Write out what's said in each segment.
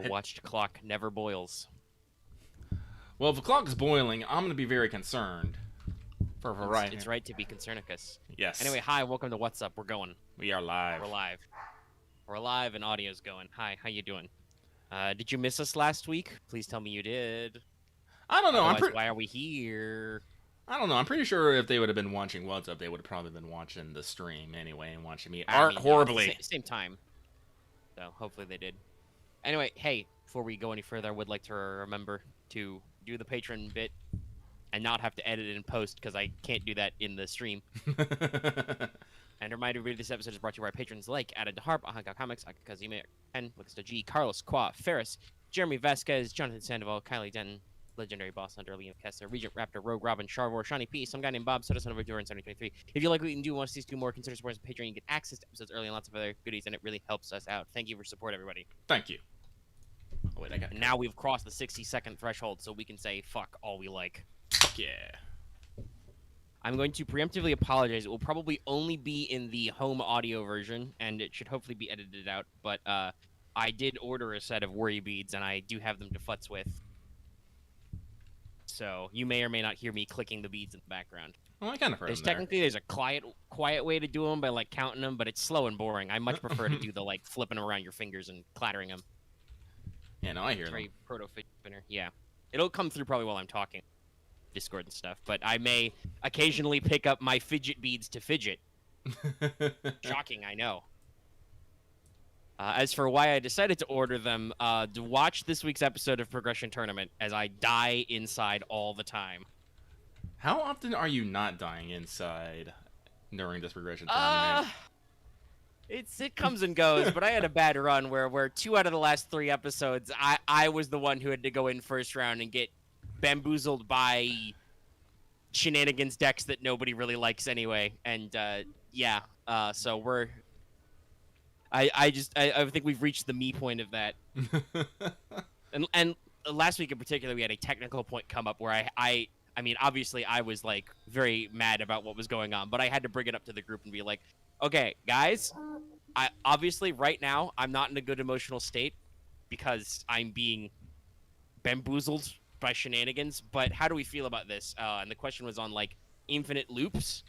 A watched clock never boils. Well, if the clock is boiling, I'm going to be very concerned. For a variety. It's right to be concernicus. Yes. Anyway, hi, welcome to What's Up. We're going. We are live. We're live. We're live and audio's going. Hi, how you doing? Did you miss us last week? Please tell me you did. I don't know. Otherwise, why are we here? I don't know. I'm pretty sure if they would have been watching What's Up, they would have probably been watching the stream anyway and watching me art horribly. Yeah, same time. So hopefully they did. Anyway, hey, before we go any further, I would like to remember to do the patron bit and not have to edit it in post because I can't do that in the stream. And a reminder, this episode is brought to you by our patrons like Added to Harp, Ahanga Comics, Akazime, Ken, Lucas G, Carlos, Qua, Ferris, Jeremy Vasquez, Jonathan Sandoval, Kylie Denton, Legendary Boss Hunter, Liam Kessler, Regent Raptor, Rogue Robin, Charvor, Shawnee P, some guy named Bob, Soda Son of Victor, and 7023. If you like what you can do and want to see us do more, consider supporting us on Patreon. You get access to episodes early and lots of other goodies, and it really helps us out. Thank you for support, everybody. Thank you. Oh, wait, I got. And now we've crossed the 60-second threshold, so we can say fuck all we like. Fuck yeah. I'm going to preemptively apologize. It will probably only be in the home audio version, and it should hopefully be edited out. But I did order a set of worry beads, and I do have them to futz with. So you may or may not hear me clicking the beads in the background. Well, I kind of heard them Technically, there's a quiet way to do them by like counting them, but it's slow and boring. I much prefer to do the like flipping them around your fingers and clattering them. Yeah, no, I hear them. Very proto-fidget spinner. Yeah, it'll come through probably while I'm talking. Discord and stuff, but I may occasionally pick up my fidget beads to fidget. Shocking, I know. As for why I decided to order them, to watch this week's episode of Progression Tournament as I die inside all the time. How often are you not dying inside during this Progression Tournament? It comes and goes, but I had a bad run where 2 out of the last 3 episodes, I was the one who had to go in first round and get bamboozled by shenanigans decks that nobody really likes anyway, and yeah, so we're I think we've reached the me point of that. and last week in particular, we had a technical point come up where I mean, obviously I was like very mad about what was going on, but I had to bring it up to the group and be like, okay, guys, I obviously right now I'm not in a good emotional state because I'm being bamboozled by shenanigans, but how do we feel about this? And the question was on like infinite loops.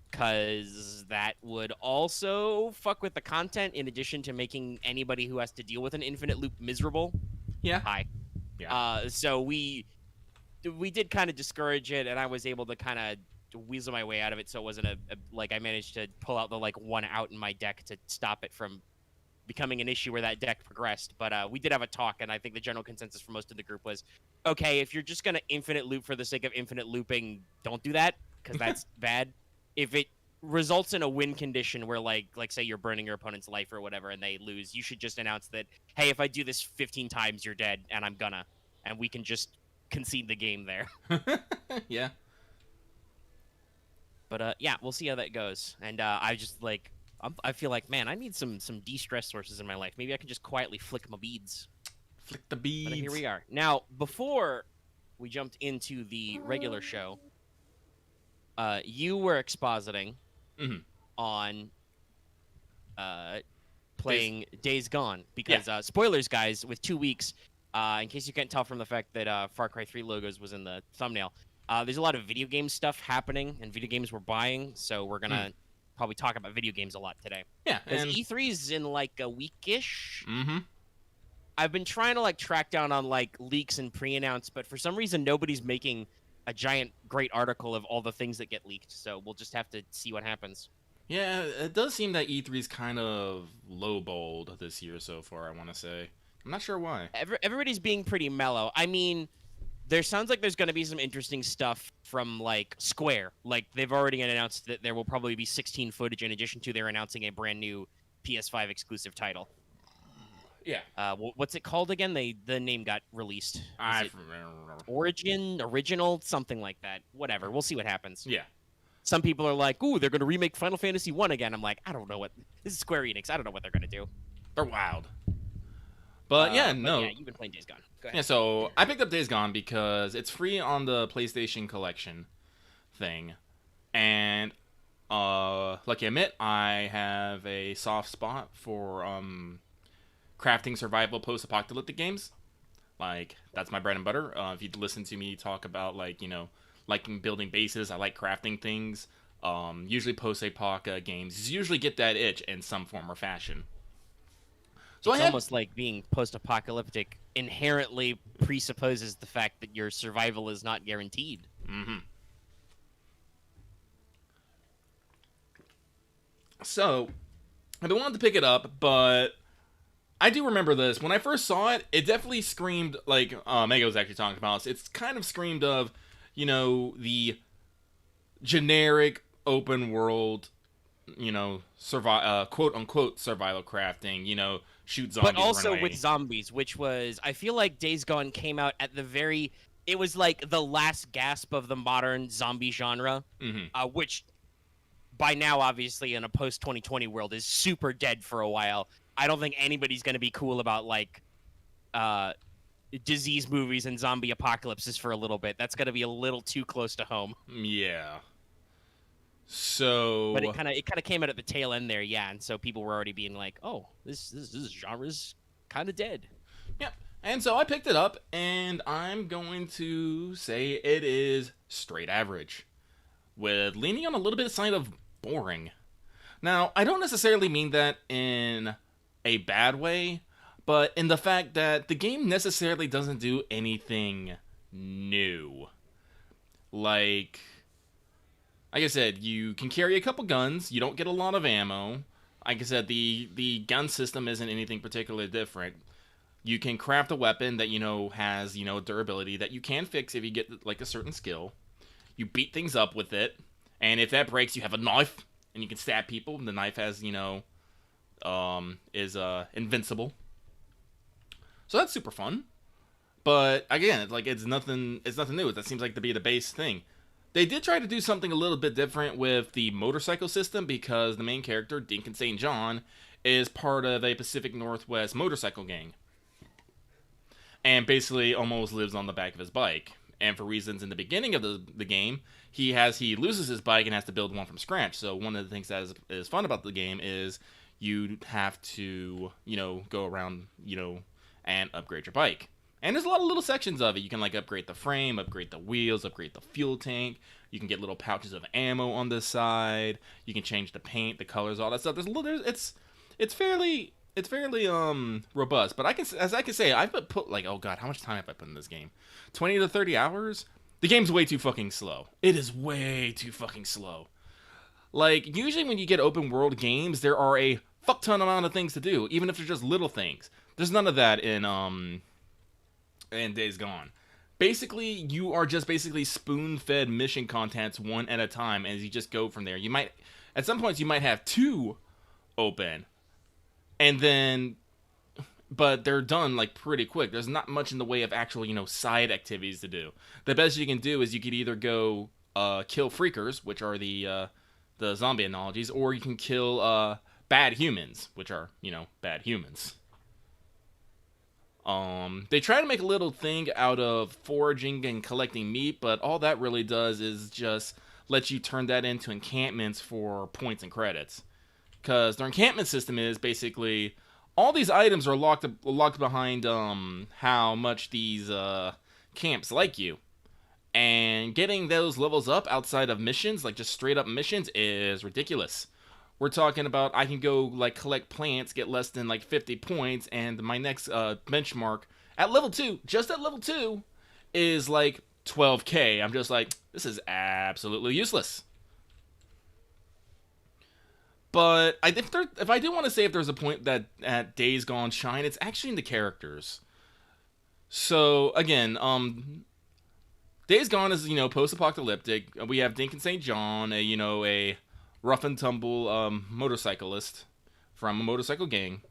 Because that would also fuck with the content in addition to making anybody who has to deal with an infinite loop miserable. Yeah. Hi. Yeah. So we did kind of discourage it, and I was able to kind of weasel my way out of it, so it wasn't like I managed to pull out the like one out in my deck to stop it from becoming an issue where that deck progressed. But we did have a talk, and I think the general consensus for most of the group was, okay, if you're just going to infinite loop for the sake of infinite looping, don't do that, because that's bad. If it results in a win condition where, like say you're burning your opponent's life or whatever, and they lose, you should just announce that, hey, if I do this 15 times, you're dead, and I'm gonna. And we can just concede the game there. Yeah. But, yeah, we'll see how that goes. And I just, like... I feel like, man, I need some de-stress sources in my life. Maybe I can just quietly flick my beads. Flick the beads. But here we are. Now, before we jumped into the regular show, you were expositing on playing Days Gone. Because, spoilers, guys, with 2 weeks, in case you can't tell from the fact that Far Cry 3 logos was in the thumbnail, there's a lot of video game stuff happening, and video games we're buying, so we're going to... probably talk about video games a lot today. Yeah, and E3's in like a week-ish. Mm-hmm. I've been trying to like track down on like leaks and pre-announce, but for some reason nobody's making a giant great article of all the things that get leaked. So we'll just have to see what happens. Yeah, it does seem that E3's kind of lowballed this year so far, I want to say. I'm not sure why. Everybody's being pretty mellow. I mean, there sounds like there's going to be some interesting stuff from, like, Square. Like, they've already announced that there will probably be 16 footage in addition to they're announcing a brand new PS5 exclusive title. Yeah. What's it called again? The name got released. Origin? Original? Something like that. Whatever. We'll see what happens. Yeah. Some people are like, ooh, they're going to remake Final Fantasy 1 again. I'm like, I don't know what... This is Square Enix. I don't know what they're going to do. They're wild. But yeah, no. But yeah, you've been playing Days Gone. Go ahead. Yeah, so I picked up Days Gone because it's free on the PlayStation Collection thing. And, lucky I admit, I have a soft spot for, crafting survival post-apocalyptic games. Like, that's my bread and butter. If you listen to me talk about, like, liking building bases, I like crafting things. Usually post-apoc games usually get that itch in some form or fashion. So it's almost like being post-apocalyptic inherently presupposes the fact that your survival is not guaranteed. Mm-hmm. So, I've been wanting to pick it up, but I do remember this. When I first saw it, it definitely screamed, like Mega was actually talking about this. It's kind of screamed of, the generic open world, quote-unquote survival crafting, shoot zombies, but also run away. with zombies, which was, I feel like Days Gone came out at it was like the last gasp of the modern zombie genre, which by now, obviously, in a post-2020 world, is super dead for a while. I don't think anybody's going to be cool about, like, disease movies and zombie apocalypses for a little bit. That's going to be a little too close to home. Yeah. So... But it kind of came out at the tail end there, yeah, and so people were already being like, oh, this genre's kind of dead. Yep. And so I picked it up, and I'm going to say it is straight average, with leaning on a little bit of side of boring. Now, I don't necessarily mean that in a bad way, but in the fact that the game necessarily doesn't do anything new. Like I said, you can carry a couple guns, you don't get a lot of ammo. Like I said, the gun system isn't anything particularly different. You can craft a weapon that, has, durability that you can fix if you get, like, a certain skill. You beat things up with it, and if that breaks, you have a knife, and you can stab people. The knife has, is invincible. So that's super fun. But again, it's nothing new. That seems like to be the base thing. They did try to do something a little bit different with the motorcycle system, because the main character, Dinkin St. John, is part of a Pacific Northwest motorcycle gang. And basically almost lives on the back of his bike. And for reasons in the beginning of the game, he loses his bike and has to build one from scratch. So one of the things that is fun about the game is you have to, go around, and upgrade your bike. And there's a lot of little sections of it. You can, like, upgrade the frame, upgrade the wheels, upgrade the fuel tank. You can get little pouches of ammo on the side. You can change the paint, the colors, all that stuff. It's fairly robust. But I can say, I've put, like, oh god, how much time have I put in this game? 20 to 30 hours? The game's way too fucking slow. It is way too fucking slow. Like, usually when you get open world games, there are a fuck ton amount of things to do, even if they're just little things. There's none of that in Days Gone. Basically, you are just spoon-fed mission contents one at a time as you just go from there. At some points, you might have two open, and then, but they're done, like, pretty quick. There's not much in the way of actual, side activities to do. The best you can do is you could either go kill freakers, which are the zombie analogies, or you can kill bad humans, which are, bad humans. They try to make a little thing out of foraging and collecting meat, but all that really does is just let you turn that into encampments for points and credits. Because their encampment system is basically all these items are locked behind how much these camps like you. And getting those levels up outside of missions, like just straight up missions, is ridiculous. We're talking about I can go, like, collect plants, get less than, like, 50 points, and my next benchmark at level 2, just at level 2, is, like, 12k. I'm just like, this is absolutely useless. But if I do want to say if there's a point that at Days Gone shine, it's actually in the characters. So, again, Days Gone is, post-apocalyptic. We have Dinkin St. John, a rough and tumble motorcyclist from a motorcycle gang,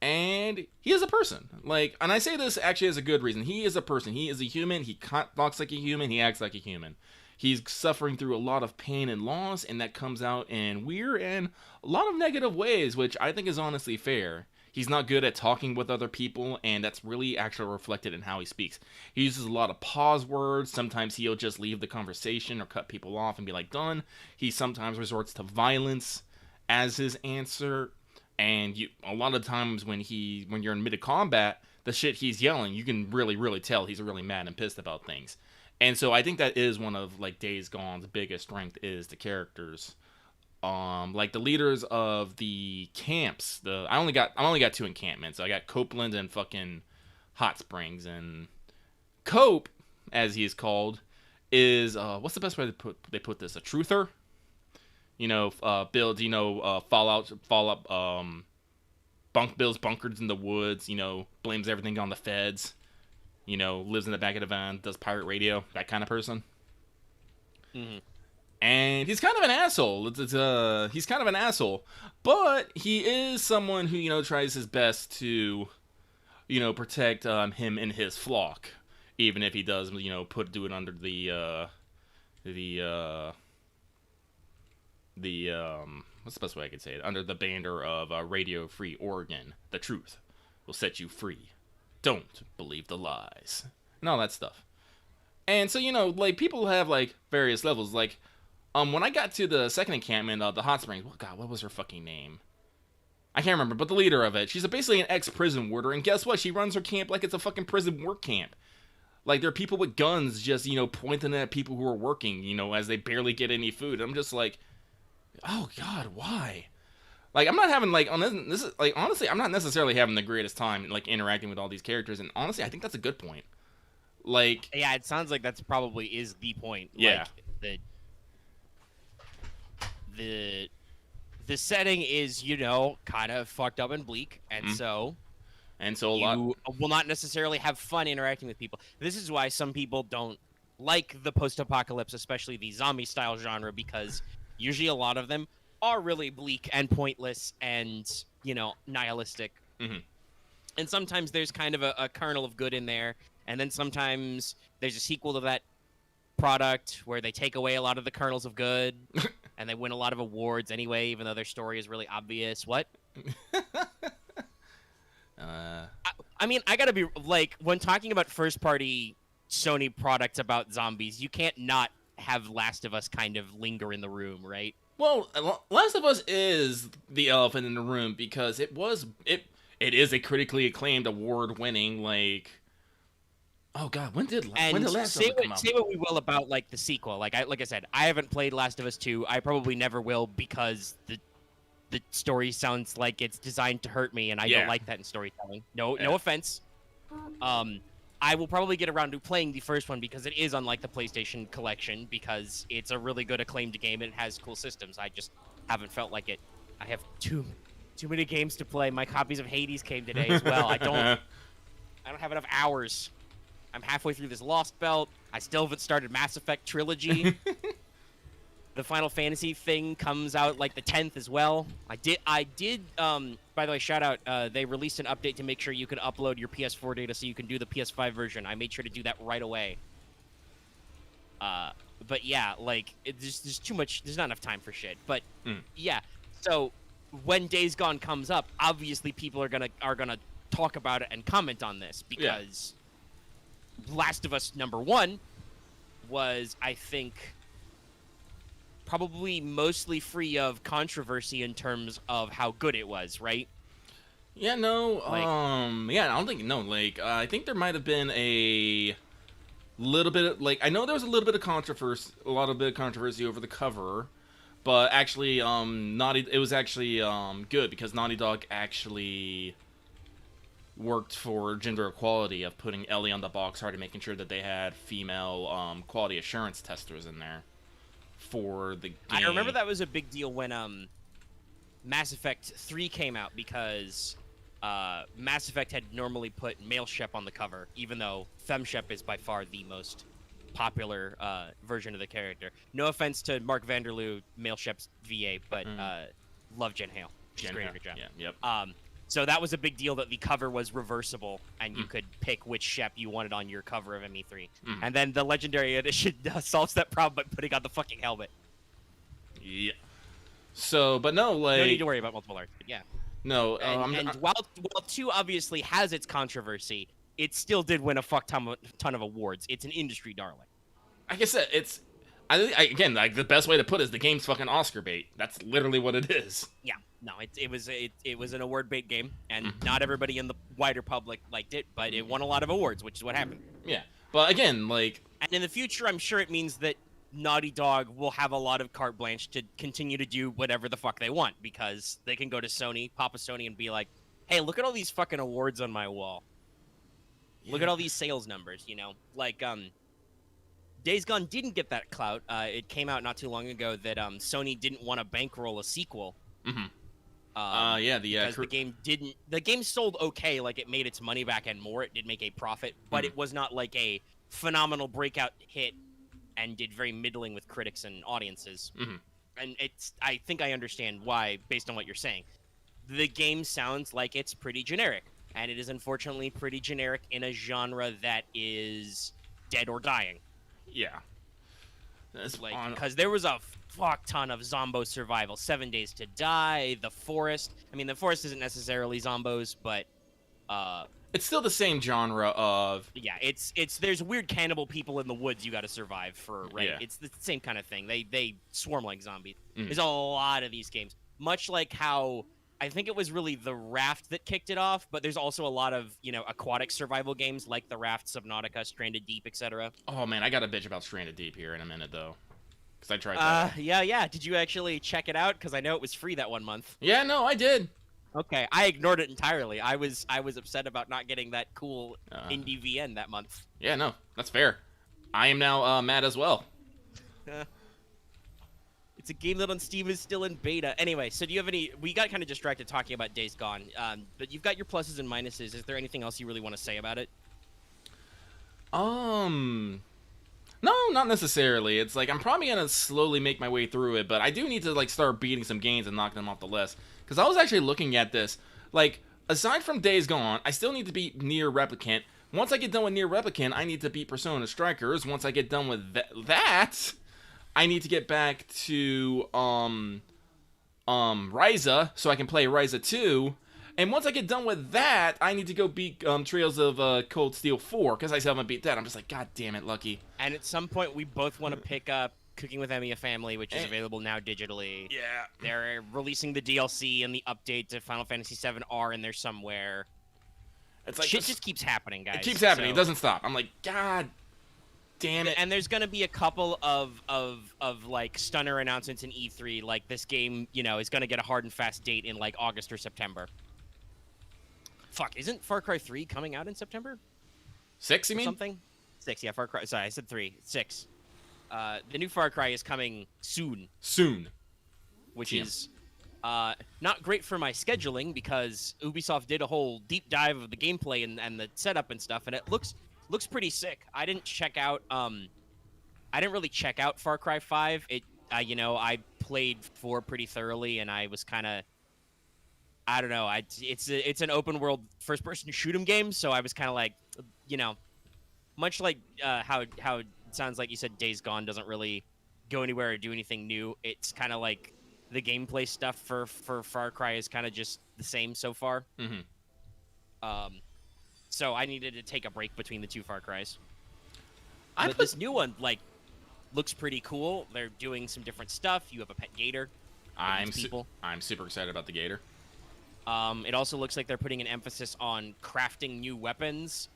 and he is a person. And I say this actually as a good reason. He is a person. He is a human. He talks like a human. He acts like a human. He's suffering through a lot of pain and loss, and that comes out in weird and a lot of negative ways, which I think is honestly fair. He's not good at talking with other people, and that's really actually reflected in how he speaks. He uses a lot of pause words. Sometimes he'll just leave the conversation or cut people off and be like, done. He sometimes resorts to violence as his answer. And a lot of times when you're in mid combat, the shit he's yelling, you can really tell he's really mad and pissed about things. And so I think that is one of like Days Gone's biggest strength is the characters. Like the leaders of the camps. I only got 2 encampments. I got Copeland and fucking Hot Springs. And Cope, as he is called, is what's the best way they put this? A truther. Builds Fallout builds bunkers in the woods. Blames everything on the feds. Lives in the back of the van, does pirate radio, that kind of person. Mm-hmm. And he's kind of an asshole. He's kind of an asshole, but he is someone who tries his best to, protect him and his flock, even if he does do it under the what's the best way I could say it? Under the banner of Radio Free Oregon, the truth will set you free. Don't believe the lies and all that stuff. And so like people have like various levels. Like when I got to the second encampment of the Hot Springs, what was her fucking name? I can't remember, but the leader of it, she's basically an ex-prison warder, and guess what? She runs her camp like it's a fucking prison work camp. Like there are people with guns just pointing at people who are working, as they barely get any food. I'm just like, oh god, why? Like I'm not having like on this is like honestly, I'm not necessarily having the greatest time like interacting with all these characters, and honestly, I think that's a good point. Like yeah, it sounds like that's probably is the point. Yeah. Like, the setting is kind of fucked up and bleak, and so you will not necessarily have fun interacting with people. This is why some people don't like the post-apocalypse, especially the zombie style genre, because usually a lot of them are really bleak and pointless and nihilistic. Mm-hmm. And sometimes there's kind of a kernel of good in there, and then sometimes there's a sequel to that product where they take away a lot of the kernels of good and they win a lot of awards anyway, even though their story is really obvious. What? I mean, I gotta be like, when talking about first party Sony products about zombies, you can't not have Last of Us kind of linger in the room, right? Well, Last of Us is the elephant in the room because it is a critically acclaimed award-winning like. Oh god, when did Last of Us come out? Say what we will about like the sequel. Like I said, I haven't played Last of Us 2. I probably never will because the story sounds like it's designed to hurt me, and I don't like that in storytelling. No offense. I will probably get around to playing the first one because it is on like the PlayStation collection, because it's a really good acclaimed game and it has cool systems. I just haven't felt like it. I have too many games to play. My copies of Hades came today as well. I don't have enough hours. I'm halfway through this Lost Belt. I still haven't started Mass Effect Trilogy. The Final Fantasy thing comes out like the 10th as well. I did by the way, shout out, they released an update to make sure you can upload your PS4 data so you can do the PS5 version. I made sure to do that right away. But yeah, like there's too much, there's not enough time for shit. But yeah. So when Days Gone comes up, obviously people are gonna talk about it and comment on this because Last of Us #1 was, I think, probably mostly free of controversy in terms of how good it was, right? Yeah, no, I don't think, no, like, I think there might have been a little bit of, like, I know there was a little bit of controversy, over the cover, but actually, it was actually, good, because Naughty Dog actually worked for gender equality of putting Ellie on the box art and making sure that they had female, quality assurance testers in there for the game. I remember that was a big deal when Mass Effect 3 came out, because Mass Effect had normally put male Shep on the cover, even though Femme Shep is by far the most popular version of the character. No offense to Mark Vanderloo, male Shep's VA, but love Jen Hale. She's great at her job. Yeah, yep. So that was a big deal that the cover was reversible, and you could pick which Shep you wanted on your cover of ME3. And then the Legendary Edition solves that problem by putting on the fucking helmet. Yeah. So, but no, like... No need to worry about multiple arts, but yeah. No, and while 2 obviously has its controversy, it still did win a ton of awards. It's an industry darling. Like I said, Again, like the best way to put it is the game's fucking Oscar bait. That's literally what it is. Yeah, no, it was an award bait game, and not everybody in the wider public liked it, but it won a lot of awards, which is what happened. Yeah, but again, like, and in the future, I'm sure it means that Naughty Dog will have a lot of carte blanche to continue to do whatever the fuck they want, because they can go to Sony, Papa Sony, and be like, "Hey, look at all these fucking awards on my wall. Look at all these sales numbers." You know, like Days Gone didn't get that clout. It came out not too long ago that Sony didn't want to bankroll a sequel. Because the game didn't. The game sold okay, like it made its money back and more. It did make a profit, but it was not like a phenomenal breakout hit, and did very middling with critics and audiences. And I think I understand why, based on what you're saying. The game sounds like it's pretty generic, and it is unfortunately pretty generic in a genre that is dead or dying. Yeah. Because there was a fuck ton of Zombo survival. 7 Days to Die, The Forest. I mean, The Forest isn't necessarily Zombos, but it's still the same genre of... Yeah, there's weird cannibal people in the woods you got to survive for, right? Yeah. It's the same kind of thing. They swarm like zombies. There's a lot of these games. Much like how I think it was really The Raft that kicked it off, but there's also a lot of, aquatic survival games like The Raft, Subnautica, Stranded Deep, etc. Oh, man, I got a bitch about Stranded Deep here in a minute, though. Because I tried that. Yeah. Did you actually check it out? Because I know it was free that 1 month. Yeah, no, I did. Okay, I ignored it entirely. I was upset about not getting that cool indie VN that month. Yeah, no, that's fair. I am now mad as well. It's a game that on Steam is still in beta. Anyway, so do you have any... We got kind of distracted talking about Days Gone, but you've got your pluses and minuses. Is there anything else you really want to say about it? No, not necessarily. It's like I'm probably gonna slowly make my way through it, but I do need to like start beating some games and knocking them off the list. Because I was actually looking at this, like, aside from Days Gone, I still need to beat Nier Replicant. Once I get done with Nier Replicant, I need to beat Persona Strikers. Once I get done with that, I need to get back to Ryza so I can play Ryza 2. And once I get done with that, I need to go beat Trails of Cold Steel 4 because I still haven't beat that. I'm just like, God damn it, Lucky. And at some point, we both want to pick up Cooking with Emmy, a Family, which is available now digitally. Yeah. They're releasing the DLC and the update to Final Fantasy VII are in there somewhere. It's like shit just keeps happening, guys. It keeps happening. It doesn't stop. I'm like, God damn it. And there's going to be a couple of like stunner announcements in E3, like this game, is going to get a hard and fast date in like August or September. Fuck, isn't Far Cry 3 coming out in September? 6, you mean? Something? 6, yeah, Far Cry. Sorry, I said 3. 6. The new Far Cry is coming soon. Which is not great for my scheduling because Ubisoft did a whole deep dive of the gameplay and the setup and stuff, and it looks pretty sick. I didn't really check out Far Cry 5. I played 4 pretty thoroughly, and I was kind of, I don't know. It's an open world first person shoot 'em game, so I was kind of like, much like how it sounds like you said Days Gone doesn't really go anywhere or do anything new. It's kind of like the gameplay stuff for Far Cry is kind of just the same so far. So I needed to take a break between the two Far Cries. But this new one looks pretty cool. They're doing some different stuff. You have a pet gator. I'm super excited about the gator. It also looks like they're putting an emphasis on crafting new weapons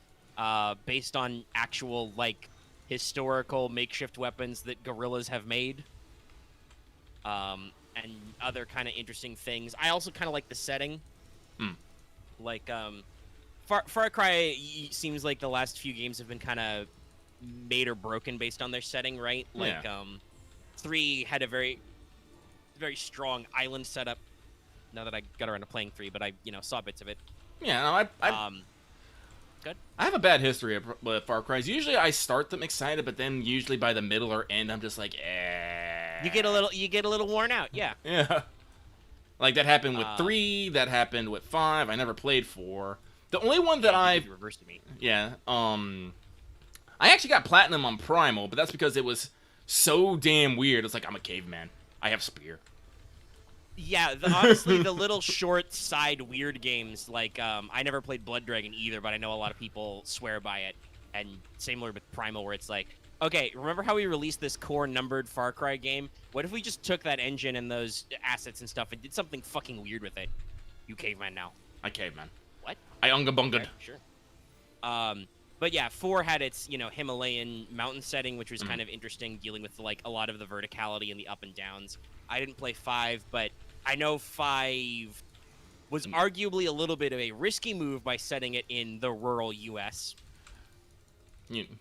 based on actual historical makeshift weapons that guerrillas have made, and other kind of interesting things. I also kind of like the setting. Far Cry seems like the last few games have been kind of made or broken based on their setting, right? 3 had a very, very strong island setup. Now that I got around to playing 3, but I saw bits of it. Yeah, no, Good. I have a bad history with Far Cry's. Usually I start them excited, but then usually by the middle or end, I'm just like, eh. You get a little worn out, yeah. Yeah. Like that happened with 3. That happened with 5. I never played 4. The only one that I've reversed to me. Yeah. I actually got platinum on Primal, but that's because it was so damn weird. It's like I'm a caveman. I have spear. Yeah, honestly, the little short side weird games, I never played Blood Dragon either, but I know a lot of people swear by it. And same with Primal, where it's like, Okay, remember how we released this core numbered Far Cry game? What if we just took that engine and those assets and stuff and did something fucking weird with it? You caveman now. I caveman. What? I unga bungad. Okay, sure. But yeah, 4 had its, Himalayan mountain setting, which was kind of interesting, dealing with like a lot of the verticality and the up and downs. I didn't play 5, but I know 5 was arguably a little bit of a risky move by setting it in the rural U.S.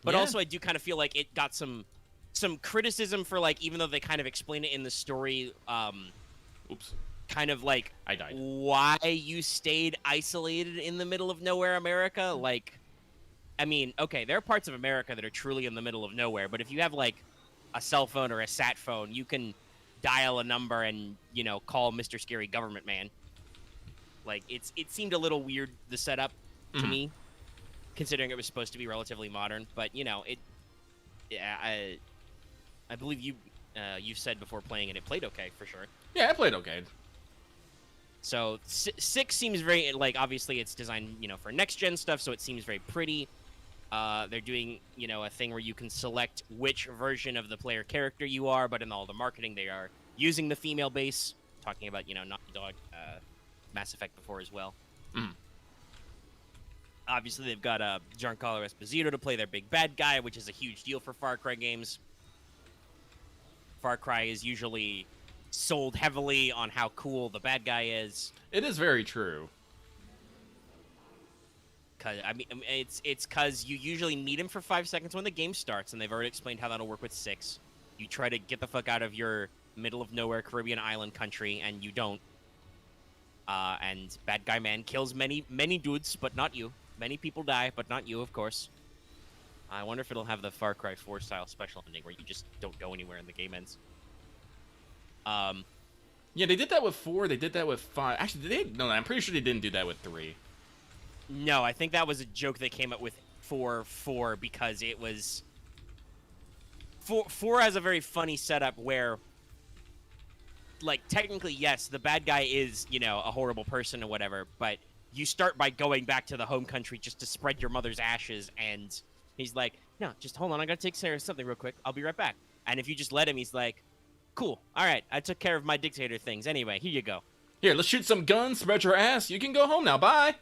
But also, I do kind of feel like it got some criticism for, like, even though they kind of explain it in the story, Oops. kind of like I died. why you stayed isolated in the middle of nowhere, America. Like, I mean, okay, there are parts of America that are truly in the middle of nowhere, but if you have like a cell phone or a sat phone, you can dial a number and call Mr. Scary Government Man. Like, it seemed a little weird, the setup to me, considering it was supposed to be relatively modern. But I believe you've said before playing it played okay for sure. Yeah, it played okay. So 6 seems very, like, obviously it's designed for next gen stuff, so it seems very pretty. They're doing a thing where you can select which version of the player character you are, but in all the marketing they are using the female base, talking about Naughty Dog, Mass Effect before as well. Obviously, they've got Giancarlo Esposito to play their big bad guy, which is a huge deal for Far Cry games. Far Cry is usually sold heavily on how cool the bad guy is. It is very true. Cause it's because you usually meet him for 5 seconds when the game starts, and they've already explained how that'll work with 6. You try to get the fuck out of your middle of nowhere Caribbean island country, and you don't. And bad guy man kills many dudes, but not you. Many people die, but not you, of course. I wonder if it'll have the Far Cry 4 style special ending where you just don't go anywhere and the game ends. Yeah, they did that with 4. They did that with 5. Actually, no, I'm pretty sure they didn't do that with 3. No, I think that was a joke they came up with for 4 because it was... 4 has a very funny setup where, like, technically, yes, the bad guy is, a horrible person or whatever, but you start by going back to the home country just to spread your mother's ashes, and he's like, no, just hold on, I gotta take care of something real quick, I'll be right back. And if you just let him, he's like, cool, alright, I took care of my dictator things, anyway, here you go. Here, let's shoot some guns, spread your ass, you can go home now, bye!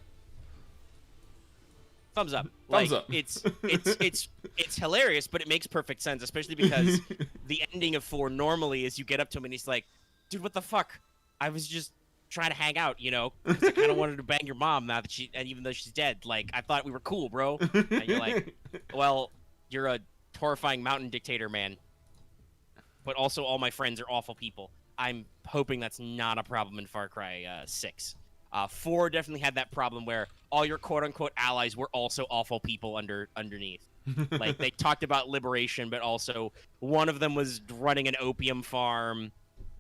Thumbs up. Thumbs up. It's hilarious, but it makes perfect sense, especially because the ending of 4 normally is you get up to him and he's like, dude, what the fuck? I was just trying to hang out, because I kind of wanted to bang your mom now that and even though she's dead, like, I thought we were cool, bro. And you're like, well, you're a horrifying mountain dictator, man. But also all my friends are awful people. I'm hoping that's not a problem in Far Cry 6. 4 definitely had that problem where all your quote-unquote allies were also awful people underneath. Like, they talked about liberation, but also one of them was running an opium farm,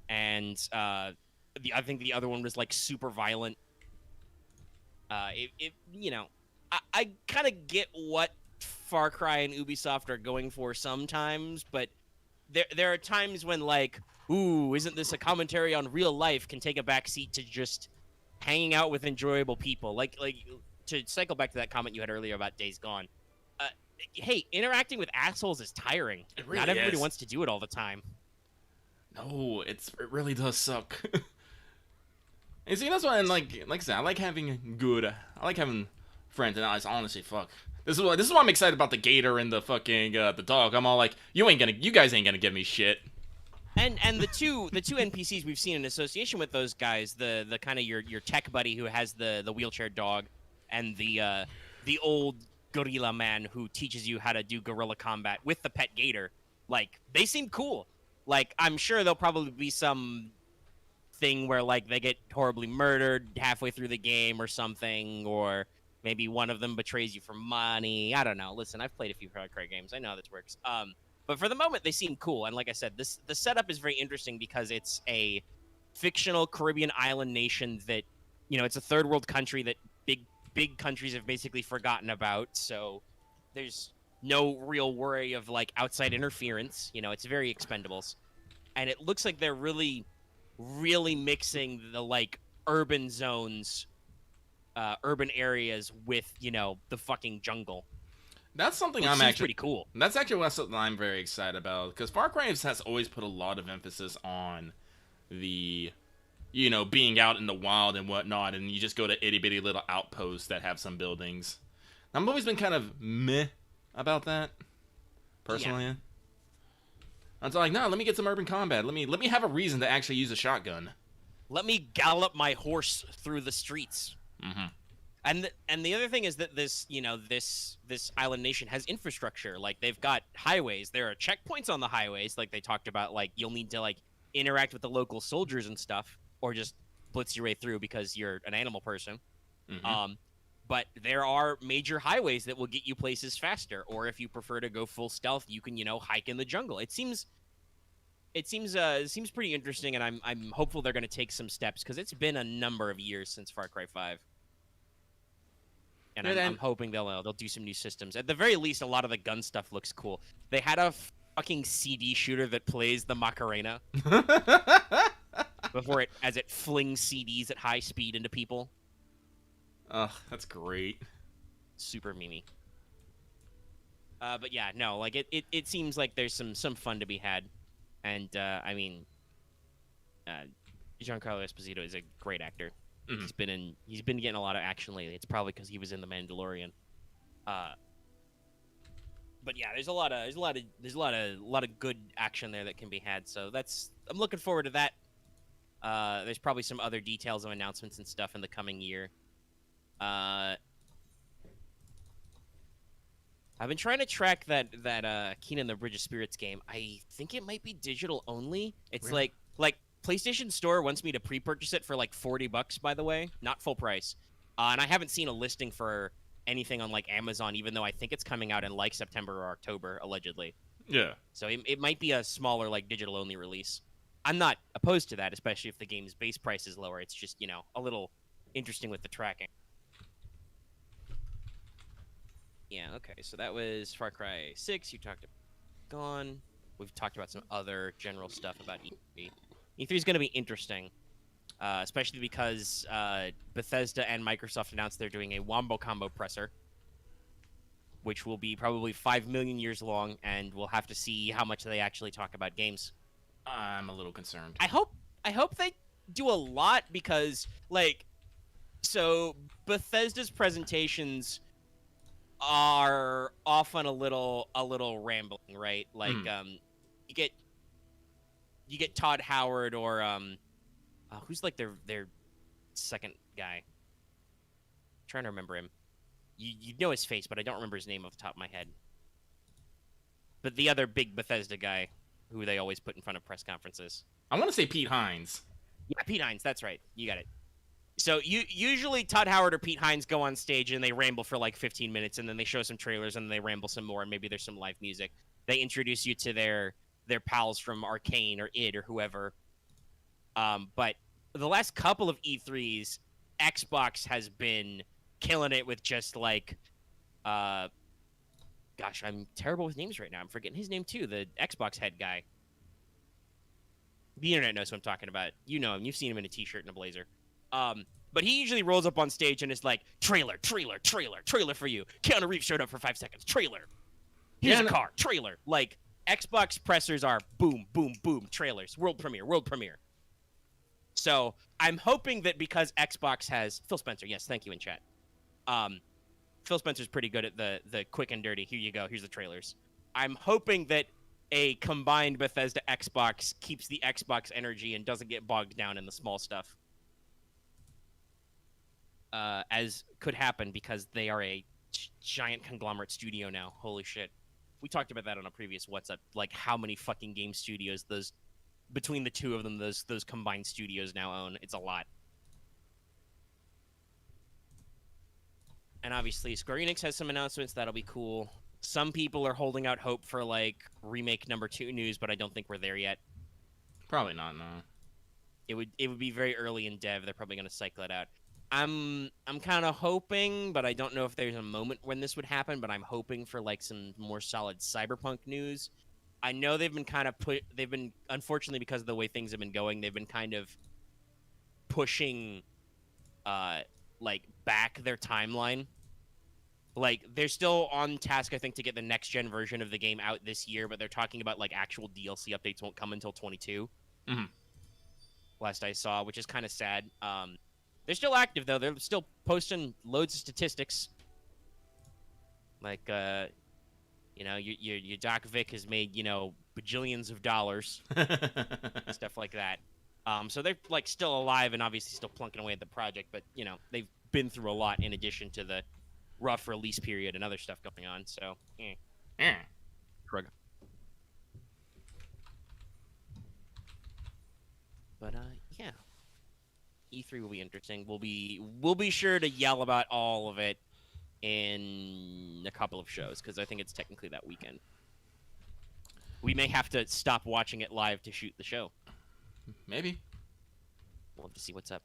and I think the other one was, like, super violent. I kind of get what Far Cry and Ubisoft are going for sometimes, but there are times when, like, ooh, isn't this a commentary on real life, can take a backseat to just hanging out with enjoyable people. Like to cycle back to that comment you had earlier about Days Gone. Hey, interacting with assholes is tiring. It really Not everybody is. wants to do it all the time. No, it really does suck. And see, that's why, and like I said, I like having friends, and I honestly, fuck. This is why I'm excited about the gator and the fucking the dog. I'm all like, you guys ain't gonna give me shit. And the two NPCs we've seen in association with those guys, the kind of your tech buddy who has the wheelchair dog, and the old gorilla man who teaches you how to do guerrilla combat with the pet gator, like, they seem cool. Like, I'm sure there'll probably be some thing where, like, they get horribly murdered halfway through the game or something, or maybe one of them betrays you for money. I don't know. Listen, I've played a few Far Cry games. I know how this works. But for the moment, they seem cool. And like I said, the setup is very interesting because it's a fictional Caribbean island nation that, it's a third world country that big countries have basically forgotten about. So there's no real worry of, like, outside interference. It's very Expendables. And it looks like they're really, really mixing the, like, urban zones, urban areas with, the fucking jungle. That's something which I'm seems actually pretty cool. That's actually something I'm very excited about because Far Cry has always put a lot of emphasis on the being out in the wild and whatnot, and you just go to itty bitty little outposts that have some buildings. I've always been kind of meh about that, personally. Yeah. I was like, no, let me get some urban combat. Let me have a reason to actually use a shotgun. Let me gallop my horse through the streets. Mm-hmm. And the other thing is that this island nation has infrastructure. Like they've got highways. There are checkpoints on the highways, like they talked about. Like you'll need to like interact with the local soldiers and stuff, or just blitz your way through because you're an animal person. Mm-hmm. But there are major highways that will get you places faster. Or if you prefer to go full stealth, you can hike in the jungle. It seems pretty interesting, and I'm hopeful they're going to take some steps because it's been a number of years since Far Cry 5. And I'm hoping they'll do some new systems. At the very least, a lot of the gun stuff looks cool. They had a fucking CD shooter that plays the Macarena before as it flings CDs at high speed into people. Ugh, that's great. Super memey. But yeah, no, like it seems like there's some fun to be had, and I mean, Giancarlo Esposito is a great actor. Mm-hmm. He's been getting a lot of action lately. It's probably because he was in The Mandalorian. But yeah, there's a lot of good action there that can be had. So I'm looking forward to that. There's probably some other details of announcements and stuff in the coming year. I've been trying to track that Keenan the Bridge of Spirits game. I think it might be digital only. It's Really? like PlayStation Store wants me to pre-purchase it for like $40, by the way, not full price. And I haven't seen a listing for anything on like Amazon, even though I think it's coming out in like September or October, allegedly. Yeah. So it might be a smaller like digital only release. I'm not opposed to that, especially if the game's base price is lower. It's just a little interesting with the tracking. Yeah, okay, so that was Far Cry 6. You talked about Gone. We've talked about some other general stuff about E3. E3 is going to be interesting, especially because Bethesda and Microsoft announced they're doing a Wombo Combo presser, which will be probably 5 million years long, and we'll have to see how much they actually talk about games. I'm a little concerned. I hope they do a lot because, so Bethesda's presentations are often a little rambling, right? Like, you get Todd Howard or who's like their second guy. I'm trying to remember him. You know his face, but I don't remember his name off the top of my head. But the other big Bethesda guy, who they always put in front of press conferences. I want to say Pete Hines. Yeah, Pete Hines. That's right. You got it. So usually Todd Howard or Pete Hines go on stage and they ramble for like 15 minutes, and then they show some trailers and then they ramble some more, and maybe there's some live music. They introduce you to their pals from Arcane or id or whoever. But the last couple of E3s, Xbox has been killing it with just like, gosh, I'm terrible with names right now. I'm forgetting his name too. The Xbox head guy. The internet knows who I'm talking about. You know him. You've seen him in a t-shirt and a blazer. But he usually rolls up on stage and is like, trailer for you. Keanu Reeves showed up for 5 seconds. Trailer. Here's a car. Trailer. Like, Xbox pressers are boom, boom, boom. Trailers. World premiere. So I'm hoping that because Xbox has Phil Spencer. Yes, thank you in chat. Phil Spencer's pretty good at the quick and dirty. Here you go. Here's the trailers. I'm hoping that a combined Bethesda Xbox keeps the Xbox energy and doesn't get bogged down in the small stuff. As could happen because they are a giant conglomerate studio now. Holy shit. We talked about that on a previous What's Up, like how many fucking game studios between the two of them, those combined studios now own. It's a lot. And obviously Square Enix has some announcements. That'll be cool. Some people are holding out hope for like remake number 2 news, but I don't think we're there yet. Probably not, no. It would be very early in dev. They're probably going to cycle it out. I'm kind of hoping, but I don't know if there's a moment when this would happen, but I'm hoping for like some more solid Cyberpunk news. I know they've been unfortunately, because of the way things have been going, they've been kind of pushing like back their timeline Like, they're still on task, I think, to get the next gen version of the game out this year, but they're talking about like actual DLC updates won't come until 22. Mm-hmm. Last I saw, which is kind of sad. They're still active though. They're still posting loads of statistics. Like, your Doc Vic has made bajillions of dollars, stuff like that. So they're like still alive and obviously still plunking away at the project, but they've been through a lot in addition to the rough release period and other stuff going on. So, shrug. But yeah, E3 will be interesting. We'll be sure to yell about all of it in a couple of shows because I think it's technically that weekend. We may have to stop watching it live to shoot the show. Maybe. We'll have to see what's up.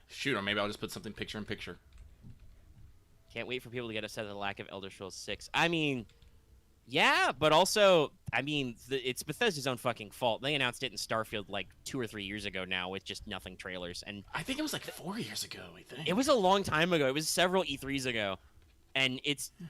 Shoot, or maybe I'll just put something picture in picture. Can't wait for people to get upset at the lack of Elder Scrolls 6. I mean, yeah, but also, it's Bethesda's own fucking fault. They announced it in Starfield like 2 or 3 years ago now with just nothing trailers. And I think it was like 4 years ago, I think. It was a long time ago. It was several E3s ago. And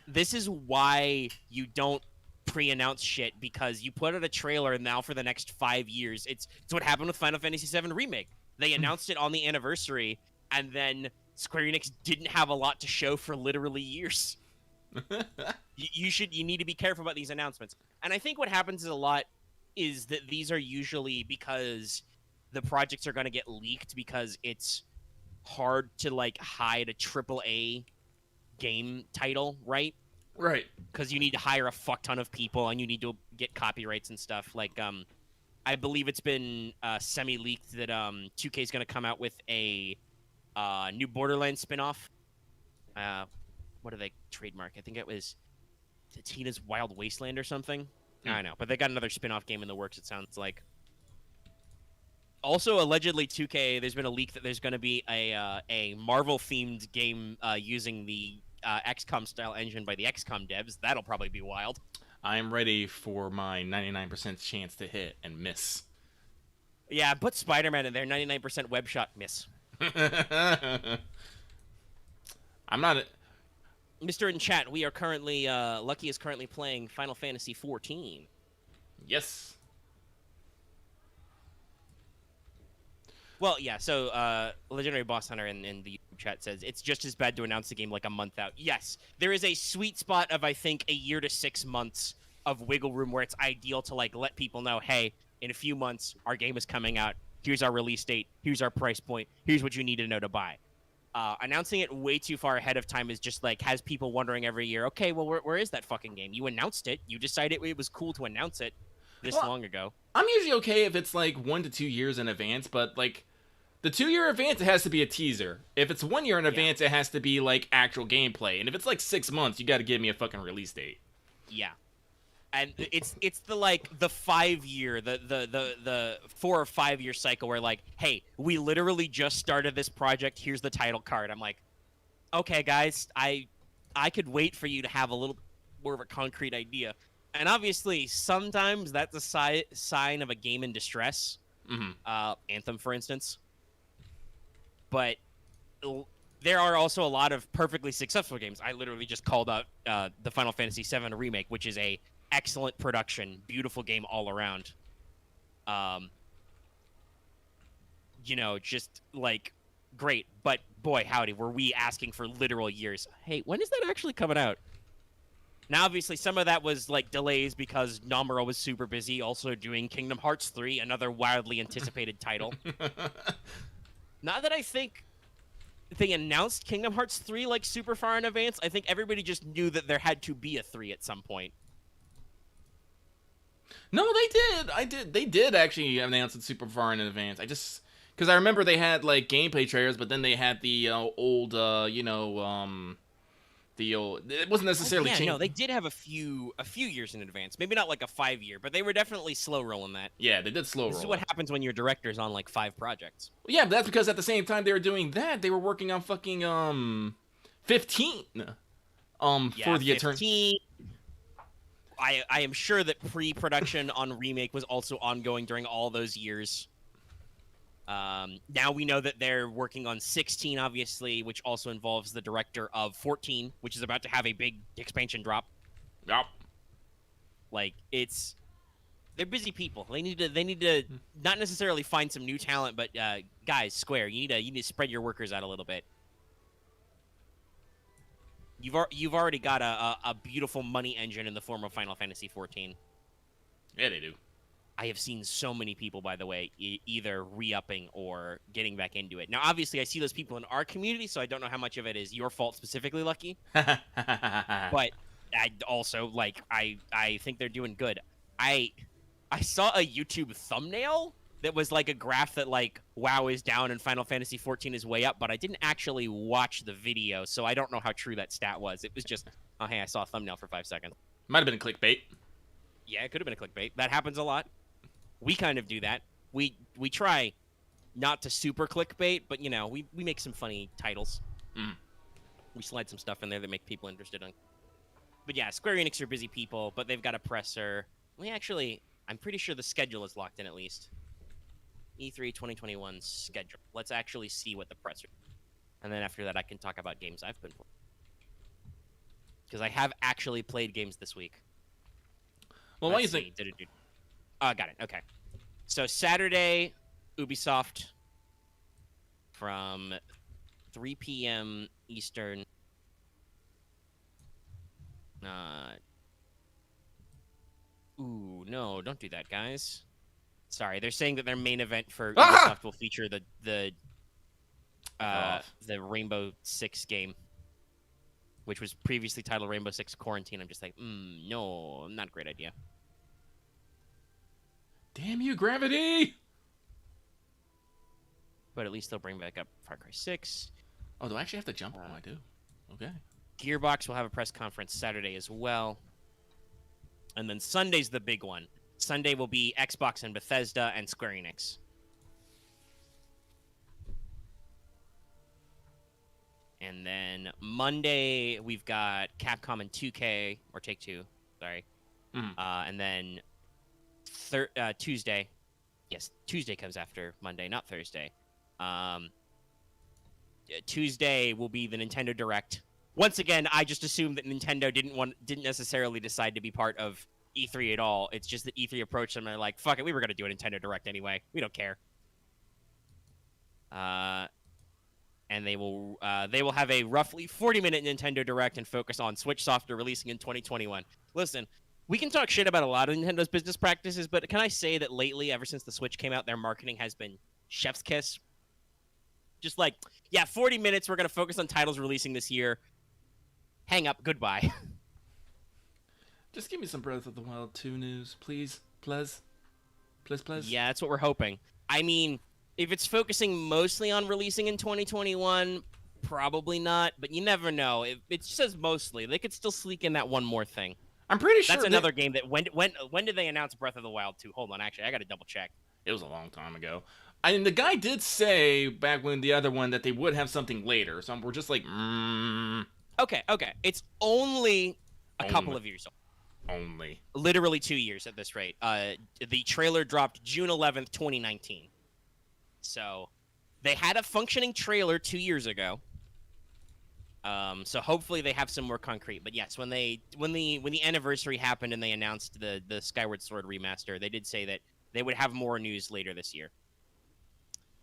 this is why you don't pre-announce shit, because you put out a trailer and now for the next 5 years. It's what happened with Final Fantasy VII Remake. They announced it on the anniversary, and then Square Enix didn't have a lot to show for literally years. You need to be careful about these announcements. And I think what happens is that these are usually because the projects are going to get leaked because it's hard to like hide a AAA game title, right? Right. Because you need to hire a fuck ton of people and you need to get copyrights and stuff. Like, I believe it's been semi-leaked that 2K is going to come out with a new Borderlands spin-off. What do they trademark? I think it was Tina's Wild Wasteland or something. I don't know, but they got another spin-off game in the works, it sounds like. Also, allegedly, 2K, there's been a leak that there's going to be a Marvel-themed game using the XCOM-style engine by the XCOM devs. That'll probably be wild. I am ready for my 99% chance to hit and miss. Yeah, put Spider-Man in there, 99% web shot miss. I'm not... Mr. in chat, we are currently, Lucky is currently playing Final Fantasy XIV. Yes. Well, yeah, so Legendary Boss Hunter in the YouTube chat says, it's just as bad to announce the game like a month out. Yes, there is a sweet spot of, I think, a year to 6 months of wiggle room where it's ideal to, like, let people know, hey, in a few months, our game is coming out. Here's our release date. Here's our price point. Here's what you need to know to buy. Announcing it way too far ahead of time is just, like, has people wondering every year, okay, well, where is that fucking game? You announced it. You decided it was cool to announce it this long ago. I'm usually okay if it's like 1 to 2 years in advance, but like the 2-year advance, it has to be a teaser. If it's 1 year in advance, it has to be like actual gameplay. And if it's like 6 months, you got to give me a fucking release date. Yeah, and it's the like the 5 year, the 4 or 5 year cycle where like, hey, we literally just started this project. Here's the title card. I'm like, okay, guys, I could wait for you to have a little more of a concrete idea. And obviously, sometimes that's a sign of a game in distress. Mm-hmm. Anthem, for instance. But there are also a lot of perfectly successful games. I literally just called out the Final Fantasy VII Remake, which is a excellent production, beautiful game all around. Just like great. But boy, howdy, were we asking for literal years. Hey, when is that actually coming out? Now, obviously, some of that was, like, delays because Nomura was super busy also doing Kingdom Hearts 3, another wildly anticipated title. Not that I think they announced Kingdom Hearts 3, like, super far in advance. I think everybody just knew that there had to be a 3 at some point. No, they did. They did actually announce it super far in advance. Because I remember they had, like, gameplay trailers, but then they had the old, it wasn't necessarily changed. No, they did have a few years in advance. Maybe not like a 5 year, but they were definitely slow rolling that. Yeah, they did slow roll. This is what happens when your director's on like 5 projects. Yeah, but that's because at the same time they were doing that, they were working on fucking 15 for the Eternal. I am sure that pre-production on Remake was also ongoing during all those years. Now we know that they're working on 16, obviously, which also involves the director of 14, which is about to have a big expansion drop. Yep. Like, they're busy people. They need to not necessarily find some new talent, but guys, Square, you need to spread your workers out a little bit. You've already got a beautiful money engine in the form of Final Fantasy 14. Yeah, they do. I have seen so many people, by the way, either re-upping or getting back into it. Now, obviously, I see those people in our community, so I don't know how much of it is your fault specifically, Lucky. But I also, like, I think they're doing good. I saw a YouTube thumbnail that was like a graph that, like, WoW is down and Final Fantasy 14 is way up, but I didn't actually watch the video, so I don't know how true that stat was. It was just, oh, hey, I saw a thumbnail for 5 seconds. Might have been a clickbait. Yeah, it could have been a clickbait. That happens a lot. We kind of do that. We try not to super clickbait, but, you know, we make some funny titles. We slide some stuff in there that make people interested in. But yeah, Square Enix are busy people, but they've got a presser. I'm pretty sure the schedule is locked in at least. E3 2021 schedule. Let's actually see what the presser. And then after that, I can talk about games I've been playing. Because I have actually played games this week. Well, what do you think? Got it. Okay. So Saturday, Ubisoft from 3 p.m. Eastern. Ooh, no, don't do that, guys. Sorry, they're saying that their main event for Ubisoft will feature the Rainbow Six game, which was previously titled Rainbow Six Quarantine. I'm just like, no, not a great idea. Damn you, Gravity! But at least they'll bring back up Far Cry 6. Oh, do I actually have to jump? Oh, I do. Okay. Gearbox will have a press conference Saturday as well. And then Sunday's the big one. Sunday will be Xbox and Bethesda and Square Enix. And then Monday, we've got Capcom and 2K, or Take-Two, sorry. And then Tuesday. Yes, Tuesday comes after Monday, not Thursday. Tuesday will be the Nintendo Direct. Once again, I just assumed that Nintendo didn't necessarily decide to be part of E3 at all. It's just that E3 approached them and they're like, fuck it, we were going to do a Nintendo Direct anyway. We don't care. And they will have a roughly 40-minute Nintendo Direct and focus on Switch software releasing in 2021. Listen, we can talk shit about a lot of Nintendo's business practices, but can I say that lately, ever since the Switch came out, their marketing has been chef's kiss? Just like, yeah, 40 minutes, we're going to focus on titles releasing this year. Hang up, goodbye. Just give me some Breath of the Wild 2 news, please. Please. Yeah, that's what we're hoping. I mean, if it's focusing mostly on releasing in 2021, probably not, but you never know. It says mostly. They could still sneak in that one more thing. I'm pretty sure that's another game that when did they announce Breath of the Wild 2? Hold on, actually, I got to double check. It was a long time ago. And the guy did say back when the other one that they would have something later, so we're just like, Okay. It's only a couple of years old. Only. Literally 2 years at this rate. The trailer dropped June 11th, 2019. So they had a functioning trailer 2 years ago. So hopefully they have some more concrete. But yes, when the anniversary happened and they announced the Skyward Sword remaster, they did say that they would have more news later this year.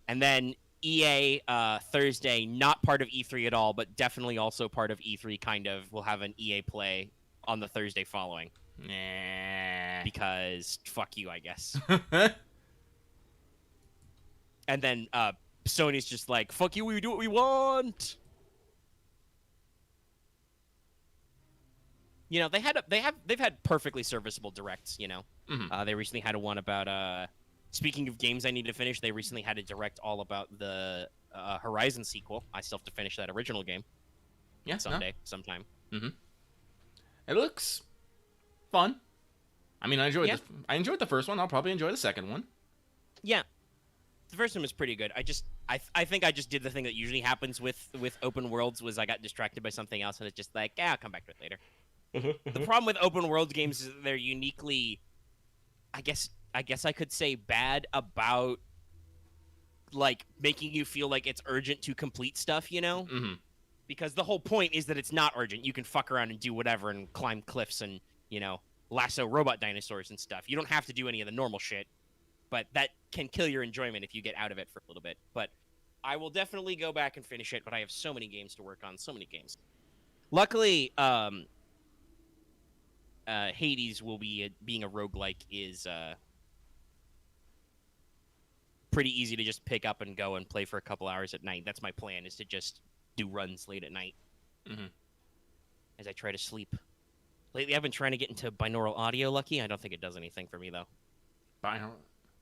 And then EA Thursday, not part of E3 at all, but definitely also part of E3 kind of, will have an EA Play on the Thursday following. Nah. Because fuck you, I guess. And then Sony's just like, fuck you, we do what we want. You know, they've had perfectly serviceable directs, you know. Mm-hmm. They recently had one about speaking of games I need to finish, they recently had a direct all about the Horizon sequel. I still have to finish that original game. Yeah, sometime. Mm-hmm. It looks fun. I mean, I enjoyed the first one. I'll probably enjoy the second one. Yeah, the first one was pretty good. I think I just did the thing that usually happens with open worlds, was I got distracted by something else, and it's just like, I'll come back to it later. The problem with open world games is that they're uniquely, I guess I could say, bad about like making you feel like it's urgent to complete stuff, you know? Mm-hmm. Because the whole point is that it's not urgent. You can fuck around and do whatever and climb cliffs and, you know, lasso robot dinosaurs and stuff. You don't have to do any of the normal shit, but that can kill your enjoyment if you get out of it for a little bit. But I will definitely go back and finish it, but I have so many games to work on, so many games. Luckily, Hades will be being a roguelike is pretty easy to just pick up and go and play for a couple hours at night. That's my plan, is to just do runs late at night as I try to sleep. Lately, I've been trying to get into binaural audio, Lucky. I don't think it does anything for me, though. Binaural?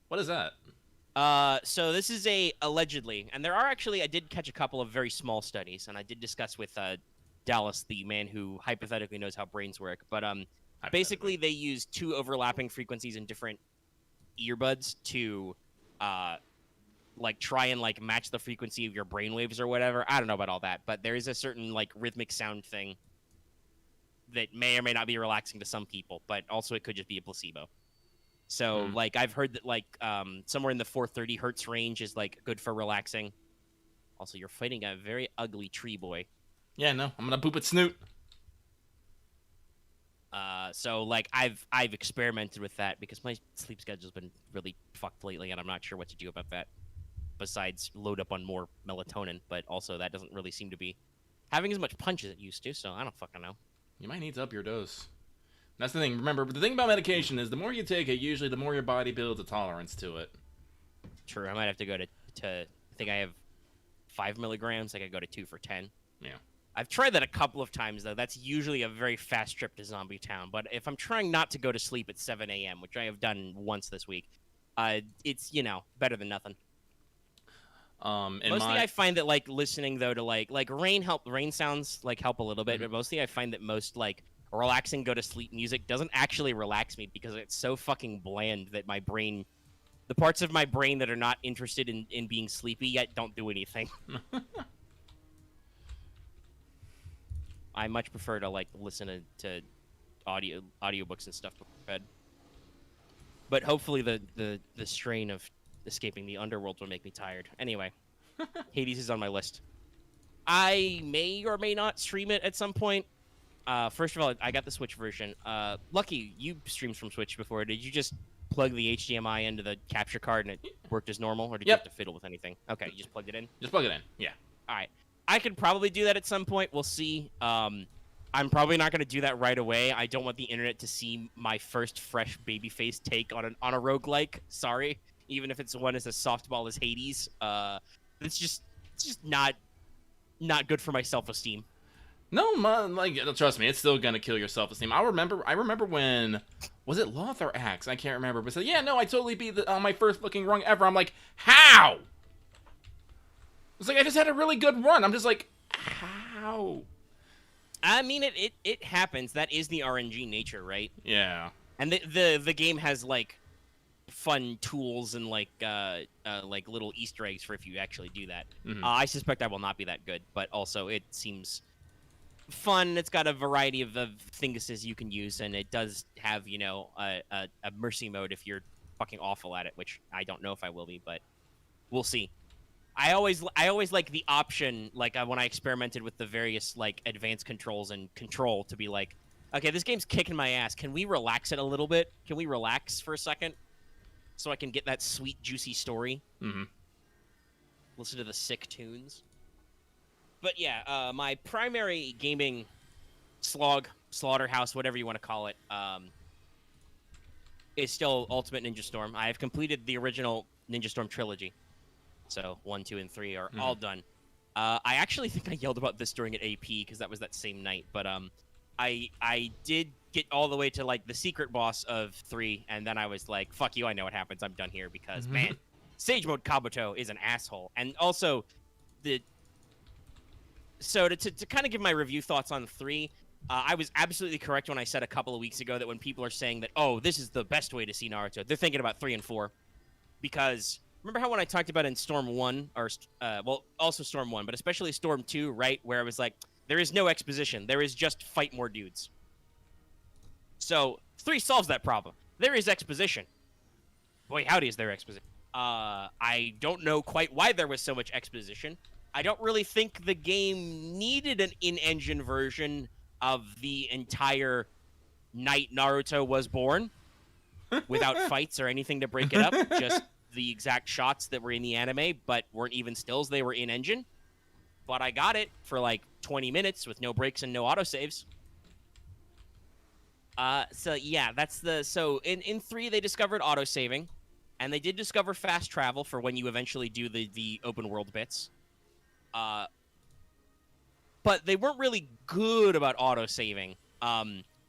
What is that? So this is allegedly, and there are actually, I did catch a couple of very small studies, and I did discuss with Dallas, the man who hypothetically knows how brains work, but basically they use 2 overlapping frequencies in different earbuds to like try and like match the frequency of your brainwaves or whatever. I don't know about all that, but there is a certain like rhythmic sound thing that may or may not be relaxing to some people, but also it could just be a placebo. So like I've heard that like somewhere in the 430 hertz range is like good for relaxing. Also, you're fighting a very ugly tree boy. Yeah, no, I'm gonna poop its snoot. So like I've experimented with that because my sleep schedule's been really fucked lately, and I'm not sure what to do about that. Besides load up on more melatonin, but also that doesn't really seem to be having as much punch as it used to. So I don't fucking know. You might need to up your dose. That's the thing. Remember, the thing about medication is the more you take it, usually the more your body builds a tolerance to it. True. I might have to go to I think I have 5 milligrams. I could go to 2 for 10. Yeah. I've tried that a couple of times, though. That's usually a very fast trip to Zombie Town. But if I'm trying not to go to sleep at 7 a.m., which I have done once this week, it's, you know, better than nothing. Mostly I find that, like, listening, though, to, like rain sounds, like, help a little bit. But mostly I find that most, like, relaxing go-to-sleep music doesn't actually relax me because it's so fucking bland that my brain... The parts of my brain that are not interested in being sleepy yet don't do anything. I much prefer to like listen to audiobooks and stuff before bed. But hopefully the strain of escaping the underworld will make me tired. Anyway, Hades is on my list. I may or may not stream it at some point. First of all, I got the Switch version. Lucky, you streamed from Switch before. Did you just plug the HDMI into the capture card and it worked as normal, or did you have to fiddle with anything? Okay, you just plugged it in? Just plug it in, yeah. All right. I could probably do that at some point. We'll see. I'm probably not going to do that right away. I don't want the internet to see my first fresh babyface take on a roguelike. Sorry. Even if it's one as a softball as Hades. It's just not good for my self-esteem. No, man, like, trust me, it's still gonna kill your self-esteem. I remember when, was it Loth or Axe? I can't remember, but said, yeah, no, I totally beat my first fucking run ever. I'm like, how? It's like I just had a really good run. I'm just like, how? I mean, it happens. That is the RNG nature, right? Yeah. And the game has like fun tools and like little Easter eggs for if you actually do that. I suspect I will not be that good, but also it seems fun. It's got a variety of thinguses you can use, and it does have, you know, a mercy mode if you're fucking awful at it, which I don't know if I will be, but we'll see. I always like the option, like when I experimented with the various like advanced controls and control, to be like, okay, this game's kicking my ass. Can we relax it a little bit? Can we relax for a second so I can get that sweet, juicy story? Listen to the sick tunes. But yeah, my primary gaming slaughterhouse, whatever you want to call it, is still Ultimate Ninja Storm. I have completed the original Ninja Storm trilogy. So 1, 2, and 3 are all done. I actually think I yelled about this during an AP because that was that same night. But I did get all the way to like the secret boss of 3, and then I was like, "Fuck you! I know what happens. I'm done here." Because man, Sage Mode Kabuto is an asshole. And also, so to kind of give my review thoughts on 3, I was absolutely correct when I said a couple of weeks ago that when people are saying that, "Oh, this is the best way to see Naruto," they're thinking about 3 and 4, because. Remember how when I talked about in Storm 1, or, well, also Storm 1, but especially Storm 2, right, where I was like, there is no exposition. There is just fight more dudes. So, 3 solves that problem. There is exposition. Boy, howdy is there exposition. I don't know quite why there was so much exposition. I don't really think the game needed an in-engine version of the entire night Naruto was born without fights or anything to break it up. Just the exact shots that were in the anime, but weren't even stills. They were in-engine. But I got it for like 20 minutes with no breaks and no autosaves. So yeah, so in 3 they discovered autosaving, and they did discover fast travel for when you eventually do the open world bits. But they weren't really good about autosaving.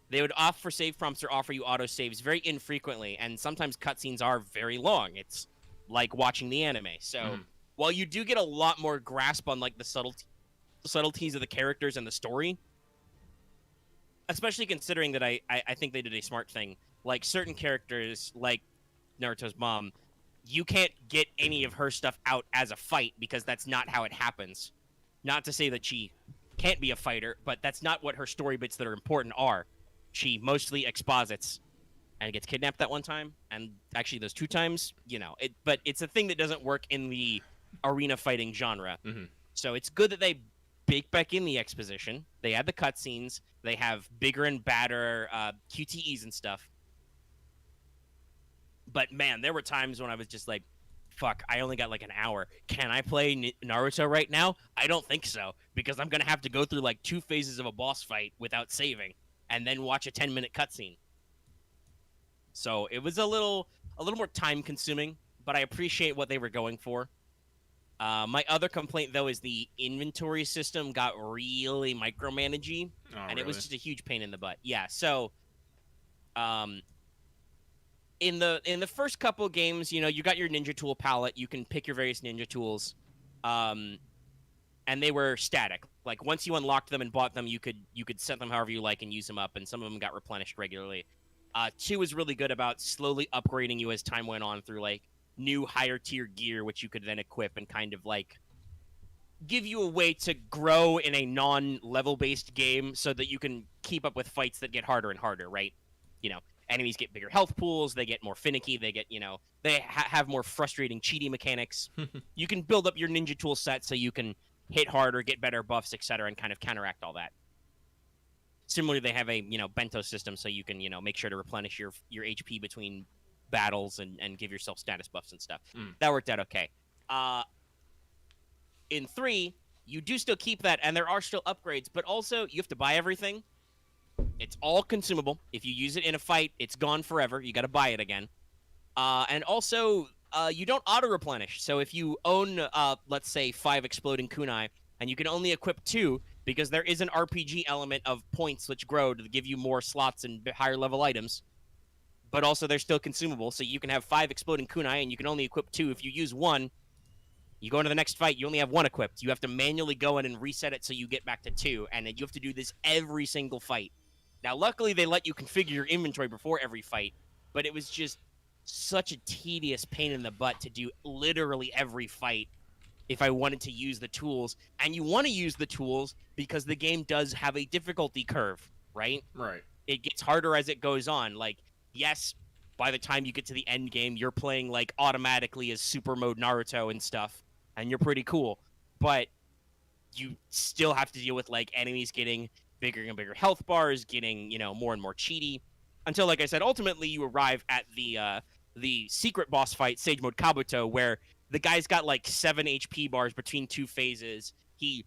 They would opt for save prompts or offer you autosaves very infrequently, and sometimes cutscenes are very long. It's like watching the anime. So while you do get a lot more grasp on like the subtleties of the characters and the story, especially considering that I think they did a smart thing. Like certain characters, like Naruto's mom, you can't get any of her stuff out as a fight because that's not how it happens. Not to say that she can't be a fighter, but that's not what her story bits that are important are. She mostly exposits and gets kidnapped that one time, and actually those 2 times, but it's a thing that doesn't work in the arena fighting genre. So it's good that they bake back in the exposition. They add the cutscenes. They have bigger and badder QTEs and stuff. But man, there were times when I was just like, fuck, I only got like an hour. Can I play Naruto right now? I don't think so, because I'm going to have to go through like 2 phases of a boss fight without saving, and then watch a 10-minute cutscene. So it was a little more time-consuming, but I appreciate what they were going for. My other complaint, though, is the inventory system got really micromanagey, and it was just a huge pain in the butt. Yeah, so in the first couple games, you got your ninja tool palette. You can pick your various ninja tools, and they were static. Like once you unlocked them and bought them, you could set them however you like and use them up, and some of them got replenished regularly. 2 was really good about slowly upgrading you as time went on through like new higher tier gear, which you could then equip and kind of like give you a way to grow in a non-level based game so that you can keep up with fights that get harder and harder, right? Enemies get bigger health pools, they get more finicky, they get, they have more frustrating cheaty mechanics. You can build up your ninja tool set so you can hit harder, get better buffs, etc., and kind of counteract all that. Similarly, they have a, bento system so you can, make sure to replenish your HP between battles and give yourself status buffs and stuff. That worked out okay. In 3, you do still keep that, and there are still upgrades, but also you have to buy everything. It's all consumable. If you use it in a fight, it's gone forever. You got to buy it again. And also, you don't auto-replenish. So if you own, let's say, 5 exploding kunai, and you can only equip 2, because there is an RPG element of points which grow to give you more slots and higher level items, but also they're still consumable. So you can have 5 exploding kunai, and you can only equip 2. If you use 1, you go into the next fight, you only have 1 equipped. You have to manually go in and reset it so you get back to 2, and then you have to do this every single fight. Now, luckily, they let you configure your inventory before every fight, but it was just such a tedious pain in the butt to do literally every fight if I wanted to use the tools. And you want to use the tools because the game does have a difficulty curve, right? Right. It gets harder as it goes on. Like, yes, by the time you get to the end game, you're playing, like, automatically as super mode Naruto and stuff, and you're pretty cool. But you still have to deal with, like, enemies getting bigger and bigger health bars, getting, more and more cheaty, until, like I said, ultimately you arrive at the secret boss fight, Sage Mode Kabuto, where the guy's got like 7 HP bars between 2 phases. He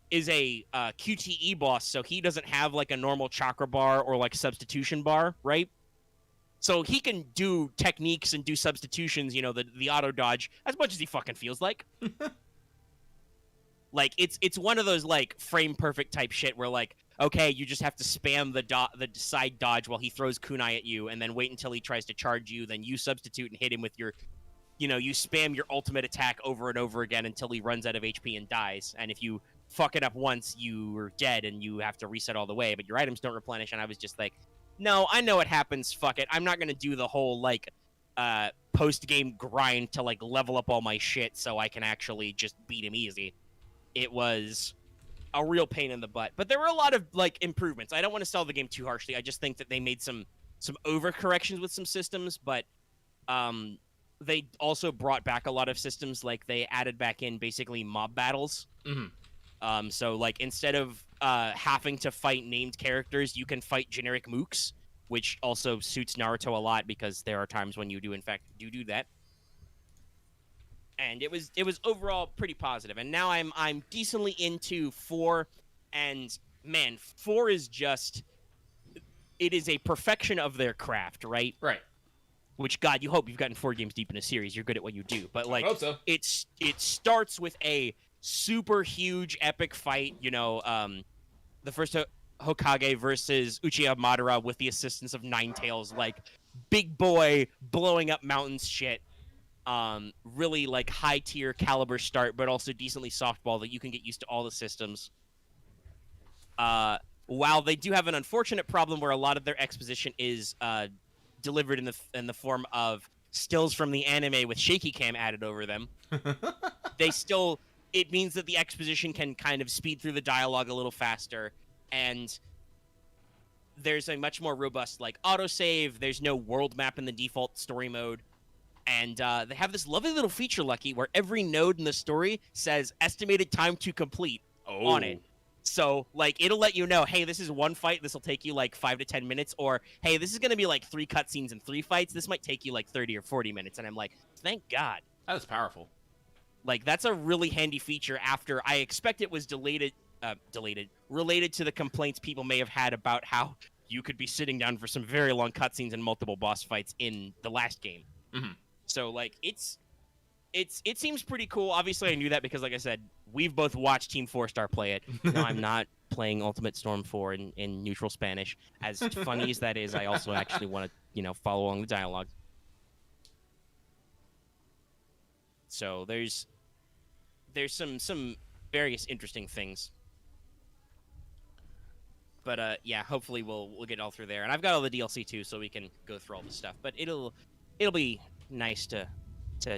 is a QTE boss, so he doesn't have like a normal chakra bar or like substitution bar, right? So he can do techniques and do substitutions, the auto dodge as much as he fucking feels like. Like, it's one of those, like, frame-perfect type shit where, like, okay, you just have to spam the side dodge while he throws kunai at you, and then wait until he tries to charge you, then you substitute and hit him with your, you spam your ultimate attack over and over again until he runs out of HP and dies, and if you fuck it up once, you're dead, and you have to reset all the way, but your items don't replenish, and I was just like, no, I know it happens, fuck it, I'm not gonna do the whole, like, post-game grind to, like, level up all my shit so I can actually just beat him easy. It was a real pain in the butt. But there were a lot of, like, improvements. I don't want to sell the game too harshly. I just think that they made some overcorrections with some systems. But they also brought back a lot of systems, like they added back in basically mob battles. So like instead of having to fight named characters, you can fight generic mooks, which also suits Naruto a lot because there are times when you do in fact do that. And it was overall pretty positive. And now I'm decently into 4, and man, 4 is just, it is a perfection of their craft, right? Right. Which, God, you hope you've gotten 4 games deep in a series. You're good at what you do. But like, I hope so. it starts with a super huge epic fight. You know, the first Hokage versus Uchiha Madara with the assistance of Ninetales, like big boy blowing up mountains shit. Really like high tier caliber start, but also decently softball that you can get used to all the systems. While they do have an unfortunate problem where a lot of their exposition is delivered in the form of stills from the anime with shaky cam added over them, it means that the exposition can kind of speed through the dialogue a little faster, and there's a much more robust like autosave. There's no world map in the default story mode. And they have this lovely little feature, Lucky, where every node in the story says estimated time to complete on it. So, like, it'll let you know, hey, this is one fight. This will take you, like, 5 to 10 minutes. Or, hey, this is going to be, like, 3 cutscenes and 3 fights. This might take you, like, 30 or 40 minutes. And I'm like, thank God. That is powerful. Like, that's a really handy feature after I expect it was related to the complaints people may have had about how you could be sitting down for some very long cutscenes and multiple boss fights in the last game. So, like, it seems pretty cool. Obviously, I knew that because, like I said, we've both watched Team 4-Star play it. No, I'm not playing Ultimate Storm 4 in neutral Spanish. As funny as that is, I also actually want to, follow along the dialogue. So there's some various interesting things. But yeah, hopefully we'll get all through there. And I've got all the DLC too, so we can go through all the stuff. But it'll be nice to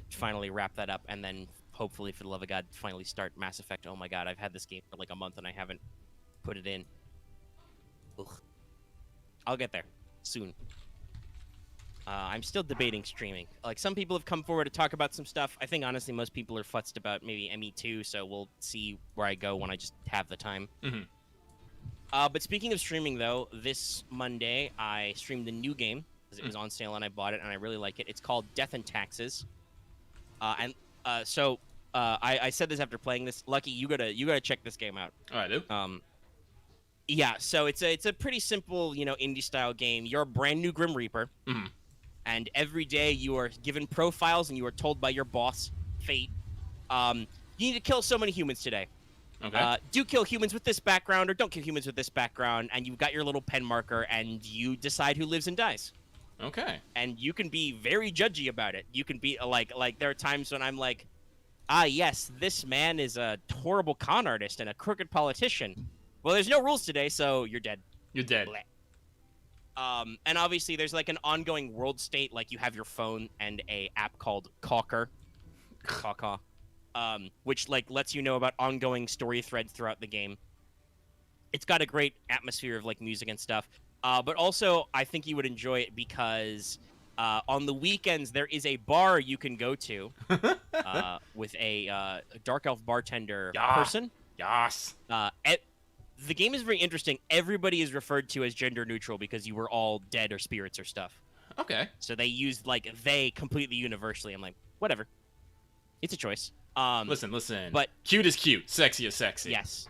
finally wrap that up, and then hopefully, for the love of God, finally start Mass Effect. Oh my God, I've had this game for like a month and I haven't put it in. Ugh. I'll get there soon. I'm still debating streaming. Like, some people have come forward to talk about some stuff. I think honestly most people are futzed about maybe ME2, so we'll see where I go when I just have the time. But speaking of streaming, though, this Monday I streamed a new game because it was on sale and I bought it and I really like it. It's called Death and Taxes. So I said this after playing this. Lucky, you gotta check this game out. Oh, I do. Yeah. So it's a pretty simple, indie style game. You're a brand new Grim Reaper, and every day you are given profiles and you are told by your boss, Fate, you need to kill so many humans today. Okay. Do kill humans with this background or don't kill humans with this background, and you've got your little pen marker and you decide who lives and dies. Okay. And you can be very judgy about it. You can be like there are times when I'm like, yes, this man is a horrible con artist and a crooked politician. Well, there's no rules today, so you're dead. You're dead. And obviously there's like an ongoing world state, like you have your phone and a app called Caw, which like lets you know about ongoing story threads throughout the game. It's got a great atmosphere of like music and stuff. But also, I think you would enjoy it because on the weekends there is a bar you can go to with a dark elf bartender person. Yes. The game is very interesting. Everybody is referred to as gender neutral because you were all dead or spirits or stuff. Okay. So they use like they completely universally. I'm like, whatever. It's a choice. Listen. But cute is cute, sexy is sexy. Yes.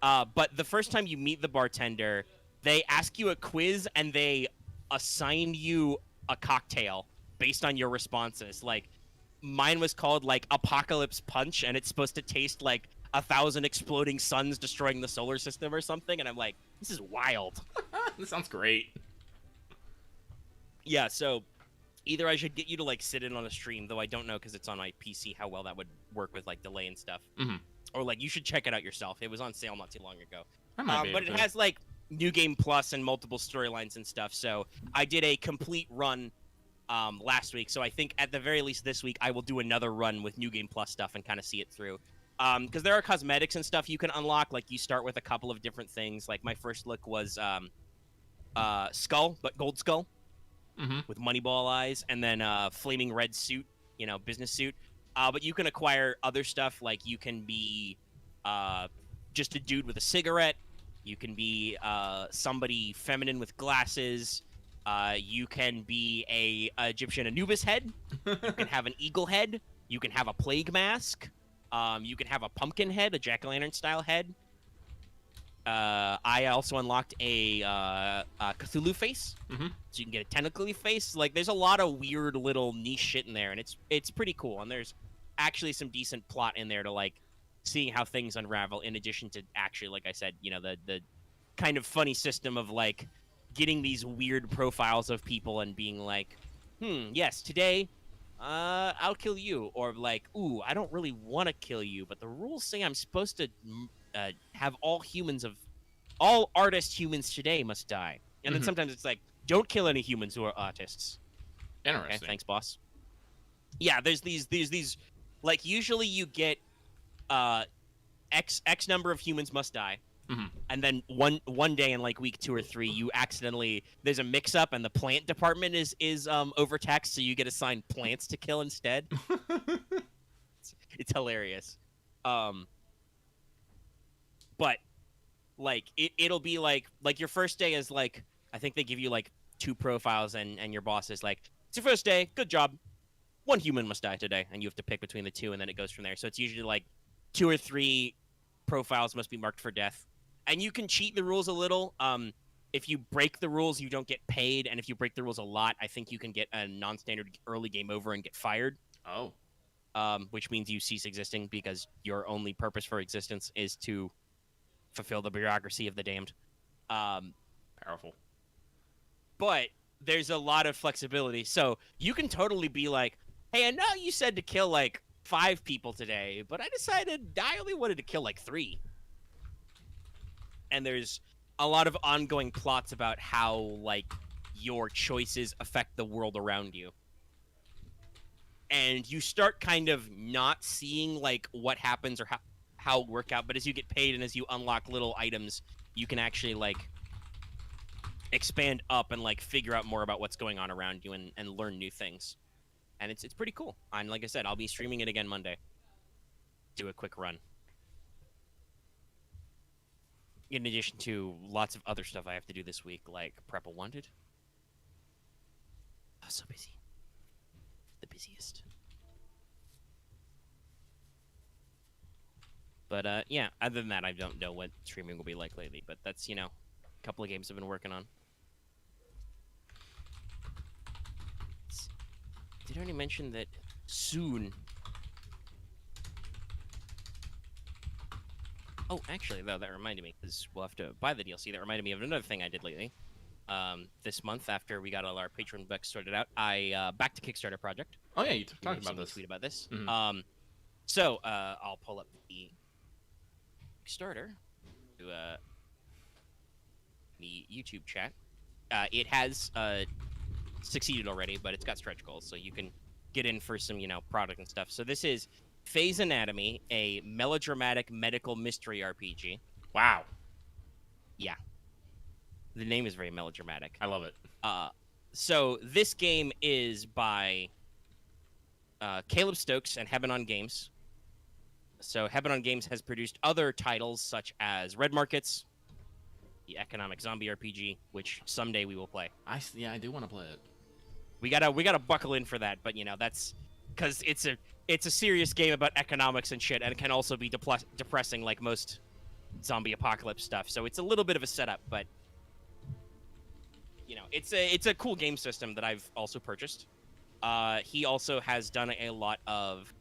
But the first time you meet the bartender, they ask you a quiz and they assign you a cocktail based on your responses. Like, mine was called like Apocalypse Punch, and it's supposed to taste like 1,000 exploding suns destroying the solar system or something. And I'm like, this is wild. This sounds great. Yeah. So either I should get you to like sit in on a stream, though I don't know because it's on my PC how well that would work with like delay and stuff. Or like you should check it out yourself. It was on sale not too long ago. But it has like New Game Plus and multiple storylines and stuff. So I did a complete run last week. So I think at the very least this week I will do another run with New Game Plus stuff and kind of see it through. Because there are cosmetics and stuff you can unlock. Like you start with a couple of different things. Like my first look was Skull, but Gold Skull with Moneyball eyes, and then Flaming Red Suit business suit. But you can acquire other stuff, like you can be just a dude with a cigarette. You can be somebody feminine with glasses. You can be a Egyptian Anubis head. You can have an eagle head. You can have a plague mask. You can have a pumpkin head, a jack-o'-lantern style head. I also unlocked a Cthulhu face, Mm-hmm. so you can get a tentacly face. Like, there's a lot of weird little niche shit in there, and it's pretty cool. And there's actually some decent plot in there to like seeing how things unravel. In addition to actually, like I said, the kind of funny system of like getting these weird profiles of people and being like, yes, today, I'll kill you, or like, ooh, I don't really want to kill you, but the rules say I'm supposed to have all artist humans today must die. And then sometimes it's like, don't kill any humans who are artists. Interesting. Okay, thanks, boss. Yeah, there's these like, usually you get X number of humans must die. And then one day in like week 2 or 3, you accidentally, there's a mix-up and the plant department is overtaxed, so you get assigned plants to kill instead. It's hilarious. But like it'll be like your first day is like, I think they give you like 2 profiles, and your boss is like, it's your first day, good job. 1 human must die today, and you have to pick between the 2, and then it goes from there. So it's usually like 2 or 3 profiles must be marked for death. And you can cheat the rules a little. If you break the rules, you don't get paid, and if you break the rules a lot, I think you can get a non-standard early game over and get fired. Oh. Which means you cease existing, because your only purpose for existence is to fulfill the bureaucracy of the damned. Powerful. But there's a lot of flexibility. So you can totally be like, hey, I know you said to kill like 5 people today, but I decided I only wanted to kill like 3. And there's a lot of ongoing plots about how like your choices affect the world around you. And you start kind of not seeing like what happens or how it work out, but as you get paid and as you unlock little items, you can actually like expand up and like figure out more about what's going on around you and learn new things. And it's pretty cool. And like I said, I'll be streaming it again Monday. Do a quick run. In addition to lots of other stuff I have to do this week, like Prep a Wanted. I was so busy. The busiest. But yeah, other than that, I don't know what streaming will be like lately. But that's, a couple of games I've been working on. Did I already mention that soon? Oh, actually, though, that reminded me, because we'll have to buy the DLC. That reminded me of another thing I did lately. This month, after we got all our Patreon bucks sorted out, I backed a Kickstarter project. Oh, yeah, you talked about this. Tweet about this. Mm-hmm. So I'll pull up the Kickstarter to the YouTube chat. It has succeeded already, but it's got stretch goals, so you can get in for some, product and stuff. So this is Phase Anatomy, a melodramatic medical mystery RPG. Wow. Yeah. The name is very melodramatic. I love it. So this game is by Caleb Stokes and Heaven Games. So Heaven Games has produced other titles such as Red Markets, the economic zombie RPG, which someday we will play. I do want to play it. We gotta buckle in for that, but that's because it's a serious game about economics and shit, and it can also be depressing like most zombie apocalypse stuff. So it's a little bit of a setup, but it's a cool game system that I've also purchased. He also has done a lot of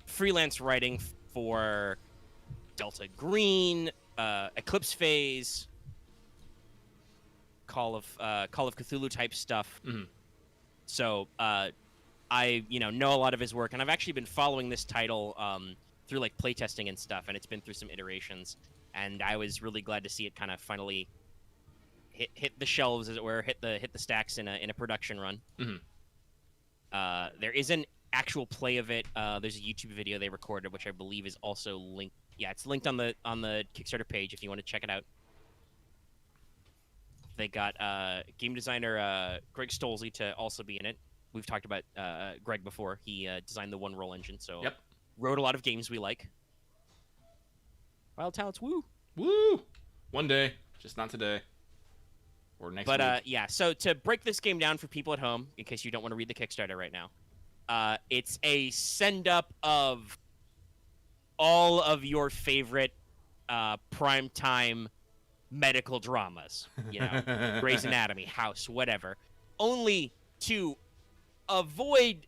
freelance writing for Delta Green, Eclipse Phase, Call of Cthulhu type stuff. Mm-hmm. So I know a lot of his work, and I've actually been following this title through like playtesting and stuff, and it's been through some iterations, and I was really glad to see it kind of finally hit the shelves, as it were, hit the stacks in a production run. Mm-hmm. There is an actual play of it. There's a YouTube video they recorded, which I believe is also linked. Yeah, it's linked on the Kickstarter page if you want to check it out. They got game designer Greg Stolze to also be in it. we've talked about Greg before. He designed the one roll engine, so Yep. wrote a lot of games we like. Wild Talents, woo! Woo! One day, just not today. Or next week. But yeah, so to break this game down for people at home, in case you don't want to read the Kickstarter right now, it's a send-up of all of your favorite primetime medical dramas. You know, Grey's Anatomy, House, whatever. Only to avoid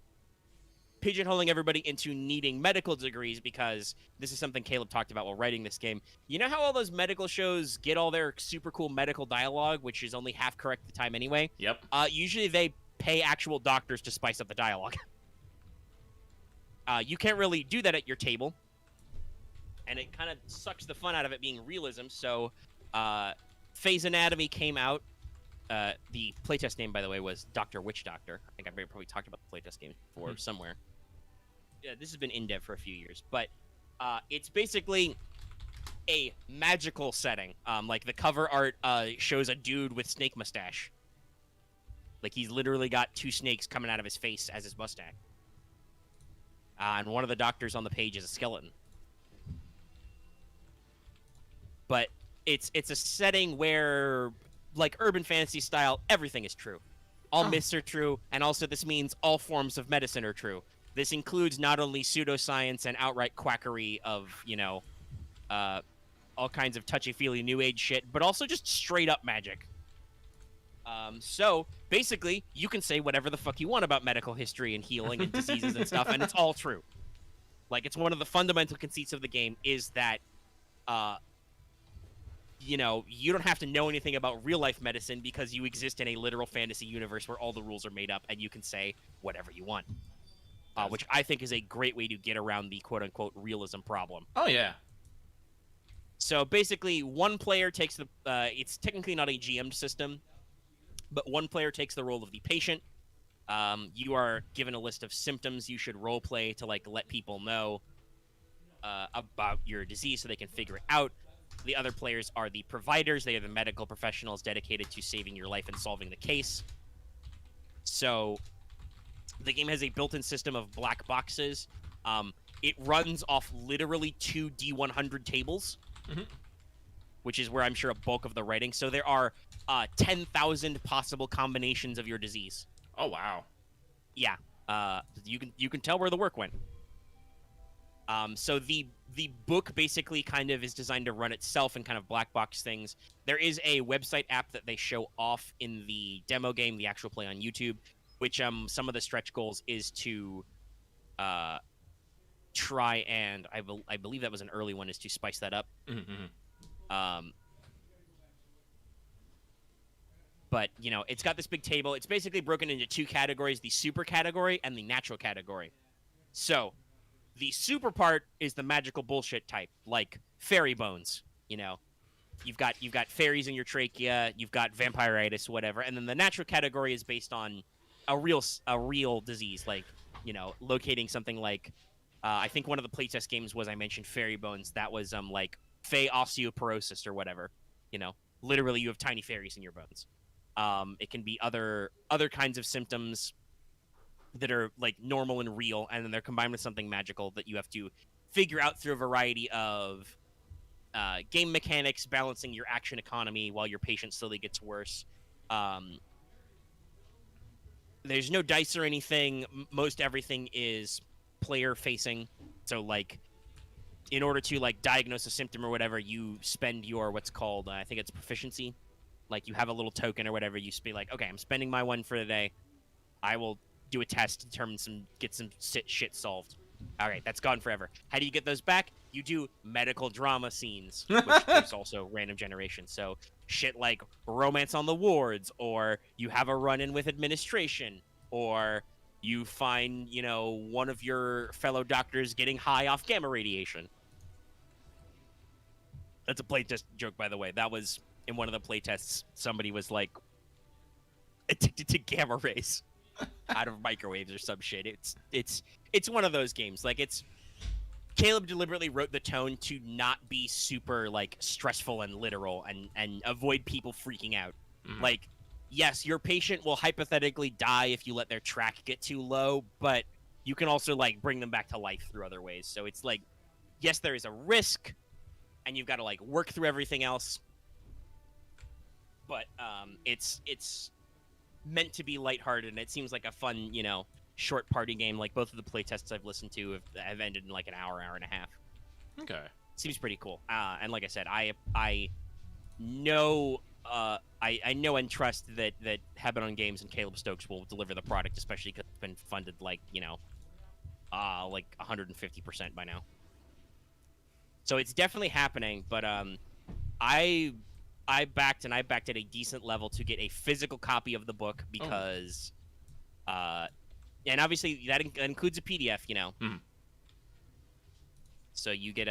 pigeonholing everybody into needing medical degrees, because this is something Caleb talked about while writing this game. You know how all those medical shows get all their super cool medical dialogue, which is only half correct at the time anyway? Yep. Usually they pay actual doctors to spice up the dialogue. You can't really do that at your table, and it kind of sucks the fun out of it being realism. So Phase Anatomy came out. The playtest name, by the way, was Dr. Witch Doctor. I think I've probably talked about the playtest game before somewhere. Yeah, this has been in dev for a few years, but it's basically a magical setting. Like the cover art shows a dude with snake mustache. Like he's literally got two snakes coming out of his face as his mustache. And one of the doctors on the page is a skeleton. But it's a setting where, like urban fantasy style, everything is true. All myths are true, and also this means all forms of medicine are true. This includes not only pseudoscience and outright quackery of, you know, all kinds of touchy-feely new age shit, but also just straight-up magic. So, basically, you can say whatever the fuck you want about medical history and healing and diseases and stuff, and it's all true. Like, it's one of the fundamental conceits of the game is that, you know, you don't have to know anything about real-life medicine because you exist in a literal fantasy universe where all the rules are made up and you can say whatever you want. Which I think is a great way to get around the quote-unquote realism problem. Oh, yeah. So, basically, one player takes the... it's technically not a GM'd system, but one player takes the role of the patient. You are given a list of symptoms you should roleplay to, like, let people know about your disease so they can figure it out. The other players are the providers. They are the medical professionals dedicated to saving your life and solving the case. So the game has a built-in system of black boxes. It runs off literally 2 D100 tables, which is where I'm sure a bulk of the writing. So there are 10,000 possible combinations of your disease. Oh, wow. Yeah. You can tell where the work went. So the book basically kind of is designed to run itself and kind of black box things. There is a website app that they show off in the demo game, the actual play on YouTube, which some of the stretch goals is to try and I believe that was an early one, is to spice that up. But, you know, it's got this big table. It's basically broken into 2 categories, the super category and the natural category. So the super part is the magical bullshit type, like fairy bones. You know, you've got fairies in your trachea, you've got vampiritis, whatever, and then the natural category is based on a real disease, like, you know, locating something like I think one of the playtest games was, I mentioned fairy bones. That was like fey osteoporosis or whatever. You know, literally you have tiny fairies in your bones. It can be other kinds of symptoms that are like normal and real, and then they're combined with something magical that you have to figure out through a variety of game mechanics, balancing your action economy while your patient slowly gets worse. There's no dice or anything. Most everything is player facing. So like, in order to like diagnose a symptom or whatever, you spend your what's called I think it's proficiency. Like you have a little token or whatever. You be like, okay, I'm spending my one for the day. I will do a test to determine get some shit solved. All right, that's gone forever. How do you get those back? You do medical drama scenes, which there's also random generation. So shit like romance on the wards, or you have a run-in with administration, or you find, you know, one of your fellow doctors getting high off gamma radiation. That's a playtest joke, by the way. That was in one of the playtests. Somebody was like addicted to gamma rays out of microwaves or some shit. It's one of those games. Like, it's Caleb deliberately wrote the tone to not be super like stressful and literal and avoid people freaking out. Like, yes, your patient will hypothetically die if you let their track get too low, but you can also like bring them back to life through other ways. So it's like, yes, there is a risk, and you've got to like work through everything else. But it's meant to be lighthearted, and it seems like a fun, short party game. Like both of the playtests I've listened to have ended in like an hour and a half. Okay. Seems pretty cool. And like I said, I know I know and trust that Habanon Games and Caleb Stokes will deliver the product, especially because it's been funded like 150% by now. So it's definitely happening. But I backed at a decent level to get a physical copy of the book because and obviously that includes a PDF, Mm. So you get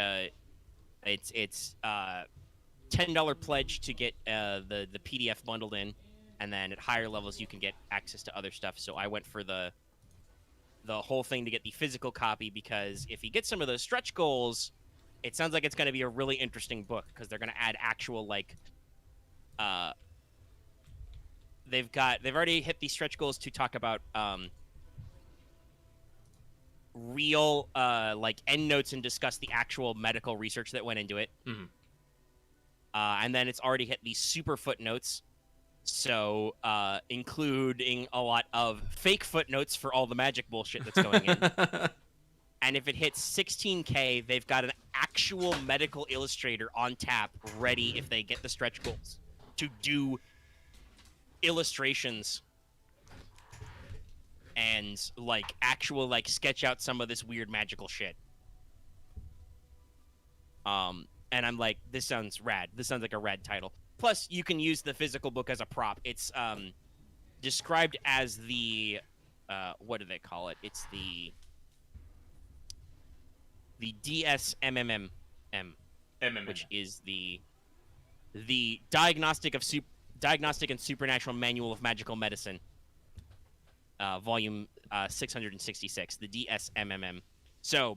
it's $10 pledge to get the PDF bundled in, and then at higher levels you can get access to other stuff. So I went for the whole thing to get the physical copy, because if you get some of those stretch goals, it sounds like it's going to be a really interesting book, because they're going to add actual like they've already hit these stretch goals to talk about real like endnotes and discuss the actual medical research that went into it. Mm-hmm. And then it's already hit these super footnotes, so including a lot of fake footnotes for all the magic bullshit that's going in. And if it hits 16K, they've got an actual medical illustrator on tap ready if they get the stretch goals to do illustrations and like actual like sketch out some of this weird magical shit. And I'm like, this sounds rad. This sounds like a rad title. Plus, you can use the physical book as a prop. It's described as the what do they call it? It's the DSMMM, which is the Diagnostic and Supernatural Manual of Magical Medicine, volume 666, the DSMMM. So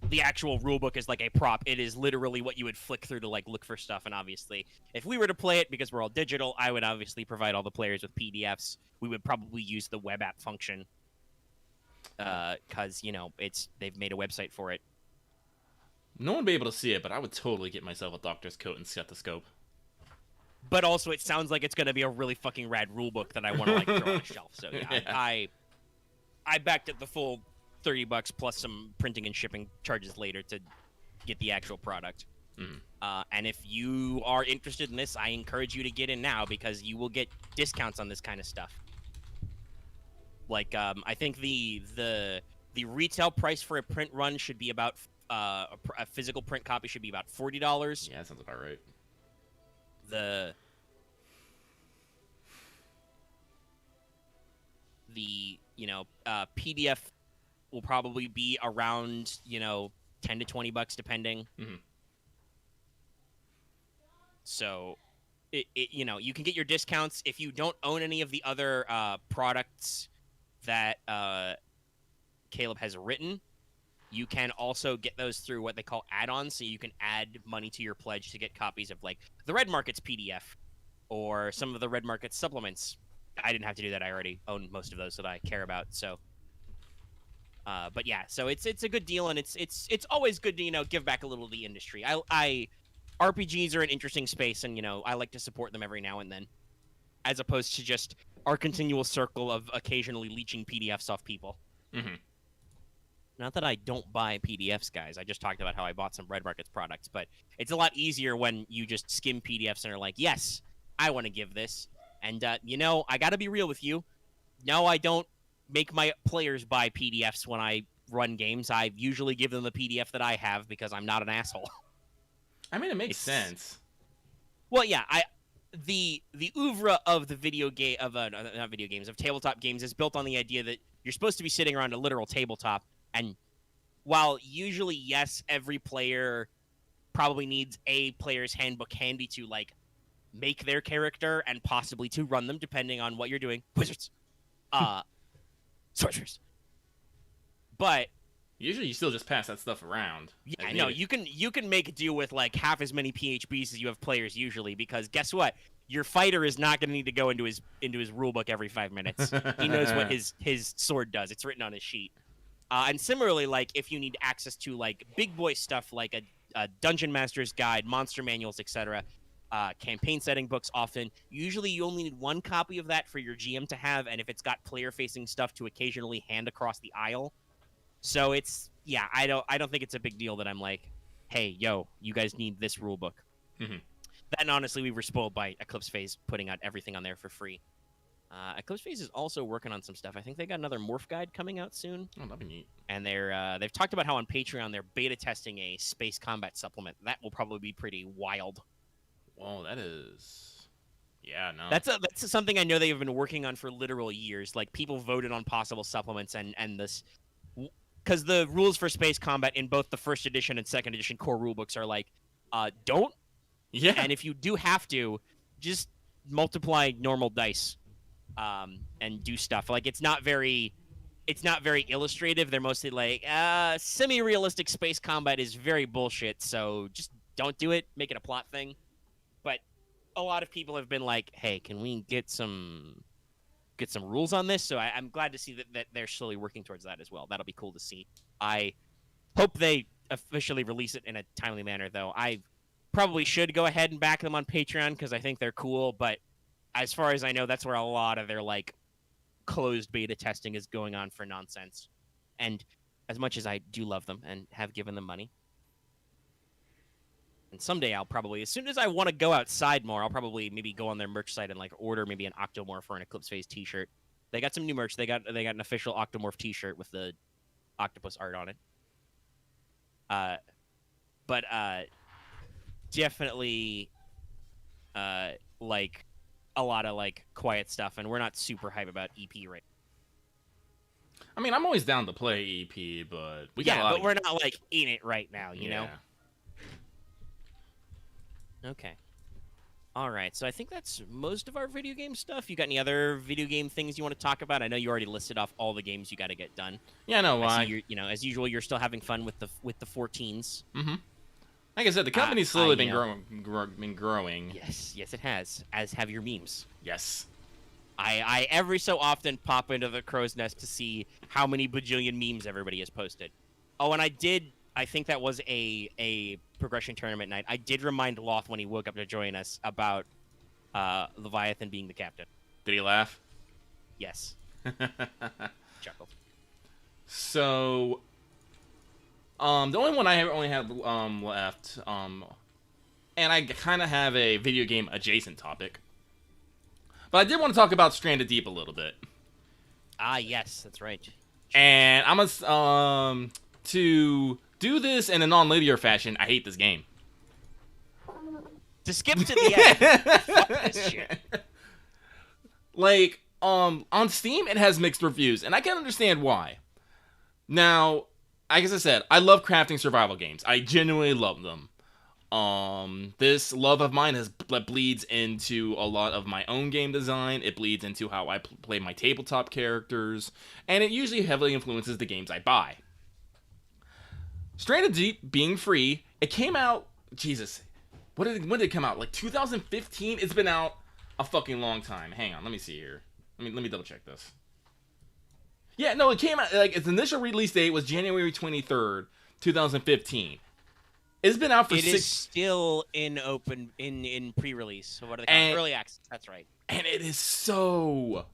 the actual rulebook is like a prop. It is literally what you would flick through to like look for stuff. And obviously, if we were to play it, because we're all digital, I would obviously provide all the players with PDFs. We would probably use the web app function, because they've made a website for it. No one would be able to see it, but I would totally get myself a doctor's coat and stethoscope. But also, it sounds like it's going to be a really fucking rad rulebook that I want to like throw on a shelf. So yeah, Yeah. I backed at the full $30 plus some printing and shipping charges later to get the actual product. Mm. And if you are interested in this, I encourage you to get in now, because you will get discounts on this kind of stuff. Like I think the retail price for a print run should be about a physical print copy should be about $40. Yeah, that sounds about right. The PDF will probably be around $10 to $20 depending. Mm-hmm. So you can get your discounts if you don't own any of the other products that Caleb has written. You can also get those through what they call add-ons, so you can add money to your pledge to get copies of like the Red Market's PDF or some of the Red Market supplements. I didn't have to do that. I already own most of those that I care about. So, but yeah, so it's a good deal, and it's always good to give back a little to the industry. I RPGs are an interesting space, and I like to support them every now and then, as opposed to just our continual circle of occasionally leeching PDFs off people. Mm-hmm. Not that I don't buy PDFs, guys. I just talked about how I bought some Red Market's products, but it's a lot easier when you just skim PDFs and are like, yes, I want to give this. And, I got to be real with you. No, I don't make my players buy PDFs when I run games. I usually give them the PDF that I have because I'm not an asshole. I mean, it makes sense. Well, yeah, the oeuvre of the video game of not video games, of tabletop games is built on the idea that you're supposed to be sitting around a literal tabletop. And while usually, yes, every player probably needs a player's handbook handy to, like, make their character and possibly to run them, depending on what you're doing. Wizards. Sorcerers. But Usually you still just pass that stuff around. yeah, no, you can make do with, like, half as many PHBs as you have players usually, because guess what? your fighter is not going to need to go into his rule book every 5 minutes. He knows what his sword does. It's written on his sheet. And similarly, like if you need access to like big boy stuff like a dungeon master's guide, monster manuals, etc., campaign setting books, often usually you only need one copy of that for your GM to have, and if it's got player facing stuff, to occasionally hand across the aisle. So it's I don't think it's a big deal that I'm like, hey, yo, you guys need this rule book. Mm-hmm. Then honestly, we were spoiled by Eclipse Phase putting out everything on there for free. Eclipse Phase is also working on some stuff. I think they got another Morph Guide coming out soon. Oh, that'd be neat. And they've talked about how on Patreon they're beta testing a space combat supplement. That will probably be pretty wild. Whoa, that is... Yeah, no. That's something I know they've been working on for literal years. Like, people voted on possible supplements, and this... Because the rules for space combat in both the first edition and second edition core rulebooks are like, don't. Yeah. And if you do have to, just multiply normal dice. And do stuff. Like, it's not very illustrative. They're mostly like, semi-realistic space combat is very bullshit, so just don't do it. Make it a plot thing. But a lot of people have been like, hey, can we get some rules on this? So I'm glad to see that they're slowly working towards that as well. That'll be cool to see. I hope they officially release it in a timely manner, though. I probably should go ahead and back them on Patreon because I think they're cool, but as far as I know, that's where a lot of their like closed beta testing is going on for nonsense. And as much as I do love them and have given them money, and someday I'll probably, as soon as I want to go outside more, I'll probably maybe go on their merch site and like order maybe an Octomorph or an Eclipse Phase t-shirt. They got some new merch. They got an official Octomorph t-shirt with the octopus art on it. But definitely like a lot of like quiet stuff, and we're not super hype about EP right. I mean, I'm always down to play EP, but we got a lot. But we're not like in it right now, you know. Okay. All right. So I think that's most of our video game stuff. You got any other video game things you want to talk about? I know you already listed off all the games you got to get done. Yeah, no. As usual, you're still having fun with the 14s. Mm-hmm. Like I said, the company's slowly been growing. Yes, it has. As have your memes. Yes. I every so often pop into the crow's nest to see how many bajillion memes everybody has posted. Oh, and I think that was a progression tournament night. I did remind Loth when he woke up to join us about Leviathan being the captain. Did he laugh? Yes. Chuckle. So... the only one I only have left, and I kind of have a video game adjacent topic, but I did want to talk about Stranded Deep a little bit. Ah, yes, that's right. And I'm gonna to do this in a non-linear fashion. I hate this game. To skip to the end. Fuck this shit. Like, on Steam, it has mixed reviews, and I can understand why. Now, like as I said, I love crafting survival games. I genuinely love them. This love of mine bleeds into a lot of my own game design. It bleeds into how I play my tabletop characters, and it usually heavily influences the games I buy. Stranded Deep being free, it came out, Jesus, when did it come out? Like 2015? It's been out a fucking long time. Hang on, let me see here. Let me double check this. Yeah, no, it came out, like, its initial release date was January 23rd, 2015. It's been out for It is still in pre-release. So what are they called? Early access. That's right. And it is so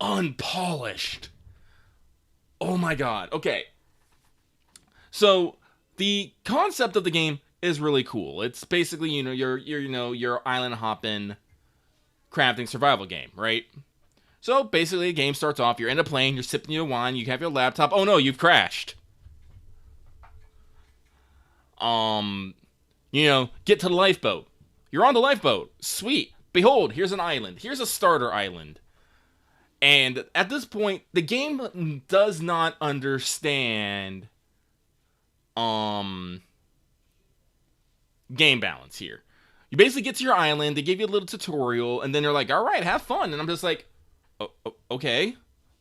unpolished. Oh my god. Okay. So the concept of the game is really cool. It's basically, your island hopping crafting survival game, right? So basically, the game starts off, you're in a plane, you're sipping your wine, you have your laptop. Oh no, you've crashed. Get to the lifeboat. You're on the lifeboat. Sweet. Behold, here's an island. Here's a starter island. And at this point, the game does not understand game balance here. You basically get to your island, they give you a little tutorial, and then they're like, all right, have fun. And I'm just like, okay.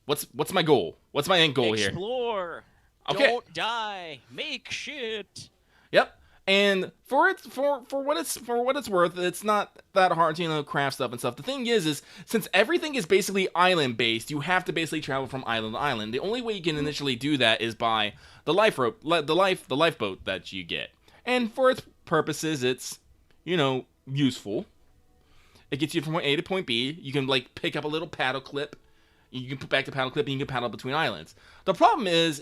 What's my goal? What's my end goal here? Explore. Okay. Don't die. Make shit. Yep. And for what it's worth, it's not that hard to craft stuff and stuff. The thing is since everything is basically island based, you have to basically travel from island to island. The only way you can initially do that is by the lifeboat that you get. And for its purposes, it's useful. It gets you from point A to point B. You can like pick up a little paddle clip. You can put back the paddle clip and you can paddle between islands. The problem is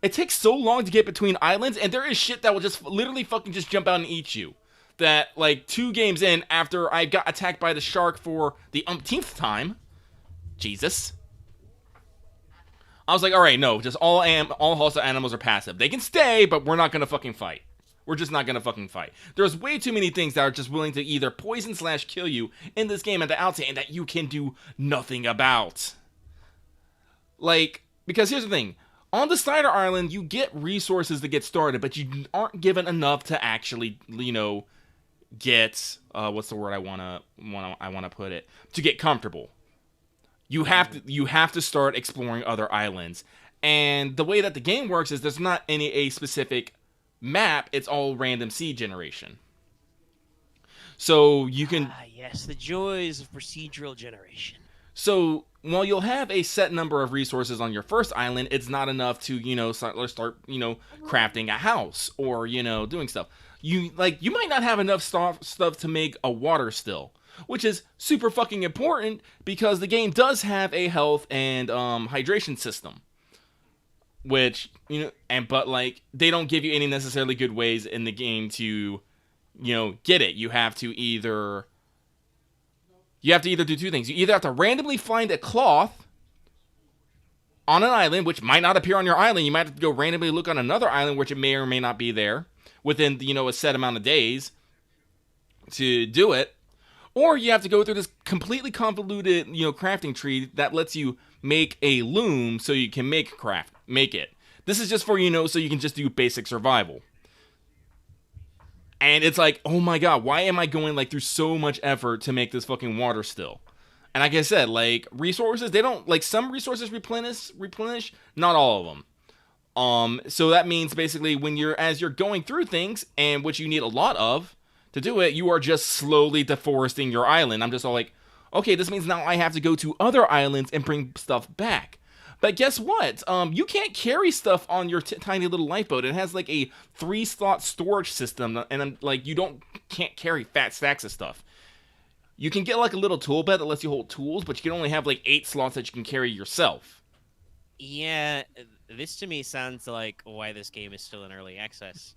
it takes so long to get between islands, and there is shit that will just literally fucking just jump out and eat you. That, like, 2 games in, after I got attacked by the shark for the umpteenth time, Jesus, I was like, alright, no, just all hostile animals are passive. They can stay, but we're not gonna fucking fight. We're just not gonna fucking fight. There's way too many things that are just willing to either poison/kill you in this game at the outset, and that you can do nothing about. Like, because here's the thing. On the Snyder Island, you get resources to get started, but you aren't given enough to actually, get what's the word I wanna put it, to get comfortable. You have to start exploring other islands, and the way that the game works is there's not a specific map. It's all random seed generation. So you can yes, the joys of procedural generation. So while you'll have a set number of resources on your first island, it's not enough to, start crafting a house or, doing stuff. You might not have enough stuff to make a water still, which is super fucking important because the game does have a health and hydration system. Which, but they don't give you any necessarily good ways in the game to, get it. You have to either do 2 things. You either have to randomly find a cloth on an island, which might not appear on your island. You might have to go randomly look on another island, which it may or may not be there within, a set amount of days to do it. Or you have to go through this completely convoluted, crafting tree that lets you make a loom so you can make it. This is just for, so you can just do basic survival. And it's like, oh my god, why am I going through so much effort to make this fucking water still? And like I said, resources, they don't, some resources replenish, not all of them. So that means basically as you're going through things, and what you need a lot of to do it, you are just slowly deforesting your island. I'm just all like, okay, this means now I have to go to other islands and bring stuff back. But guess what? You can't carry stuff on your tiny little lifeboat. It has a 3-slot storage system, and you can't carry fat stacks of stuff. You can get a little tool bed that lets you hold tools, but you can only have 8 slots that you can carry yourself. Yeah, this to me sounds like why this game is still in early access.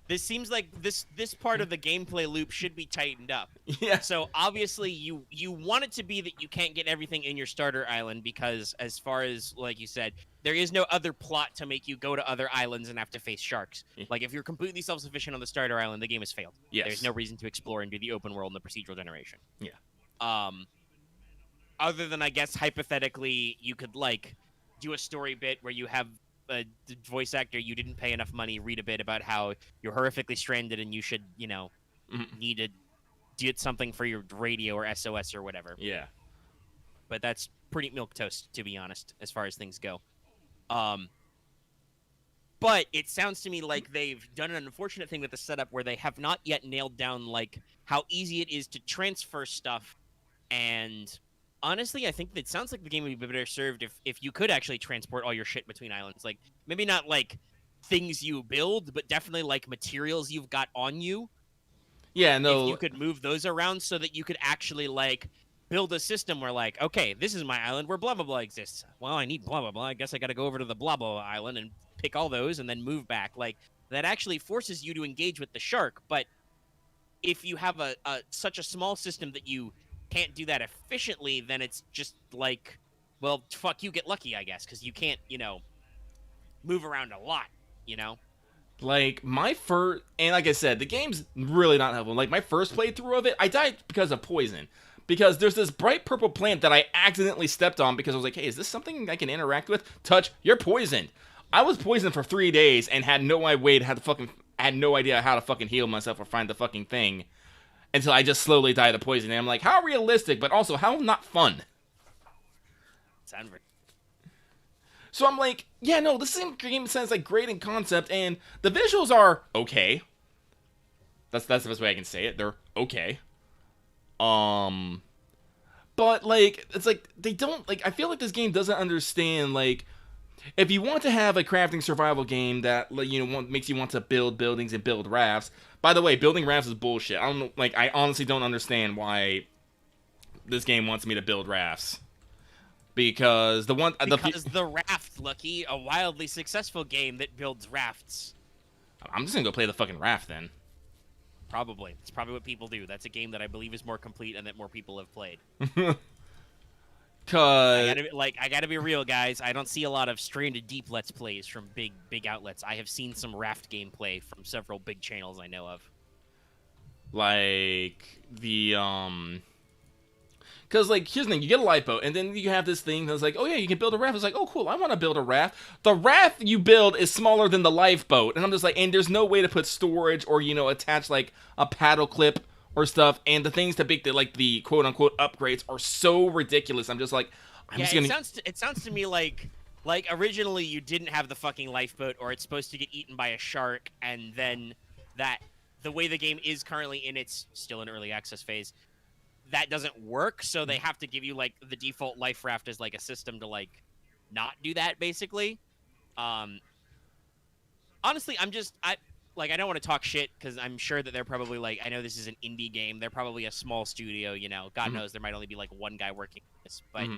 This seems like this part of the gameplay loop should be tightened up. Yeah. So obviously you want it to be that you can't get everything in your starter island because, as far as like you said, there is no other plot to make you go to other islands and have to face sharks. Yeah. If you're completely self-sufficient on the starter island, the game has failed. Yes. There's no reason to explore and do the open world and the procedural generation. Yeah. Other than, I guess, hypothetically, you could do a story bit where you have a voice actor you didn't pay enough money read a bit about how you're horrifically stranded and you should, need to get something for your radio or SOS or whatever. Yeah. But that's pretty milquetoast, to be honest, as far as things go. But it sounds to me like they've done an unfortunate thing with the setup where they have not yet nailed down how easy it is to transfer stuff. And honestly, I think it sounds like the game would be better served if you could actually transport all your shit between islands. Maybe not things you build, but definitely materials you've got on you. Yeah, no. If you could move those around so that you could actually build a system where okay, this is my island where blah blah blah exists. Well, I need blah blah blah. I guess I got to go over to the blah blah island and pick all those and then move back. That actually forces you to engage with the shark. But if you have such a small system that you can't do that efficiently, then it's just well, fuck you, get lucky, I guess, because you can't, move around a lot, my first, and like I said, the game's really not helpful. My first playthrough of it, I died because of poison. Because there's this bright purple plant that I accidentally stepped on because I was like, hey, is this something I can interact with? Touch, you're poisoned. I was poisoned for 3 days and had no idea how to fucking heal myself or find the fucking thing. Until I just slowly died of poison. And I'm like, how realistic, but also how not fun. So I'm like, yeah, no, this game sounds great in concept, and the visuals are okay. That's the best way I can say it. They're okay. But like it's like they don't like. I feel like this game doesn't understand like. If you want to have a crafting survival game that makes you want to build buildings and build rafts. By the way, building rafts is bullshit. I don't know, like I honestly don't understand why this game wants me to build rafts. Because the Raft, Lucky, a wildly successful game that builds rafts. I'm just gonna go play the fucking raft then. Probably. It's probably what people do. That's a game that I believe is more complete and that more people have played. I gotta be real, guys. I don't see a lot of Stranded Deep Let's Plays from big outlets. I have seen some raft gameplay from several big channels I know of. Like the because like here's the thing, you get a lifeboat and then you have this thing that's like, oh yeah, you can build a raft. It's like, oh cool, I want to build a raft. The raft you build is smaller than the lifeboat, and I'm just like, and there's no way to put storage or attach like a paddle clip or stuff, and the things to make the quote unquote upgrades are so ridiculous. I'm just like, it sounds to me like originally you didn't have the fucking lifeboat, or it's supposed to get eaten by a shark, and then the way the game is currently in its still in early access phase, that doesn't work, so they have to give you like the default life raft as like a system to like not do that basically. Honestly, I don't want to talk shit because I'm sure that they're probably like, I know this is an indie game. They're probably a small studio, God knows there might only be like one guy working on this. But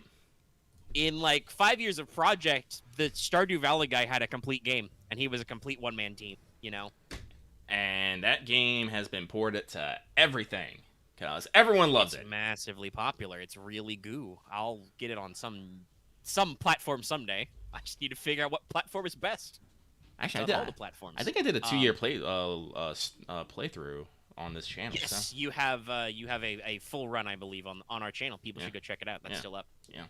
in like 5 years of project, the Stardew Valley guy had a complete game, and he was a complete one-man team, And that game has been ported to everything because everyone loves it. It's massively popular. It's really goo. I'll get it on some platform someday. I just need to figure out what platform is best. Actually, I did. All the platforms. I think I did a 2-year playthrough on this channel. Yes, so. You have a full run, I believe, on our channel. People should go check it out. That's still up. Yeah.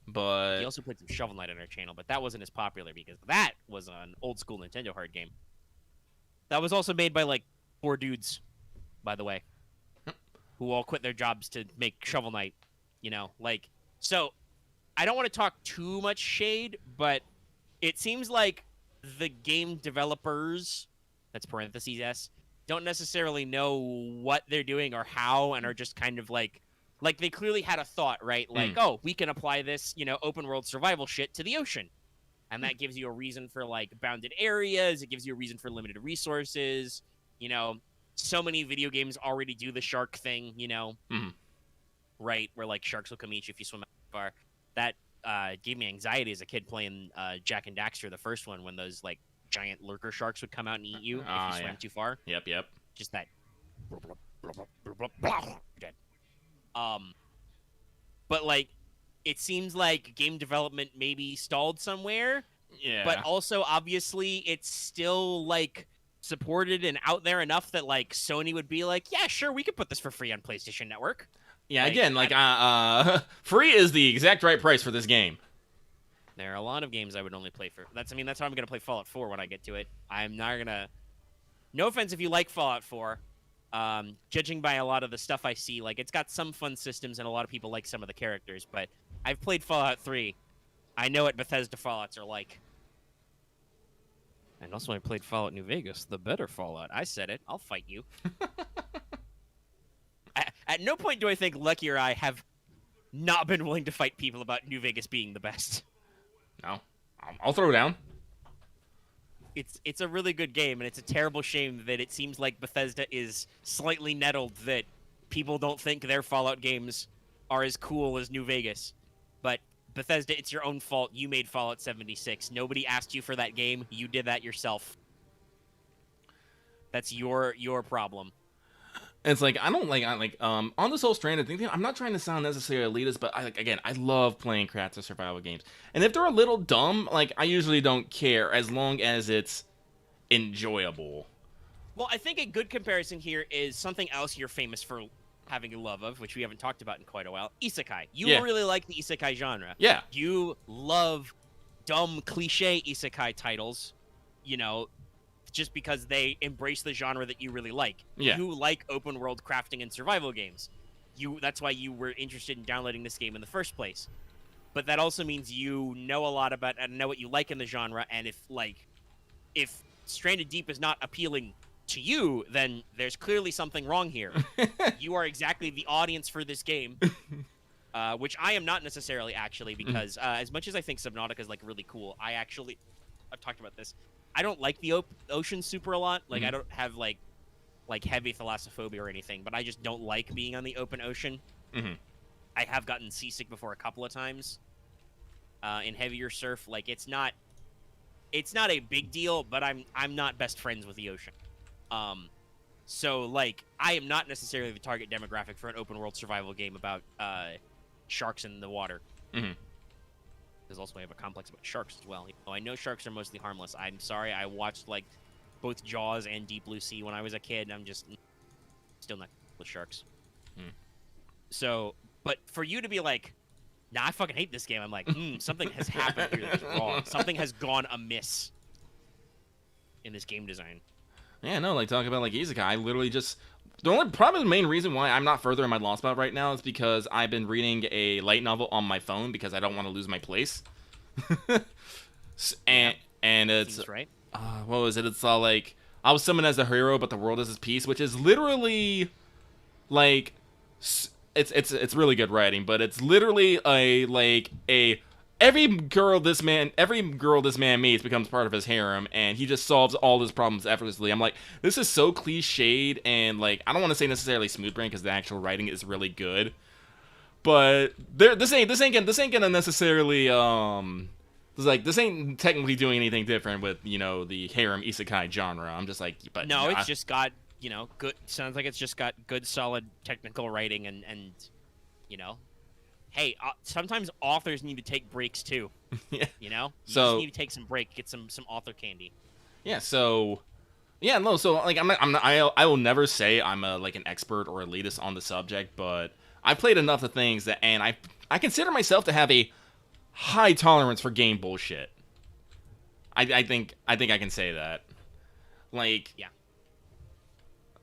But he also played some Shovel Knight on our channel, but that wasn't as popular because that was an old school Nintendo hard game. That was also made by like 4 dudes, by the way, who all quit their jobs to make Shovel Knight. So I don't want to talk too much shade, but it seems like the game developers, that's parentheses S, don't necessarily know what they're doing or how, and are just kind of like they clearly had a thought, right? Like, oh, we can apply this, open world survival shit to the ocean. And that gives you a reason for like bounded areas. It gives you a reason for limited resources. So many video games already do the shark thing, right? Where like sharks will come eat you if you swim out far. That gave me anxiety as a kid playing Jack and Daxter, the first one, when those like giant lurker sharks would come out and eat you if you swam too far. Yep. Just that. Dead. But like, it seems like game development maybe stalled somewhere. Yeah. But also, obviously, it's still like supported and out there enough that like Sony would be like, yeah, sure, we could put this for free on PlayStation Network. Yeah, again, free is the exact right price for this game. There are a lot of games I would only play for. That's how I'm going to play Fallout 4 when I get to it. I'm not going to... No offense if you like Fallout 4. Judging by a lot of the stuff I see, like, it's got some fun systems and a lot of people like some of the characters, but I've played Fallout 3. I know what Bethesda Fallouts are like. And also I played Fallout New Vegas, the better Fallout. I said it. I'll fight you. At no point do I think Lucky or I have not been willing to fight people about New Vegas being the best. No. I'll throw down. It's a really good game, and it's a terrible shame that it seems like Bethesda is slightly nettled that people don't think their Fallout games are as cool as New Vegas. But Bethesda, it's your own fault. You made Fallout 76. Nobody asked you for that game. You did that yourself. That's your problem. It's like I on this whole stranded thing. I'm not trying to sound necessarily elitist, but I love playing crafted survival games. And if they're a little dumb, like I usually don't care as long as it's enjoyable. Well, I think a good comparison here is something else you're famous for having a love of, which we haven't talked about in quite a while. Isekai. You really like the isekai genre. Yeah. You love dumb cliche isekai titles, just because they embrace the genre that you really like. Yeah. You like open world crafting and survival games. That's why you were interested in downloading this game in the first place. But that also means you know a lot about and know what you like in the genre, and if Stranded Deep is not appealing to you, then there's clearly something wrong here. You are exactly the audience for this game, which I am not necessarily, actually, because as much as I think Subnautica is like really cool, I've talked about this. I don't like the ocean super a lot. Like I don't have like heavy thalassophobia or anything, but I just don't like being on the open ocean. I have gotten seasick before a couple of times in heavier surf. Like it's not a big deal, but I'm not best friends with the ocean. So like I am not necessarily the target demographic for an open world survival game about sharks in the water. There's also I have a complex about sharks as well. I know sharks are mostly harmless. I'm sorry, I watched like both Jaws and Deep Blue Sea when I was a kid, and I'm just still not with sharks. So, but for you to be like, nah, I fucking hate this game, I'm like, something has happened here that's wrong. Something has gone amiss in this game design. Yeah, no, like talking about like Isekai, I literally just probably the main reason why I'm not further in my lost spot right now is because I've been reading a light novel on my phone because I don't want to lose my place. and it's seems right. What was it? It's all like I was summoned as a hero, but the world is his peace, which is literally like it's really good writing, but it's literally every girl this man meets becomes part of his harem, and he just solves all his problems effortlessly. I'm like, this is so cliched, and like I don't want to say necessarily smooth brain because the actual writing is really good, but this ain't gonna necessarily this ain't technically doing anything different with the harem isekai genre. I'm just like, but no, it's just got good. Sounds like it's just got good, solid technical writing, and hey, sometimes authors need to take breaks too. Yeah. You just need to take some break, get some author candy. Yeah. So. Yeah. No. So like I will never say I'm like an expert or elitist on the subject, but I've played enough of things and I consider myself to have a high tolerance for game bullshit. I think I can say that. Like. Yeah.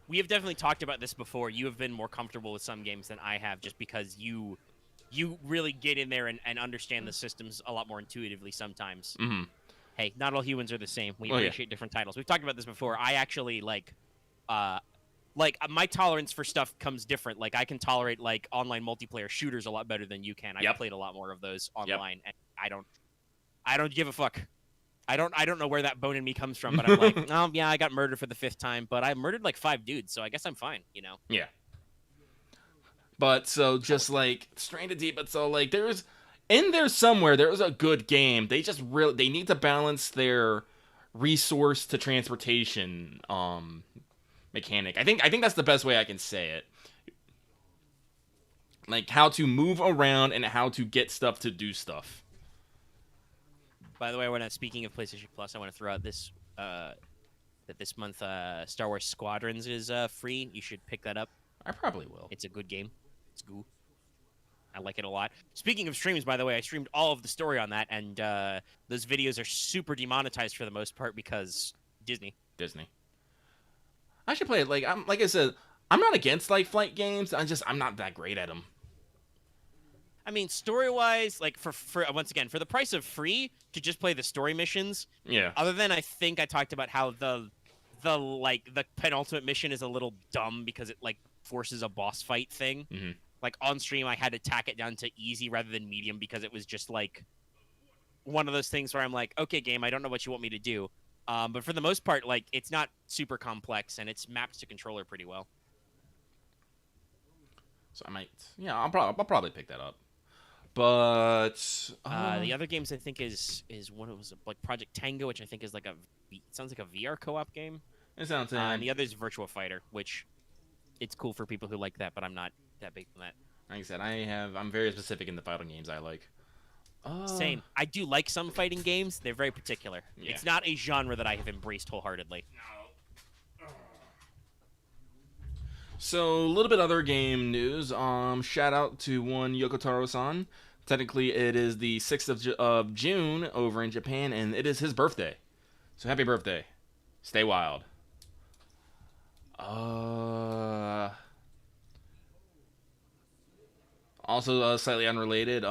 We have definitely talked about this before. You have been more comfortable with some games than I have, just because you really get in there and understand the systems a lot more intuitively sometimes. Hey, not all humans are the same. We appreciate different titles. We've talked about this before. I actually like my tolerance for stuff comes different. Like I can tolerate like online multiplayer shooters a lot better than you can. I've played a lot more of those online, and I don't give a fuck. I don't know where that bone in me comes from, but I'm like, oh yeah, I got murdered for the 5th time, but I murdered like 5 dudes, so I guess I'm fine, Yeah. But so just like Stranded Deep, but so like there's somewhere there's a good game. They just they need to balance their resource to transportation mechanic. I think that's the best way I can say it. Like how to move around and how to get stuff to do stuff. By the way, speaking of PlayStation Plus, I want to throw out this that this month Star Wars Squadrons is free. You should pick that up. I probably will. It's a good game. It's good. I like it a lot. Speaking of streams, by the way, I streamed all of the story on that, and those videos are super demonetized for the most part because Disney. I should play it. Like I said, I'm not against like flight games. I'm not that great at them. I mean, story-wise, like for once again, for the price of free to just play the story missions. Yeah. Other than I think I talked about how the penultimate mission is a little dumb because it like forces a boss fight thing. Like on stream, I had to tack it down to easy rather than medium because it was just like one of those things where I'm like, okay, game, I don't know what you want me to do. But for the most part, like it's not super complex and it's mapped to controller pretty well. So I'll probably pick that up. But the other games I think is one of was like Project Tango, which I think is like it sounds like a VR co-op game. It sounds. And the other is Virtua Fighter, which it's cool for people who like that, but I'm not that big on that. Like I said, I'm very specific in the fighting games I like. Same. I do like some fighting games. They're very particular. Yeah. It's not a genre that I have embraced wholeheartedly. So, a little bit other game news. Shout out to one Yokotaro-san. Technically, it is the 6th of June over in Japan, and it is his birthday. So, happy birthday. Stay wild. Also, slightly unrelated,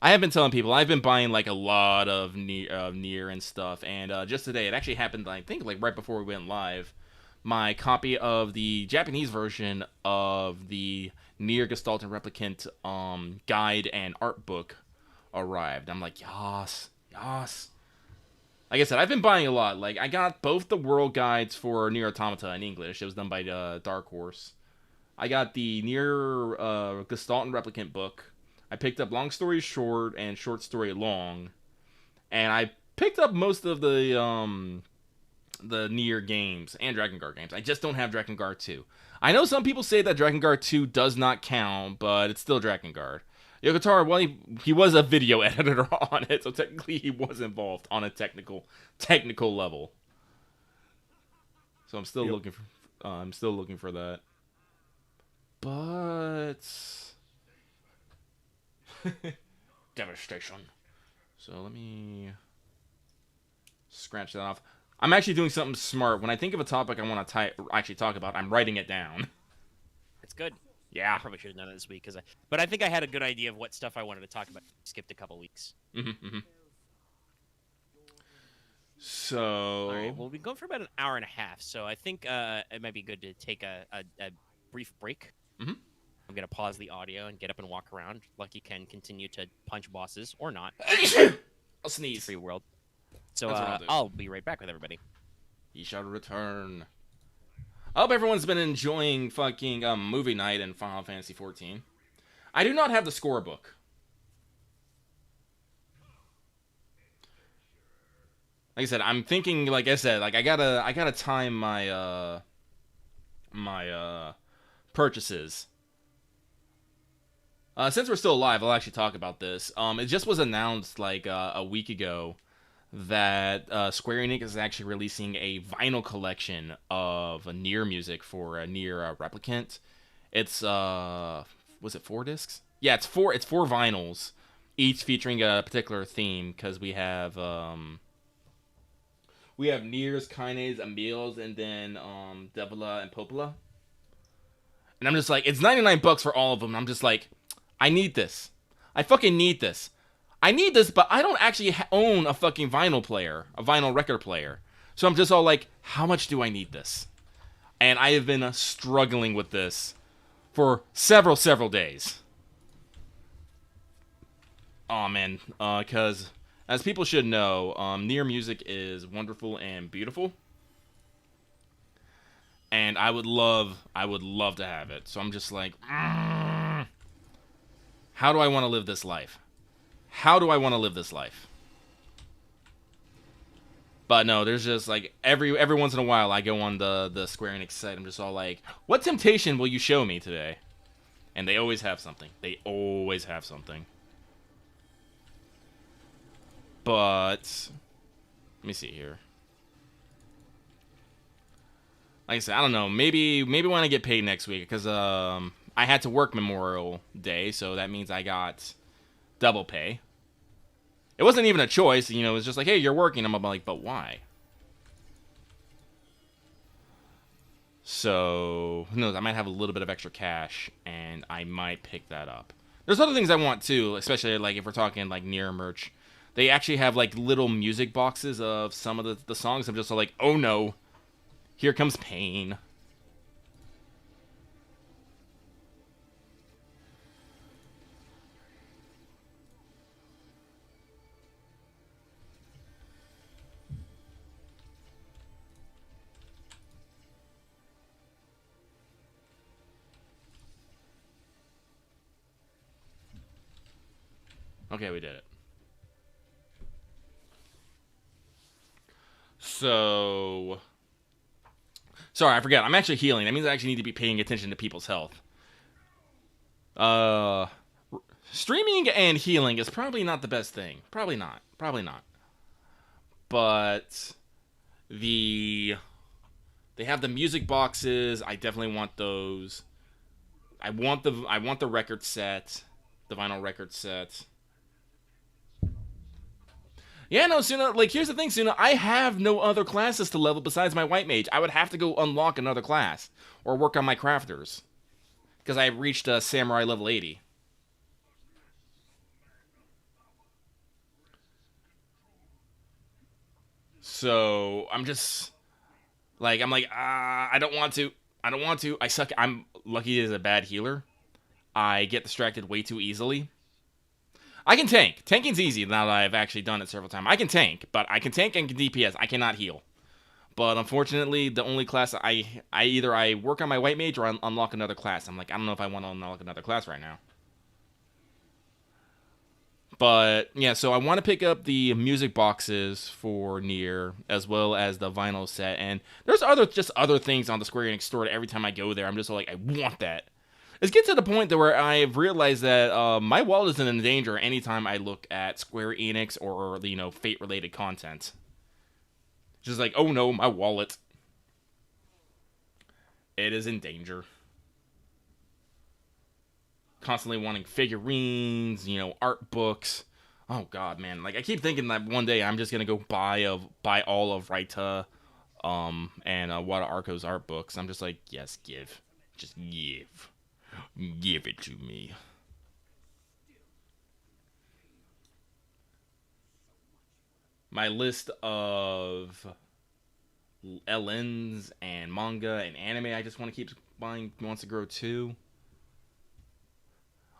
I have been telling people I've been buying like a lot of Nier and stuff, and just today it actually happened. I think like right before we went live, my copy of the Japanese version of the Nier Gestalt and Replicant guide and art book arrived. I'm like, yas, yas. Like I said, I've been buying a lot. Like I got both the world guides for Nier Automata in English. It was done by Dark Horse. I got the Nier Gestalt and Replicant book. I picked up Long Story Short and Short Story Long, and I picked up most of the Nier games and Drakengard games. I just don't have Drakengard 2. I know some people say that Drakengard 2 does not count, but it's still Drakengard. Yokotaro, well, he was a video editor on it, so technically he was involved on a technical level. So I'm still looking for that. But devastation. So let me scratch that off. I'm actually doing something smart. When I think of a topic I want to actually talk about, I'm writing it down. It's good. Yeah. I probably should have done it this week, but I think I had a good idea of what stuff I wanted to talk about. Skipped a couple weeks. So, all right, well, we've been going for about an hour and a half, so I think it might be good to take a brief break. I'm going to pause the audio and get up and walk around. Lucky can continue to punch bosses, or not. I'll sneeze. Free world. So I'll be right back with everybody. He shall return. I hope everyone's been enjoying fucking movie night in Final Fantasy XIV. I do not have the scorebook. Like I said, I'm thinking. Like I said, like I gotta time my purchases. Since we're still alive, I'll actually talk about this. It just was announced like a week ago that Square Enix is actually releasing a vinyl collection of Nier music for Nier Replicant. It's was it 4 discs? Yeah, it's 4 vinyls, each featuring a particular theme. Because we have Nier's, Kaine's, Emil's, and then Devila and Popola. And I'm just like, it's $99 for all of them. And I'm just like, I need this. I fucking need this. I need this, but I don't actually own a fucking vinyl record player. So I'm just all like, how much do I need this? And I have been struggling with this for several days. Oh man, because as people should know, Nier music is wonderful and beautiful. And I would love to have it. So I'm just like, how do I want to live this life? How do I want to live this life? But no, there's just like every once in a while I go on the Square Enix site. I'm just all like, what temptation will you show me today? And they always have something. They always have something. But let me see here. Like I said, I don't know. Maybe when I get paid next week, because I had to work Memorial Day, so that means I got double pay. It wasn't even a choice, you know. It was just like, hey, you're working. I'm like, but why? So who knows? I might have a little bit of extra cash, and I might pick that up. There's other things I want too, especially like if we're talking like Nier merch. They actually have like little music boxes of some of the songs. I'm just like, oh no, here comes pain. Okay, we did it. So, sorry, I forgot. I'm actually healing. That means I actually need to be paying attention to people's health. Streaming and healing is probably not the best thing. Probably not. But they have the music boxes. I definitely want those. I want the record set, the vinyl record set. Yeah, no, Suna, like, here's the thing, Suna, I have no other classes to level besides my White Mage. I would have to go unlock another class, or work on my crafters, because I reached Samurai level 80. So I'm just like I don't want to. I don't want to. I suck. I'm lucky as a bad healer. I get distracted way too easily. I can tank. Tanking's easy now that I've actually done it several times. I can tank, but I can tank and can DPS. I cannot heal. But unfortunately, the only class I either I work on my white mage or I unlock another class. I'm like, I don't know if I want to unlock another class right now. But yeah, so I want to pick up the music boxes for Nier as well as the vinyl set, and there's other things on the Square Enix store that every time I go there, I'm just like, I want that. It's getting to the point that where I've realized that my wallet isn't in danger anytime I look at Square Enix or the Fate related content. Just like, oh no, my wallet. It is in danger. Constantly wanting figurines, art books. Oh god, man! Like I keep thinking that one day I'm just gonna go buy all of Raita, and Wada Arco's art books. I'm just like, yes, just give it to me. My list of LNs and manga and anime I just want to keep buying wants to grow too.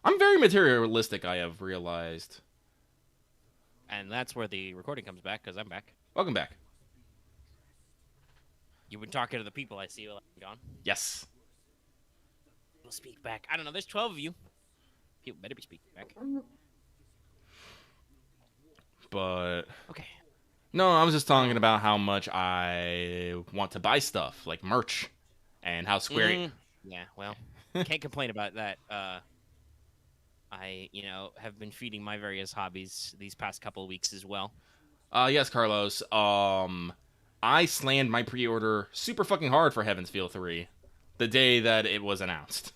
I'm very materialistic, I have realized. And that's where the recording comes back, because I'm back. Welcome back. You've been talking to the people I see while I'm gone. Yes. We'll speak back. I don't know, there's 12 of you. People better be speaking back. But... Okay. No, I was just talking about how much I want to buy stuff, like merch, and how Square... Yeah, well, can't complain about that. I, have been feeding my various hobbies these past couple of weeks as well. Yes, Carlos. I slammed my pre-order super fucking hard for Heaven's Feel 3 the day that it was announced.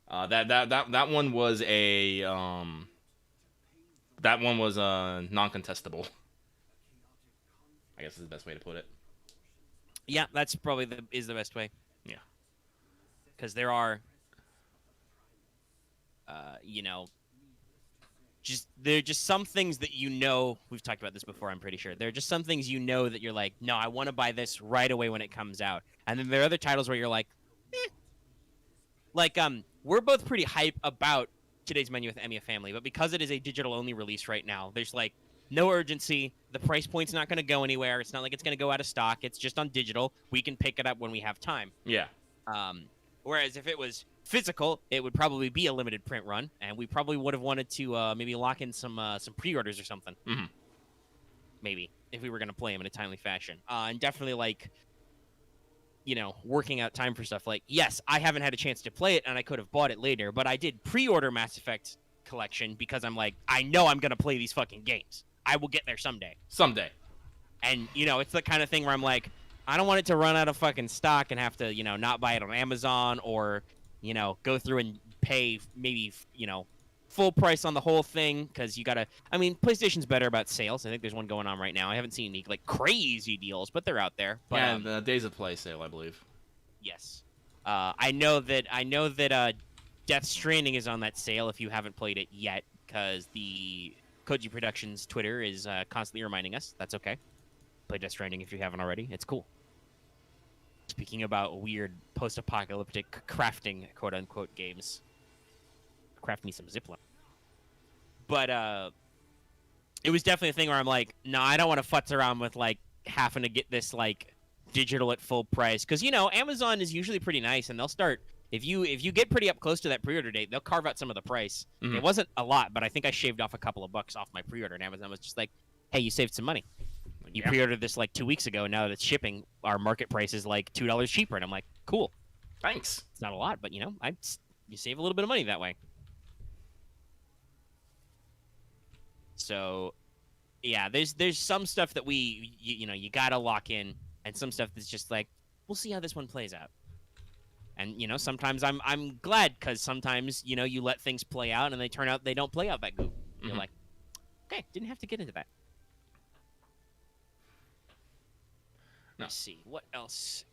That one was a non-contestable. I guess is the best way to put it. Yeah, that's probably the best way. Yeah. Because there are, there are just some things that we've talked about this before, I'm pretty sure. There are just some things that you're like, no, I want to buy this right away when it comes out. And then there are other titles where you're like, eh. Like, we're both pretty hype about today's menu with Emiya Family, but because it is a digital-only release right now, there's, like, no urgency. The price point's not going to go anywhere. It's not like it's going to go out of stock. It's just on digital. We can pick it up when we have time. Yeah. Whereas if it was physical, it would probably be a limited print run, and we probably would have wanted to maybe lock in some pre-orders or something. Mm-hmm. Maybe, if we were going to play them in a timely fashion. And definitely, like, working out time for stuff. Like, yes, I haven't had a chance to play it, and I could have bought it later, but I did pre-order Mass Effect Collection because I'm like, I know I'm going to play these fucking games. I will get there someday. Someday. And, it's the kind of thing where I'm like, I don't want it to run out of fucking stock and have to, not buy it on Amazon or, go through and pay maybe, full price on the whole thing because you got to... I mean, PlayStation's better about sales. I think there's one going on right now. I haven't seen any, like, crazy deals, but they're out there. But, yeah, the Days of Play sale, I believe. Yes. I know that Death Stranding is on that sale if you haven't played it yet because the Koji Productions Twitter is constantly reminding us. That's okay. Play Death Stranding if you haven't already. It's cool. Speaking about weird post-apocalyptic crafting, quote-unquote, games. Craft me some Zipline. But, it was definitely a thing where I'm like, no, I don't want to futz around with, like, having to get this, like, digital at full price. Because, Amazon is usually pretty nice, and they'll start... If you get pretty up close to that pre-order date, they'll carve out some of the price. Mm-hmm. It wasn't a lot, but I think I shaved off a couple of bucks off my pre-order, and Amazon was just like, hey, you saved some money. You pre-ordered this like 2 weeks ago, and now that it's shipping, our market price is like $2 cheaper. And I'm like, cool. Thanks. It's not a lot, but, you save a little bit of money that way. So, yeah, there's some stuff that you got to lock in, and some stuff that's just like, we'll see how this one plays out. And, sometimes I'm glad because sometimes, you let things play out, and they don't play out that good. Mm-hmm. You're like, okay, didn't have to get into that. No. Let's see. What else?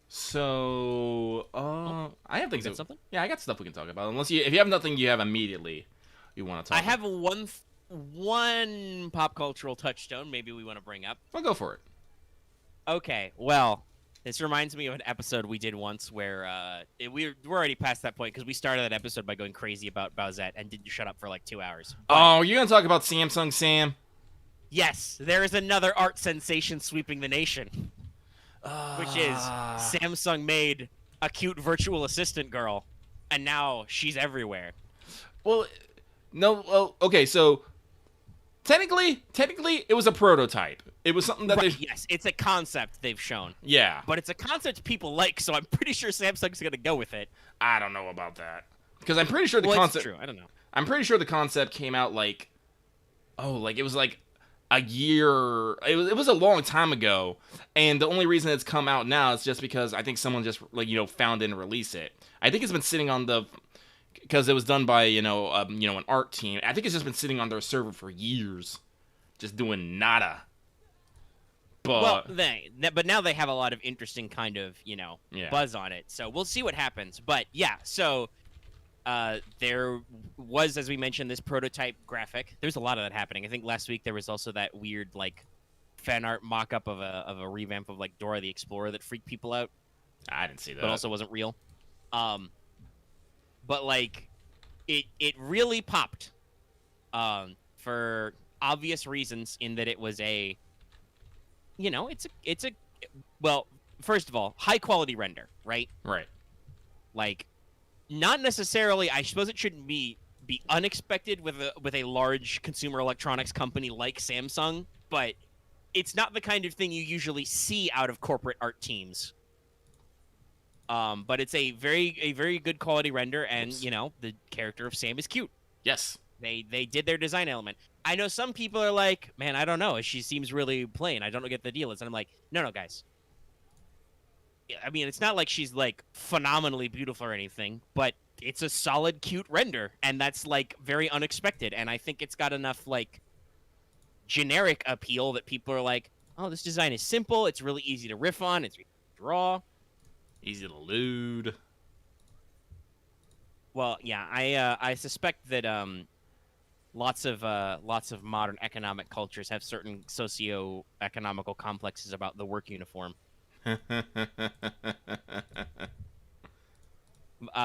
So, I have things. Something? Yeah, I got stuff we can talk about. If you have nothing you have immediately, you want to talk I about? have one pop cultural touchstone maybe we want to bring up. I'll go for it. Okay, well, this reminds me of an episode we did once where we're already past that point because we started that episode by going crazy about Bowsette and didn't shut up for like 2 hours. But, Oh, you're going to talk about Samsung Sam? yes, there is another art sensation sweeping the nation, which is Samsung made a cute virtual assistant girl, and now she's everywhere. Well, no, well, okay, so technically, it was a prototype. It was something that Yes, it's a concept they've shown. Yeah. But it's a concept people like, so I'm pretty sure Samsung's going to go with it. I don't know about that. Because I'm pretty sure the well, concept... It's true, I don't know. I'm pretty sure the concept came out like... Oh, like it was like a year... It was a long time ago. And the only reason it's come out now is just because I think someone just, like, found it and released it. I think it's been sitting on the... Because it was done by, an art team. I think it's just been sitting on their server for years. Just doing nada. But... Well, but now they have a lot of interesting kind of, buzz on it. So we'll see what happens. But yeah, so there was, as we mentioned, this prototype graphic. There's a lot of that happening. I think last week there was also that weird, like, fan art mock-up of a revamp of, like, Dora the Explorer that freaked people out. I didn't see that. But also wasn't real. But, like, it really popped for obvious reasons in that it was a, it's a well, first of all, high quality render, right? Right. Like, not necessarily, I suppose it shouldn't be unexpected with a large consumer electronics company like Samsung, but it's not the kind of thing you usually see out of corporate art teams. But it's a very good quality render, and the character of Sam is cute. Yes. They did their design element. I know some people are like, man, I don't know. She seems really plain. I don't get the deal. And I'm like, no, guys. I mean, it's not like she's like phenomenally beautiful or anything, but it's a solid, cute render, and that's like very unexpected. And I think it's got enough like generic appeal that people are like, oh, this design is simple. It's really easy to riff on. It's easy to draw. Easy to lewd. Well, yeah, I suspect that lots of modern economic cultures have certain socio-economical complexes about the work uniform.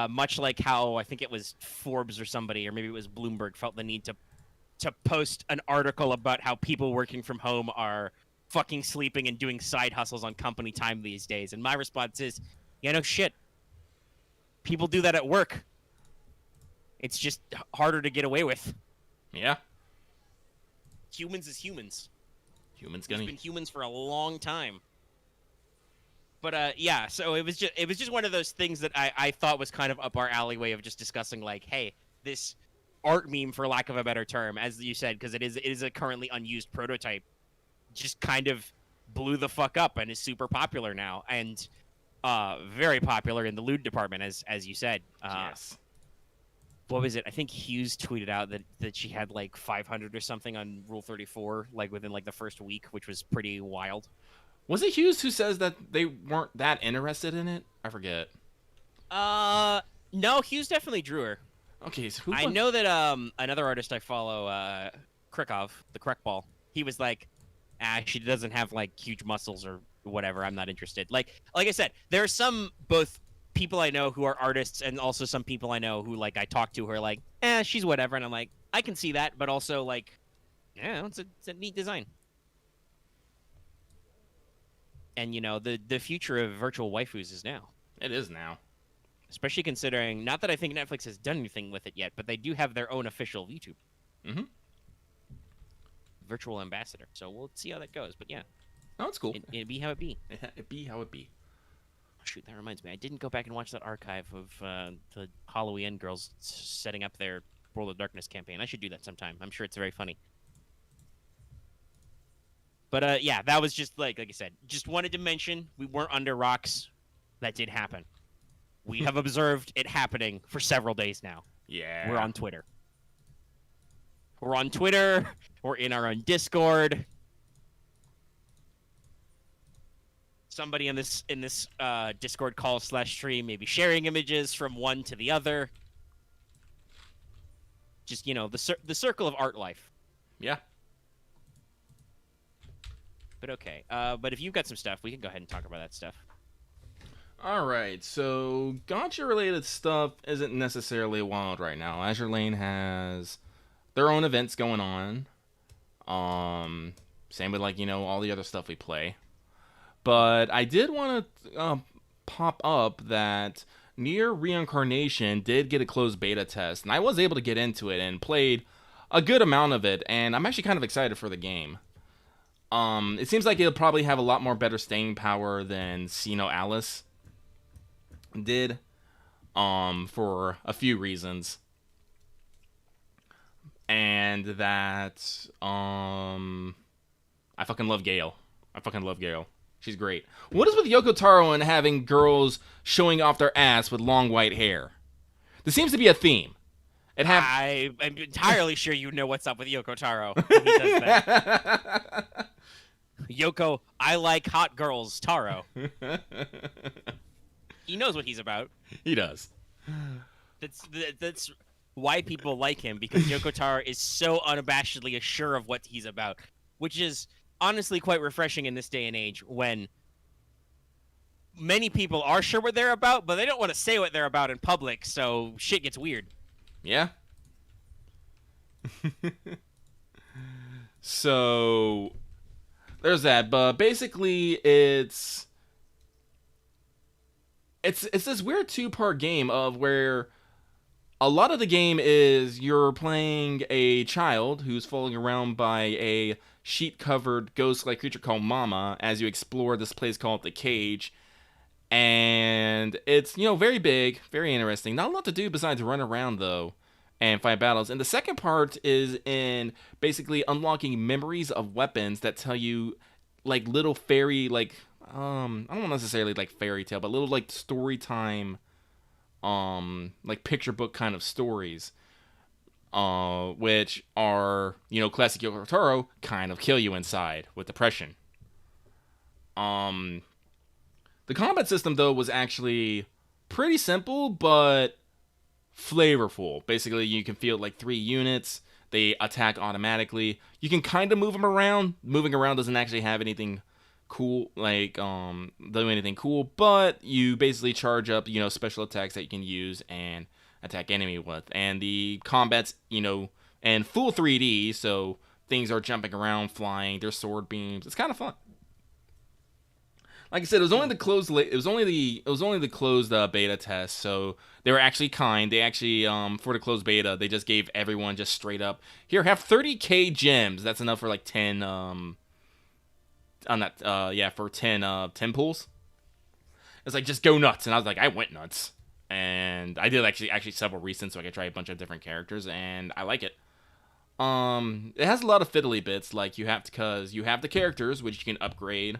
Much like how I think it was Forbes or somebody, or maybe it was Bloomberg, felt the need to post an article about how people working from home are fucking sleeping and doing side hustles on company time these days. And my response is, yeah, no shit. People do that at work. It's just harder to get away with. Yeah. Humans is humans. Humans We've been humans for a long time. But yeah, so it was just one of those things that I thought was kind of up our alleyway of just discussing, like, hey, this art meme, for lack of a better term, as you said, because it is a currently unused prototype, just kind of blew the fuck up and is super popular now, and very popular in the lewd department, as you said. Yes. What was it? I think Hughes tweeted out that she had like 500 or something on Rule 34, like within like the first week, which was pretty wild. Was it Hughes who says that they weren't that interested in it? I forget. No, Hughes definitely drew her. Okay, so I know that another artist I follow, Krikov, the Krekball, he was like, she doesn't have like huge muscles or whatever. I'm not interested. Like I said, there are some both people I know who are artists and also some people I know who like I talk to who are like, she's whatever, and I'm like, I can see that, but also like, yeah, it's a neat design. And the future of virtual waifus is now. It is now. Especially considering, not that I think Netflix has done anything with it yet, but they do have their own official YouTube. Mm-hmm. Virtual ambassador. So we'll see how that goes. But yeah. Oh, it's cool. It be how it be. It be how it be. Oh, shoot, that reminds me. I didn't go back and watch that archive of the Halloween girls setting up their World of Darkness campaign. I should do that sometime. I'm sure it's very funny. But yeah, that was just like I said, just wanted to mention we weren't under rocks. That did happen. We have observed it happening for several days now. Yeah. We're on Twitter. We're in our own Discord. Somebody in this Discord call / stream may be sharing images from one to the other. Just the circle of art life. Yeah. But okay. But if you've got some stuff, we can go ahead and talk about that stuff. All right, so gacha-related stuff isn't necessarily wild right now. Azure Lane has their own events going on. Same with all the other stuff we play. But I did want to pop up that Near Reincarnation did get a closed beta test, and I was able to get into it and played a good amount of it, and I'm actually kind of excited for the game. It seems like it'll probably have a lot more better staying power than Sino Alice did, for a few reasons. And that, I fucking love Gale. She's great. What is with Yoko Taro and having girls showing off their ass with long white hair? There seems to be a theme. I'm entirely sure you know what's up with Yoko Taro when he does that. Yoko, I like hot girls, Taro. He knows what he's about. He does. That's why people like him, because Yoko Taro is so unabashedly sure of what he's about, which is honestly quite refreshing in this day and age when many people are sure what they're about, but they don't want to say what they're about in public, so shit gets weird. Yeah. So there's that, but basically it's this weird two-part game of where a lot of the game is you're playing a child who's falling around by a sheet-covered ghost-like creature called Mama as you explore this place called The Cage. And it's, very big, very interesting. Not a lot to do besides run around, though, and fight battles. And the second part is in basically unlocking memories of weapons that tell you, little fairy, I don't necessarily like fairy tale, but little, story time, picture book kind of stories, which are, classic Yoko Taro, kind of kill you inside with depression. The combat system, though, was actually pretty simple, but flavorful. Basically, you can field 3 units. They attack automatically. You can kind of move them around. Moving around doesn't actually have anything cool, do anything cool, but you basically charge up, special attacks that you can use and attack enemy with. And the combat's, in full 3D, so things are jumping around, flying, there's sword beams. It's kind of fun. Like I said, it was only the closed beta test, so they were actually kind. They actually, for the closed beta, they just gave everyone just straight up, here, have 30k gems. That's enough for 10 for 10 pulls. It's just go nuts, and I was like, I went nuts, and I did actually several recents, so I could try a bunch of different characters, and I like it. It has a lot of fiddly bits, because you have the characters which you can upgrade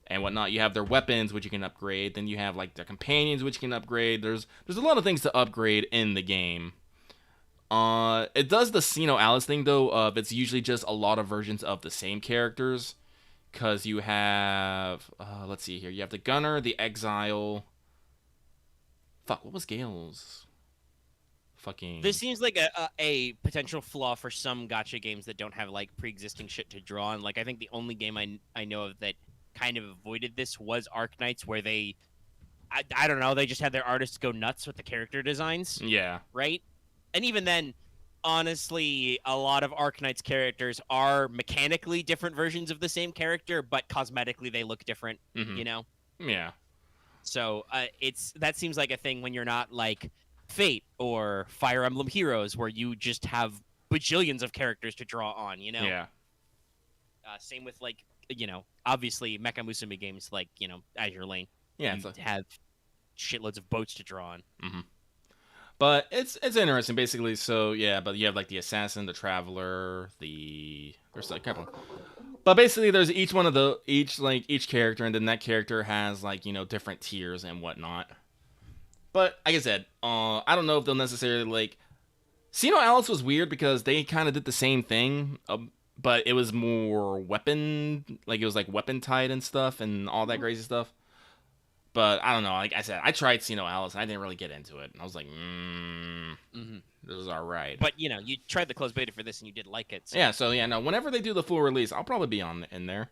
and whatnot. You have their weapons, which you can upgrade. Then you have their companions, which you can upgrade. There's a lot of things to upgrade in the game. It does the Sino Alice thing though. Of it's usually just a lot of versions of the same characters, because you have let's see here. You have the Gunner, the Exile. Fuck, what was Gale's? Fucking. This seems like a potential flaw for some gacha games that don't have pre-existing shit to draw on. I think the only game I know of that kind of avoided this was Arknights, where I don't know, they just had their artists go nuts with the character designs. Yeah. Right? And even then, honestly, a lot of Arknights characters are mechanically different versions of the same character, but cosmetically they look different, Yeah. So that seems like a thing when you're not like Fate or Fire Emblem Heroes, where you just have bajillions of characters to draw on, Yeah. Same with obviously Mecha Musume games like Azure Lane. Yeah, you have shitloads of boats to draw on. Mm-hmm. But it's interesting, basically. So yeah, but you have the assassin, the traveler, there's a couple. But basically, there's each character, and then that character has different tiers and whatnot. But like I said, I don't know if they'll necessarily Sino Alice was weird because they kind of did the same thing. But it was more weapon, it was weapon tied and stuff and all that crazy stuff. But I don't know. Like I said, I tried See No Alice, and I didn't really get into it. And I was like, this is all right. But you tried the closed beta for this, and you did like it. So. Yeah. So yeah, no. Whenever they do the full release, I'll probably be in there.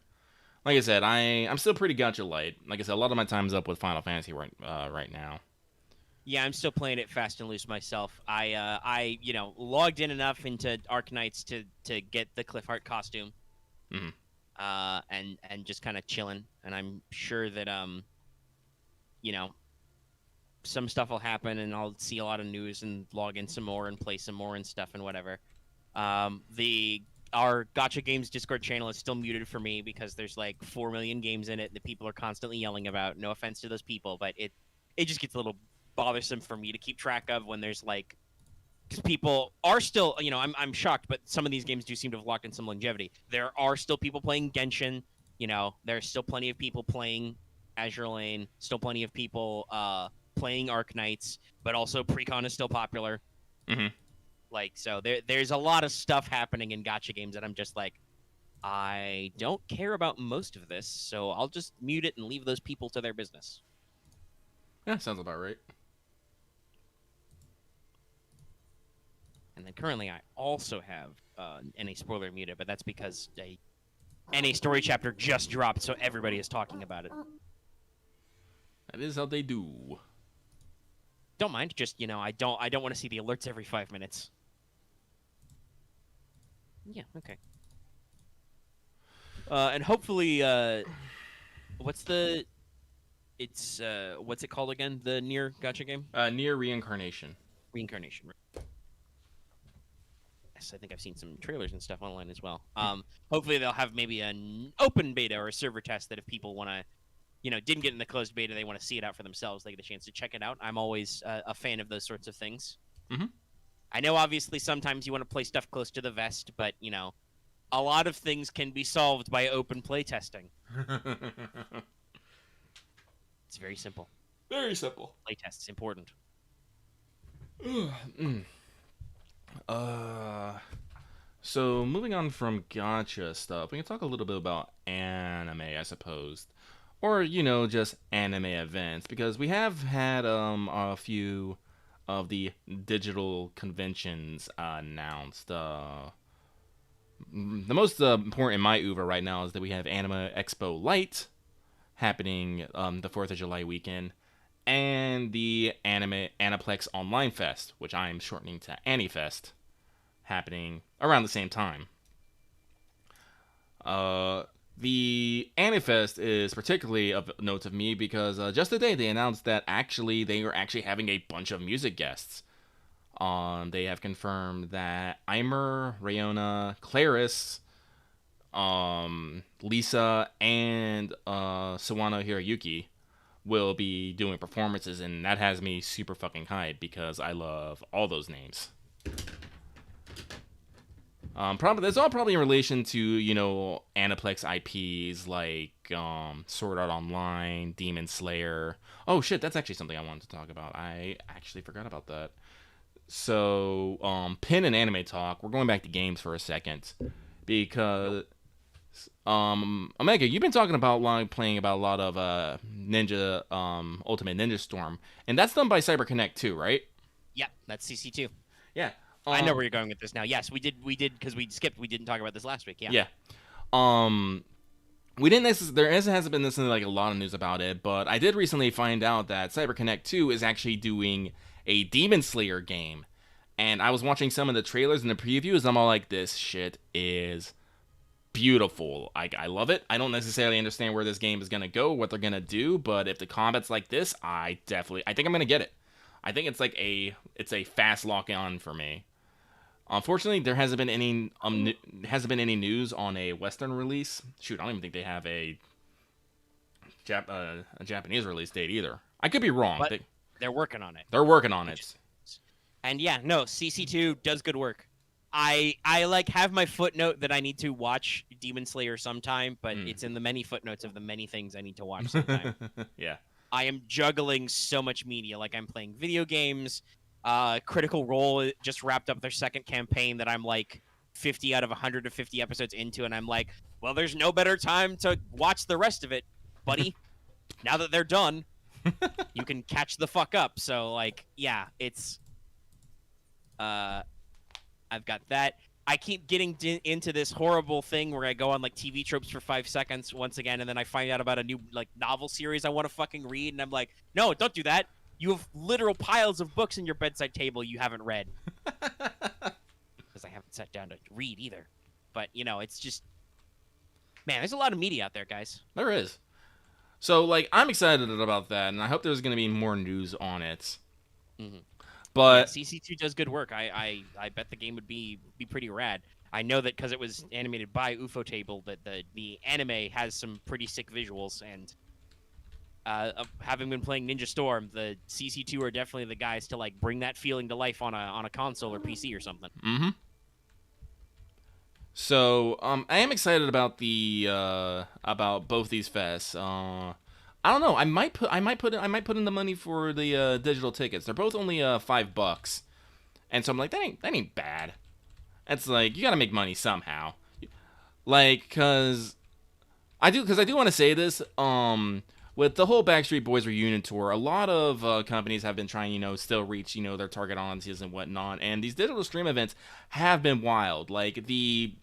Like I said, I'm still pretty gacha light. Like I said, a lot of my time's up with Final Fantasy right now. Yeah, I'm still playing it fast and loose myself. I logged in enough into Arknights to get the Cliffheart costume. Mm-hmm. And just kind of chilling. And I'm sure that some stuff will happen, and I'll see a lot of news and log in some more and play some more and stuff and whatever. Our Gacha Games Discord channel is still muted for me because there's like 4 million games in it that people are constantly yelling about. No offense to those people, but it just gets a little bothersome for me to keep track of when there's like, because people are still, I'm shocked, but some of these games do seem to have locked in some longevity. There are still people playing Genshin. There's still plenty of people playing Azure Lane. Still plenty of people playing Arknights, but also Precon is still popular. Mm-hmm. Like, so there's a lot of stuff happening in gacha games that I'm just like, I don't care about most of this, so I'll just mute it and leave those people to their business. Yeah, sounds about right. And then currently I also have NA Spoiler muted, but that's because NA Story Chapter just dropped, so everybody is talking about it. That is how they do. Don't mind, just, I don't want to see the alerts every 5 minutes. Yeah, okay. And hopefully, what's it called again? The Nier gacha game? Nier Reincarnation. Reincarnation. Yes, I think I've seen some trailers and stuff online as well. Hopefully they'll have maybe an open beta or a server test that if people want to, didn't get in the closed beta, they want to see it out for themselves, they get a chance to check it out. I'm always a fan of those sorts of things. Mm-hmm. I know obviously sometimes you want to play stuff close to the vest, but, a lot of things can be solved by open play testing. It's very simple. Very simple. Playtest is important. So moving on from gacha stuff, we can talk a little bit about anime, I suppose, or just anime events, because we have had a few of the digital conventions announced. The most important in my Uber right now is that we have Anime Expo Light happening the 4th of July weekend, and the Aniplex Online Fest, which I am shortening to AniFest, happening around the same time. The AniFest is particularly of note of me because just today they announced that they are actually having a bunch of music guests. They have confirmed that Eimer, Rayona, Claris, Lisa, and Sawano Hiroyuki will be doing performances, and that has me super fucking hyped because I love all those names. That's all probably in relation to, Aniplex IPs like Sword Art Online, Demon Slayer. Oh shit, that's actually something I wanted to talk about. I actually forgot about that. So, Pin and Anime Talk, we're going back to games for a second. Because, Omega, you've been talking about playing about a lot of Ninja, Ultimate Ninja Storm. And that's done by CyberConnect too, right? Yep, that's CC2. Yeah. I know where you're going with this now. Yes, we did because we didn't talk about this last week. Yeah. Yeah. We didn't necessarily, there hasn't been necessarily like a lot of news about it, but I did recently find out that CyberConnect 2 is actually doing a Demon Slayer game. And I was watching some of the trailers and the previews, and I'm all like, this shit is beautiful. I love it. I don't necessarily understand where this game is going to go, what they're going to do, but if the combat's like this, I think I'm going to get it. I think it's like it's a fast lock on for me. Unfortunately, there hasn't been any news on a Western release. Shoot, I don't even think they have a Japanese release date either. I could be wrong. But they're working on it. They're working on it. And yeah, no, CC2 does good work. I have my footnote that I need to watch Demon Slayer sometime, but it's in the many footnotes of the many things I need to watch sometime. Yeah. I am juggling so much media. Like, I'm playing video games. Critical Role just wrapped up their second campaign that I'm like 50 out of 150 episodes into, and I'm like, well, there's no better time to watch the rest of it, buddy. Now that they're done. you can catch the fuck up. So like, yeah, it's I've got that. I keep getting into this horrible thing where I go on like TV tropes for 5 seconds once again, and then I find out about a new like novel series I want to fucking read, and I'm like, no, don't do that. You have literal piles of books in your bedside table you haven't read. Because I haven't sat down to read either. But, you know, it's just... Man, there's a lot of media out there, guys. There is. So, like, I'm excited about that, and I hope there's going to be more news on it. Mm-hmm. But... Yeah, CC2 does good work. I bet the game would be pretty rad. I know that because it was animated by Ufotable, that the anime has some pretty sick visuals, and... having been playing Ninja Storm, the CC2 are definitely the guys to like bring that feeling to life on a console or PC or something. Mm-hmm. So, I am excited about the about both these fests. I don't know. I might put in the money for the digital tickets. They're both only $5, and so I'm like, that ain't bad. It's like you gotta make money somehow, like because I do want to say this. With the whole Backstreet Boys reunion tour, a lot of companies have been trying, still reach, their target audiences and whatnot. And these digital stream events have been wild. Like the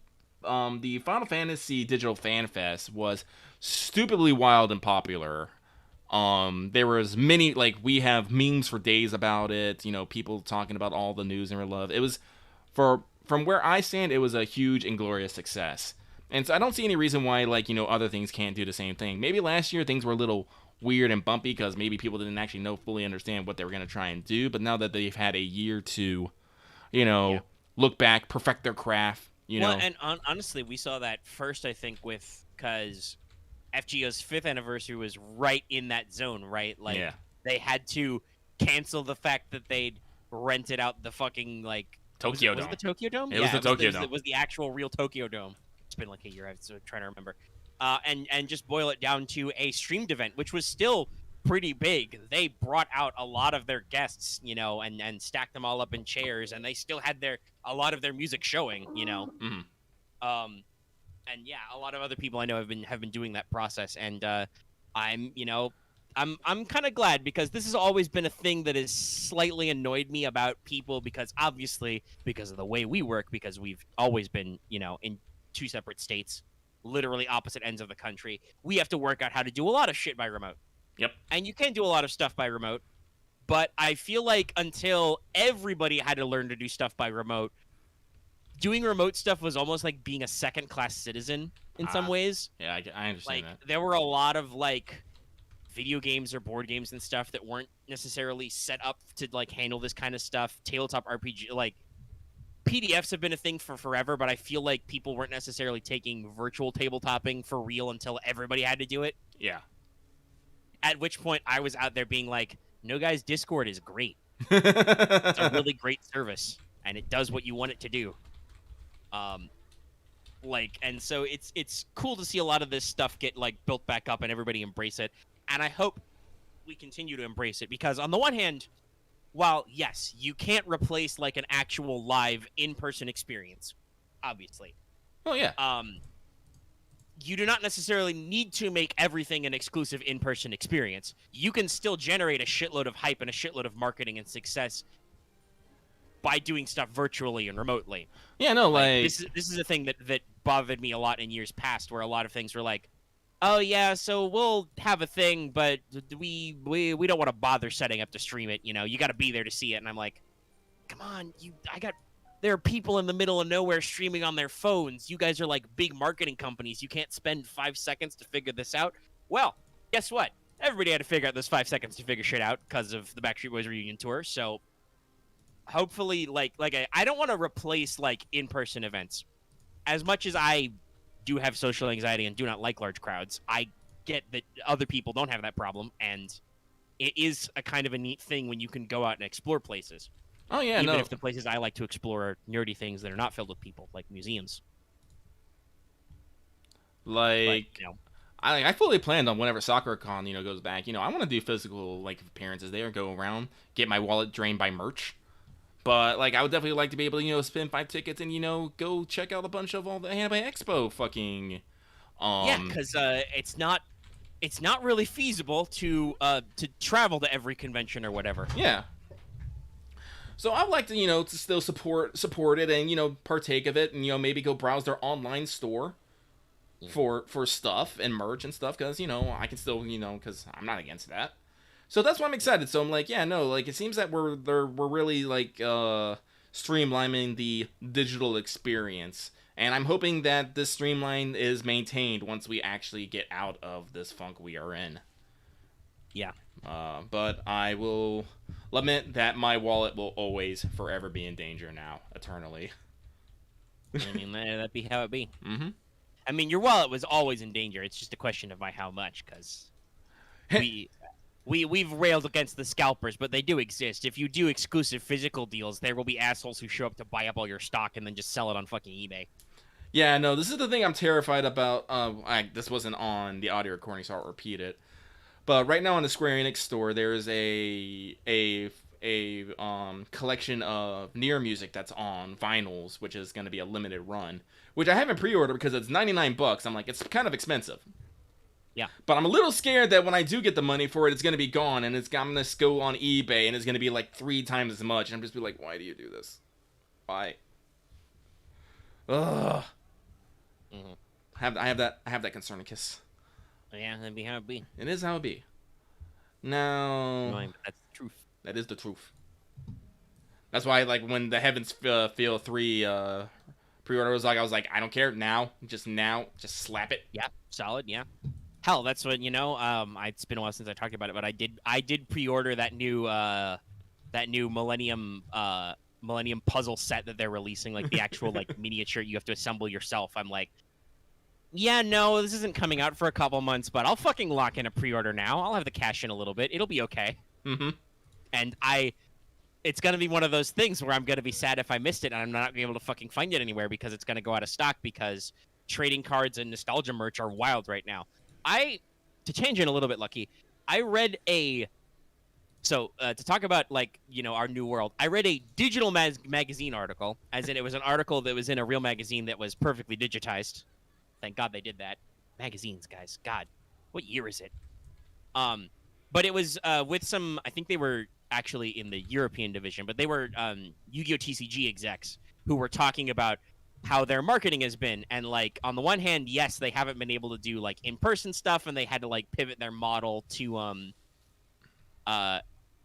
Final Fantasy Digital Fan Fest was stupidly wild and popular. There was many, like, we have memes for days about it. People talking about all the news and love. It was, from where I stand, it was a huge and glorious success. And so I don't see any reason why, like, other things can't do the same thing. Maybe last year things were a little weird and bumpy because maybe people didn't actually fully understand what they were going to try and do. But now that they've had a year to, look back, perfect their craft, Well, and honestly, we saw that first, I think, because FGO's 5th anniversary was right in that zone, right? Like, they had to cancel the fact that they'd rented out the fucking, like... Tokyo Dome. Was it the Tokyo Dome? It was the Tokyo Dome. It was the actual real Tokyo Dome. It's been like a year. I'm trying to remember. And just boil it down to a streamed event, which was still pretty big. They brought out a lot of their guests, and stacked them all up in chairs, and they still had a lot of their music showing, Mm-hmm. And yeah, a lot of other people I know have been doing that process, and I'm kind of glad because this has always been a thing that has slightly annoyed me about people because obviously because of the way we work, because we've always been, in 2 separate states, literally opposite ends of the country. We have to work out how to do a lot of shit by remote. Yep. And you can do a lot of stuff by remote, but I feel like until everybody had to learn to do stuff by remote, doing remote stuff was almost like being a second-class citizen in some ways. Yeah, I understand that. There were a lot of, like, video games or board games and stuff that weren't necessarily set up to, like, handle this kind of stuff. Tabletop RPG, like, PDFs have been a thing for forever, but I feel like people weren't necessarily taking virtual tabletopping for real until everybody had to do it. Yeah. At which point I was out there being like, no, guys, Discord is great. It's a really great service, and it does what you want it to do. And so it's cool to see a lot of this stuff get, like, built back up and everybody embrace it. And I hope we continue to embrace it because on the one hand, while, yes, you can't replace, like, an actual live in-person experience, obviously. Oh, yeah. You do not necessarily need to make everything an exclusive in-person experience. You can still generate a shitload of hype and a shitload of marketing and success by doing stuff virtually and remotely. Yeah, no, like... This is a thing that bothered me a lot in years past where a lot of things were like, oh, yeah, so we'll have a thing, but we don't want to bother setting up to stream it, You got to be there to see it. And I'm like, come on, there are people in the middle of nowhere streaming on their phones. You guys are like big marketing companies. You can't spend 5 seconds to figure this out. Well, guess what? Everybody had to figure out those 5 seconds to figure shit out because of the Backstreet Boys reunion tour. So hopefully, I don't want to replace, like, in-person events. As much as I do have social anxiety and do not like large crowds, I get that other people don't have that problem, and it is a kind of a neat thing when you can go out and explore places. Oh, yeah, Even if the places I like to explore are nerdy things that are not filled with people, like museums. Like, I fully planned on whenever SoccerCon, goes back, I want to do physical, like, appearances there, go around, get my wallet drained by merch. But, like, I would definitely like to be able to, spend 5 tickets and, go check out a bunch of all the Anime Expo fucking... Yeah, because it's not it's not really feasible to travel to every convention or whatever. Yeah. So I'd like to, to still support it and, partake of it and, maybe go browse their online store for stuff and merch and stuff because, I can still, because I'm not against that. So that's why I'm excited. So I'm like, yeah, no, like it seems that we're really like streamlining the digital experience. And I'm hoping that this streamline is maintained once we actually get out of this funk we are in. Yeah. But I will lament that my wallet will always, forever be in danger now, eternally. I mean, that'd be how it be. Mm-hmm. I mean, your wallet was always in danger. It's just a question of by how much, because we've railed against the scalpers, but they do exist. If you do exclusive physical deals, there will be assholes who show up to buy up all your stock and then just sell it on fucking eBay. Yeah, no, this is the thing I'm terrified about. This wasn't on the audio recording, so I'll repeat it. But right now on the Square Enix store, there is a collection of Nier music that's on vinyls, which is going to be a limited run, which I haven't pre-ordered because it's $99. I'm like, it's kind of expensive. Yeah. But I'm a little scared that when I do get the money for it, it's going to be gone, and I'm going to go on eBay, and it's going to be like 3 times as much, and I'm just be like, why do you do this? Why? Ugh. Mm-hmm. I have that concern, Kiss. Yeah, that'd be how it be. It is how it be. Now, Annoying, but that's the truth. That is the truth. That's why, like, when the Heavens Feel 3 pre-order was like, I was like, I don't care now, just slap it. Yeah, solid. Yeah. Hell, that's what it's been a while since I talked about it, but I did pre-order that new Millennium puzzle set that they're releasing, like the actual like miniature you have to assemble yourself. I'm like, yeah, no, this isn't coming out for a couple months, but I'll fucking lock in a pre-order now. I'll have the cash in a little bit. It'll be okay. Mm-hmm. And it's gonna be one of those things where I'm gonna be sad if I missed it and I'm not gonna be able to fucking find it anywhere because it's gonna go out of stock because trading cards and nostalgia merch are wild right now. To change it a little bit, Lucky, I read to talk about, like, our new world, I read a digital magazine article, as in it was an article that was in a real magazine that was perfectly digitized. Thank God they did that. Magazines, guys. God, what year is it? But it was with some, I think they were actually in the European division, but they were Yu-Gi-Oh! TCG execs who were talking about how their marketing has been. And, like, on the one hand, yes, they haven't been able to do, like, in-person stuff, and they had to, like, pivot their model to,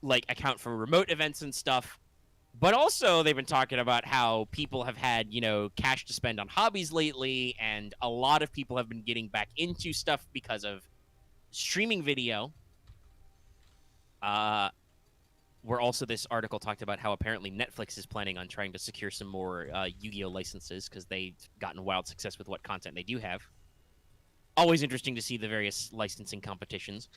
like, account for remote events and stuff. But also, they've been talking about how people have had, cash to spend on hobbies lately, and a lot of people have been getting back into stuff because of streaming video. Where also this article talked about how apparently Netflix is planning on trying to secure some more Yu-Gi-Oh! Licenses because they've gotten wild success with what content they do have. Always interesting to see the various licensing competitions.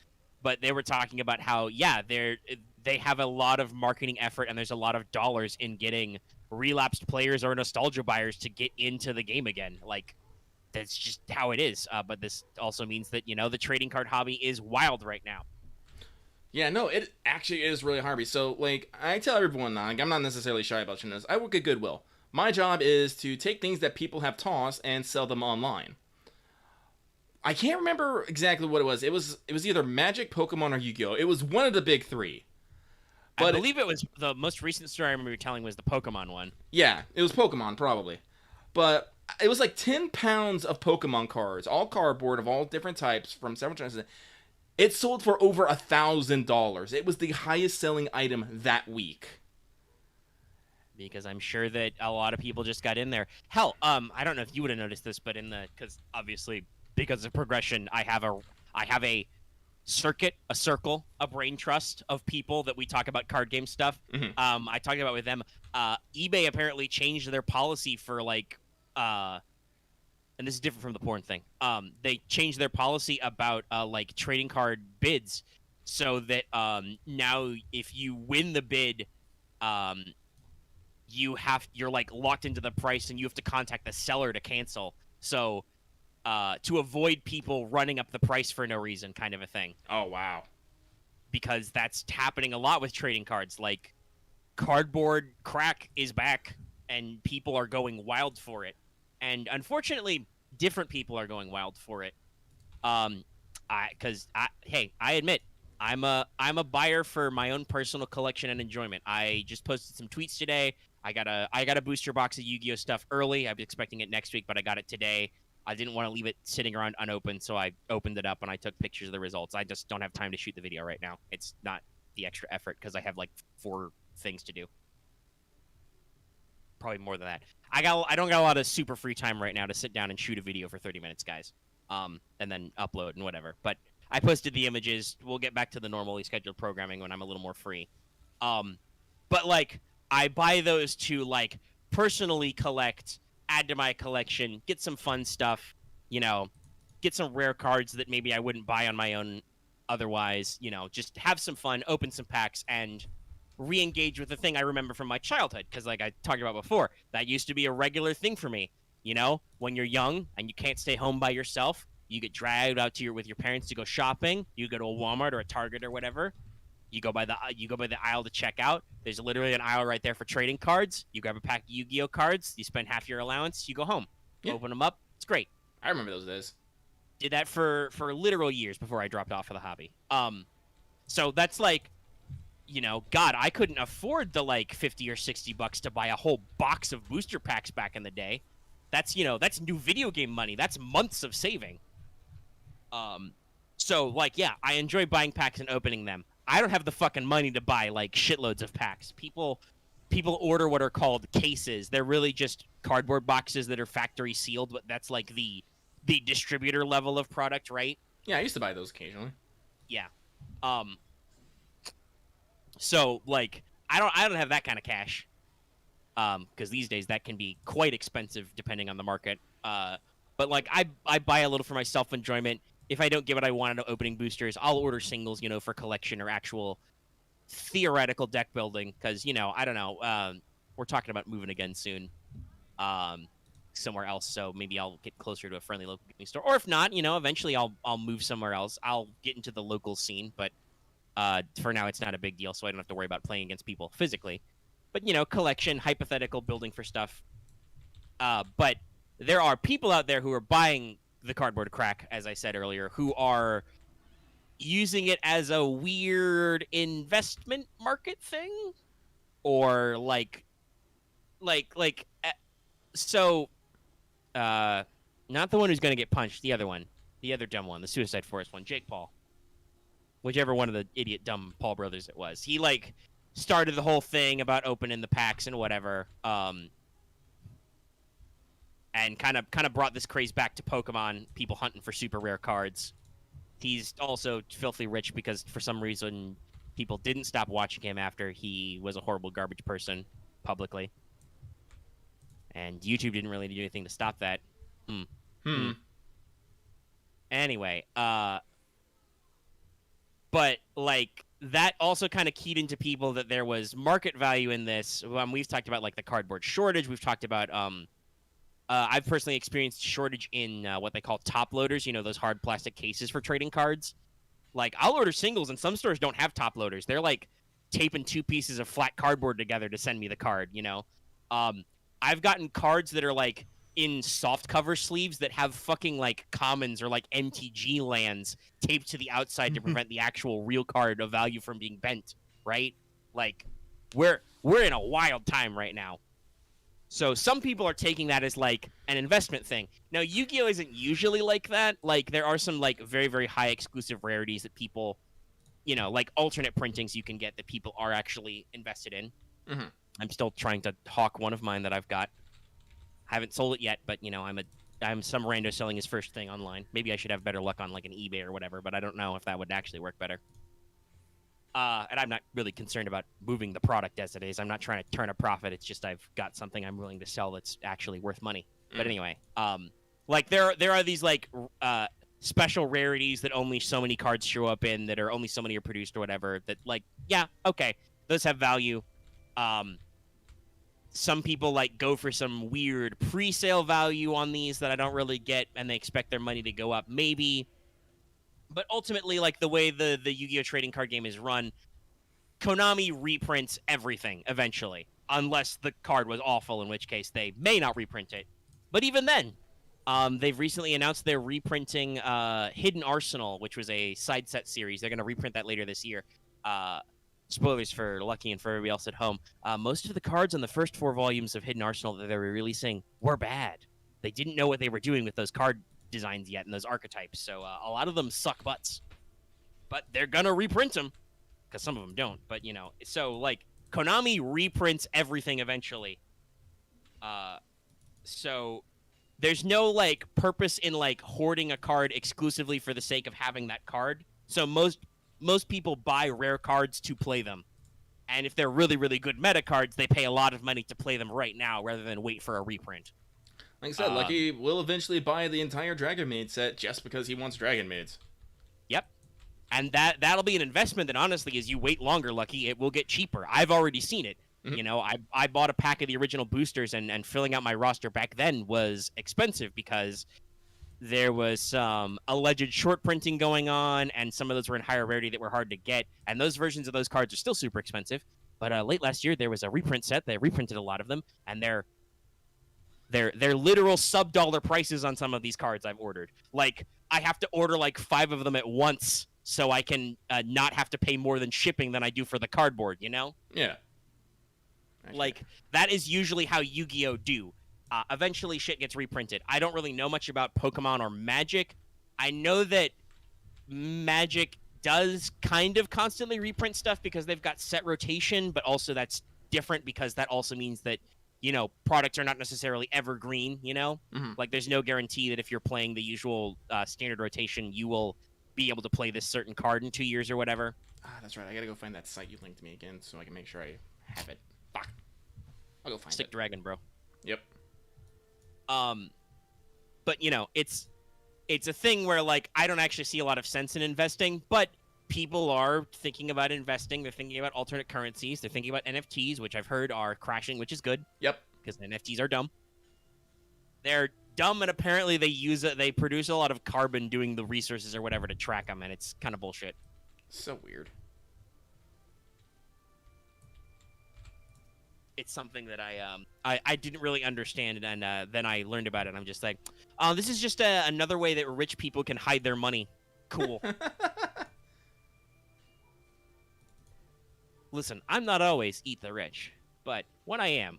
But they were talking about how, yeah, they have a lot of marketing effort and there's a lot of dollars in getting relapsed players or nostalgia buyers to get into the game again. Like, that's just how it is. But this also means that, the trading card hobby is wild right now. Yeah, no, it actually is really hard. So, like, I tell everyone, like, I'm not necessarily shy about this. I work at Goodwill. My job is to take things that people have tossed and sell them online. I can't remember exactly what it was. It was either Magic, Pokemon, or Yu-Gi-Oh! It was one of the big 3. But I believe it was the most recent story I remember you telling was the Pokemon one. Yeah, it was Pokemon, probably. But it was like 10 pounds of Pokemon cards, all cardboard of all different types from several times. It sold for over $1,000. It was the highest selling item that week. Because I'm sure that a lot of people just got in there. Hell, I don't know if you would have noticed this, but because obviously because of progression, I have a circle, a brain trust of people that we talk about card game stuff. Mm-hmm. I talked about with them. eBay apparently changed their policy for like, and this is different from the porn thing. They changed their policy about like trading card bids, so that now if you win the bid, you're like locked into the price, and you have to contact the seller to cancel. So. To avoid people running up the price for no reason, kind of a thing. Oh, wow. Because that's happening a lot with trading cards. Like, cardboard crack is back, and people are going wild for it. And unfortunately, different people are going wild for it. Hey, I admit I'm a buyer for my own personal collection and enjoyment. I just posted some tweets today. I got a booster box of Yu-Gi-Oh stuff early. I was expecting it next week, but I got it today. I didn't want to leave it sitting around unopened, so I opened it up and I took pictures of the results. I just don't have time to shoot the video right now. It's not the extra effort because I have like 4 things to do. Probably more than that. I don't got a lot of super free time right now to sit down and shoot a video for 30 minutes, guys. And then upload and whatever. But I posted the images. We'll get back to the normally scheduled programming when I'm a little more free. But like I buy those to like personally collect, add to my collection, get some fun stuff, get some rare cards that maybe I wouldn't buy on my own otherwise, just have some fun, open some packs, and re-engage with the thing I remember from my childhood. Because like I talked about before, that used to be a regular thing for me. When you're young and you can't stay home by yourself, you get dragged out with your parents to go shopping. You go to a Walmart or a Target or whatever. You go by the aisle to check out. There's literally an aisle right there for trading cards. You grab a pack of Yu-Gi-Oh cards. You spend half your allowance. You go home. Yeah. Open them up. It's great. I remember those days. Did that for literal years before I dropped off of the hobby. So that's like, God, I couldn't afford the like $50 or $60 to buy a whole box of booster packs back in the day. That's new video game money. That's months of saving. So like, yeah, I enjoy buying packs and opening them. I don't have the fucking money to buy like shitloads of packs. People order what are called cases. They're really just cardboard boxes that are factory sealed, but that's like the distributor level of product, right? Yeah, I used to buy those occasionally. Yeah. So like I don't have that kind of cash. Because these days that can be quite expensive depending on the market. But like I buy a little for my self enjoyment. If I don't get what I wanted to opening boosters, I'll order singles, for collection or actual theoretical deck building. Because I don't know. We're talking about moving again soon, somewhere else. So maybe I'll get closer to a friendly local gaming store. Or if not, eventually I'll move somewhere else. I'll get into the local scene, but for now it's not a big deal, so I don't have to worry about playing against people physically. But collection, hypothetical building for stuff. But there are people out there who are buying the cardboard crack, as I said earlier, who are using it as a weird investment market thing, or so. Not the one who's gonna get punched. The other one, the other dumb one, the Suicide Forest one, Jake Paul. Whichever one of the idiot dumb Paul brothers it was. He started the whole thing about opening the packs and whatever, and kind of brought this craze back to Pokemon, people hunting for super rare cards. He's also filthy rich because for some reason people didn't stop watching him after he was a horrible garbage person publicly, and YouTube didn't really do anything to stop that. Anyway, but like that also kind of keyed into people that there was market value in this. We've talked about like the cardboard shortage. We've talked about I've personally experienced shortage in what they call top loaders. Those hard plastic cases for trading cards. Like I'll order singles, and some stores don't have top loaders. They're like taping 2 pieces of flat cardboard together to send me the card. I've gotten cards that are like in soft cover sleeves that have fucking like commons or like MTG lands taped to the outside to prevent the actual real card of value from being bent, right? Like we're in a wild time right now. So some people are taking that as like an investment thing. Now Yu-Gi-Oh isn't usually like that. Like there are some like very, very high exclusive rarities that people, like alternate printings you can get that people are actually invested in. Mm-hmm. I'm still trying to hawk one of mine that I've got. Haven't sold it yet, but I'm some rando selling his first thing online. Maybe I should have better luck on like an eBay or whatever, but I don't know if that would actually work better. And I'm not really concerned about moving the product as it is. I'm not trying to turn a profit. It's just I've got something I'm willing to sell that's actually worth money. But anyway, like there are these like special rarities that only so many cards show up in, that are only so many are produced or whatever. That like, yeah, okay, those have value. Some people like go for some weird pre-sale value on these that I don't really get, and they expect their money to go up maybe. But ultimately, like the way the Yu-Gi-Oh trading card game is run, Konami reprints everything eventually, unless the card was awful, in which case they may not reprint it. But even then, They've recently announced they're reprinting Hidden Arsenal, which was a side set series. They're going to reprint that later this year. Spoilers for Lucky and for everybody else at home. Most of the cards on the first 4 volumes of Hidden Arsenal that they were releasing were bad. They didn't know what they were doing with those card designs yet and those archetypes, so a lot of them suck butts. But they're going to reprint them, because some of them don't. But, you know, so, like, Konami reprints everything eventually. So there's no, like, purpose in, like, hoarding a card exclusively for the sake of having that card. So most people buy rare cards to play them. And if they're really, really good meta cards, they pay a lot of money to play them right now rather than wait for a reprint. Like I said, Lucky will eventually buy the entire Dragon Maid set just because he wants Dragon Maids. Yep. And that'll be an investment that, honestly, as you wait longer, Lucky, it will get cheaper. I've already seen it. You know, I bought a pack of the original boosters, and filling out my roster back then was expensive because there was some alleged short printing going on, and some of those were in higher rarity that were hard to get. And those versions of those cards are still super expensive. But late last year, there was a reprint set. They reprinted a lot of them, and they're literal sub-dollar prices on some of these cards I've ordered. Like, I have to order like 5 of them at once so I can not have to pay more than shipping than I do for the cardboard, you know? Yeah. Actually. Like, that is usually how Yu-Gi-Oh! Do. Eventually, shit gets reprinted. I don't really know much about Pokemon or Magic. I know that Magic does kind of constantly reprint stuff because they've got set rotation, but also that's different because that also means that, you know, products are not necessarily evergreen, you know? Mm-hmm. Like, there's no guarantee that if you're playing the usual standard rotation, you will be able to play this certain card in 2 years or whatever. That's right. I gotta go find that site you linked me again so I can make sure I have it. Fuck. I'll go find Stick it. Dragon, bro. Yep. But, you know, it's a thing where, like, I don't actually see a lot of sense in investing, but people are thinking about investing. They're thinking about alternate currencies. They're thinking about NFTs, which I've heard are crashing, which is good. Yep. Because NFTs are dumb. They're dumb, and apparently they produce a lot of carbon doing the resources or whatever to track them, and it's kind of bullshit. So weird. It's something that I didn't really understand, and then I learned about it, and I'm just like, this is just another way that rich people can hide their money. Cool. Listen, I'm not always eat the rich, but when I am,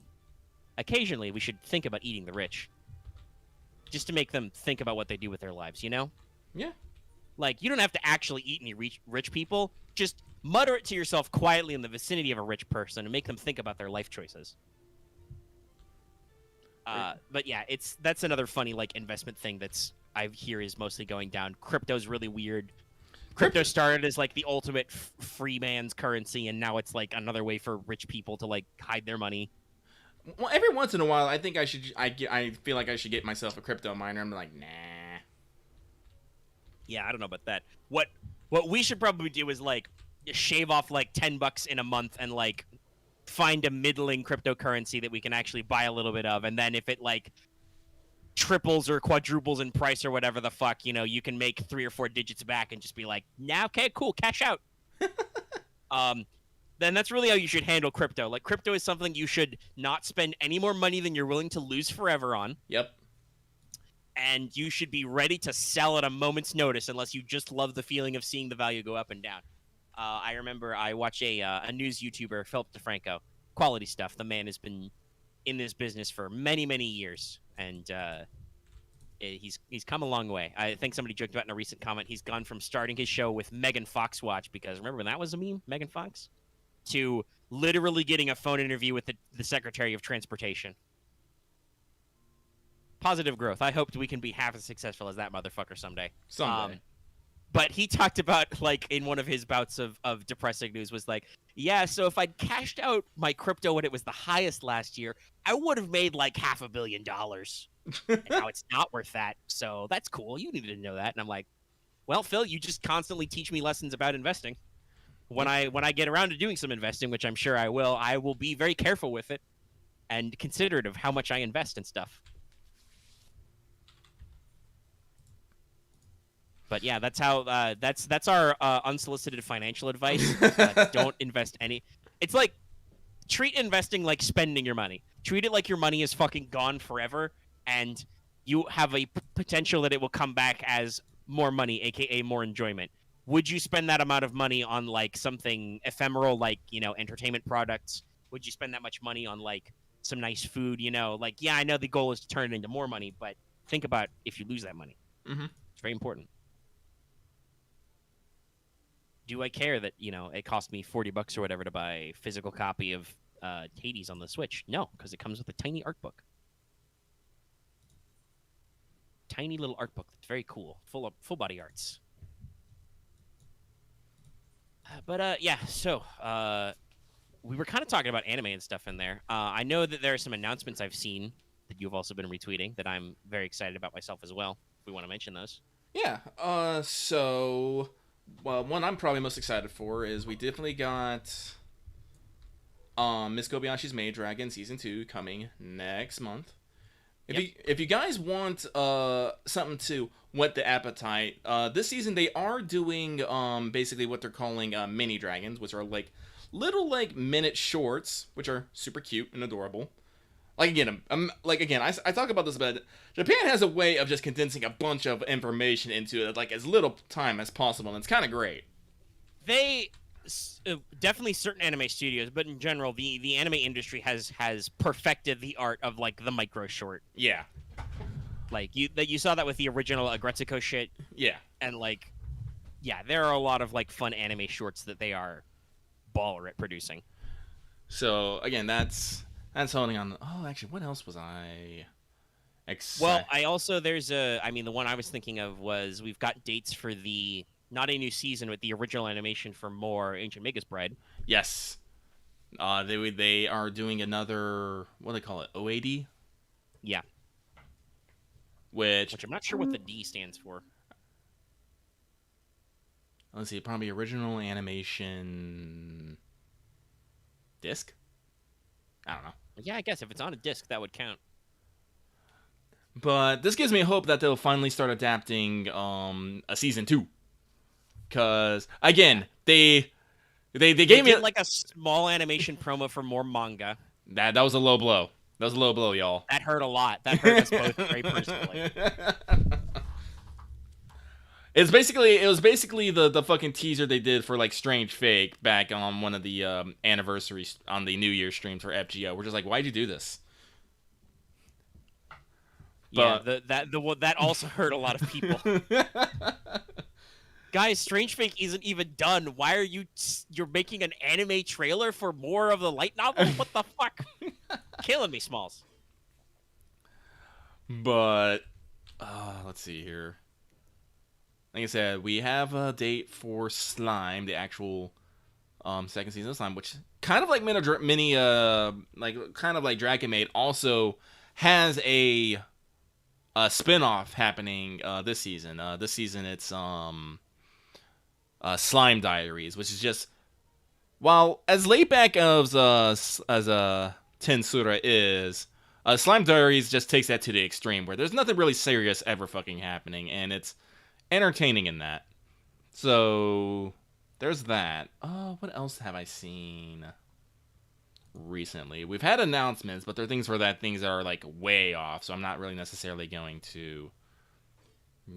occasionally we should think about eating the rich. Just to make them think about what they do with their lives, you know? Yeah. Like, you don't have to actually eat any rich people. Just mutter it to yourself quietly in the vicinity of a rich person and make them think about their life choices. But yeah, that's another funny, like, investment thing that's I hear is mostly going down. Crypto's really weird. Crypto started as, like, the ultimate free man's currency, and now it's, like, another way for rich people to, like, hide their money. Well, every once in a while, I think I feel like I should get myself a crypto miner. I'm like, nah. Yeah, I don't know about that. What we should probably do is, like, shave off, like, $10 in a month and, like, find a middling cryptocurrency that we can actually buy a little bit of, and then if it, like, triples or quadruples in price or whatever the fuck, you know, you can make 3 or 4 digits back and just be like, nah, okay, cool, cash out. Then that's really how you should handle crypto. Like, crypto is something you should not spend any more money than you're willing to lose forever on. Yep. And you should be ready to sell at a moment's notice unless you just love the feeling of seeing the value go up and down. I remember I watched a news YouTuber, Philip DeFranco. Quality stuff. The man has been in this business for many, many years. And he's come a long way. I think somebody joked about in a recent comment, he's gone from starting his show with Megan Fox Watch, because remember when that was a meme, Megan Fox? To literally getting a phone interview with the Secretary of Transportation. Positive growth. I hoped we can be half as successful as that motherfucker someday. Someday. But he talked about, like, in one of his bouts of depressing news, was like, yeah, so if I'd cashed out my crypto when it was the highest last year, I would have made, like, $500 million. And now it's not worth that. So that's cool. You needed to know that. And I'm like, well, Phil, you just constantly teach me lessons about investing. When I get around to doing some investing, which I'm sure I will be very careful with it and considerate of how much I invest in stuff. But yeah, that's how that's our unsolicited financial advice. Don't invest any. It's like, treat investing like spending your money. Treat it like your money is fucking gone forever, and you have a potential that it will come back as more money, aka more enjoyment. Would you spend that amount of money on like something ephemeral, like entertainment products? Would you spend that much money on like some nice food? Like yeah, I know the goal is to turn it into more money, but think about if you lose that money. Mm-hmm. It's very important. Do I care that it cost me $40 or whatever to buy a physical copy of Hades on the Switch? No, because it comes with a tiny art book. Tiny little art book that's very cool, full body arts. But yeah, so we were kind of talking about anime and stuff in there. I know that there are some announcements I've seen that you've also been retweeting that I'm very excited about myself as well. If we want to mention those. Yeah. So, well, one I'm probably most excited for is we definitely got Miss Kobayashi's Maid Dragon Season 2 coming next month. If you guys want something to whet the appetite, this season they are doing basically what they're calling mini dragons, which are like little like minute shorts, which are super cute and adorable. Like again, I talk about this, but Japan has a way of just condensing a bunch of information into like as little time as possible, and it's kind of great. They definitely certain anime studios, but in general, the anime industry has perfected the art of like the micro short. Yeah, like you saw that with the original Agretsuko shit. Yeah, and like, yeah, there are a lot of like fun anime shorts that they are baller at producing. So again, that's holding on. Oh, actually, what else was I? Well, I also the one I was thinking of was we've got dates for the. Not a new season, with the original animation for more Ancient Magus Bride. Yes. They are doing another, what do they call it, OAD? Yeah. Which I'm not sure what the D stands for. Let's see, probably original animation disc? I don't know. Yeah, I guess if it's on a disc, that would count. But this gives me hope that they'll finally start adapting a season 2. Because again, they gave me like a small animation promo for more manga. That was a low blow. That was a low blow, y'all. That hurt a lot. That hurt us both very personally. It was basically the fucking teaser they did for like Strange Fake back on one of the anniversaries on the New Year streams for FGO. We're just like, why'd you do this? But, yeah, that also hurt a lot of people. Guys, Strange Fake isn't even done. Why are you're making an anime trailer for more of the light novel? What the fuck? Killing me, Smalls. But let's see here. Like I said, we have a date for Slime, the actual second season of Slime, which kind of like kind of like Dragon Maid also has a spin-off happening this season. This season it's Slime Diaries, which is just, while as laid back as Tensura is, Slime Diaries just takes that to the extreme, where there's nothing really serious ever fucking happening, and it's entertaining in that. So there's that. What else have I seen recently? We've had announcements, but they're things that are like way off, so I'm not really necessarily going to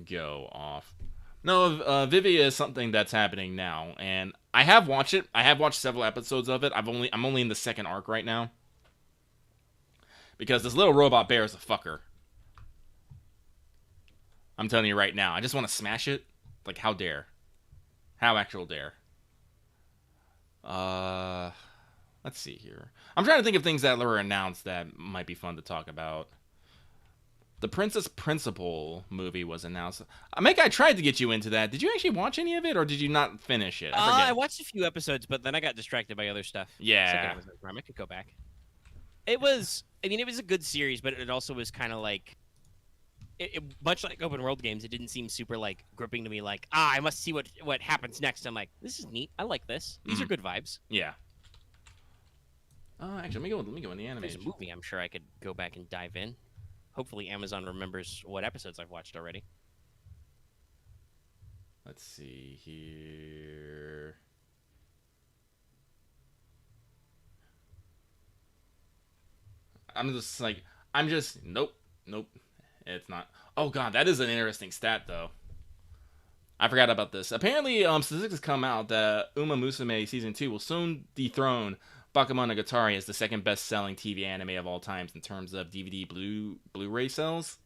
go off. No, Vivia is something that's happening now, and I have watched it. I have watched several episodes of it. I'm only in the second arc right now, because this little robot bear is a fucker. I'm telling you right now, I just want to smash it. Like, how dare? How actual dare? Let's see here. I'm trying to think of things that were announced that might be fun to talk about. The Princess Principal movie was announced. Mega, I tried to get you into that. Did you actually watch any of it, or did you not finish it? I watched a few episodes, but then I got distracted by other stuff. Yeah. I could go back. It was a good series, but it also was kind of like, much like open world games, it didn't seem super like gripping to me. Like, I must see what happens next. I'm like, this is neat. I like this. These are good vibes. Yeah. Actually, let me go in the anime. There's a movie I'm sure I could go back and dive in. Hopefully Amazon remembers what episodes I've watched already. Let's see here. Nope. It's not. Oh god, that is an interesting stat though. I forgot about this. Apparently, statistics come out that Uma Musume Season 2 will soon dethrone Bakemonogatari as the second best-selling TV anime of all times in terms of DVD Blu-ray sales.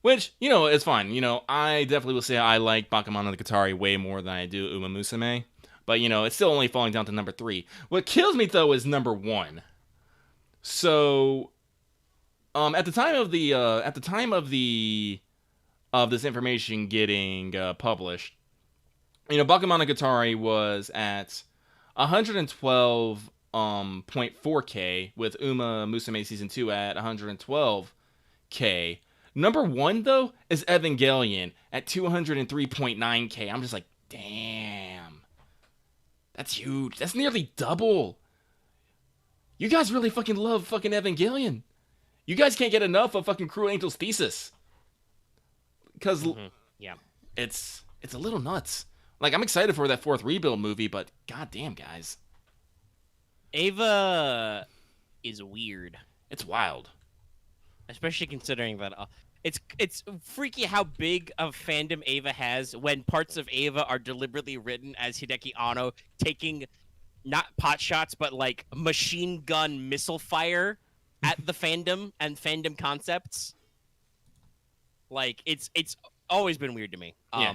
Which, is fine. I definitely will say I like Bakemonogatari way more than I do Uma Musume. But, it's still only falling down to number 3. What kills me, though, is number 1. So, at the time of this information getting published, Bakemonogatari was at 112.4K with Uma Musume Season 2 at 112K. Number 1, though, is Evangelion at 203.9K. I'm just like, damn. That's huge. That's nearly double. You guys really fucking love fucking Evangelion. You guys can't get enough of fucking Cruel Angel's Thesis. Because yeah, it's a little nuts. Like, I'm excited for that 4th Rebuild movie, but goddamn, guys. Ava is weird. It's wild. Especially considering that it's freaky how big of fandom Ava has when parts of Ava are deliberately written as Hideki Anno taking not pot shots but like machine gun missile fire at the fandom and fandom concepts. Like it's always been weird to me. Yeah.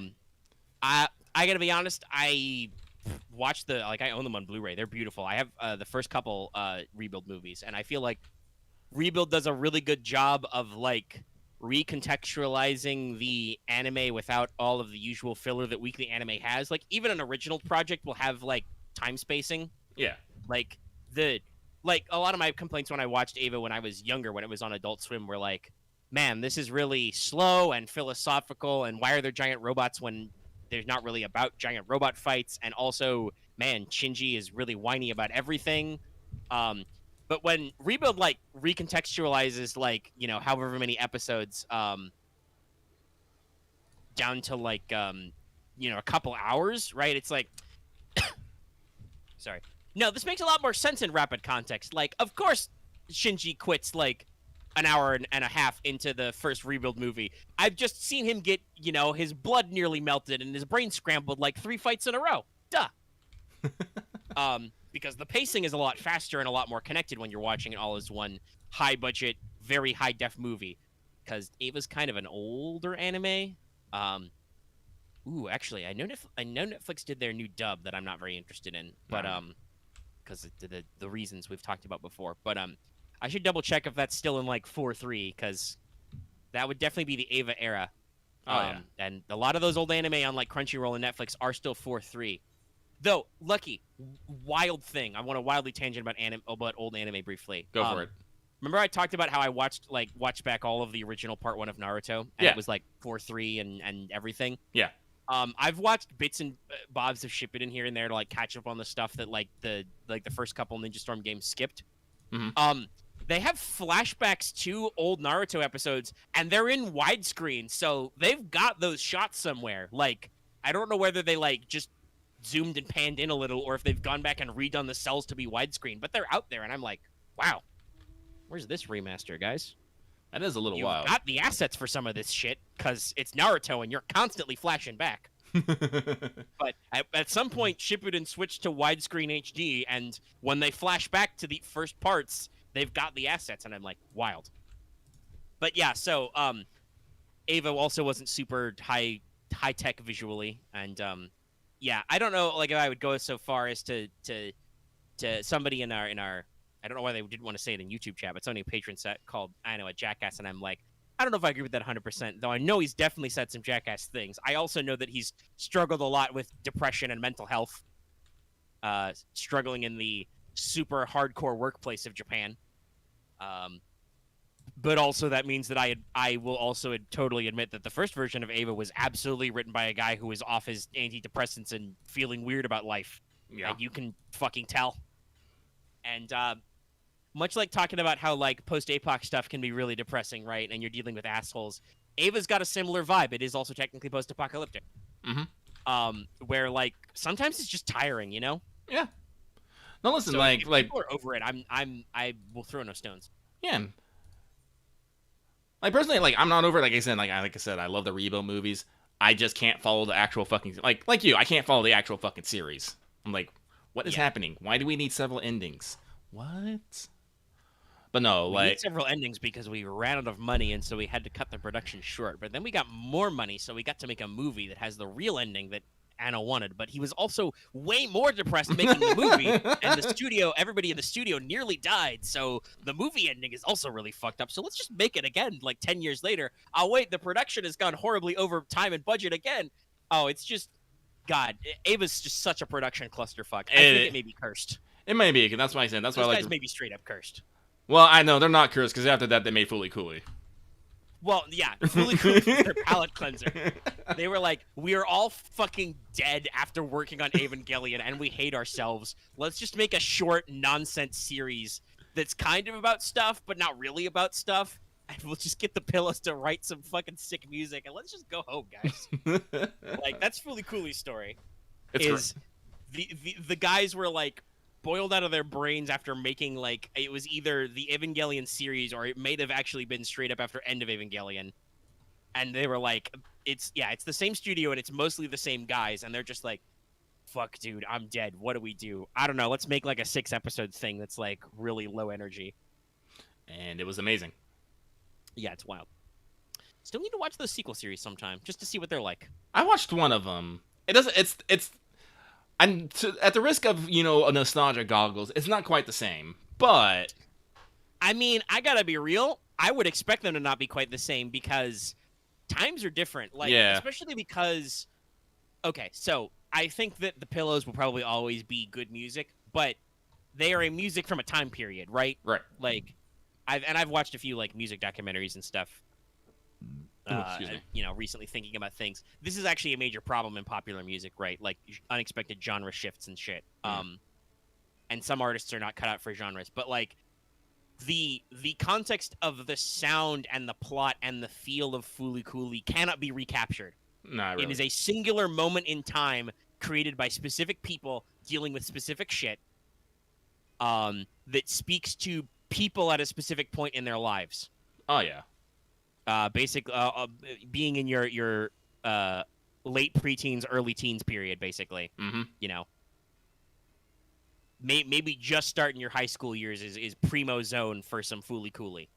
I gotta be honest, I watched I own them on Blu-ray. They're beautiful. I have the first couple Rebuild movies, and I feel like Rebuild does a really good job of like recontextualizing the anime without all of the usual filler that weekly anime has. Like even an original project will have like time spacing. Yeah. Like a lot of my complaints when I watched Ava when I was younger, when it was on Adult Swim, were like, man, this is really slow and philosophical, and why are there giant robots when there's not really about giant robot fights? And also, man, Shinji is really whiny about everything. But when Rebuild like recontextualizes like, however many episodes down to like a couple hours, right? It's like sorry. No, this makes a lot more sense in rapid context. Like, of course Shinji quits like an hour and a half into the first Rebuild movie. I've just seen him get, his blood nearly melted and his brain scrambled like 3 fights in a row. Duh. Because the pacing is a lot faster and a lot more connected when you're watching it all as one high-budget, very high-def movie. Because Ava's kind of an older anime. Actually, I know Netflix did their new dub that I'm not very interested in, but because the reasons we've talked about before. But I should double check if that's still in like 4.3, because that would definitely be the Ava era. Yeah. And a lot of those old anime on like Crunchyroll and Netflix are still 4.3. Though, Lucky, wild thing. I want to wildly tangent about old anime briefly. Go for it. Remember I talked about how I watched back all of the original part 1 of Naruto, and Yeah. it was like 4.3 and everything. Yeah. I've watched bits and bobs of Shippuden here and there to like catch up on the stuff that like the first couple Ninja Storm games skipped. Mm-hmm. They have flashbacks to old Naruto episodes, and they're in widescreen, so they've got those shots somewhere. Like, I don't know whether they like just zoomed and panned in a little, or if they've gone back and redone the cells to be widescreen, but they're out there, and I'm like, wow, where's this remaster, guys? That is a little You've wild. got the assets for some of this shit, because it's Naruto, and you're constantly flashing back. But at some point, Shippuden switched to widescreen HD, and when they flash back to the first parts, they've got the assets, and I'm like, wild. But yeah, so Ava also wasn't super high tech visually, and yeah, I don't know, like if I would go so far as to somebody in our I don't know why they didn't want to say it in YouTube chat, but somebody a patron set called a Jackass, and I'm like, I don't know if I agree with that 100%, though I know he's definitely said some Jackass things. I also know that he's struggled a lot with depression and mental health, struggling in the super hardcore workplace of Japan. But also that means that I will also totally admit that the first version of Ava was absolutely written by a guy who was off his antidepressants and feeling weird about life. Yeah. And you can fucking tell. And much like talking about how like post-APOC stuff can be really depressing, right? And you're dealing with assholes. Ava's got a similar vibe. It is also technically post-apocalyptic. Mm-hmm. Where like sometimes it's just tiring, you know? Yeah. No, listen, So like people are over it. I will throw no stones. Yeah. Like personally, like I'm not over it. Like I said, I love the reboot movies. I just can't follow the actual fucking like you. I can't follow the actual fucking series. I'm like, what is Yeah. happening? Why do we need several endings? What? But no, We need like several endings because we ran out of money, and so we had to cut the production short. But then we got more money, so we got to make a movie that has the real ending that Anna wanted. But he was also way more depressed making the movie, and the studio, everybody in the studio nearly died. So the movie ending is also really fucked up. So let's just make it again, like 10 years later. Oh, wait, the production has gone horribly over time and budget again. Oh, it's just, God, Ava's just such a production clusterfuck. I think it may be cursed. It may be. That's why I said. That's why Those I like. guys may be straight up cursed. Well, I know they're not cursed because after that they made Fooly Cooley. Well, yeah, Fooly Cooley was their palate cleanser. They were like, we are all fucking dead after working on Evangelion, and we hate ourselves. Let's just make a short nonsense series that's kind of about stuff, but not really about stuff. And we'll just get the Pillows to write some fucking sick music, and let's just go home, guys. Like, that's Fooly Cooley's story. It's The guys were like boiled out of their brains after making like it was either the Evangelion series or it may have actually been straight up after End of Evangelion, and they were like, it's the same studio and it's mostly the same guys, and they're just like, fuck, dude, I'm dead. What do we do? I don't know. Let's make like a 6-episode thing that's like really low energy. And it was amazing. Yeah, it's wild. Still need to watch the sequel series sometime just to see what they're like. I watched one of them. It doesn't. It's. And at the risk of, a nostalgia goggles, it's not quite the same. But I mean, I gotta be real. I would expect them to not be quite the same because times are different. Like, especially because, okay, so I think that the Pillows will probably always be good music, but they are a music from a time period, right? Right. Like, I've watched a few like music documentaries and stuff. Recently thinking about things. This is actually a major problem in popular music, right? Like unexpected genre shifts and shit. And some artists are not cut out for genres, but like the context of the sound and the plot and the feel of Fooly Cooley cannot be recaptured. Not really. It is a singular moment in time created by specific people dealing with specific shit. That speaks to people at a specific point in their lives. Oh yeah. Being in your late preteens, early teens period, basically. Mm-hmm. Maybe just starting your high school years is primo zone for some Fooly Cooley,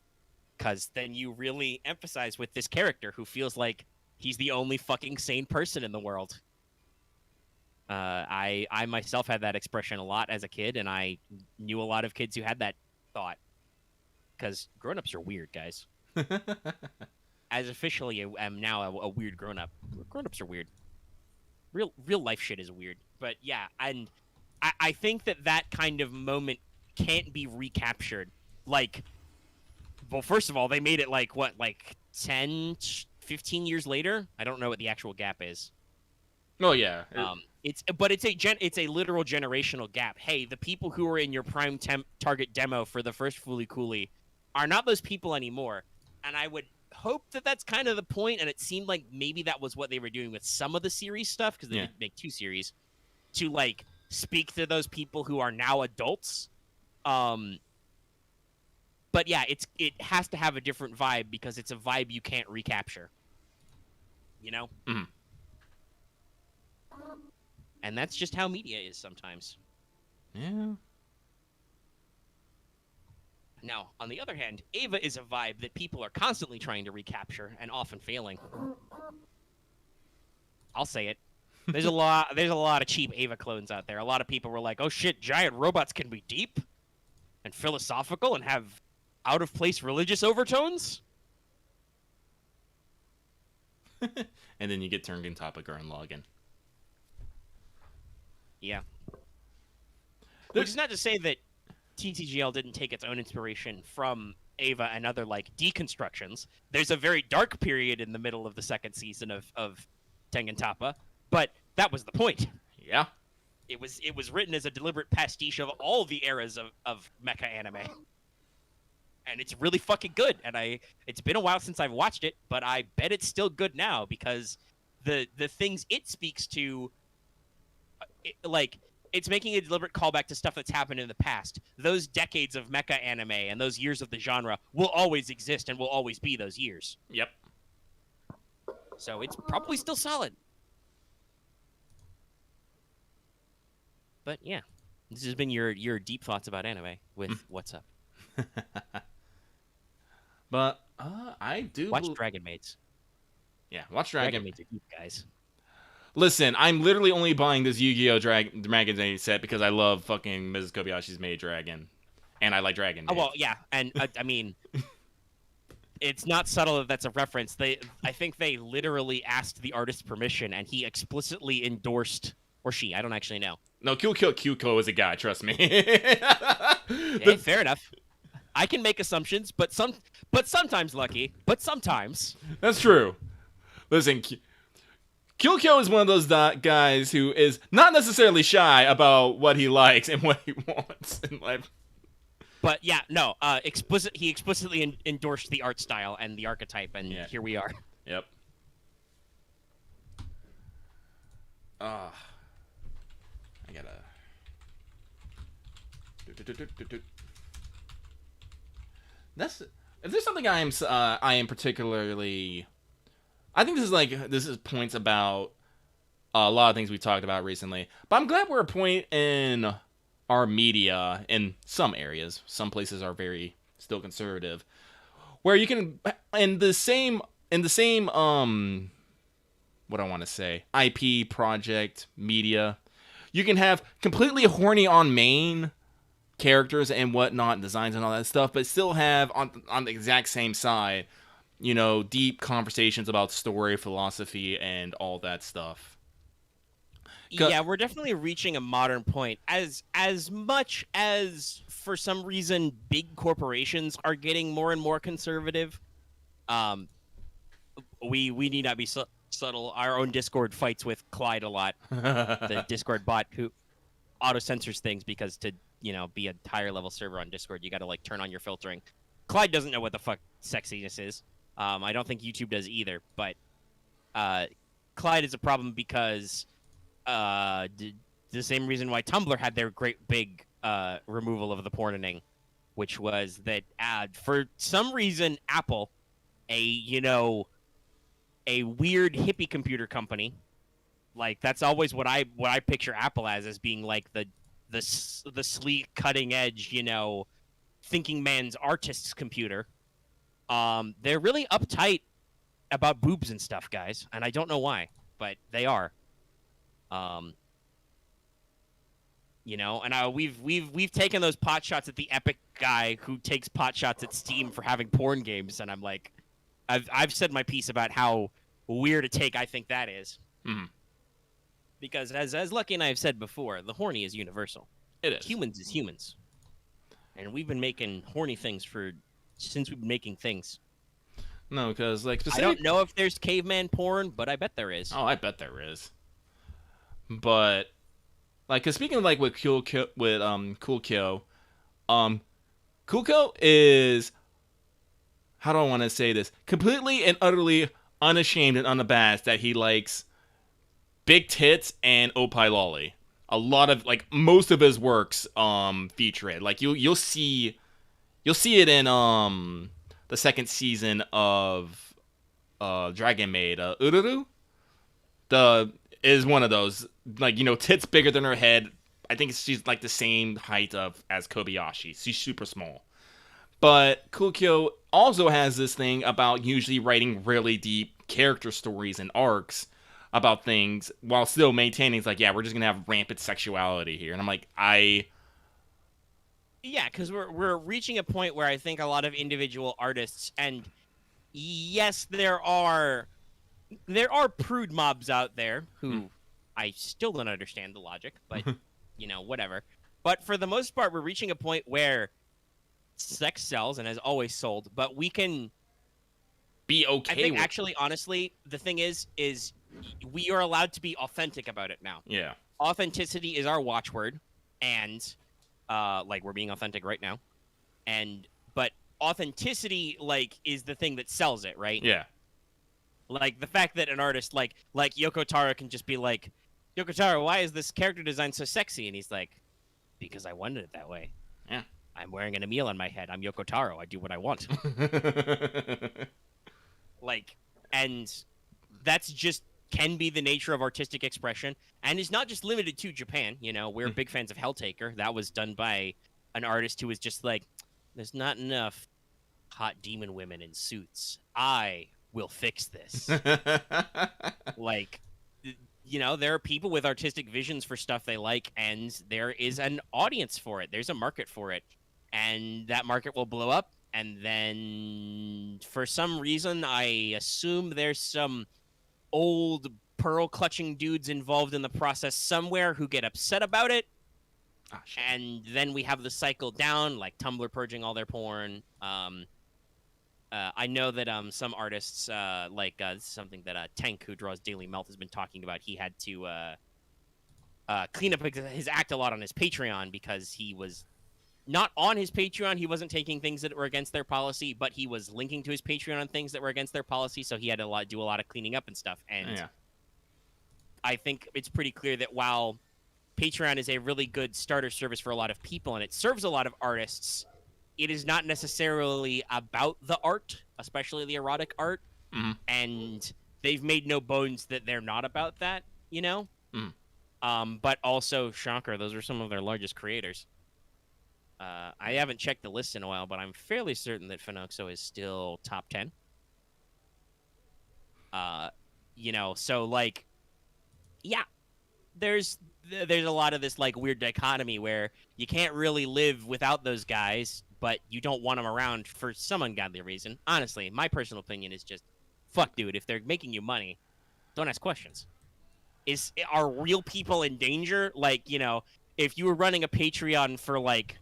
because then you really emphasize with this character who feels like he's the only fucking sane person in the world. I myself had that expression a lot as a kid, and I knew a lot of kids who had that thought, because grown-ups are weird, guys. As officially am now a weird grown-up. Grown-ups are weird. Real life shit is weird. But yeah, and I think that kind of moment can't be recaptured. Like, well, first of all, they made it like 10, 15 years later? I don't know what the actual gap is. Oh yeah. It's a literal generational gap. Hey, the people who were in your prime target demo for the first Fooly Cooley are not those people anymore. And I would hope that that's kind of the point, and it seemed like maybe that was what they were doing with some of the series stuff, because they did make 2 series, to like speak to those people who are now adults. But yeah, it has to have a different vibe because it's a vibe you can't recapture. Mm-hmm. And that's just how media is sometimes. Yeah. Now, on the other hand, Ava is a vibe that people are constantly trying to recapture and often failing. I'll say it. There's a lot of cheap Ava clones out there. A lot of people were like, "Oh shit, giant robots can be deep and philosophical and have out of place religious overtones?" And then you get turned in topic or in login. Yeah. Which is not to say that TTGL didn't take its own inspiration from Ava and other like deconstructions. There's a very dark period in the middle of the second season of Tengen Toppa, but that was the point. Yeah. It was written as a deliberate pastiche of all the eras of mecha anime. And it's really fucking good. And it's been a while since I've watched it, but I bet it's still good now because the things it speaks to, like it's making a deliberate callback to stuff that's happened in the past. Those decades of mecha anime and those years of the genre will always exist and will always be those years. Yep. So it's probably still solid. But yeah, this has been your deep thoughts about anime with What's Up. But I do watch Dragon Maids. Yeah, watch Dragon Maids are deep, guys. Listen, I'm literally only buying this Yu-Gi-Oh! Dragon Maid set because I love fucking Mrs. Kobayashi's Maid Dragon. And I like Dragon Maid. Oh, well, yeah. And, I mean, it's not subtle that that's a reference. I think they literally asked the artist permission, and he explicitly endorsed, or she, I don't actually know. No, Kyuko is a guy, trust me. Okay, fair enough. I can make assumptions, but sometimes, Lucky. But sometimes. That's true. Listen, Kyuko is one of those guys who is not necessarily shy about what he likes and what he wants in life. But yeah, no, he explicitly endorsed the art style and the archetype, and here we are. Yep. I gotta. If there's something I am particularly. I think this is points about a lot of things we talked about recently. But I'm glad we're a point in our media in some areas. Some places are very still conservative, where you can in the same what I want to say IP project media, you can have completely horny on main characters and whatnot, designs and all that stuff, but still have on the exact same side, deep conversations about story, philosophy, and all that stuff. Yeah, we're definitely reaching a modern point. As much as, for some reason, big corporations are getting more and more conservative, we need not be subtle. Our own Discord fights with Clyde a lot, the Discord bot who auto-censors things because to be a higher level server on Discord, you got to turn on your filtering. Clyde doesn't know what the fuck sexiness is. I don't think YouTube does either, but Clyde is a problem because the same reason why Tumblr had their great big removal of the pornoning, which was that for some reason Apple, a weird hippie computer company, that's always what I picture Apple as being the sleek, cutting edge, thinking man's artist's computer. They're really uptight about boobs and stuff, guys, and I don't know why, but they are. And we've taken those pot shots at the Epic guy who takes pot shots at Steam for having porn games, and I'm like, I've said my piece about how weird a take I think that is. Mm-hmm. Because as Lucky and I have said before, the horny is universal. It is. Humans is humans. And we've been making horny things since we've been making things. No, because I don't know if there's caveman porn, but I bet there is. Oh, I bet there is. But cause speaking of with Coolkyo, Coolkyo is, how do I want to say this? Completely and utterly unashamed and unabashed that he likes big tits and opie lolly. A lot of most of his works feature it. You'll see it in the second season of Dragon Maid. Ururu is one of those tits bigger than her head. I think she's the same height as Kobayashi. She's super small. But Kukyo also has this thing about usually writing really deep character stories and arcs about things while still maintaining we're just gonna have rampant sexuality here, and I'm yeah, because we're reaching a point where I think a lot of individual artists, and yes, there are prude mobs out there who I still don't understand the logic, but whatever. But for the most part, we're reaching a point where sex sells and has always sold, but we can be okay. I think actually, honestly, the thing is we are allowed to be authentic about it now. Yeah. Authenticity is our watchword, and we're being authentic right now. But authenticity is the thing that sells it, right? Yeah. The fact that an artist like Yoko Taro can just be Yoko Taro, why is this character design so sexy? And he's like, because I wanted it that way. Yeah. I'm wearing an Emil on my head. I'm Yoko Taro. I do what I want. Like, and that's just can be the nature of artistic expression, and is not just limited to Japan. You know, we're big fans of Helltaker. That was done by an artist who was just like, there's not enough hot demon women in suits. I will fix this. Like, you know, there are people with artistic visions for stuff they like, and there is an audience for it. There's a market for it, and that market will blow up. And then, for some reason, I assume there's some old pearl-clutching dudes involved in the process somewhere who get upset about it. Oh, shit. And then we have the cycle down, like Tumblr purging all their porn. I know that some artists, this is something that Tank, who draws Daily Melt, has been talking about. He had to clean up his act a lot on his Patreon because he was not on his Patreon. He wasn't taking things that were against their policy, but he was linking to his Patreon on things that were against their policy. So he had to do a lot of cleaning up and stuff. And Yeah. I think it's pretty clear that while Patreon is a really good starter service for a lot of people, and it serves a lot of artists, it is not necessarily about the art, especially the erotic art. Mhm. And they've made no bones that they're not about that, you know? But also, shocker, those are some of their largest creators. I haven't checked the list in a while, but I'm fairly certain that Finoxo is still top 10. You know, so, like, yeah, there's a lot of this, like, weird dichotomy where you can't really live without those guys, but you don't want them around for some ungodly reason. Honestly, my personal opinion is just, fuck, dude, if they're making you money, don't ask questions. Are real people in danger? Like, you know, if you were running a Patreon for, like,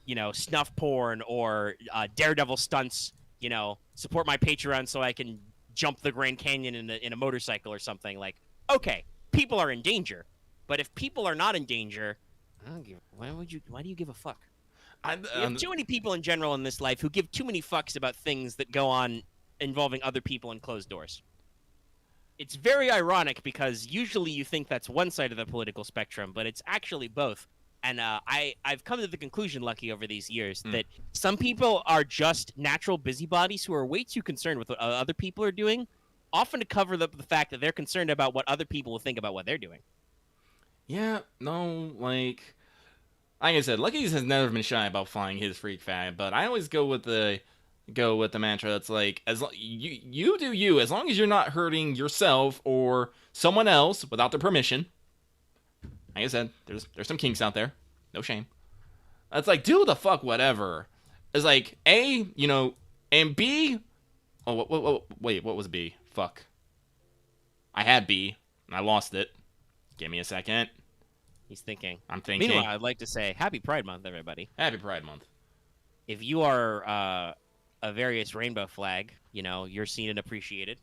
you know, snuff porn or Daredevil stunts, you know, support my Patreon so I can jump the Grand Canyon in a motorcycle or something. Like, okay, people are in danger, but if people are not in danger, why do you give a fuck? We have too many people in general in this life who give too many fucks about things that go on involving other people in closed doors. It's very ironic because usually you think that's one side of the political spectrum, but it's actually both. And I've come to the conclusion, Lucky, over these years, that some people are just natural busybodies who are way too concerned with what other people are doing, often to cover the fact that they're concerned about what other people will think about what they're doing. Yeah, no, like I said, Lucky's has never been shy about flying his freak flag, but I always go with the mantra that's like, you do you, as long as you're not hurting yourself or someone else without their permission. Like I said, there's some kinks out there. No shame. That's like, do the fuck whatever. It's like, A, you know, and B... Oh, wait, what was B? Fuck. I had B, and I lost it. Give me a second. He's thinking. I'm thinking. Meanwhile, I'd like to say, Happy Pride Month, everybody. Happy Pride Month. If you are a various rainbow flag, you know, you're seen and appreciated.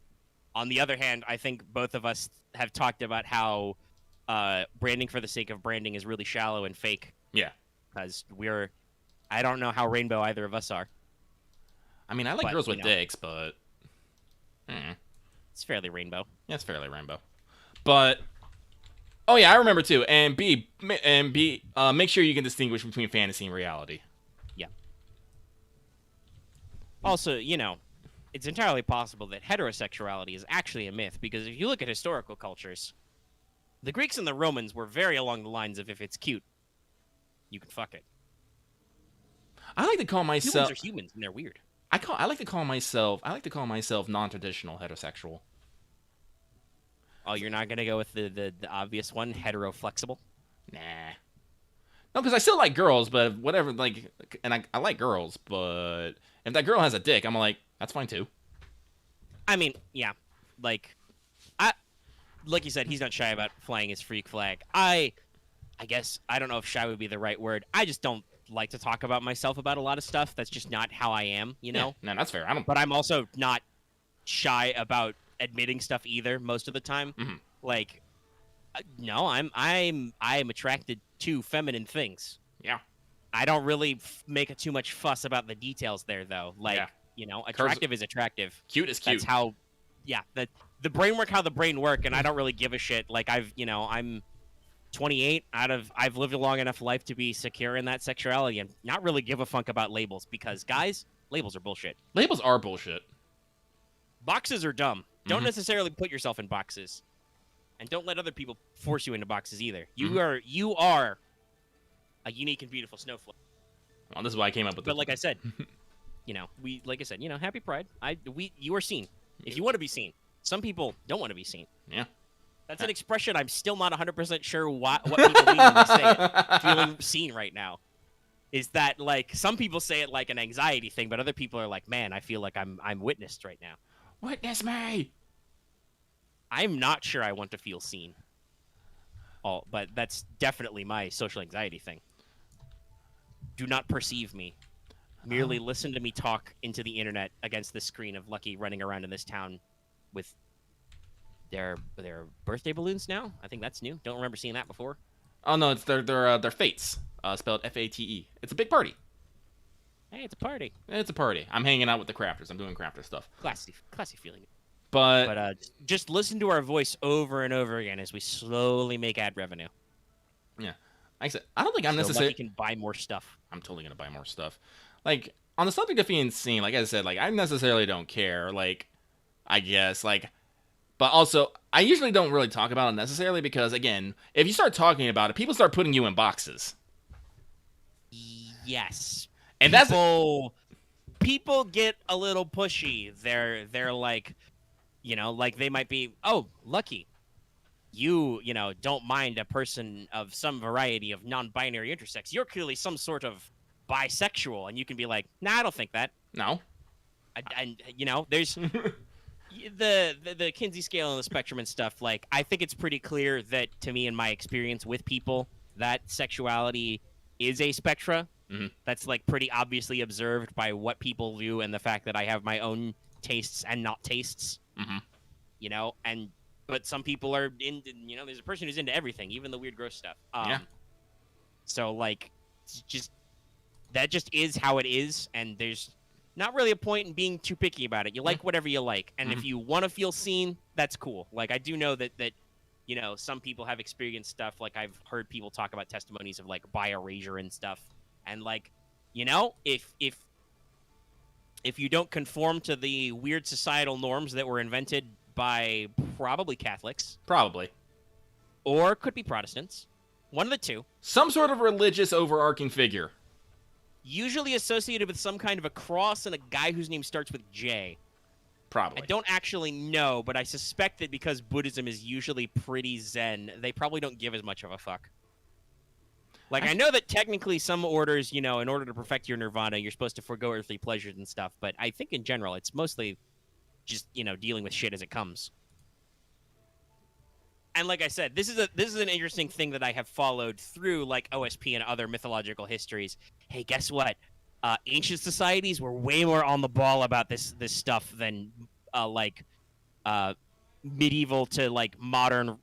On the other hand, I think both of us have talked about how branding for the sake of branding is really shallow and fake. Yeah. Because I don't know how rainbow either of us are. I mean, I like girls with dicks, but... It's fairly rainbow. Yeah, it's fairly rainbow. But... Oh, yeah, I remember, too. And B, make sure you can distinguish between fantasy and reality. Yeah. Also, you know, it's entirely possible that heterosexuality is actually a myth, because if you look at historical cultures... The Greeks and the Romans were very along the lines of, if it's cute, you can fuck it. I like to call myself... Humans are humans, and they're weird. I like to call myself non-traditional heterosexual. Oh, you're not gonna go with the obvious one, hetero-flexible? Nah. No, because I still like girls, but whatever, like... And I like girls, but... If that girl has a dick, I'm like, that's fine, too. I mean, yeah. Like you said, he's not shy about flying his freak flag. I guess, I don't know if shy would be the right word. I just don't like to talk about myself about a lot of stuff. That's just not how I am, you know? Yeah, no, that's fair. But I'm also not shy about admitting stuff either most of the time. Mm-hmm. Like, no, I'm attracted to feminine things. Yeah. I don't really make too much fuss about the details there, though. Like, you know, attractive is attractive. Cute is cute. That's how, the brain work how the brain work, and I don't really give a shit. Like I'm 28 I've lived a long enough life to be secure in that sexuality and not really give a fuck about labels because guys, labels are bullshit. Labels are bullshit. Boxes are dumb. Don't necessarily put yourself in boxes, and don't let other people force you into boxes either. You are a unique and beautiful snowflake. Well, this is why I came up with. But like I said, happy Pride. You are seen if you want to be seen. Some people don't want to be seen. Yeah. That's an expression I'm still not 100% sure what people mean when they say it. Feeling seen right now. Is that, like, some people say it like an anxiety thing, but other people are like, man, I feel like I'm witnessed right now. Witness me! I'm not sure I want to feel seen. Oh, but that's definitely my social anxiety thing. Do not perceive me. Merely listen to me talk into the internet against the screen of Lucky running around in this town with their birthday balloons now. I think that's new. Don't remember seeing that before. Oh no, it's their fates, spelled F-A-T-E. It's a big party. Hey, it's a party. It's a party. I'm hanging out with the crafters. I'm doing crafter stuff. Classy feeling. But just listen to our voice over and over again as we slowly make ad revenue. Yeah, like I said, I don't think I'm necessarily. Lucky can buy more stuff. I'm totally gonna buy more stuff. Like on the subject of being seen, like I said, like I necessarily don't care. Like I guess like. But also, I usually don't really talk about it necessarily because, again, if you start talking about it, people start putting you in boxes. Yes. And people get a little pushy. They're like, like they might be, oh, Lucky, you don't mind a person of some variety of non-binary intersex. You're clearly some sort of bisexual. And you can be like, nah, I don't think that. No. And there's... the Kinsey scale and the spectrum and stuff, like, I think it's pretty clear that, to me, in my experience with people, that sexuality is a spectra. That's, like, pretty obviously observed by what people do and the fact that I have my own tastes and not tastes. But some people are into, there's a person who's into everything, even the weird, gross stuff. Yeah. So, like, that just is how it is, and there's not really a point in being too picky about it. You like whatever you like. And if you want to feel seen, that's cool. Like, I do know that some people have experienced stuff. Like, I've heard people talk about testimonies of, like, bi erasure and stuff. And, like, if you don't conform to the weird societal norms that were invented by probably Catholics. Probably. Or could be Protestants. One of the two. Some sort of religious overarching figure. Usually associated with some kind of a cross and a guy whose name starts with J. Probably. I don't actually know, but I suspect that because Buddhism is usually pretty zen, they probably don't give as much of a fuck. Like, I know that technically some orders, in order to perfect your nirvana, you're supposed to forego earthly pleasures and stuff, but I think in general it's mostly just, dealing with shit as it comes. And like I said, this is an interesting thing that I have followed through, like, OSP and other mythological histories. Hey, guess what? Ancient societies were way more on the ball about this stuff than medieval to, like, modern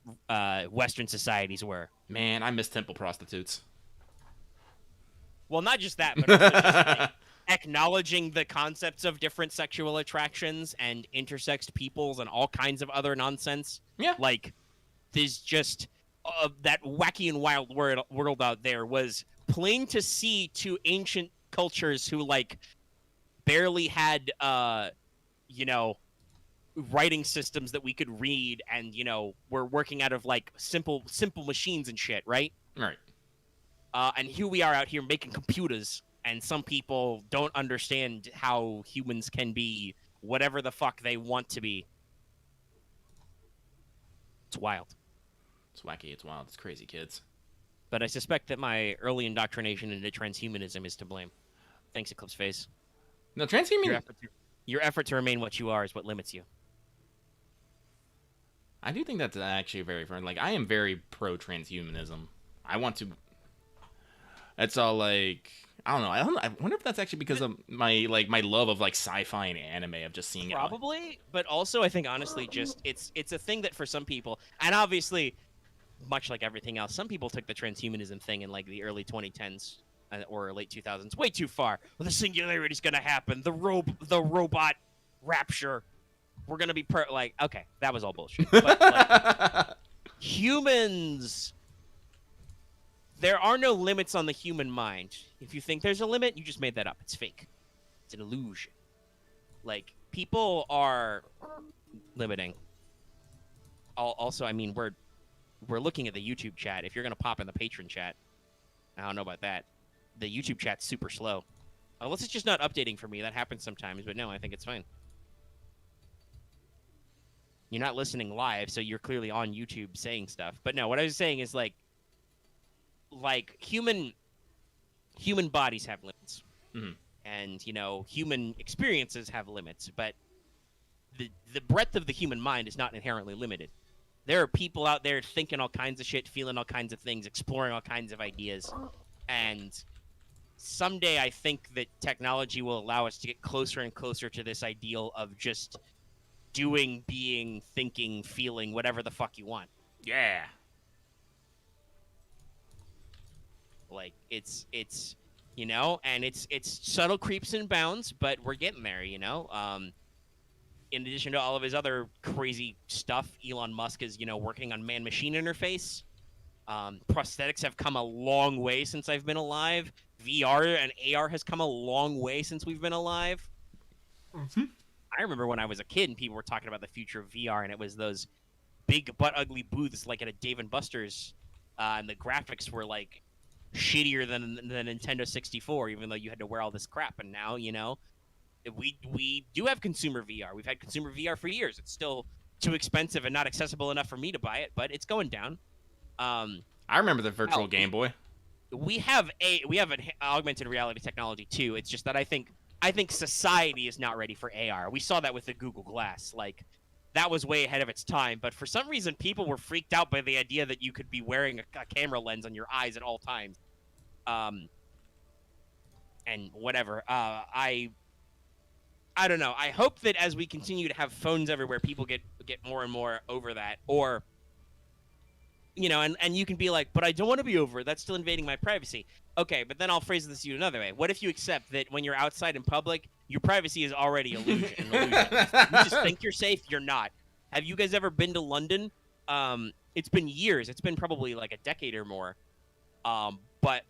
Western societies were. Man, I miss temple prostitutes. Well, not just that, but also just, like, acknowledging the concepts of different sexual attractions and intersexed peoples and all kinds of other nonsense. Yeah. Like, there's just that wacky and wild world out there was plain to see to ancient cultures who, like, barely had, writing systems that we could read and, were working out of, like, simple machines and shit, right? Right. And here we are out here making computers, and some people don't understand how humans can be whatever the fuck they want to be. It's wild. It's wacky, it's wild, it's crazy, kids. But I suspect that my early indoctrination into transhumanism is to blame. Thanks, Eclipse Phase. No, transhumanism... Your effort to remain what you are is what limits you. I do think that's actually very fun. Like, I am very pro-transhumanism. I want to... It's all, like... I don't know. I wonder if that's actually because of my love of, like, sci-fi and anime, of just seeing it. Probably, but also I think, honestly, just... It's a thing that for some people... And obviously... Much like everything else, some people took the transhumanism thing in, like, the early 2010s or late 2000s way too far. Well, the singularity's gonna happen. The robot rapture. we're gonna be like, okay, that was all bullshit. But like, humans, there are no limits on the human mind. If you think there's a limit, you just made that up. It's fake. It's an illusion. Like, people are limiting. Also, I mean, we're looking at the YouTube chat. If you're gonna pop in the patron chat, I don't know about that. The YouTube chat's super slow. Unless it's just not updating for me. That happens sometimes, but no, I think it's fine. You're not listening live, so you're clearly on YouTube saying stuff. But no, what I was saying is like human bodies have limits. Mm-hmm. And, you know, human experiences have limits, but the breadth of the human mind is not inherently limited. There are people out there thinking all kinds of shit, feeling all kinds of things, exploring all kinds of ideas. And someday I think that technology will allow us to get closer and closer to this ideal of just doing, being, thinking, feeling, whatever the fuck you want. Yeah. Like, it's you know, and it's subtle creeps and bounds, but we're getting there, you know? In addition to all of his other crazy stuff, Elon Musk is, you know, working on man-machine interface. Prosthetics have come a long way since I've been alive. VR and AR has come a long way since we've been alive. Mm-hmm. I remember when I was a kid and people were talking about the future of VR, and it was those big butt-ugly booths like at a Dave & Buster's, and the graphics were, like, shittier than the Nintendo 64, even though you had to wear all this crap. And now, you know, we do have consumer VR. We've had consumer VR for years. It's still too expensive and not accessible enough for me to buy it, but it's going down. I remember the virtual Game Boy. We have an augmented reality technology too. It's just that I think society is not ready for AR. We saw that with the Google Glass. Like, that was way ahead of its time, but for some reason people were freaked out by the idea that you could be wearing a camera lens on your eyes at all times. And whatever. I don't know. I hope that as we continue to have phones everywhere, people get more and more over that. Or, you know, and you can be like, but I don't want to be over it. That's still invading my privacy. Okay, but then I'll phrase this to you another way. What if you accept that when you're outside in public, your privacy is already an illusion? You just think you're safe, you're not. Have you guys ever been to London? It's been years. It's been probably like a decade or more. But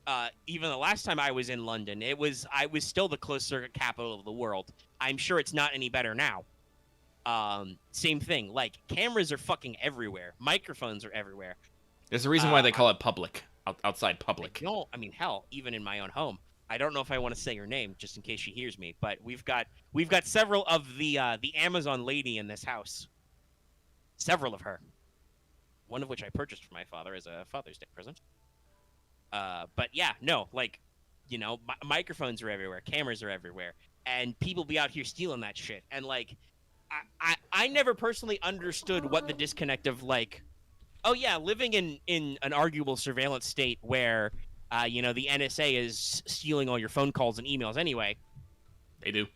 even the last time I was in London, I was still the closed circuit capital of the world. I'm sure it's not any better now. Same thing. Like, cameras are fucking everywhere. Microphones are everywhere. There's a reason why they call it public. Outside public. No, I mean, hell, even in my own home. I don't know if I want to say her name, just in case she hears me. But we've got several of the Amazon lady in this house. Several of her. One of which I purchased for my father as a Father's Day present. But yeah, no, like, you know, microphones are everywhere, cameras are everywhere, and people be out here stealing that shit. And like, I never personally understood what the disconnect of, like, oh yeah, living in an arguable surveillance state where, you know, the NSA is stealing all your phone calls and emails anyway. They do.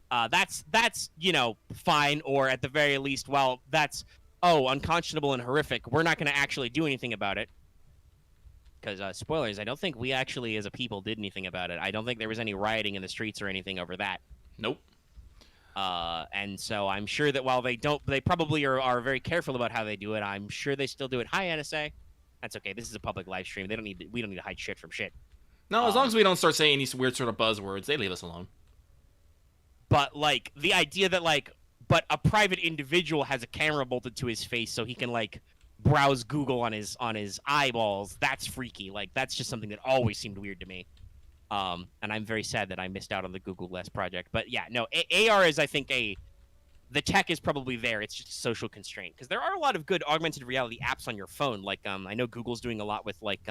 That's you know, fine, or at the very least, well, that's unconscionable and horrific. We're not going to actually do anything about it. Because, spoilers, I don't think we actually, as a people, did anything about it. I don't think there was any rioting in the streets or anything over that. Nope. And so I'm sure that while they probably are very careful about how they do it, I'm sure they still do it. Hi, NSA. That's okay. This is a public live stream. We don't need to hide shit from shit. No, as long as we don't start saying any weird sort of buzzwords, they leave us alone. But, like, the idea that, like, but a private individual has a camera bolted to his face so he can, like, browse Google on his eyeballs, that's freaky. Like, that's just something that always seemed weird to me. And I'm very sad that I missed out on the Google Glass project. But yeah, no, AR is, I think, the tech is probably there. It's just a social constraint. Because there are a lot of good augmented reality apps on your phone. Like, I know Google's doing a lot with, like,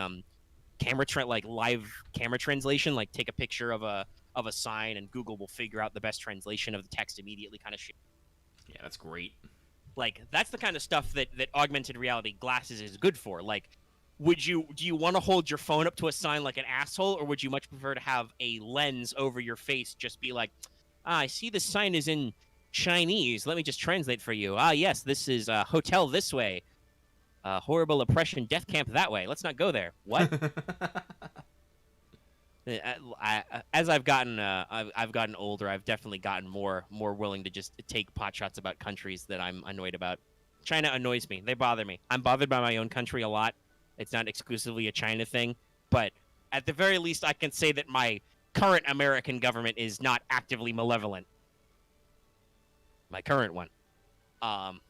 live camera translation. Like, take a picture of a sign and Google will figure out the best translation of the text immediately, kind of shit. Yeah, that's great. Like, that's the kind of stuff that augmented reality glasses is good for. Like, do you want to hold your phone up to a sign like an asshole, or would you much prefer to have a lens over your face, just be like, I see the sign is in Chinese. Let me just translate for you. Yes, this is hotel this way. Horrible oppression, death camp that way. Let's not go there. What? As I've gotten I've gotten older, I've definitely gotten more willing to just take pot shots about countries that I'm annoyed about. China annoys me. They bother me. I'm bothered by my own country a lot. It's not exclusively a China thing, but at the very least, I can say that my current American government is not actively malevolent. My current one. Um,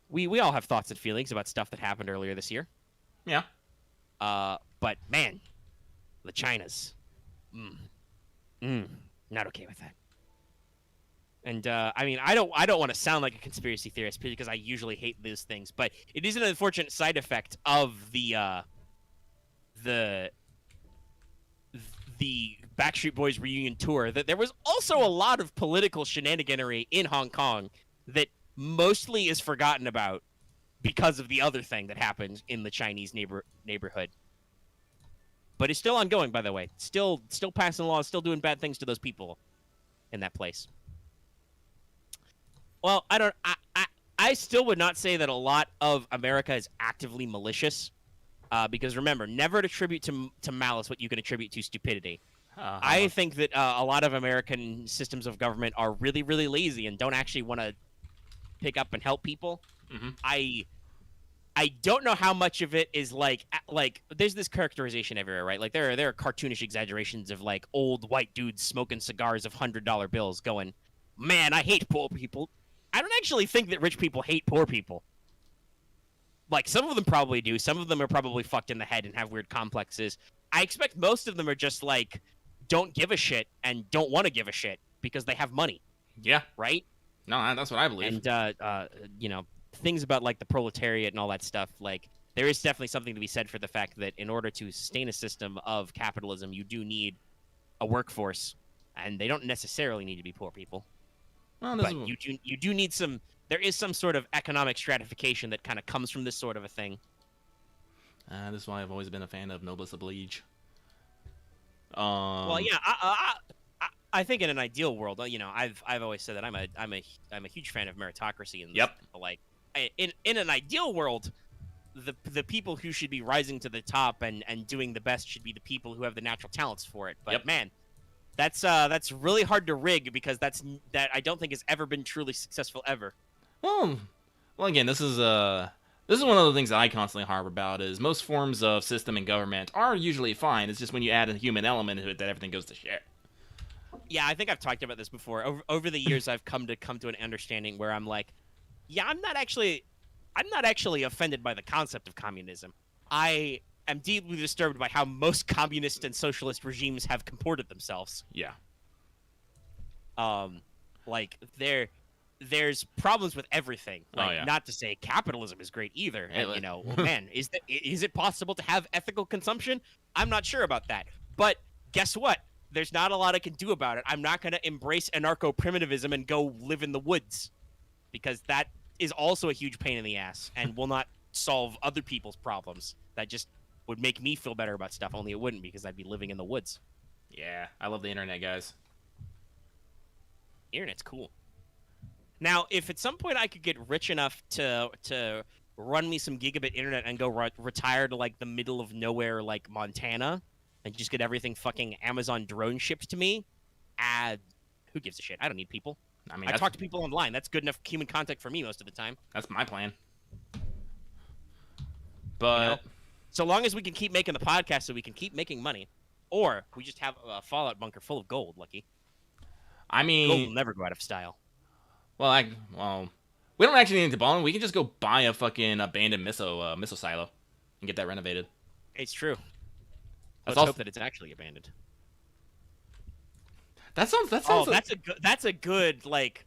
we all have thoughts and feelings about stuff that happened earlier this year. Yeah. But man, the Chinas, not okay with that. And I mean, I don't want to sound like a conspiracy theorist because I usually hate those things, but it is an unfortunate side effect of the Backstreet Boys reunion tour that there was also a lot of political shenaniganery in Hong Kong that mostly is forgotten about because of the other thing that happened in the Chinese neighborhood. But it's still ongoing, by the way. Still passing laws, still doing bad things to those people in that place. Well, I still would not say that a lot of America is actively malicious. Because remember, never attribute to malice what you can attribute to stupidity. I think that a lot of American systems of government are really, really lazy and don't actually want to pick up and help people. Mm-hmm. I don't know how much of it is like there's this characterization everywhere, right? Like there are cartoonish exaggerations of like old white dudes smoking cigars of $100 bills going, "Man, I hate poor people." I don't actually think that rich people hate poor people. Like, some of them probably do. Some of them are probably fucked in the head and have weird complexes. I expect most of them are just, like, don't give a shit and don't want to give a shit because they have money. Yeah. Right? No, that's what I believe. And, you know, things about, like, the proletariat and all that stuff, like, there is definitely something to be said for the fact that in order to sustain a system of capitalism, you do need a workforce. And they don't necessarily need to be poor people. Well, but you do need some... There is some sort of economic stratification that kind of comes from this sort of a thing. This is why I've always been a fan of noblesse oblige. Well, yeah, I think in an ideal world, you know, I've always said that I'm a huge fan of meritocracy. And yep. Like, in an ideal world, the people who should be rising to the top and doing the best should be the people who have the natural talents for it. But yep. Man, that's really hard to rig because that I don't think has ever been truly successful ever. Well, again, this is one of the things that I constantly harp about is most forms of system and government are usually fine. It's just when you add a human element to it that everything goes to shit. Yeah, I think I've talked about this before. Over the years, I've come to an understanding where I'm like, yeah, I'm not actually offended by the concept of communism. I am deeply disturbed by how most communist and socialist regimes have comported themselves. Yeah. Like there's problems with everything. Like, yeah. Not to say capitalism is great either. And, you know, man, is it possible to have ethical consumption? I'm not sure about that. But guess what? There's not a lot I can do about it. I'm not going to embrace anarcho-primitivism and go live in the woods because that is also a huge pain in the ass and will not solve other people's problems. That just would make me feel better about stuff, only it wouldn't because I'd be living in the woods. Yeah, I love the internet, guys. Internet's cool. Now, if at some point I could get rich enough to run me some gigabit internet and go retire to, like, the middle of nowhere, like, Montana, and just get everything fucking Amazon drone shipped to me, who gives a shit? I don't need people. I mean, I talk to people online. That's good enough human contact for me most of the time. That's my plan. But... You know? So long as we can keep making the podcast so we can keep making money. Or we just have a Fallout bunker full of gold, Lucky. I mean... Gold will never go out of style. Well, we don't actually need to bond. We can just go buy a fucking abandoned missile silo and get that renovated. It's true. Let's hope that it's actually abandoned. That sounds. That's a good like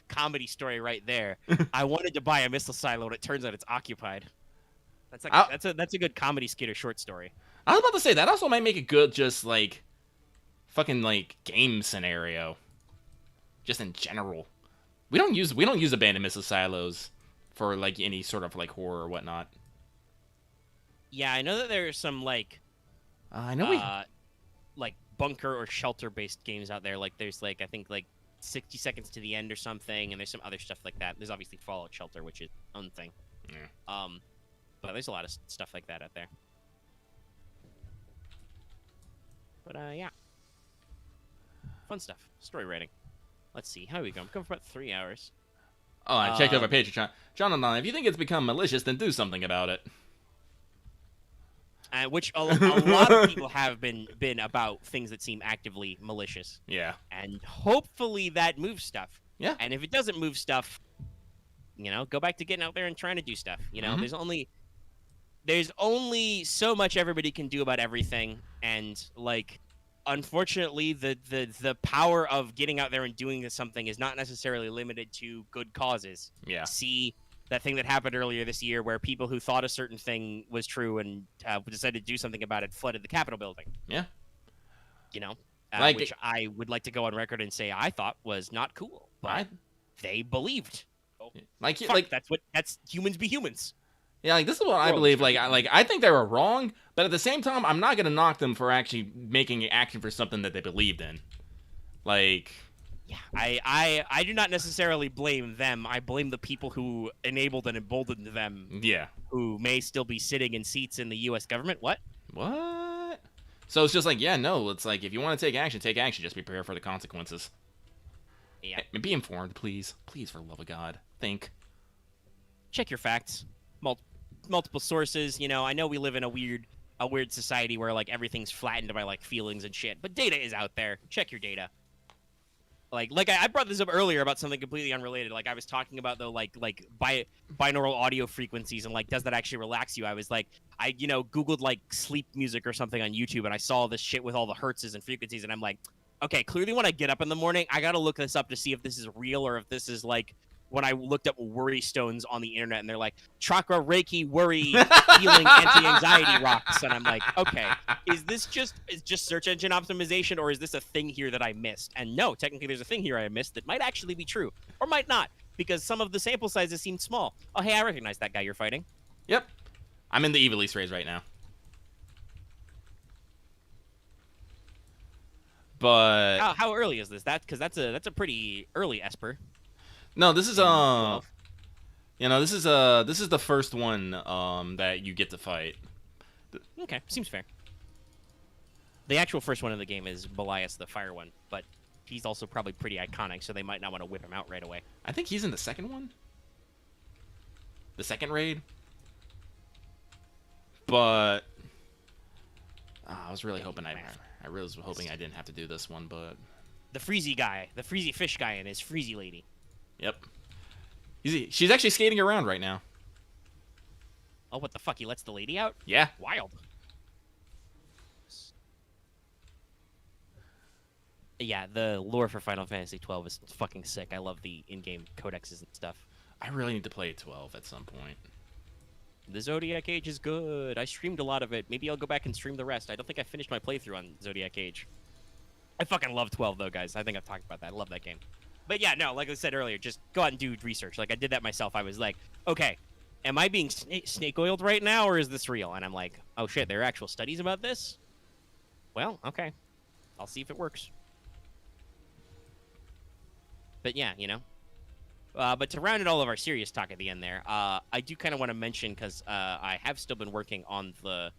comedy story right there. I wanted to buy a missile silo, and it turns out it's occupied. That's a good comedy skit or short story. I was about to say that also might make a good just like fucking like game scenario. Just in general. We don't use abandoned missile silos for like any sort of like horror or whatnot. Yeah, I know that there's some like like bunker or shelter based games out there. Like there's like I think like 60 Seconds to the End or something, and there's some other stuff like that. There's obviously Fallout Shelter, which is its own thing. Yeah. But there's a lot of stuff like that out there. yeah, fun stuff. Story writing. Let's see. How are we going? I'm going for about 3 hours. Oh, I checked over Patreon. Jonathan, if you think it's become malicious, then do something about it. Which a lot of people have been about things that seem actively malicious. Yeah. And hopefully that moves stuff. Yeah. And if it doesn't move stuff, go back to getting out there and trying to do stuff. There's only so much everybody can do about everything, and like, unfortunately, the power of getting out there and doing something is not necessarily limited to good causes. Yeah. See that thing that happened earlier this year, where people who thought a certain thing was true and decided to do something about it flooded the Capitol building. Yeah. Which I would like to go on record and say I thought was not cool, but they believed. Oh, that's humans be humans. Yeah, like, this is what I believe. I think they were wrong, but at the same time, I'm not gonna knock them for actually making action for something that they believed in. Like, yeah, I do not necessarily blame them. I blame the people who enabled and emboldened them. Yeah, who may still be sitting in seats in the U.S. government. What? So it's just like, yeah, no. It's like, if you want to take action, take action. Just be prepared for the consequences. Yeah. Be informed, please. Please, for the love of God, think. Check your facts. Multiple sources. I know we live in a weird society where like everything's flattened by like feelings and shit, but data is out there. Check your data. Like I brought this up earlier about something completely unrelated. Like I was talking about the binaural audio frequencies and like, does that actually relax you? I was like, I Googled like sleep music or something on YouTube, and I saw this shit with all the hertzes and frequencies, and I'm like, okay, clearly when I get up in the morning, I gotta look this up to see if this is real or if this is like when I looked up worry stones on the internet, and they're like, chakra, Reiki, worry, healing, anti-anxiety rocks. And I'm like, okay, is this just search engine optimization, or is this a thing here that I missed? And no, technically there's a thing here I missed that might actually be true, or might not, because some of the sample sizes seem small. Oh, hey, I recognize that guy you're fighting. Yep. I'm in the Evil East raid right now. But how early is this? Because that's a pretty early Esper. No, this is this is the first one that you get to fight. Okay, seems fair. The actual first one in the game is Belias, the fire one, but he's also probably pretty iconic, so they might not want to whip him out right away. I think he's in the second one. The second raid. But I was really hoping I really was hoping I didn't have to do this one, but the Freezy guy, the Freezy fish guy, and his Freezy lady. Yep. She's actually skating around right now. Oh, what the fuck? He lets the lady out? Yeah. Wild. Yeah, the lore for Final Fantasy XII is fucking sick. I love the in-game codexes and stuff. I really need to play 12 at some point. The Zodiac Age is good. I streamed a lot of it. Maybe I'll go back and stream the rest. I don't think I finished my playthrough on Zodiac Age. I fucking love 12, though, guys. I think I've talked about that. I love that game. But yeah, no, like I said earlier, just go out and do research. Like, I did that myself. I was like, okay, am I being snake-oiled right now, or is this real? And I'm like, oh shit, there are actual studies about this? Well, okay. I'll see if it works. But yeah, but to round it all of our serious talk at the end there, I do kind of want to mention, because I have still been working on the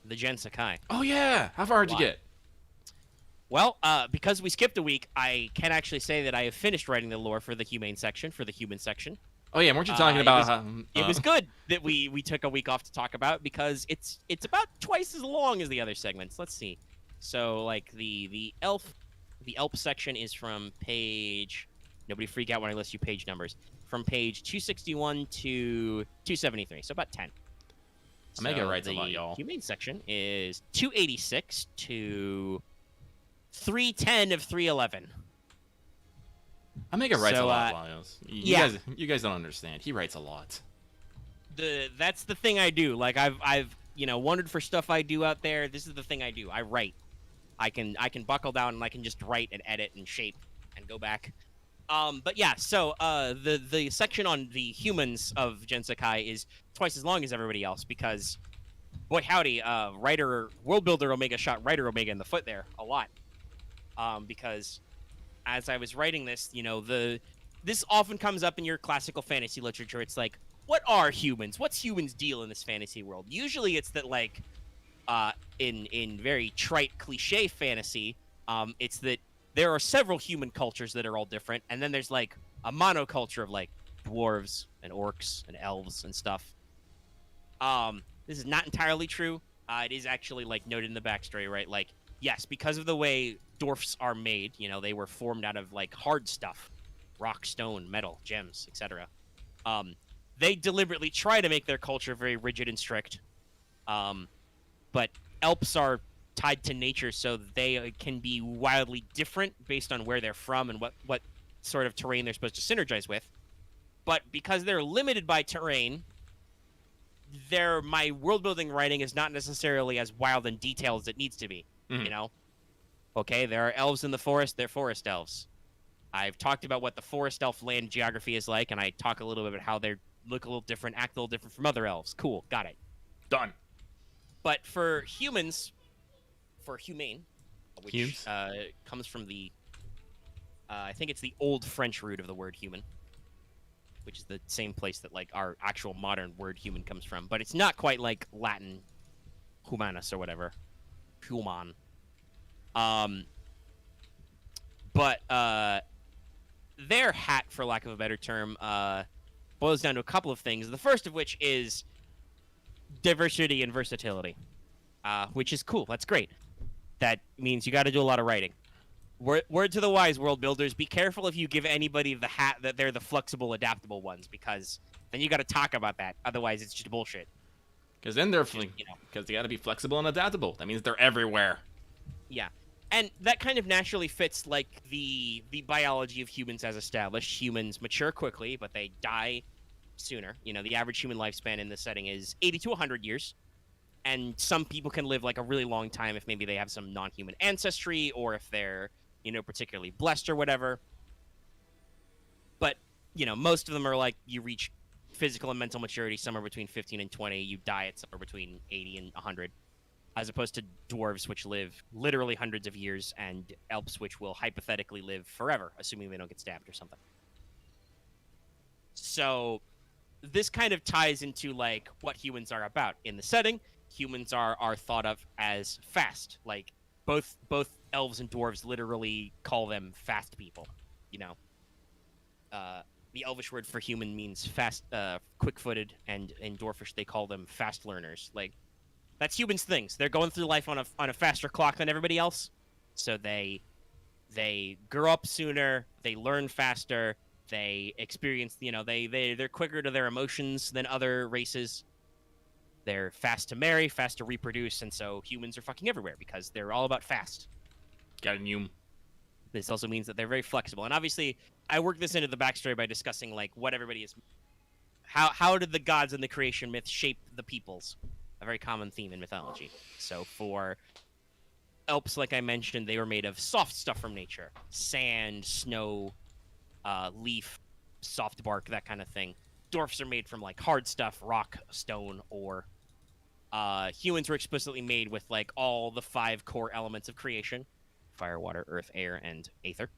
Gen Sakai. Oh yeah! How far did you get? Well, because we skipped a week, I can actually say that I have finished writing the lore for the human section. Oh yeah, weren't you talking about it was good that we took a week off to talk about, because it's about twice as long as the other segments. Let's see. So like the elf section is from page, nobody freak out when I list you page numbers, from page 261 to 273. So about 10. Omega writes a lot, y'all. The humane section is 286 to 310 of 311. Omega writes a lot, Laios. You guys don't understand. He writes a lot. That's the thing I do. Like I've wondered for stuff I do out there. This is the thing I do. I write. I can buckle down and I can just write and edit and shape and go back. But yeah, so the section on the humans of Gen Sakai is twice as long as everybody else, because boy howdy, world builder Omega shot writer Omega in the foot there a lot. Because as I was writing this, this often comes up in your classical fantasy literature. It's like, what are humans? What's humans' deal in this fantasy world? Usually it's that, like, in very trite cliche fantasy, it's that there are several human cultures that are all different, and then there's like a monoculture of like dwarves and orcs and elves and stuff. This is not entirely true. It is actually like noted in the backstory, right? Like, yes, because of the way dwarfs are made, they were formed out of like hard stuff, rock, stone, metal, gems, etc. They deliberately try to make their culture very rigid and strict. But elves are tied to nature, so they can be wildly different based on where they're from and what sort of terrain they're supposed to synergize with. But because they're limited by terrain, my world building writing is not necessarily as wild and detailed as it needs to be. Okay, there are elves in the forest, they're forest elves. I've talked about what the forest elf land geography is like, and I talk a little bit about how they look a little different, act a little different from other elves. Cool, got it. Done. But for humans, for humane, which comes from the, I think it's the old French root of the word human, which is the same place that like our actual modern word human comes from. But it's not quite like Latin humanus or whatever. Human. But their hat, for lack of a better term, boils down to a couple of things. The first of which is diversity and versatility, which is cool. That's great. That means you got to do a lot of writing. Word to the wise, world builders: be careful if you give anybody the hat that they're the flexible, adaptable ones, because then you got to talk about that. Otherwise, it's just bullshit. Because then they're, because they got to be flexible and adaptable. That means they're everywhere. Yeah. And that kind of naturally fits, like, the biology of humans as established. Humans mature quickly, but they die sooner. The average human lifespan in this setting is 80 to 100 years. And some people can live, like, a really long time if maybe they have some non-human ancestry or if they're, particularly blessed or whatever. But, most of them are, like, you reach physical and mental maturity somewhere between 15 and 20. You die at somewhere between 80 and 100. As opposed to dwarves, which live literally hundreds of years, and elves, which will hypothetically live forever, assuming they don't get stabbed or something. So this kind of ties into, like, what humans are about. In the setting, humans are thought of as fast. Like, both elves and dwarves literally call them fast people, The elvish word for human means fast, quick-footed, and in dwarfish they call them fast learners. Like, that's humans' things. They're going through life on a faster clock than everybody else, so they grow up sooner. They learn faster. They experience, they're quicker to their emotions than other races. They're fast to marry, fast to reproduce, and so humans are fucking everywhere because they're all about fast. Got a new. This also means that they're very flexible, and obviously, I work this into the backstory by discussing like what everybody is. How did the gods in the creation myth shape the peoples? A very common theme in mythology. So for elves, like I mentioned, they were made of soft stuff from nature. Sand, snow, leaf, soft bark, that kind of thing. Dwarfs are made from like hard stuff, rock, stone, ore. Humans were explicitly made with like all the 5 core elements of creation: fire, water, earth, air, and aether.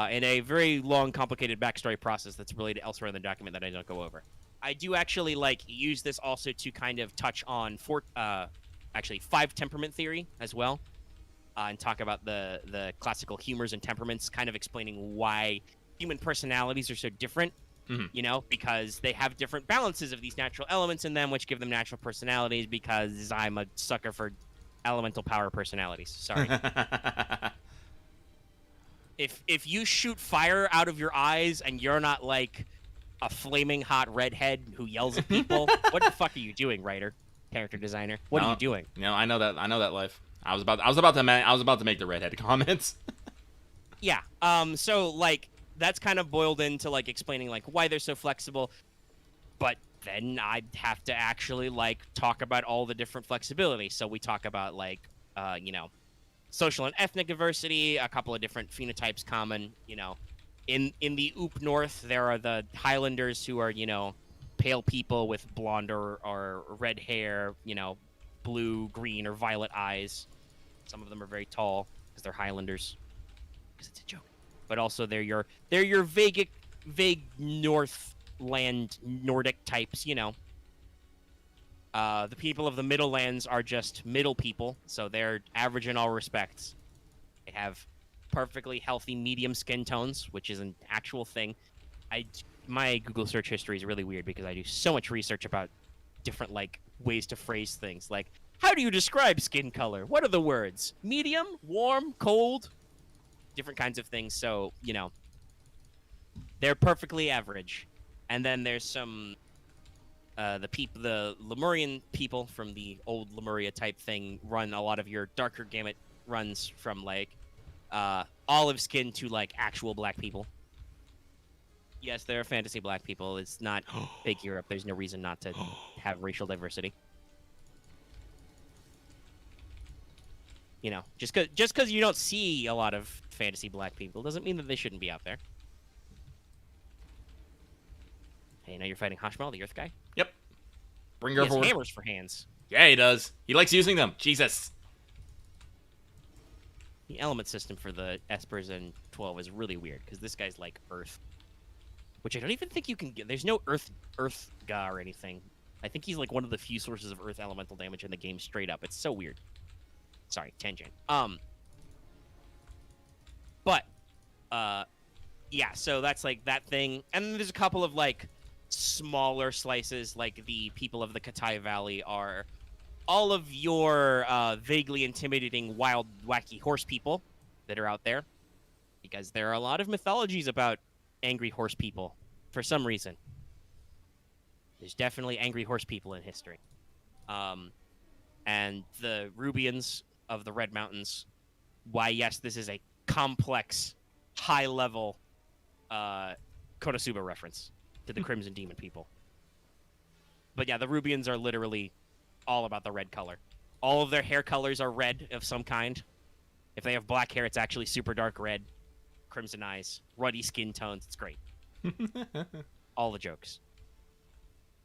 In a very long, complicated backstory process that's related elsewhere in the document that I don't go over. I do actually use this also to kind of touch on 5 temperament theory as well, and talk about the classical humors and temperaments, kind of explaining why human personalities are so different. Because they have different balances of these natural elements in them, which give them natural personalities. Because I'm a sucker for elemental power personalities. Sorry. If you shoot fire out of your eyes and you're not like a flaming hot redhead who yells at people, what the fuck are you doing, writer, character designer? What are you doing? I know that life. I was about to make the redhead comments. Yeah. So like that's kind of boiled into like explaining like why they're so flexible, but then I'd have to actually like talk about all the different flexibility. So we talk about like social and ethnic diversity, a couple of different phenotypes common. In the Oop North, there are the Highlanders who are, pale people with blonde or red hair, blue, green, or violet eyes. Some of them are very tall because they're Highlanders. Because it's a joke. But also they're your vague Northland Nordic types, The people of the Middle Lands are just middle people, so they're average in all respects. They have perfectly healthy medium skin tones, which is an actual thing. My Google search history is really weird because I do so much research about different like ways to phrase things. Like, how do you describe skin color? What are the words? Medium, warm, cold, different kinds of things. So, you know, they're perfectly average. And then there's some the Lemurian people from the old Lemuria type thing run a lot of your darker gamut runs from like olive skin to like actual black people. Yes, there are fantasy black people. It's not fake Europe. There's no reason not to have racial diversity. You know, just because you don't see a lot of fantasy black people doesn't mean that they shouldn't be out there. Hey, now you're fighting Hashmal, the Earth guy? Yep. Bring He her has forward. hammers for hands. Yeah, he does. He likes using them. Jesus. The element system for the Espers and 12 is really weird, because this guy's like Earth. Which I don't even think you can get. There's no Earth Ga or anything. I think he's like one of the few sources of Earth elemental damage in the game straight up. It's so weird. Sorry, tangent. But, yeah, so that's like that thing. And then there's a couple of like smaller slices, like the people of the Katai Valley are all of your vaguely intimidating wild, wacky horse people that are out there. Because there are a lot of mythologies about angry horse people for some reason. There's definitely angry horse people in history. And the Rubians of the Red Mountains. Why, yes, this is a complex, high-level Konosuba reference to the Crimson Demon people. But yeah, the Rubians are literally all about the red color. All of their hair colors are red of some kind. If they have black hair, it's actually super dark red. Crimson eyes, ruddy skin tones. It's great. All the jokes.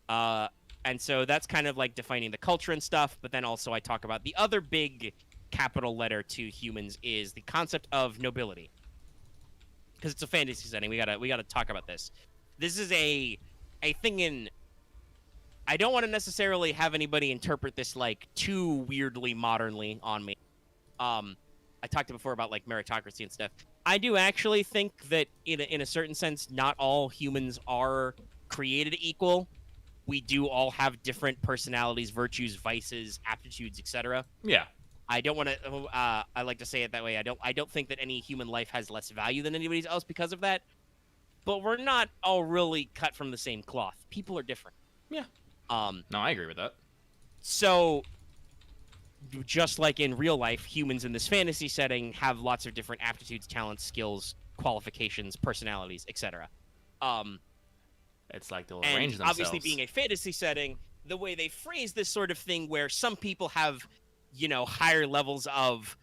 And so that's kind of like defining the culture and stuff. But then also I talk about the other big capital letter to humans is the concept of nobility. Because it's a fantasy setting, we gotta talk about this. This is a thing in. I don't want to necessarily have anybody interpret this like too weirdly modernly on me. I talked before about like meritocracy and stuff. I do actually think that in a certain sense, not all humans are created equal. We do all have different personalities, virtues, vices, aptitudes, etc. Yeah. I don't want to. I like to say it that way. I don't think that any human life has less value than anybody else because of that. But we're not all really cut from the same cloth. People are different. Yeah. No, I agree with that. So, just like in real life, humans in this fantasy setting have lots of different aptitudes, talents, skills, qualifications, personalities, etc. It's like they'll And arrange themselves. obviously, being a fantasy setting, the way they phrase this sort of thing, where some people have, higher levels of,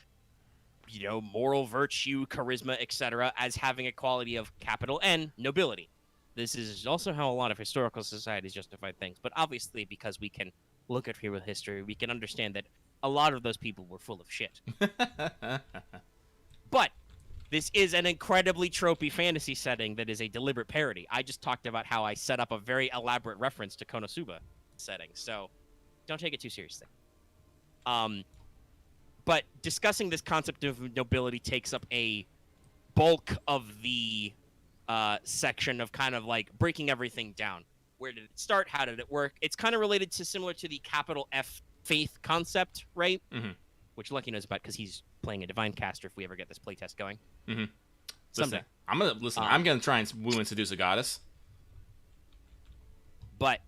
moral virtue, charisma, etc., as having a quality of capital N, nobility. This is also how a lot of historical societies justify things. But obviously, because we can look at real history, we can understand that a lot of those people were full of shit. But this is an incredibly tropey fantasy setting that is a deliberate parody. I just talked about how I set up a very elaborate reference to Konosuba setting, so don't take it too seriously. But discussing this concept of nobility takes up a bulk of the section of kind of like breaking everything down. Where did it start? How did it work? It's kind of related to similar to the capital F faith concept, right? Mm-hmm. Which Lucky knows about because he's playing a divine caster if we ever get this playtest going. Mm-hmm. Someday. I'm gonna try and woo and seduce a goddess. But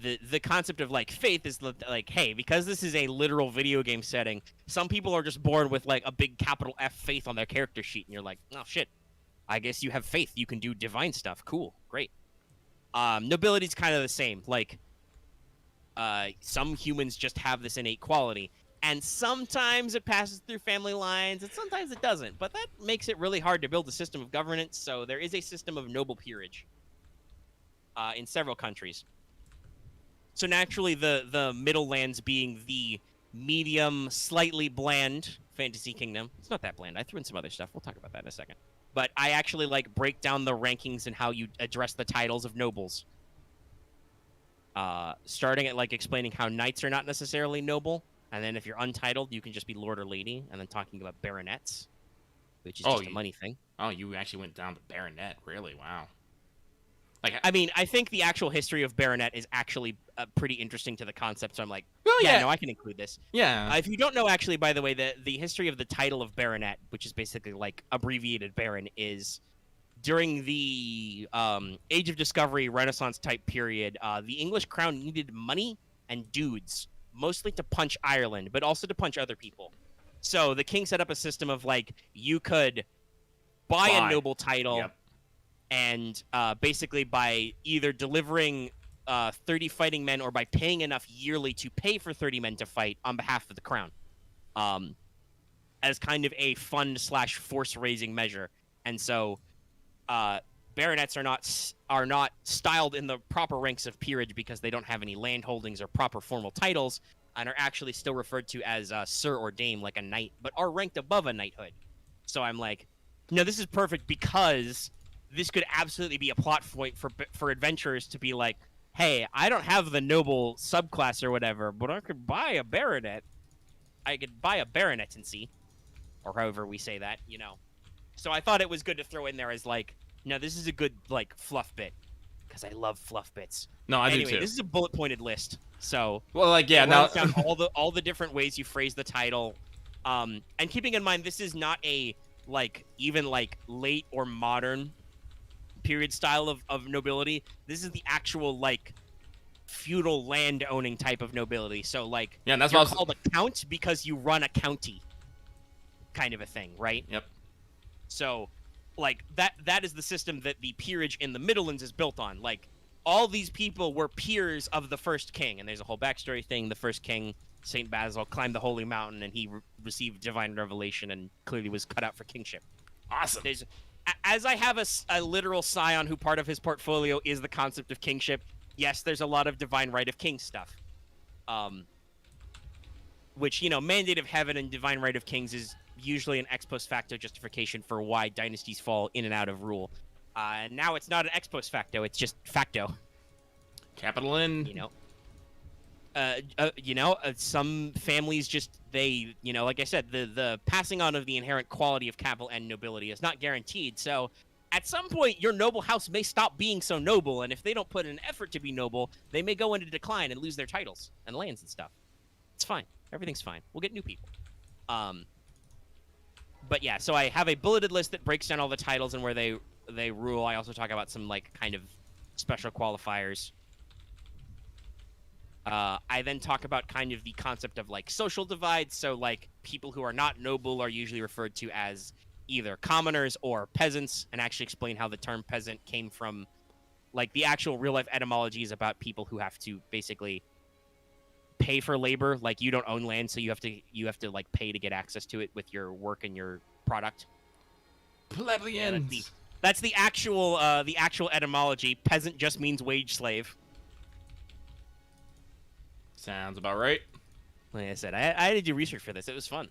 the concept of like faith is like, hey, because this is a literal video game setting, some people are just born with like a big capital F faith on their character sheet, and you're like, oh shit, I guess you have faith. You can do divine stuff. Cool, great. Nobility's kind of the same. Like, some humans just have this innate quality, and sometimes it passes through family lines, and sometimes it doesn't. But that makes it really hard to build a system of governance. So there is a system of noble peerage in several countries. So naturally, the Middle Lands being the medium, slightly bland fantasy kingdom. It's not that bland. I threw in some other stuff. We'll talk about that in a second. But I actually like break down the rankings and how you address the titles of nobles. starting at like explaining how knights are not necessarily noble, and then if you're untitled, you can just be lord or lady, and then talking about baronets, which is Oh, just a money thing. Oh, you actually went down to baronet. Really? Wow. Like, I mean, I think the actual history of baronet is actually pretty interesting to the concept. So I'm like, well, yeah, yeah. no, I can include this. Yeah. If you don't know, actually, by the way, the history of the title of baronet, which is basically like abbreviated baron, is during the Age of Discovery Renaissance type period, the English crown needed money and dudes, mostly to punch Ireland, but also to punch other people. So the king set up a system of like you could buy a noble title. Yep. And basically, by either delivering 30 fighting men or by paying enough yearly to pay for 30 men to fight on behalf of the crown, as kind of a fund/force-raising measure. And so, baronets are not styled in the proper ranks of peerage because they don't have any land holdings or proper formal titles, and are actually still referred to as sir or dame, like a knight, but are ranked above a knighthood. So I'm like, no, this is perfect because this could absolutely be a plot point for adventurers to be like, hey, I don't have the noble subclass or whatever, but I could buy a baronet. I could buy a baronetancy, or however we say that, you know. So I thought it was good to throw in there as like, no, this is a good like fluff bit because I love fluff bits. No, I do anyway, too. this is a bullet pointed list. So well, like yeah, now down all the different ways you phrase the title, and keeping in mind this is not a like even like late or modern period style of nobility. This is the actual like feudal land owning type of nobility. So like yeah, and that's you're what called a count because you run a county, kind of a thing, right? Yep. So like that is the system that the peerage in the Midlands is built on. Like all these people were peers of the first king, and there's a whole backstory thing. The first king, Saint Basil, climbed the holy mountain, and he received divine revelation, and clearly was cut out for kingship. Awesome. As I have a literal scion who part of his portfolio is the concept of kingship, yes, there's a lot of divine right of king stuff. Which, you know, mandate of heaven and divine right of kings is usually an ex post facto justification for why dynasties fall in and out of rule. Now it's not an ex post facto, it's just facto. Capital N. You know? Some families just, they, you know, like I said, the passing on of the inherent quality of capital N nobility is not guaranteed. So at some point, your noble house may stop being so noble, and if they don't put in an effort to be noble, they may go into decline and lose their titles and lands and stuff. It's fine. Everything's fine. We'll get new people. But yeah, so I have a bulleted list that breaks down all the titles and where they rule. I also talk about some like kind of special qualifiers. I then talk about kind of the concept of like social divide. So like people who are not noble are usually referred to as either commoners or peasants, and actually explain how the term peasant came from. Like the actual real life etymology is about people who have to basically pay for labor. Like you don't own land, so you have to like pay to get access to it with your work and your product. Plebeians. Yeah, that's the actual etymology. Peasant just means wage slave. Sounds about right. Like I said, I had to do research for this. It was fun.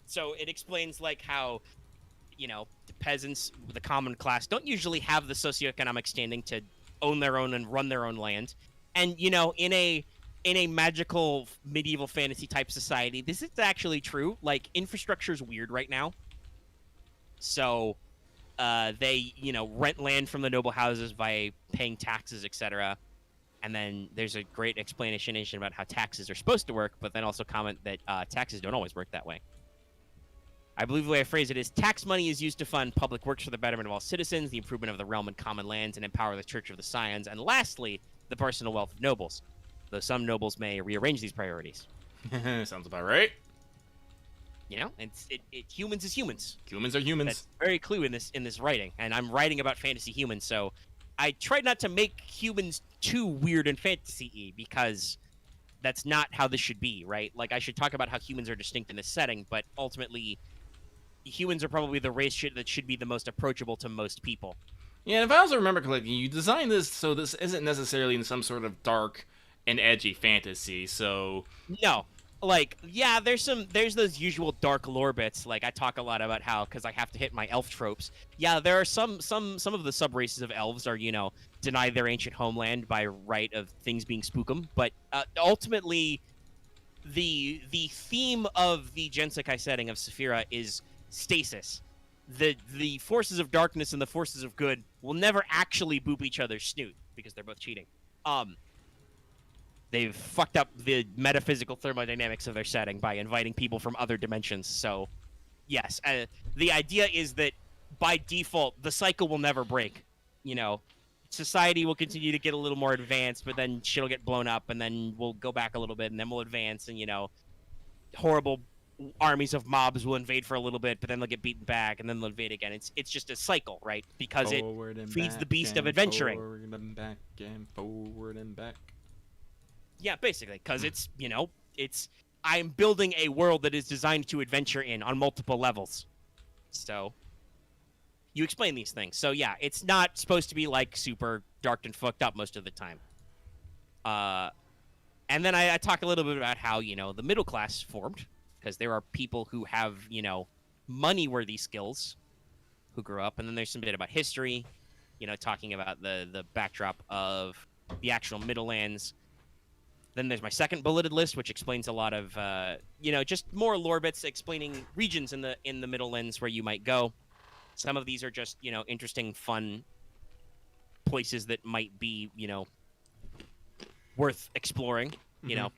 So it explains like how, you know, the peasants, the common class, don't usually have the socioeconomic standing to own their own and run their own land. And, you know, in a magical medieval fantasy type society, this is actually true. Like, infrastructure is weird right now. So they, you know, rent land from the noble houses by paying taxes, etc. And then there's a great explanation about how taxes are supposed to work, but then also comment that taxes don't always work that way. I believe the way I phrase it is, tax money is used to fund public works for the betterment of all citizens, the improvement of the realm and common lands, and empower the Church of the Scions, and lastly, the personal wealth of nobles, though some nobles may rearrange these priorities. Sounds about right. You know, humans is humans. Humans are humans. That's very clue in this writing, and I'm writing about fantasy humans, so I tried not to make humans too weird and fantasy-y, because that's not how this should be, right? Like, I should talk about how humans are distinct in this setting, but ultimately, humans are probably the race that should be the most approachable to most people. Yeah, and if I also remember correctly, you designed this so this isn't necessarily in some sort of dark and edgy fantasy, so... No. like, yeah, there's those usual dark lore bits. Like, I talk a lot about how, because I have to hit my elf tropes. Yeah, there are some of the sub races of elves are, denied their ancient homeland by right of things being spookum. But ultimately, the theme of the Gensekai setting of Saphira is stasis. The forces of darkness and the forces of good will never actually boop each other's snoot because they're both cheating. They've fucked up the metaphysical thermodynamics of their setting by inviting people from other dimensions. So, yes, the idea is that by default, the cycle will never break. Society will continue to get a little more advanced, but then shit'll get blown up, and then we'll go back a little bit, and then we'll advance, and, horrible armies of mobs will invade for a little bit, but then they'll get beaten back, and then they'll invade again. It's just a cycle, right? Because it feeds the beast of adventuring. Forward and back and forward and back. Yeah, basically, because I'm building a world that is designed to adventure in on multiple levels. So, you explain these things. So, yeah, it's not supposed to be, like, super dark and fucked up most of the time. And then I talk a little bit about how, the middle class formed, because there are people who have, money-worthy skills who grew up. And then there's some bit about history, talking about the backdrop of the actual Middlelands. Then there's my second bulleted list, which explains a lot of, just more lore bits explaining regions in the Middlelands where you might go. Some of these are just, interesting, fun places that might be, worth exploring.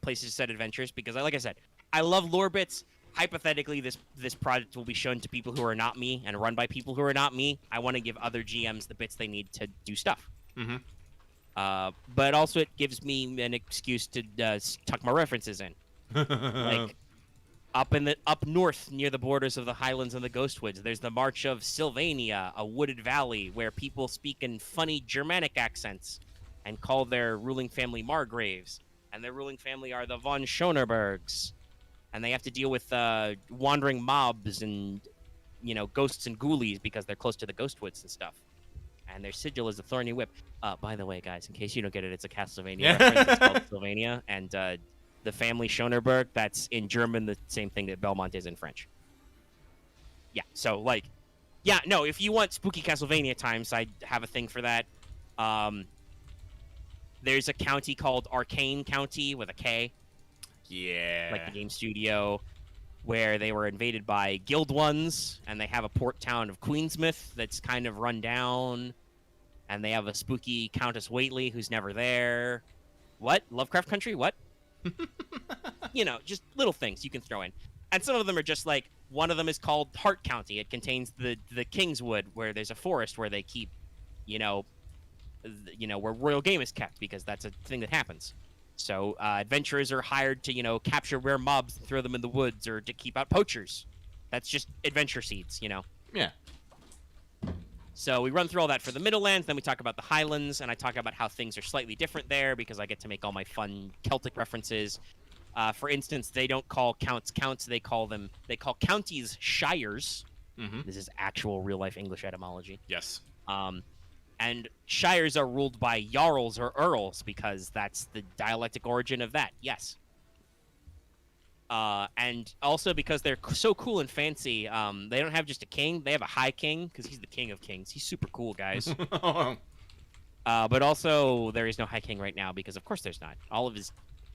Places to set adventures because, like I said, I love lore bits. Hypothetically, this project will be shown to people who are not me and run by people who are not me. I want to give other GMs the bits they need to do stuff. Mm-hmm. But also it gives me an excuse to tuck my references in. Like, up north near the borders of the Highlands and the Ghostwoods, there's the March of Sylvania, a wooded valley where people speak in funny Germanic accents and call their ruling family Margraves. And their ruling family are the von Schonerbergs. And they have to deal with wandering mobs and, ghosts and ghoulies because they're close to the Ghostwoods and stuff. And their sigil is a thorny whip. By the way, guys, in case you don't get it, it's a Castlevania reference. It's called Sylvania. And the family Schonerberg, that's in German the same thing that Belmont is in French. Yeah, so, if you want spooky Castlevania times, I have a thing for that. There's a county called Arcane County with a K. Yeah. Like the game studio, where they were invaded by guild ones, and they have a port town of Queensmouth that's kind of run down, and they have a spooky Countess Whately who's never there. What? Lovecraft Country? What? Just little things you can throw in. And some of them are just like, one of them is called Hart County. It contains the Kingswood, where there's a forest where they keep, where royal game is kept, because that's a thing that happens. So adventurers are hired to, capture rare mobs and throw them in the woods, or to keep out poachers. That's just adventure seeds, Yeah. So we run through all that for the Middlelands, then we talk about the Highlands, and I talk about how things are slightly different there, because I get to make all my fun Celtic references. For instance, they don't call counts counts, they call counties shires. Mm-hmm. This is actual real-life English etymology. Yes. And shires are ruled by jarls or earls, because that's the dialectic origin of that, yes. And also because they're so cool and fancy, they don't have just a king, they have a high king, because he's the king of kings. He's super cool, guys. But also, there is no high king right now, because of course there's not.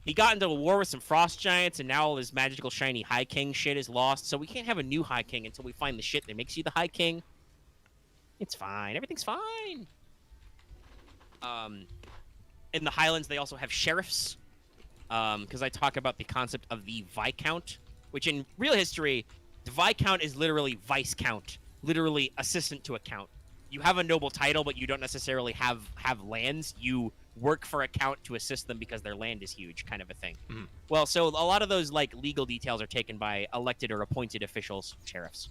He got into a war with some frost giants, and now all his magical shiny high king shit is lost, so we can't have a new high king until we find the shit that makes you the high king. It's fine. Everything's fine. In the Highlands, they also have sheriffs, because I talk about the concept of the Viscount, which in real history, the Viscount is literally vice count, literally assistant to a count. You have a noble title, but you don't necessarily have lands. You work for a count to assist them because their land is huge, kind of a thing. Mm-hmm. Well, so a lot of those legal details are taken by elected or appointed officials, sheriffs.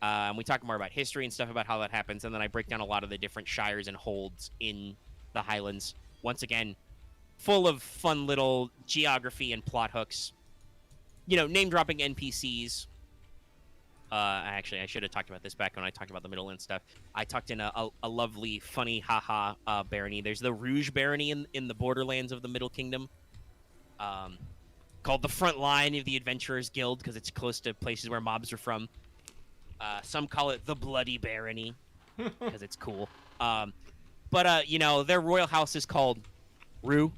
And we talk more about history and stuff about how that happens, and then I break down a lot of the different shires and holds in the Highlands. Once again, full of fun little geography and plot hooks. Name-dropping NPCs. Actually, I should have talked about this back when I talked about the Middleland stuff. I tucked in a lovely, funny, haha barony. There's the Rouge barony in the borderlands of the Middle Kingdom, called the front line of the Adventurers Guild because it's close to places where mobs are from. Some call it the Bloody Barony because it's cool. But you know, their royal house is called Rue,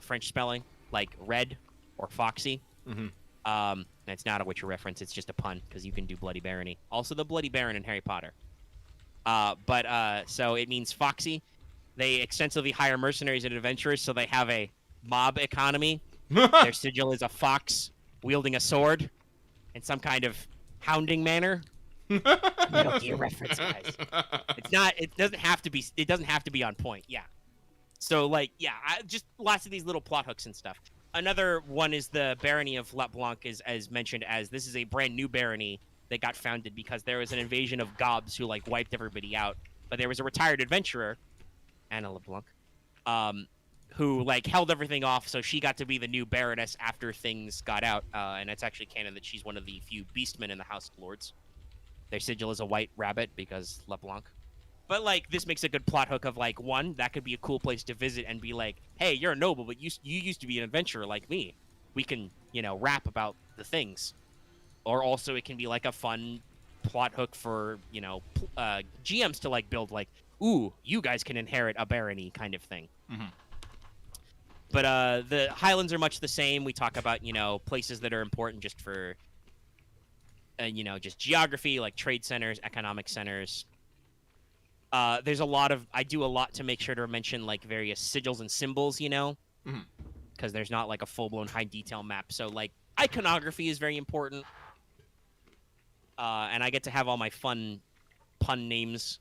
French spelling, like red or foxy. Mm-hmm. And it's not a Witcher reference; it's just a pun because you can do Bloody Barony. Also, the Bloody Baron in Harry Potter. So it means foxy. They extensively hire mercenaries and adventurers, so they have a mob economy. Their sigil is a fox wielding a sword in some kind of hounding manner. Metal Gear reference, guys. It's not. It doesn't have to be. It doesn't have to be on point. Yeah. So like, yeah, just lots of these little plot hooks and stuff. Another one is the barony of La Blanc, is as mentioned as this is a brand new barony that got founded because there was an invasion of gobs who like wiped everybody out. But there was a retired adventurer, Anna LeBlanc, who like held everything off, so she got to be the new baroness after things got out. And it's actually canon that she's one of the few beastmen in the House of Lords. Their sigil is a white rabbit because LeBlanc. But like this makes a good plot hook of like, one, that could be a cool place to visit and be like, hey, you're a noble, but you used to be an adventurer like me. We can, you know, rap about the things. Or also it can be like a fun plot hook for, you know, GMs to like build like, ooh, you guys can inherit a barony kind of thing. Mm-hmm. But the Highlands are much the same. We talk about, you know, places that are important just for, you know, just geography, like trade centers, economic centers. There's a lot of, I do a lot to make sure to mention like various sigils and symbols, you know, because there's not like a full-blown high detail map. So like iconography is very important. And I get to have all my fun pun names.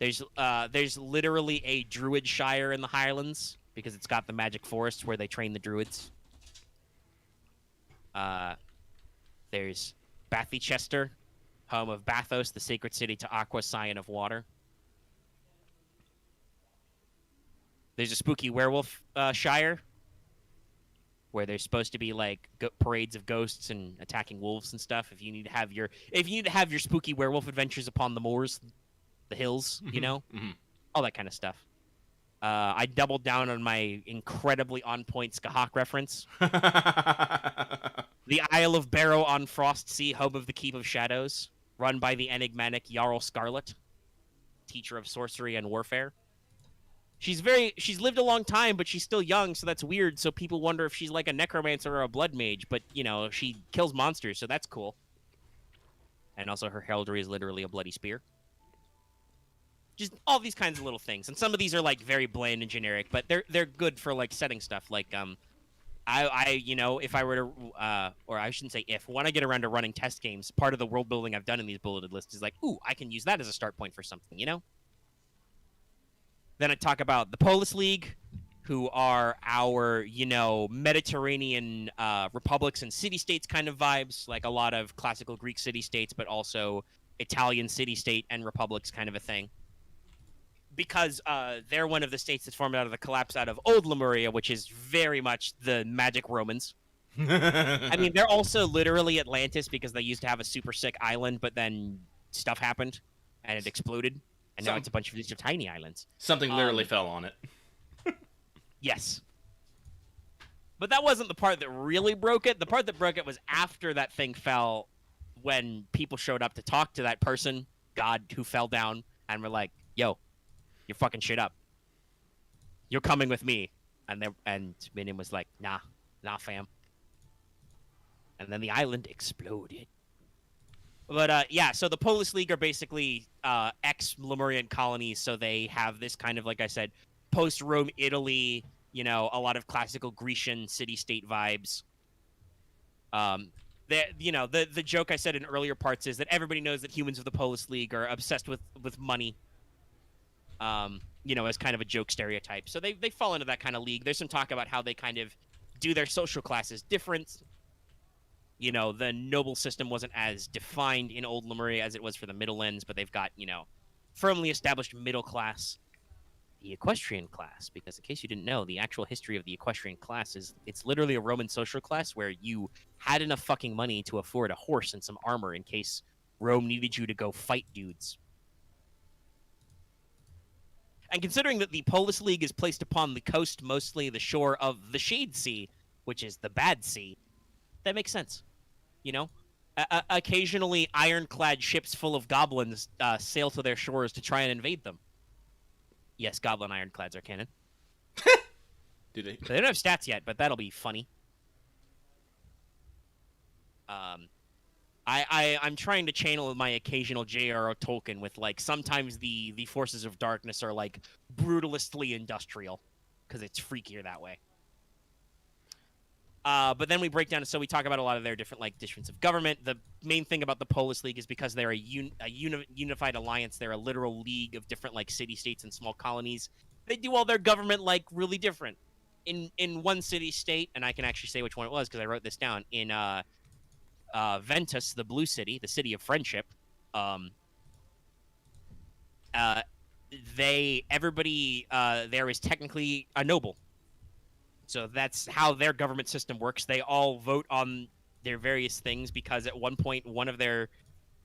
There's literally a druid shire in the Highlands because it's got the magic forest where they train the druids. There's Bathychester, home of Bathos, the sacred city to Aqua, scion of water. There's a spooky werewolf shire where there's supposed to be like parades of ghosts and attacking wolves and stuff. If you need to have your spooky werewolf adventures upon the moors, the hills, you know, all that kind of stuff. I doubled down on my incredibly on point Skahawk reference. The Isle of Barrow on Frost Sea, home of the Keep of Shadows, run by the enigmatic Jarl Scarlet, teacher of sorcery and warfare. She's lived a long time, but she's still young, so that's weird. So people wonder if she's like a necromancer or a blood mage, but, you know, she kills monsters, so that's cool. And also her heraldry is literally a bloody spear. Just all these kinds of little things. And some of these are, like, very bland and generic, but they're good for, like, setting stuff. Like, I you know, if I were to, or I shouldn't say if, when I get around to running test games, part of the world building I've done in these bulleted lists is like, ooh, I can use that as a start point for something, you know? Then I talk about the Polis League, who are our, you know, Mediterranean republics and city-states kind of vibes, like a lot of classical Greek city-states, but also Italian city-state and republics kind of a thing. Because they're one of the states that formed out of the collapse out of Old Lemuria, which is very much the magic Romans. I mean, they're also literally Atlantis because they used to have a super sick island, but then stuff happened and it exploded. And now it's a bunch of these tiny islands. Something literally fell on it. Yes. But that wasn't the part that really broke it. The part that broke it was after that thing fell, when people showed up to talk to that person, God, who fell down, and were like, yo, you're fucking shit up. You're coming with me. And Minion was like, nah, fam. And then the island exploded. But, yeah, so the Polis League are basically ex-Lemurian colonies, so they have this kind of, like I said, post-Rome Italy, you know, a lot of classical Grecian city-state vibes. You know, the joke I said in earlier parts is that everybody knows that humans of the Polis League are obsessed with money, you know, as kind of a joke stereotype. So they fall into that kind of league. There's some talk about how they kind of do their social classes different. You know, the noble system wasn't as defined in Old Lemuria as it was for the Middlelands, but they've got, you know, firmly established middle class, the equestrian class, because in case you didn't know, the actual history of the equestrian class is it's literally a Roman social class where you had enough fucking money to afford a horse and some armor in case Rome needed you to go fight dudes. And considering that the Polis League is placed upon the coast, mostly the shore of the Shade Sea, which is the Bad Sea, That makes sense. You know, occasionally ironclad ships full of goblins sail to their shores to try and invade them. Yes, goblin ironclads are canon. Do they? They don't have stats yet, but that'll be funny. I'm trying to channel my occasional J.R.R. Tolkien with like sometimes the forces of darkness are like brutalistly industrial because it's freakier that way. But then we break down, so we talk about a lot of their different like difference of government. The main thing about the Polis League is because they're a unified alliance. They're a literal league of different like city states and small colonies. They do all their government like really different. In one city state, and I can actually say which one it was because I wrote this down in Ventus, the Blue City, the city of friendship. Everybody there is technically a noble. So that's how their government system works. They all vote on their various things because at one point one of their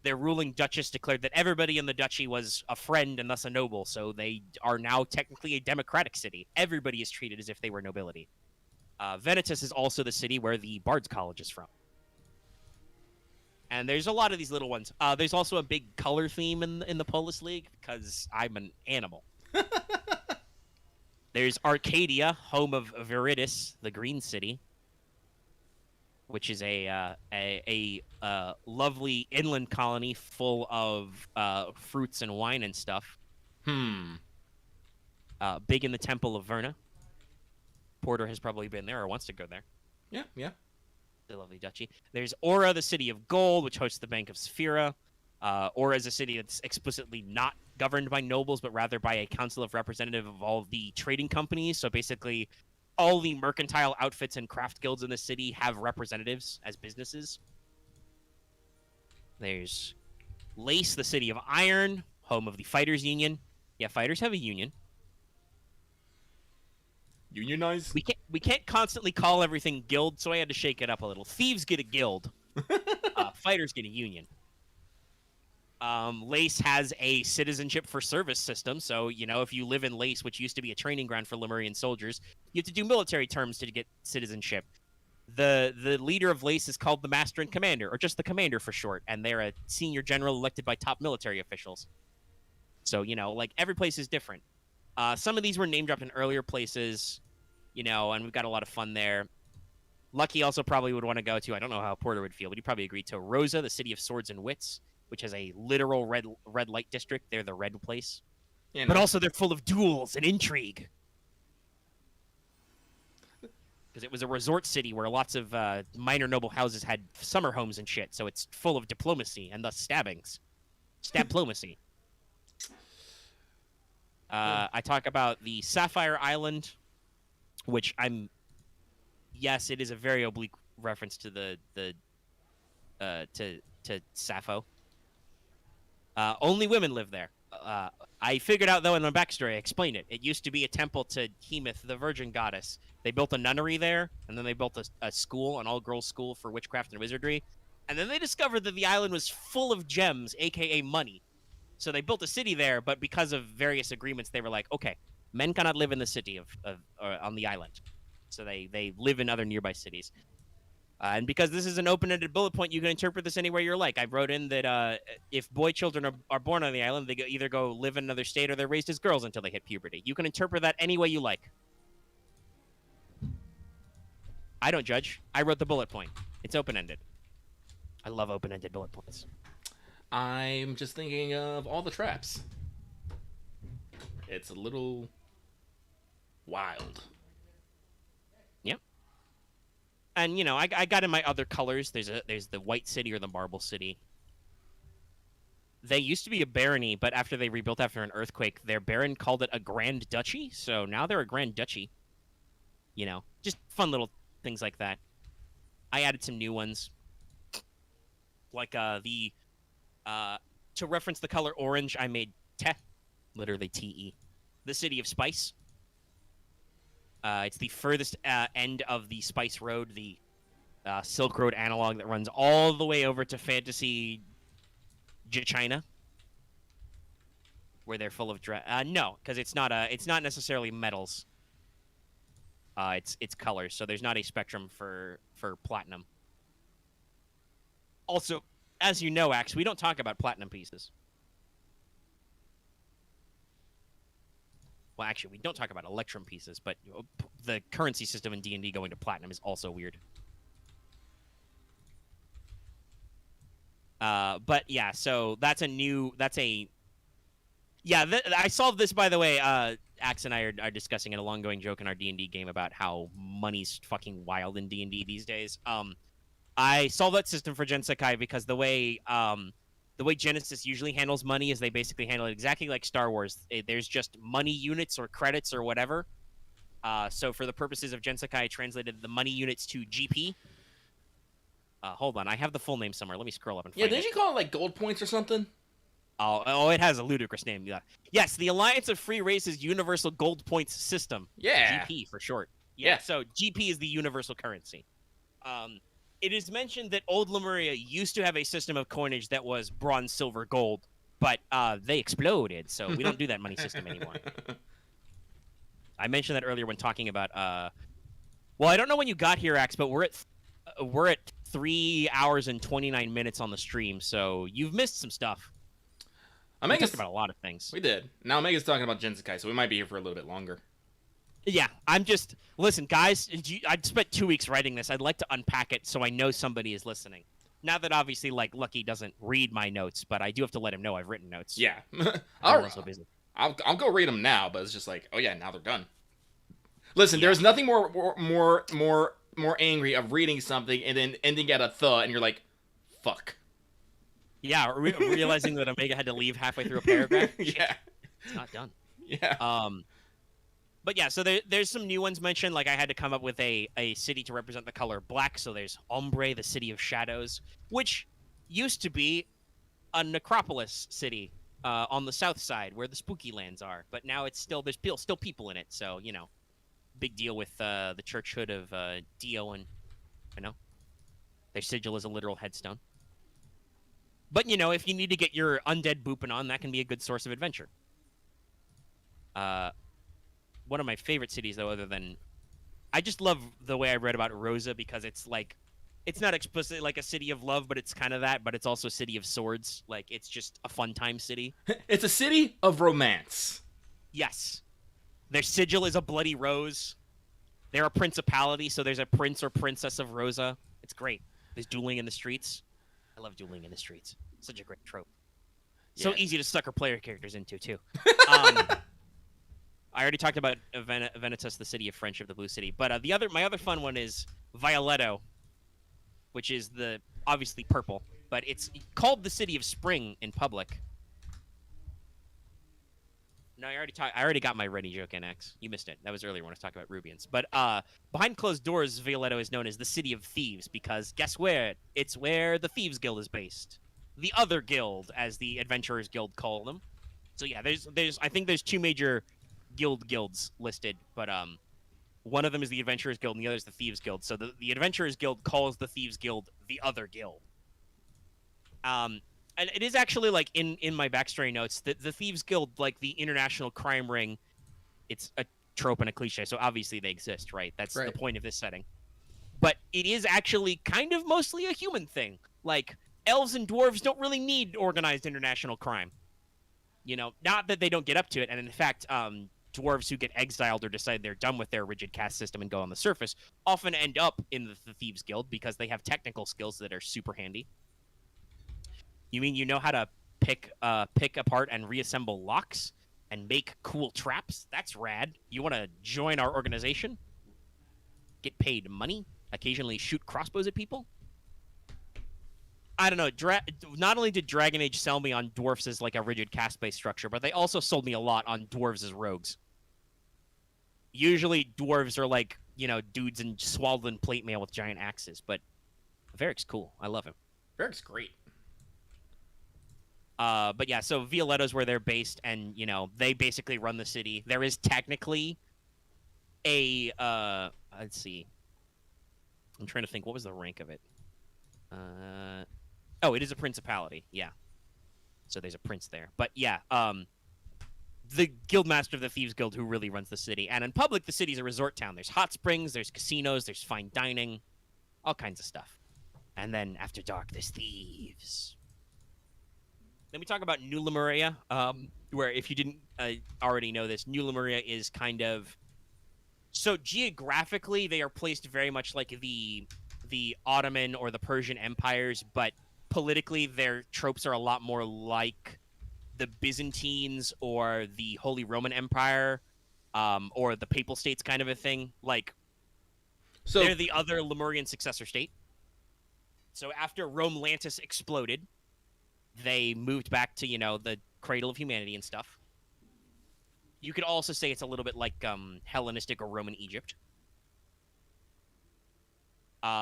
ruling duchess declared that everybody in the duchy was a friend and thus a noble. So they are now technically a democratic city. Everybody is treated as if they were nobility. Venetus is also the city where the Bard's College is from. And there's a lot of these little ones. There's also a big color theme in the Polis League because I'm an animal. There's Arcadia, home of Viridis, the Green City, which is a lovely inland colony full of fruits and wine and stuff. Big in the Temple of Verna. Porter has probably been there or wants to go there. Yeah. The lovely duchy. There's Aura, the city of gold, which hosts the Bank of Sphera. Aura is a city that's explicitly not governed by nobles, but rather by a council of representative of all the trading companies. So basically, all the mercantile outfits and craft guilds in the city have representatives as businesses. There's Lace, the city of iron, home of the Fighters Union. Yeah, fighters have a union. Unionize? We can't constantly call everything guild, so I had to shake it up a little. Thieves get a guild. Fighters get a union. Lace has a citizenship for service system, so, you know, if you live in Lace, which used to be a training ground for Lemurian soldiers, you have to do military terms to get citizenship. The leader of Lace is called the Master and Commander, or just the Commander for short, and they're a senior general elected by top military officials. So, you know, like, every place is different. Some of these were name-dropped in earlier places, you know, and we've got a lot of fun there. Lucky also probably would want to go to, I don't know how Porter would feel, but he'd probably agree to Rosa, the city of swords and wits, which has a literal red light district. They're the red place. Yeah, but also they're full of duels and intrigue. Because it was a resort city where lots of minor noble houses had summer homes and shit, so it's full of diplomacy and thus stabbings. Stabplomacy. I talk about the Sapphire Island, which yes, it is a very oblique reference to to Sappho. Only women live there. I figured out, though, in the backstory, I explained it. It used to be a temple to Hemith, the virgin goddess. They built a nunnery there, and then they built a school, an all-girls school for witchcraft and wizardry. And then they discovered that the island was full of gems, a.k.a. money. So they built a city there, but because of various agreements, they were like, okay, men cannot live in the city on the island. So they live in other nearby cities. And because this is an open-ended bullet point, you can interpret this any way you like. I wrote in that if boy children are born on the island, they either go live in another state or they're raised as girls until they hit puberty. You can interpret that any way you like. I don't judge. I wrote the bullet point. It's open-ended. I love open-ended bullet points. I'm just thinking of all the traps. It's a little wild. Yep. And, you know, I got in my other colors. There's the White City or the Marble City. They used to be a barony, but after they rebuilt after an earthquake, their baron called it a Grand Duchy. So now they're a Grand Duchy. You know, just fun little things like that. I added some new ones. Like to reference the color orange, I made Te, literally T-E, the city of spice. It's the furthest end of the Spice Road, the Silk Road analog that runs all the way over to Fantasy China, where they're full of no, because it's not necessarily metals. It's colors, so there's not a spectrum for platinum. Also, as you know, Axe, we don't talk about platinum pieces. Well, actually, we don't talk about Electrum pieces, but the currency system in D&D going to platinum is also weird. But yeah, so that's a yeah. I solved this, by the way. Axe and I are discussing a long going joke in our D&D game about how money's fucking wild in D&D these days. I solved that system for Gensekai because the way Genesis usually handles money is they basically handle it exactly like Star Wars. There's just money units or credits or whatever. So for the purposes of Gensekai, I translated the money units to GP. Hold on, I have the full name somewhere. Let me scroll up and find it. Yeah, didn't you call it like gold points or something? Oh, it has a ludicrous name. Yeah. Yes, the Alliance of Free Races Universal Gold Points System. Yeah. GP for short. Yeah. So GP is the universal currency. It is mentioned that Old Lemuria used to have a system of coinage that was bronze, silver, gold, but they exploded, so we don't do that money system anymore. I mentioned that earlier when talking about. Well, I don't know when you got here, Axe, but we're at 3 hours and 29 minutes on the stream, so you've missed some stuff. We talked about a lot of things. We did. Now Omega's talking about Gensekai, so we might be here for a little bit longer. Yeah, listen, guys, I'd spent 2 weeks writing this. I'd like to unpack it so I know somebody is listening. Now that obviously, like, Lucky doesn't read my notes, but I do have to let him know I've written notes. Yeah. I'm so busy. I'll go read them now, but it's just like, oh yeah, now they're done. Listen, there's nothing more angry of reading something and then ending at a "the" and you're like, fuck. Yeah, realizing that Omega had to leave halfway through a paragraph. Yeah. It's not done. Yeah. But yeah, so there's some new ones mentioned. Like I had to come up with a city to represent the color black. So there's Ombre, the city of shadows, which used to be a necropolis city on the south side where the spooky lands are. But now there's still people in it. So, you know, big deal with the churchhood of Dio and, you know, their sigil is a literal headstone. But, you know, if you need to get your undead booping on, that can be a good source of adventure. One of my favorite cities, though, other than... I just love the way I read about Rosa because it's like... It's not explicitly like a city of love, but it's kind of that, but it's also a city of swords. Like, it's just a fun time city. It's a city of romance. Yes. Their sigil is a bloody rose. They're a principality, so there's a prince or princess of Rosa. It's great. There's dueling in the streets. I love dueling in the streets. Such a great trope. So easy to sucker player characters into, too. I already talked about Venitas, the city of friendship, the blue city. But my other fun one is Violetto, which is obviously purple, but it's called the city of spring in public. No, I already got my ready joke in X. You missed it. That was earlier when I was talking about Rubians. But behind closed doors, Violetto is known as the city of thieves because guess where? It's where the Thieves Guild is based. The other guild, as the Adventurers Guild call them. So yeah, I think there's two major guilds listed, but one of them is the Adventurers Guild and the other is the Thieves Guild. So the Adventurers Guild calls the Thieves Guild the other guild. And it is actually, like, in my backstory notes, that the Thieves Guild, like the international crime ring, it's a trope and a cliche, so obviously they exist, right? That's the point of this setting. But it is actually kind of mostly a human thing. Like, elves and dwarves don't really need organized international crime. You know, not that they don't get up to it, and in fact, dwarves who get exiled or decide they're done with their rigid caste system and go on the surface often end up in the Thieves Guild because they have technical skills that are super handy. You mean you know how to pick apart and reassemble locks and make cool traps? That's rad. You want to join our organization? Get paid money? Occasionally shoot crossbows at people? I don't know. Not only did Dragon Age sell me on dwarfs as like a rigid caste-based structure, but they also sold me a lot on dwarves as rogues. Usually dwarves are like, you know, dudes in swaddled in plate mail with giant axes, but Varric's cool. I love him. Varric's great. But yeah, so Violetto's where they're based, and, you know, they basically run the city. There is technically a, let's see. I'm trying to think, what was the rank of it? Oh, it is a principality, yeah. So there's a prince there. But yeah, the guildmaster of the Thieves Guild who really runs the city. And in public, the city's a resort town. There's hot springs, there's casinos, there's fine dining, all kinds of stuff. And then after dark, there's thieves. Let me talk about New Lemuria, where if you didn't already know this, New Lemuria is kind of... So geographically, they are placed very much like the Ottoman or the Persian empires, but politically, their tropes are a lot more like the Byzantines or the Holy Roman Empire, or the Papal States kind of a thing. Like, So they're the other Lemurian successor state. So after Rome-Lantis exploded, they moved back to, the cradle of humanity and stuff. You could also say it's a little bit like Hellenistic or Roman Egypt.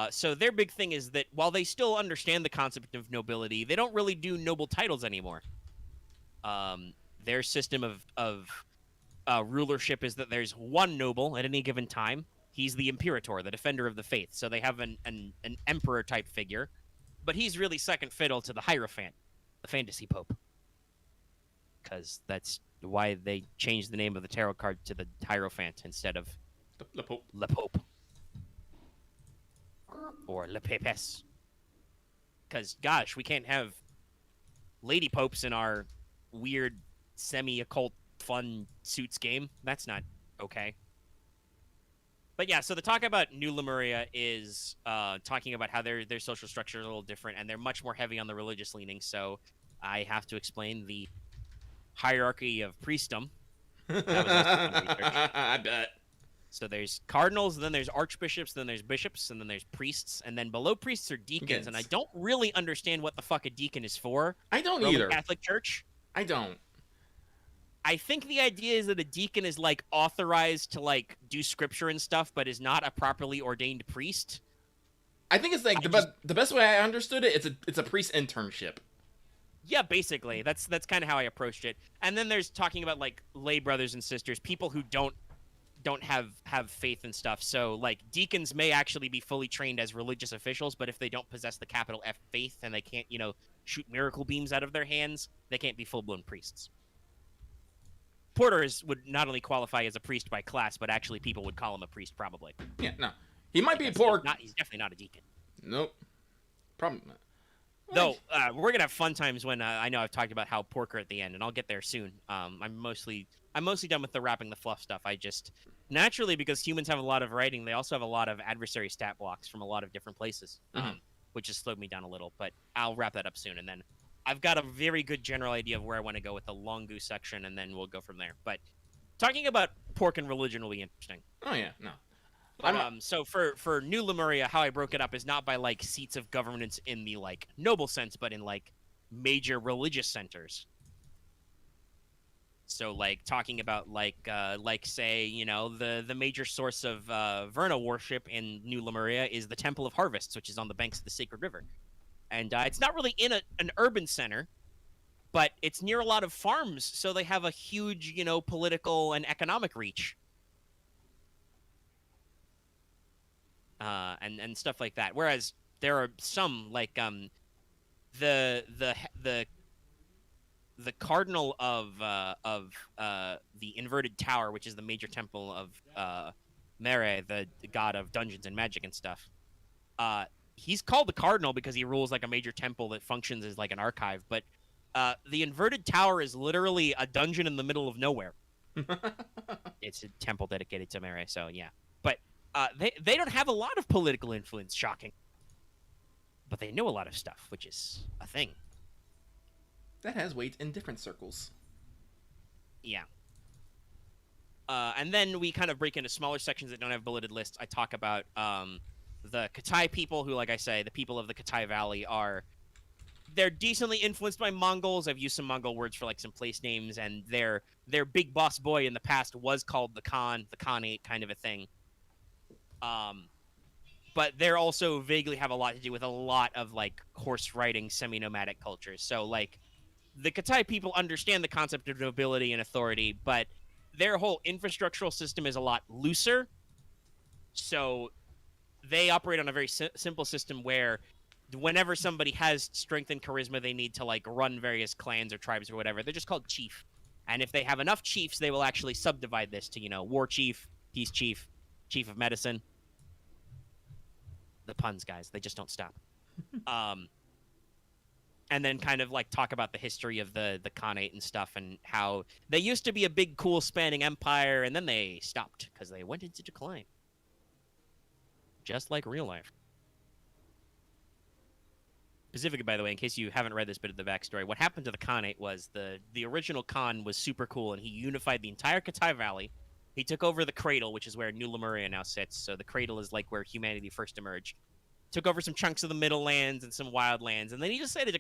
So their big thing is that while they still understand the concept of nobility, they don't really do noble titles anymore. Their system of rulership is that there's one noble at any given time. He's the Imperator, the defender of the faith. So they have an emperor-type figure, but he's really second fiddle to the Hierophant, the fantasy pope. Because that's why they changed the name of the tarot card to the Hierophant instead of the Pope. Le Pope. Or Le Pepes. Because, gosh, we can't have lady popes in our weird semi-occult fun suits game. That's not okay. But yeah, so the talk about New Lemuria is talking about how their social structure is a little different, and they're much more heavy on the religious leaning. So I have to explain the hierarchy of priestdom. That was also fun research. I bet. So there's cardinals, then there's archbishops, then there's bishops, and then there's priests, and then below priests are deacons. And I don't really understand what the fuck a deacon is for. I don't Roman either. Catholic Church. I don't. I think the idea is that a deacon is like authorized to like do scripture and stuff, but is not a properly ordained priest. I think it's like the best way I understood it. It's a priest internship. Yeah, basically, that's kind of how I approached it. And then there's talking about like lay brothers and sisters, people who don't have faith and stuff. So like deacons may actually be fully trained as religious officials, but if they don't possess the capital F faith and they can't, shoot miracle beams out of their hands, they can't be full-blown priests. Porter would not only qualify as a priest by class, but actually people would call him a priest probably. Yeah, no. He might be poor. He's definitely not a deacon. Nope. Probably not. Though, we're going to have fun times when I know I've talked about how Porker at the end, and I'll get there soon. I'm mostly done with the wrapping the fluff stuff. I just, naturally, because humans have a lot of writing, they also have a lot of adversary stat blocks from a lot of different places, which has slowed me down a little. But I'll wrap that up soon, and then I've got a very good general idea of where I want to go with the long goose section, and then we'll go from there. But talking about pork and religion will be interesting. Oh, yeah, no. So for New Lemuria, how I broke it up is not by like seats of governance in the like noble sense, but in like major religious centers. So like talking about like say the major source of Verna worship in New Lemuria is the Temple of Harvests, which is on the banks of the Sacred River, and it's not really in an urban center, but it's near a lot of farms, so they have a huge political and economic reach. And stuff like that. Whereas there are some like the cardinal of the inverted tower, which is the major temple of Mere, the god of dungeons and magic and stuff. He's called the cardinal because he rules like a major temple that functions as like an archive. But the inverted tower is literally a dungeon in the middle of nowhere. It's a temple dedicated to Mere, so yeah. But they don't have a lot of political influence, shocking. But they know a lot of stuff, which is a thing. That has weight in different circles. Yeah. And then we kind of break into smaller sections that don't have bulleted lists. I talk about the Katai people who, like I say, the people of the Katai Valley they're decently influenced by Mongols. I've used some Mongol words for like some place names, and their big boss boy in the past was called the Khanate kind of a thing. But they're also vaguely have a lot to do with a lot of like horse riding semi-nomadic cultures. So like the Katai people understand the concept of nobility and authority, but their whole infrastructural system is a lot looser. So they operate on a very simple system where whenever somebody has strength and charisma, they need to like run various clans or tribes or whatever. They're just called chief. And if they have enough chiefs, they will actually subdivide this to, war chief, peace chief, chief of medicine. The puns, guys, they just don't stop. Um, and then kind of like talk about the history of the Khanate and stuff, and how they used to be a big, cool, spanning empire, and then they stopped because they went into decline, just like real life. Specifically, by the way, in case you haven't read this bit of the backstory, what happened to the Khanate was the original Khan was super cool, and he unified the entire Katai Valley. He took over the Cradle, which is where New Lemuria now sits. So the Cradle is like where humanity first emerged. Took over some chunks of the Middle Lands and some Wild Lands, and then he decided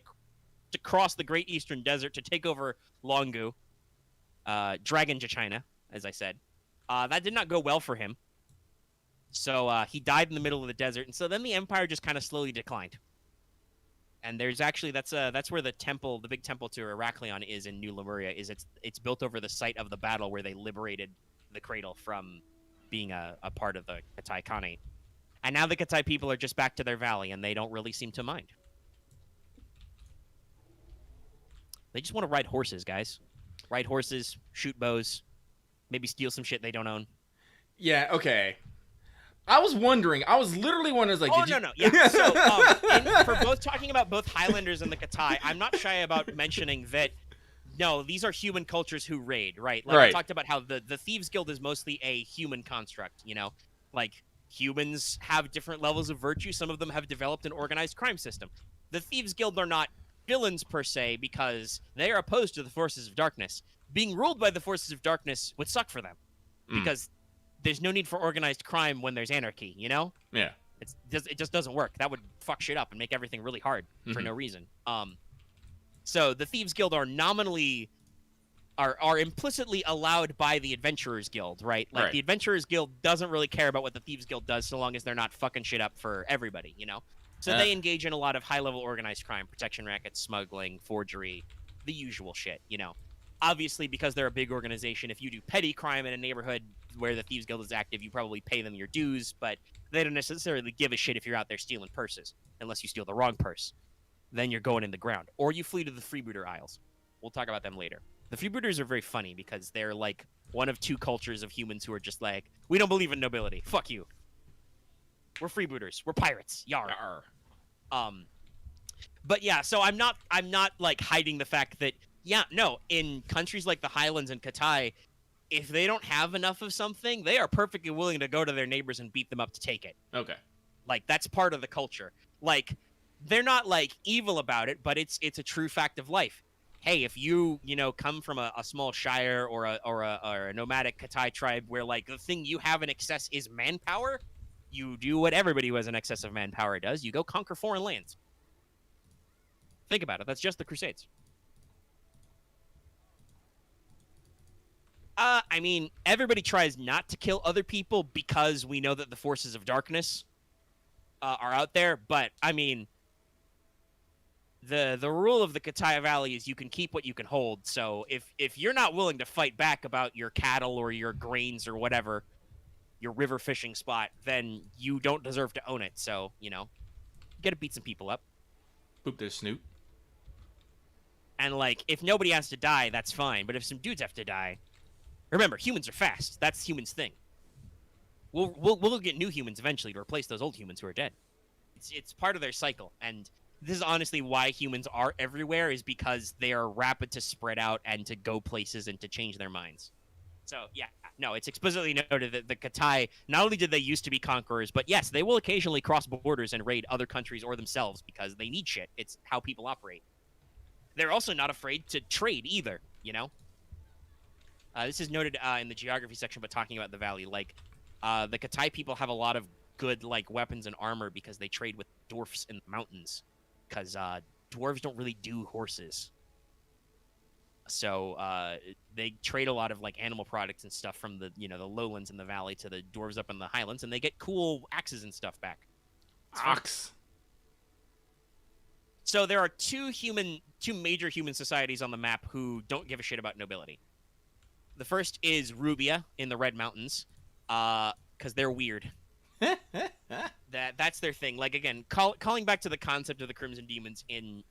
to cross the Great Eastern Desert to take over Longu, Dragon China, as I said. That did not go well for him. So he died in the middle of the desert, and so then the empire just kind of slowly declined. And there's actually that's where the temple, the big temple to Heraklion is in New Lemuria. It's built over the site of the battle where they liberated the Cradle from being a part of the Katai Khanate. And now the Katai people are just back to their valley, and they don't really seem to mind. They just want to ride horses, guys. Ride horses, shoot bows, maybe steal some shit they don't own. Yeah, okay. I was wondering. I was literally wondering, like, no. Yeah. So, for both talking about both Highlanders and the Katai, I'm not shy about mentioning that, no, these are human cultures who raid, right? Like, I talked about how the Thieves Guild is mostly a human construct, you know? Like, humans have different levels of virtue. Some of them have developed an organized crime system. The Thieves Guild are not villains, per se, because they are opposed to the forces of darkness. Being ruled by the forces of darkness would suck for them, because there's no need for organized crime when there's anarchy, you know? Yeah. It just doesn't work. That would fuck shit up and make everything really hard for no reason. So the Thieves Guild are nominally are implicitly allowed by the Adventurers Guild, right? Like the Adventurers Guild doesn't really care about what the Thieves Guild does so long as they're not fucking shit up for everybody, you know? So they engage in a lot of high-level organized crime, protection rackets, smuggling, forgery, the usual shit, you know? Obviously, because they're a big organization, if you do petty crime in a neighborhood where the Thieves Guild is active, you probably pay them your dues, but they don't necessarily give a shit if you're out there stealing purses, unless you steal the wrong purse. Then you're going in the ground. Or you flee to the Freebooter Isles. We'll talk about them later. The Freebooters are very funny because they're like one of two cultures of humans who are just like, we don't believe in nobility. Fuck you. We're freebooters. We're pirates. Yar. But yeah, so I'm not like hiding the fact that, yeah, no, in countries like the Highlands and Katai, if they don't have enough of something, they are perfectly willing to go to their neighbors and beat them up to take it. Okay. Like, that's part of the culture. Like, they're not like evil about it, but it's a true fact of life. Hey, if you come from a small shire or a nomadic Katai tribe where like the thing you have in excess is manpower, you do what everybody who has an excess of manpower does. You go conquer foreign lands. Think about it. That's just the Crusades. I mean, everybody tries not to kill other people because we know that the forces of darkness are out there. But, I mean, the rule of the Katai Valley is you can keep what you can hold. So if you're not willing to fight back about your cattle or your grains or whatever, your river fishing spot, then you don't deserve to own it. So, you gotta beat some people up. Boop their snoot. And, like, if nobody has to die, that's fine. But if some dudes have to die... Remember, humans are fast. That's humans' thing. We'll get new humans eventually to replace those old humans who are dead. It's part of their cycle. And this is honestly why humans are everywhere, is because they are rapid to spread out and to go places and to change their minds. So, yeah, no, it's explicitly noted that the Katai, not only did they used to be conquerors, but yes, they will occasionally cross borders and raid other countries or themselves because they need shit. It's how people operate. They're also not afraid to trade either, you know? This is noted in the geography section, but talking about the valley, like, the Katai people have a lot of good, like, weapons and armor because they trade with dwarfs in the mountains, because dwarves don't really do horses. So they trade a lot of, like, animal products and stuff from the, the lowlands in the valley to the dwarves up in the highlands, and they get cool axes and stuff back. Ox. So there are two major human societies on the map who don't give a shit about nobility. The first is Rubia in the Red Mountains, because they're weird. That's their thing. Like, again, calling back to the concept of the Crimson Demons in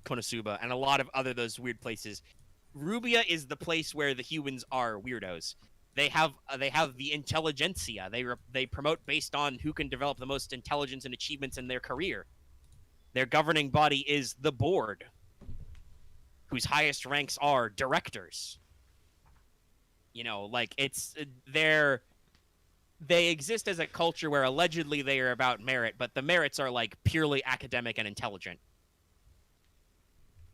Konosuba and a lot of other those weird places. Rubia is the place where the humans are weirdos. They have the intelligentsia. They promote based on who can develop the most intelligence and achievements in their career. Their governing body is the board, whose highest ranks are directors. You know, like they exist as a culture where allegedly they are about merit, but the merits are like purely academic and intelligent.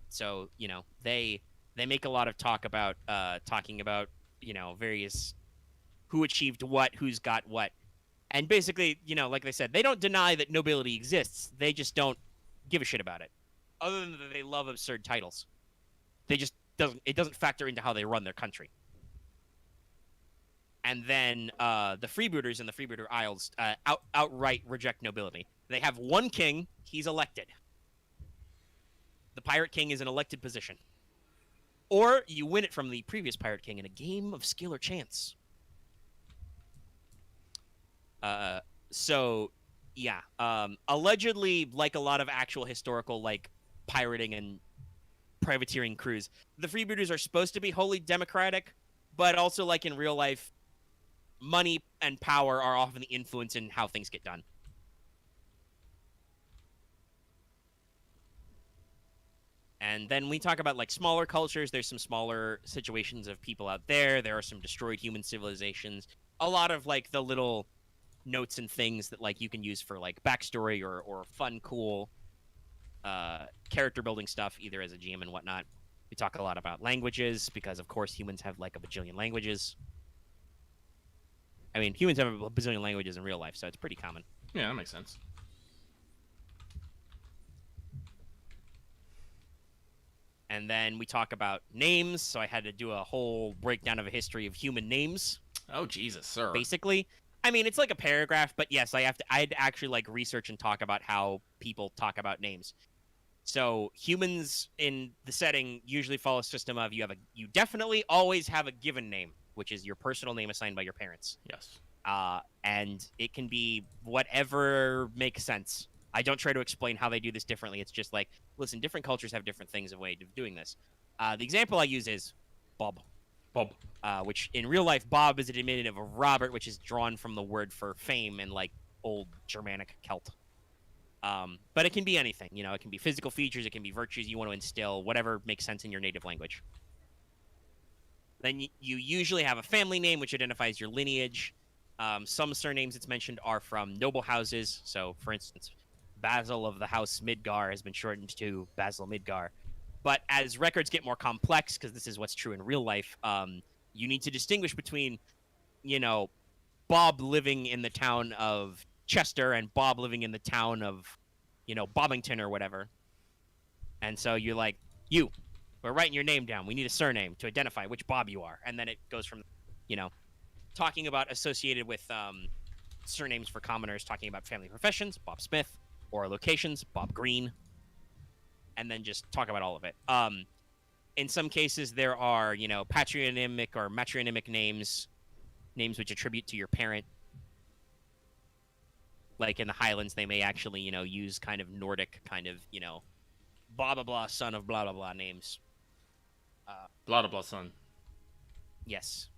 So, you know, they make a lot of talking about, you know, various who achieved what, who's got what. And basically, you know, like they said, they don't deny that nobility exists. They just don't give a shit about it. Other than that they love absurd titles. It doesn't factor into how they run their country. And then the freebooters in the Freebooter Isles outright reject nobility. They have one king. He's elected. The Pirate King is an elected position. Or you win it from the previous Pirate King in a game of skill or chance. So, yeah. Allegedly, like a lot of actual historical, like, pirating and privateering crews, the freebooters are supposed to be wholly democratic, but also, like in real life, money and power are often the influence in how things get done. And then we talk about, like, smaller cultures. There's some smaller situations of people out there. There are some destroyed human civilizations. A lot of, like, the little notes and things that, like, you can use for, like, backstory or fun, cool character building stuff, either as a GM and whatnot. We talk a lot about languages, because, of course, humans have, like, a bajillion languages. I mean, humans have a bazillion languages in real life, so it's pretty common. Yeah, that makes sense. And then we talk about names, so I had to do a whole breakdown of a history of human names. Oh, Jesus, sir. Basically. I mean, it's like a paragraph, but yes, I had to actually, like, research and talk about how people talk about names. So humans in the setting usually follow a system of you definitely always have a given name, which is your personal name assigned by your parents. Yes. And it can be whatever makes sense. I don't try to explain how they do this differently. It's just like, listen, different cultures have different things, a way of doing this. The example I use is Bob. Bob. Which in real life, Bob is a diminutive of Robert, which is drawn from the word for fame in, like, old Germanic Celt. But it can be anything. You know, it can be physical features, it can be virtues you want to instill, whatever makes sense in your native language. Then you usually have a family name, which identifies your lineage. Some surnames it's mentioned are from noble houses. So, for instance, Basil of the House Midgar has been shortened to Basil Midgar. But as records get more complex, because this is what's true in real life, you need to distinguish between, you know, Bob living in the town of Chester and Bob living in the town of, you know, Bobbington or whatever. And so you're like, we're writing your name down. We need a surname to identify which Bob you are. And then it goes from, you know, talking about associated with surnames for commoners, talking about family professions, Bob Smith, or locations, Bob Green, and then just talk about all of it. In some cases, there are, you know, patronymic or matronymic names which attribute to your parent. Like in the Highlands, they may actually, you know, use kind of Nordic kind of, you know, blah, blah, blah, son of blah, blah, blah names. Blah, blah, blah, son. Yes.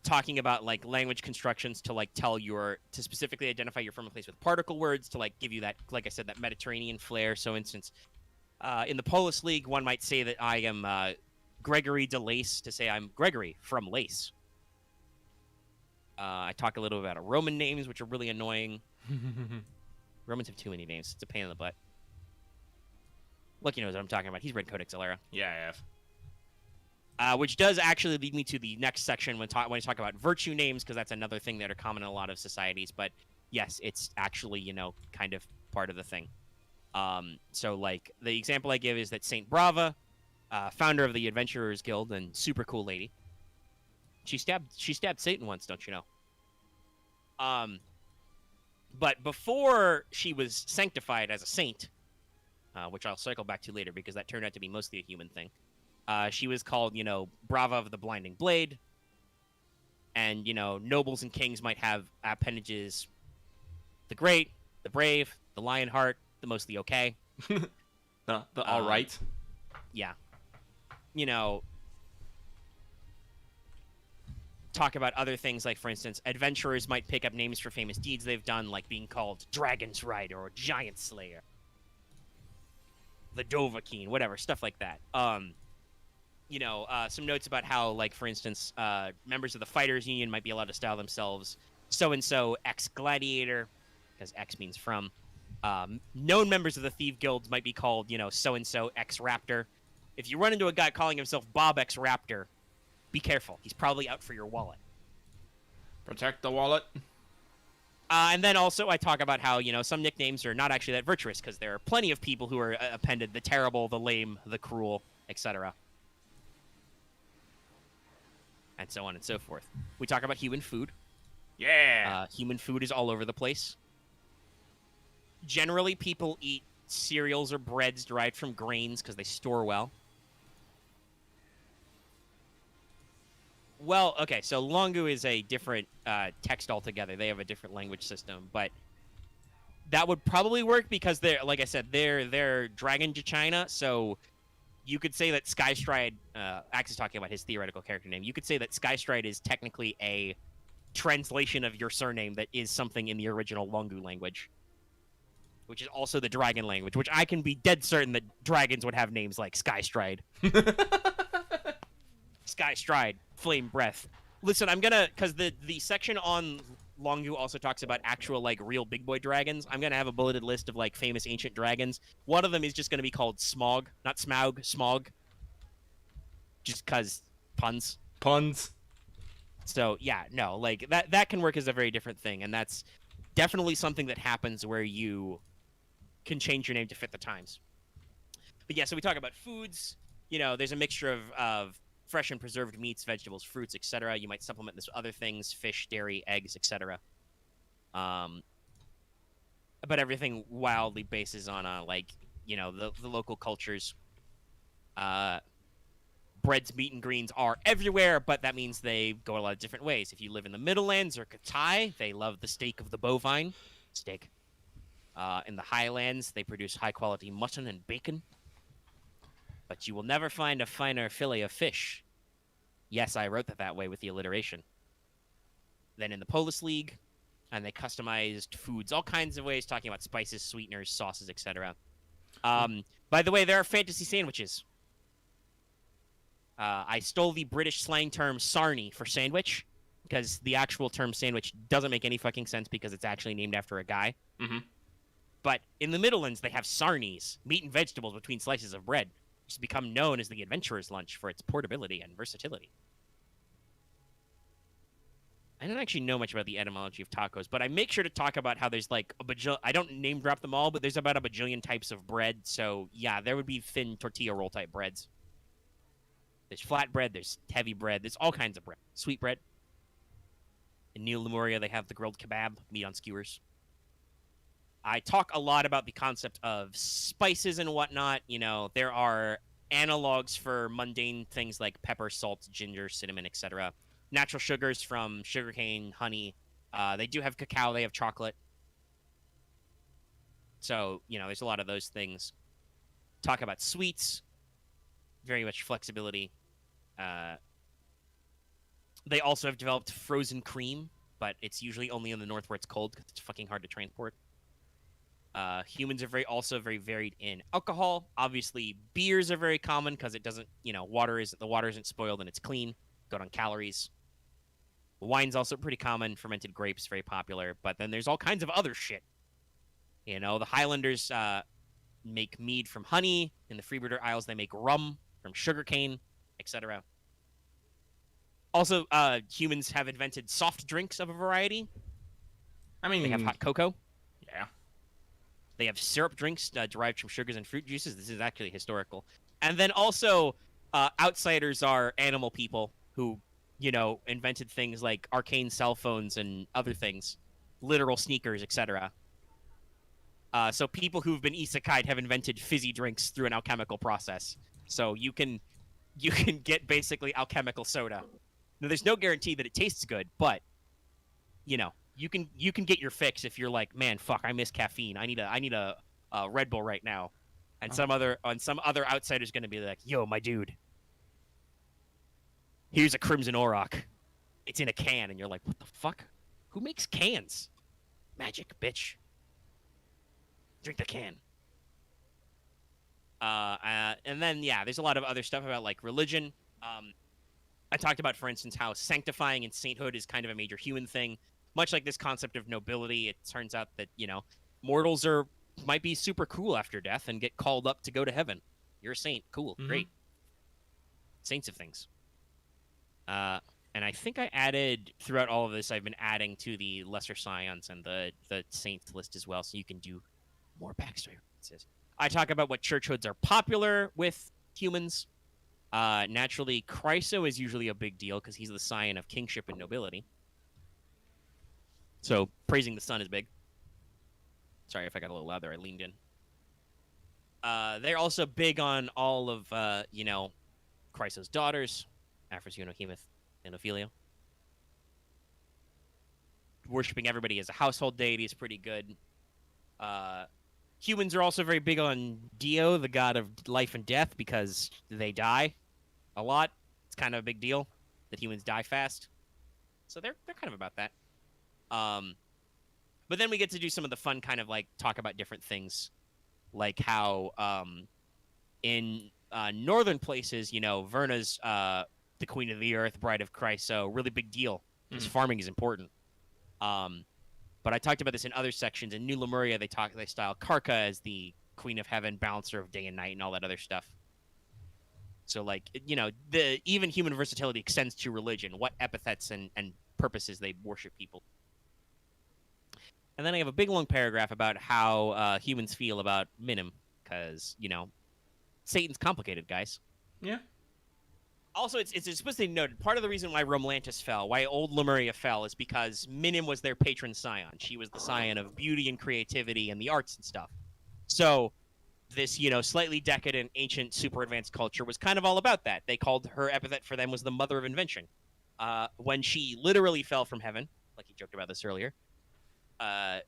Talking about, like, language constructions to, like, to specifically identify your firm place with particle words to, like, give you that, like I said, that Mediterranean flair. So, instance, in the Polis League, one might say that I am Gregory de Lace to say I'm Gregory from Lace. I talk a little about Roman names, which are really annoying. Romans have too many names. It's a pain in the butt. Lucky knows what I'm talking about. He's read Codex Alera. Yeah, I have. Which does actually lead me to the next section when I talk about virtue names, because that's another thing that are common in a lot of societies. But yes, it's actually, you know, kind of part of the thing. So, like, the example I give is that Saint Brava, founder of the Adventurers Guild and super cool lady, she stabbed Satan once, don't you know? But before she was sanctified as a saint, which I'll cycle back to later because that turned out to be mostly a human thing. She was called, you know, Brava of the Blinding Blade. And, you know, nobles and kings might have appendages: the Great, the Brave, the Lionheart, the mostly okay. the all right. Yeah. You know, talk about other things like, for instance, adventurers might pick up names for famous deeds they've done, like being called Dragon's Rider or Giant Slayer, the Dovahkiin, whatever, stuff like that. Some notes about how, like, for instance, members of the Fighters Union might be allowed to style themselves so-and-so ex-gladiator, because X means from. Known members of the Thief Guilds might be called, so-and-so ex-Raptor. If you run into a guy calling himself Bob X-Raptor, be careful. He's probably out for your wallet. Protect the wallet. And then also I talk about how, some nicknames are not actually that virtuous, because there are plenty of people who are appended the terrible, the lame, the cruel, etc. And so on and so forth. We talk about human food. Yeah. Human food is all over the place. Generally, people eat cereals or breads derived from grains because they store well. Well, okay, so Longu is a different text altogether. They have a different language system, but that would probably work because they're, like I said, they're Dragon to China, so you could say that Skystride, Axe is talking about his theoretical character name, you could say that Skystride is technically a translation of your surname that is something in the original Longu language, which is also the dragon language, which I can be dead certain that dragons would have names like Skystride. Skystride, Flame Breath. Listen, I'm gonna, because the section on Longu also talks about actual, like, real big boy dragons. I'm gonna have a bulleted list of, like, famous ancient dragons. One of them is just gonna be called Smog, not Smaug, Smog. Just because puns. Puns. So, yeah, no, like, that can work as a very different thing, and that's definitely something that happens where you can change your name to fit the times. But yeah, so we talk about foods. There's a mixture of fresh and preserved meats, vegetables, fruits, etc. You might supplement this with other things, fish, dairy, eggs, etc. But everything wildly bases on, the local cultures. Breads, meat, and greens are everywhere, but that means they go a lot of different ways. If you live in the Middlelands or Katai, they love the steak of the bovine. Steak. In the Highlands, they produce high-quality mutton and bacon. But you will never find a finer fillet of fish. Yes, I wrote that way with the alliteration. Then in the Polis League, and they customized foods all kinds of ways, talking about spices, sweeteners, sauces, etc. By the way, there are fantasy sandwiches. I stole the British slang term sarnie for sandwich, because the actual term sandwich doesn't make any fucking sense because it's actually named after a guy. Mm-hmm. But in the Middlelands, they have sarnies, meat and vegetables between slices of bread, which has become known as the adventurer's lunch for its portability and versatility. I don't actually know much about the etymology of tacos, but I make sure to talk about how there's like I don't name drop them all, but there's about a bajillion types of bread. So yeah, there would be thin tortilla roll type breads. There's flat bread, there's heavy bread, there's all kinds of bread. Sweet bread. In New Lemuria, they have the grilled kebab, meat on skewers. I talk a lot about the concept of spices and whatnot. There are analogs for mundane things like pepper, salt, ginger, cinnamon, etc. Natural sugars from sugarcane, honey. They do have cacao, they have chocolate. So, there's a lot of those things. Talk about sweets. Very much flexibility. They also have developed frozen cream, but it's usually only in the north where it's cold because it's fucking hard to transport. Humans are also very varied in alcohol. Obviously, beers are very common because it doesn't, the water isn't spoiled and it's clean. Good on calories. Wine's also pretty common. Fermented grapes, very popular. But then there's all kinds of other shit. The Highlanders make mead from honey. In the Freebirder Isles, they make rum from sugarcane, etc. Also, humans have invented soft drinks of a variety. I mean, they have hot cocoa. Yeah. They have syrup drinks derived from sugars and fruit juices. This is actually historical. And then also, outsiders are animal people who, invented things like arcane cell phones and other things, literal sneakers, etc. So people who've been isekai'd have invented fizzy drinks through an alchemical process. So you can get basically alchemical soda. Now, there's no guarantee that it tastes good, but you can get your fix if you're like, man, fuck, I miss caffeine. I need a Red Bull right now. And some other outsider's gonna be like, yo, my dude, here's a Crimson Auroch. it's in a can, and you're like, what the fuck? Who makes cans? Magic, bitch. Drink the can. And then there's a lot of other stuff about like religion. I talked about, for instance, how sanctifying and sainthood is kind of a major human thing. Much like this concept of nobility, it turns out that mortals might be super cool after death and get called up to go to heaven. You're a saint, cool, great. Saints of things. And I think I added throughout all of this. I've been adding to the lesser scions and the saints list as well, so you can do more backstory references. I talk about what churchhoods are popular with humans. Naturally, Chryso is usually a big deal because he's the scion of kingship and nobility. So praising the sun is big. Sorry if I got a little loud there. I leaned in. They're also big on all of Chryso's daughters, Aphrodite, Hemoth, and Ophelia. Worshipping everybody as a household deity is pretty good. Humans are also very big on Dio, the god of life and death, because they die a lot. It's kind of a big deal that humans die fast. So they're kind of about that. But then we get to do some of the fun kind of like talk about different things, like how in northern places, Verna's the queen of the earth, bride of Christ, so really big deal because farming is important. But I talked about this in other sections. In New Lemuria, they style Karka as the queen of heaven, balancer of day and night, and all that other stuff. So, like, the even human versatility extends to religion, what epithets and purposes they worship people. And then I have a big long paragraph about how humans feel about Minim, because Satan's complicated, guys. Yeah. Also, it's explicitly noted, part of the reason why Romlantis fell, why old Lemuria fell, is because Minim was their patron scion. She was the scion of beauty and creativity and the arts and stuff. So this, slightly decadent, ancient, super advanced culture was kind of all about that. They called her epithet for them was the mother of invention. When she literally fell from heaven, like he joked about this earlier, a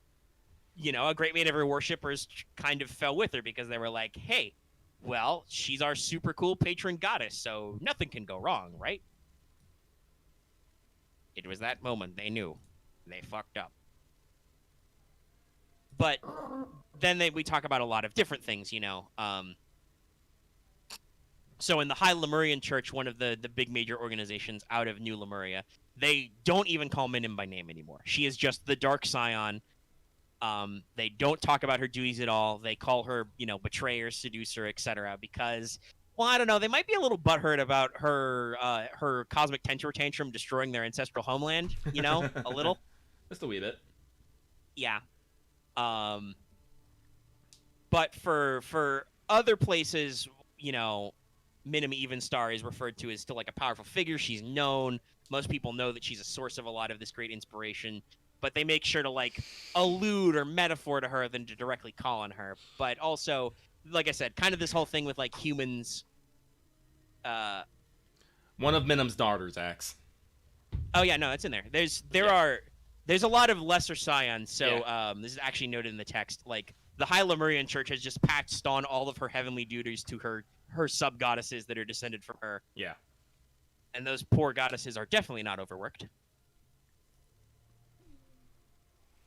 great many of her worshippers kind of fell with her because they were like, hey, well, she's our super cool patron goddess, so nothing can go wrong, right? It was that moment they knew. They fucked up. But then we talk about a lot of different things, So in the High Lemurian Church, one of the big major organizations out of New Lemuria, they don't even call Minim by name anymore. She is just the Dark Scion. They don't talk about her duties at all. They call her, betrayer, seducer, etc. Because, well, I don't know. They might be a little butthurt about her cosmic tantrum destroying their ancestral homeland. A little. Just a wee bit. Yeah. But for other places, Minim Evenstar is referred to as still like a powerful figure. She's known. Most people know that she's a source of a lot of this great inspiration. But they make sure to like allude or metaphor to her than to directly call on her. But also, like I said, kind of this whole thing with like humans. One of Minim's daughters, Axe. Oh yeah, no, it's in there. There's a lot of lesser scions. So this is actually noted in the text. Like the High Lemurian Church has just patched on all of her heavenly duties to her sub goddesses that are descended from her. Yeah. And those poor goddesses are definitely not overworked.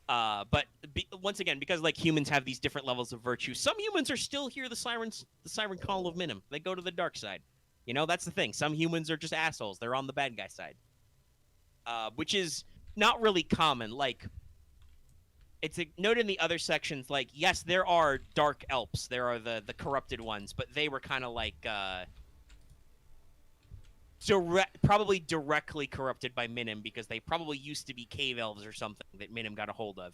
But once again, because like humans have these different levels of virtue, some humans are still hear the siren call of Minim. They go to the dark side. That's the thing. Some humans are just assholes. They're on the bad guy side. Which is not really common. Like, it's noted in the other sections, like, yes, there are dark elves. There are the corrupted ones, but they were kind of like probably directly corrupted by Minim because they probably used to be cave elves or something that Minim got a hold of,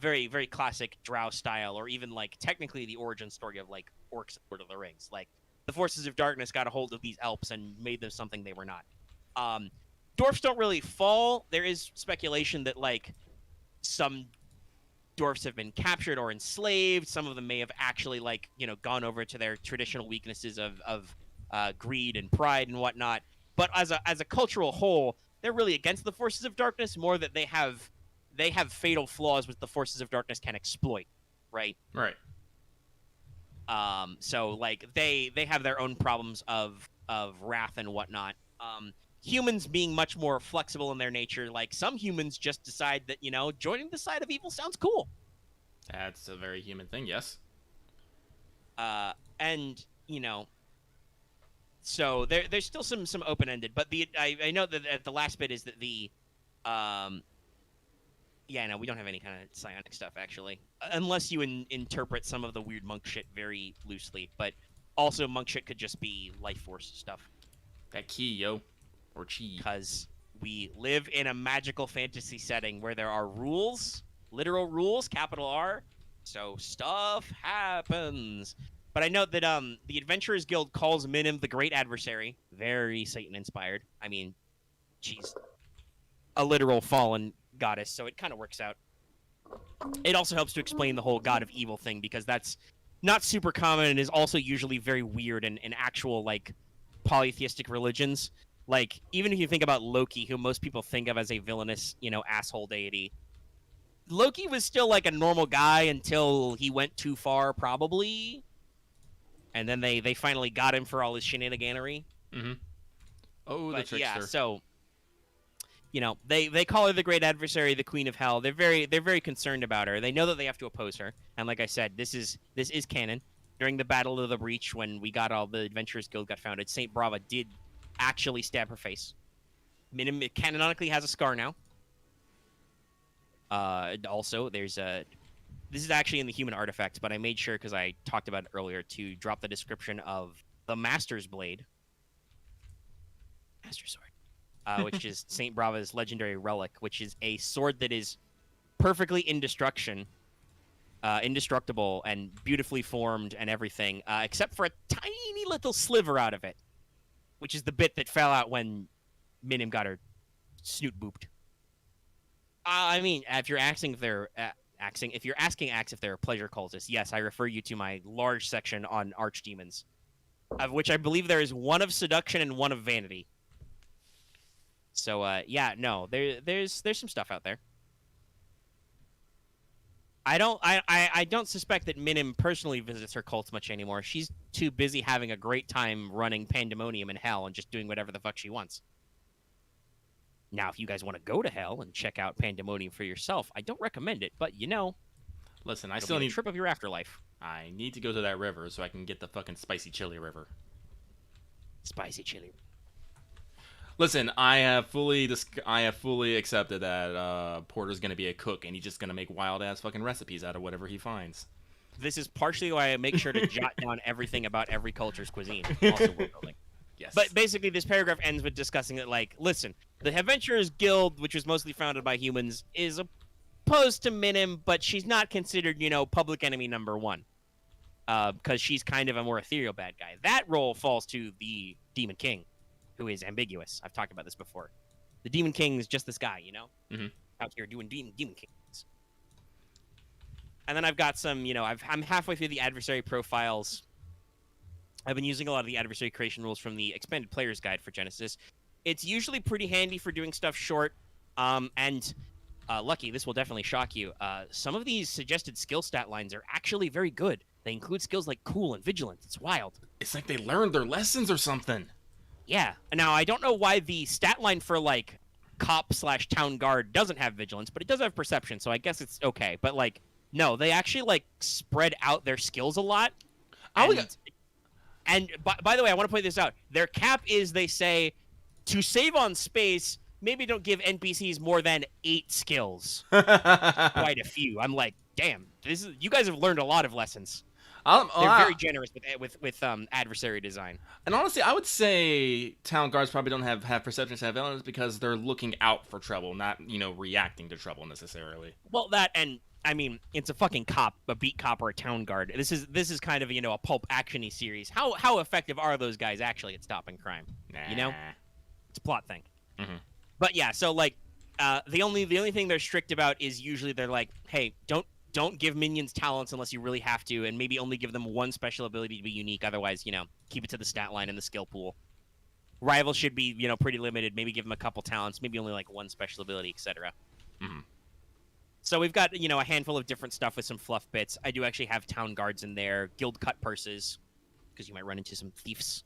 very, very classic Drow style, or even like technically the origin story of like orcs in Lord of the Rings. Like the forces of darkness got a hold of these elves and made them something they were not. Dwarfs don't really fall. There is speculation that like some dwarfs have been captured or enslaved. Some of them may have actually like, gone over to their traditional weaknesses of greed and pride and whatnot. But as a cultural whole, they're really against the forces of darkness, more that they have fatal flaws which the forces of darkness can exploit, right? Right. So like they have their own problems of wrath and whatnot. humans being much more flexible in their nature. Like some humans just decide that, joining the side of evil sounds cool. That's a very human thing, yes. And, so there's still some open-ended, but I know that at the last bit is that yeah, no, we don't have any kind of psionic stuff, actually. Unless you interpret some of the weird monk shit very loosely. But also, monk shit could just be life force stuff. That key, yo. Or chi. Because we live in a magical fantasy setting where there are rules, literal rules, capital R. So stuff happens. But I note that the Adventurers Guild calls Minim the Great Adversary. Very Satan-inspired. I mean, she's a literal fallen goddess, so it kind of works out. It also helps to explain the whole god of evil thing, because that's not super common and is also usually very weird in actual, like, polytheistic religions. Like, even if you think about Loki, who most people think of as a villainous, asshole deity, Loki was still, like, a normal guy until he went too far, probably. And then they finally got him for all his shenaniganery. Mm-hmm. Oh, the trickster. Yeah, so... they call her the Great Adversary, the Queen of Hell. They're very concerned about her. They know that they have to oppose her. And like I said, this is canon. During the Battle of the Breach, when we got all the Adventurers Guild got founded, Saint Brava did actually stab her face. Minim canonically has a scar now. Also, this is actually in the Human Artifacts, but I made sure, because I talked about it earlier, to drop the description of the Master's Blade. Master Sword. Which is Saint Brava's legendary relic, which is a sword that is perfectly indestructible and beautifully formed and everything, except for a tiny little sliver out of it, which is the bit that fell out when Minim got her snoot booped. I mean, if you're asking if they're if they're pleasure cultists, yes, I refer you to my large section on archdemons, of which I believe there is one of seduction and one of vanity. So, yeah, no, there's some stuff out there. I don't suspect that Minim personally visits her cults much anymore. She's too busy having a great time running Pandemonium in Hell and just doing whatever the fuck she wants. Now, if you guys want to go to Hell and check out Pandemonium for yourself, I don't recommend it, but listen, I still need a trip of your afterlife. I need to go to that river so I can get the fucking spicy chili river. Spicy chili. Listen, I have fully accepted that Porter's gonna be a cook, and he's just gonna make wild ass fucking recipes out of whatever he finds. This is partially why I make sure to jot down everything about every culture's cuisine. Also world building. Yes. But basically, this paragraph ends with discussing that, like, listen, the Adventurers Guild, which was mostly founded by humans, is opposed to Minim, but she's not considered, public enemy number one. Because she's kind of a more ethereal bad guy. That role falls to the Demon King, who is ambiguous. I've talked about this before. The Demon King is just this guy, Mm-hmm. out here doing Demon Kings. And then I've got some, I'm halfway through the adversary profiles. I've been using a lot of the adversary creation rules from the expanded player's guide for Genesis. It's usually pretty handy for doing stuff short. And Lucky, this will definitely shock you. Some of these suggested skill stat lines are actually very good. They include skills like Cool and Vigilance. It's wild. It's like they learned their lessons or something. Yeah. Now, I don't know why the stat line for, like, cop/town guard doesn't have vigilance, but it does have perception, so I guess it's okay. But, like, no, they actually, like, spread out their skills a lot. And by the way, I want to point this out. Their cap is, they say, to save on space, maybe don't give NPCs more than 8 skills. Quite a few. I'm like, damn, you guys have learned a lot of lessons. They're very generous with adversary design. And honestly, I would say town guards probably don't have perceptions, have elements, because they're looking out for trouble, not reacting to trouble necessarily. Well, that, and I mean, it's a fucking cop, a beat cop or a town guard. This is kind of a pulp actiony series. How effective are those guys actually at stopping crime? Nah. It's a plot thing. Mm-hmm. But yeah, so like the only thing they're strict about is usually they're like, hey, don't give minions talents unless you really have to, and maybe only give them one special ability to be unique. Otherwise, keep it to the stat line and the skill pool. Rivals should be, pretty limited. Maybe give them a couple talents, maybe only like one special ability, etc. Mm-hmm. So we've got, a handful of different stuff with some fluff bits. I do actually have town guards in there, guild cut purses, because you might run into some thieves.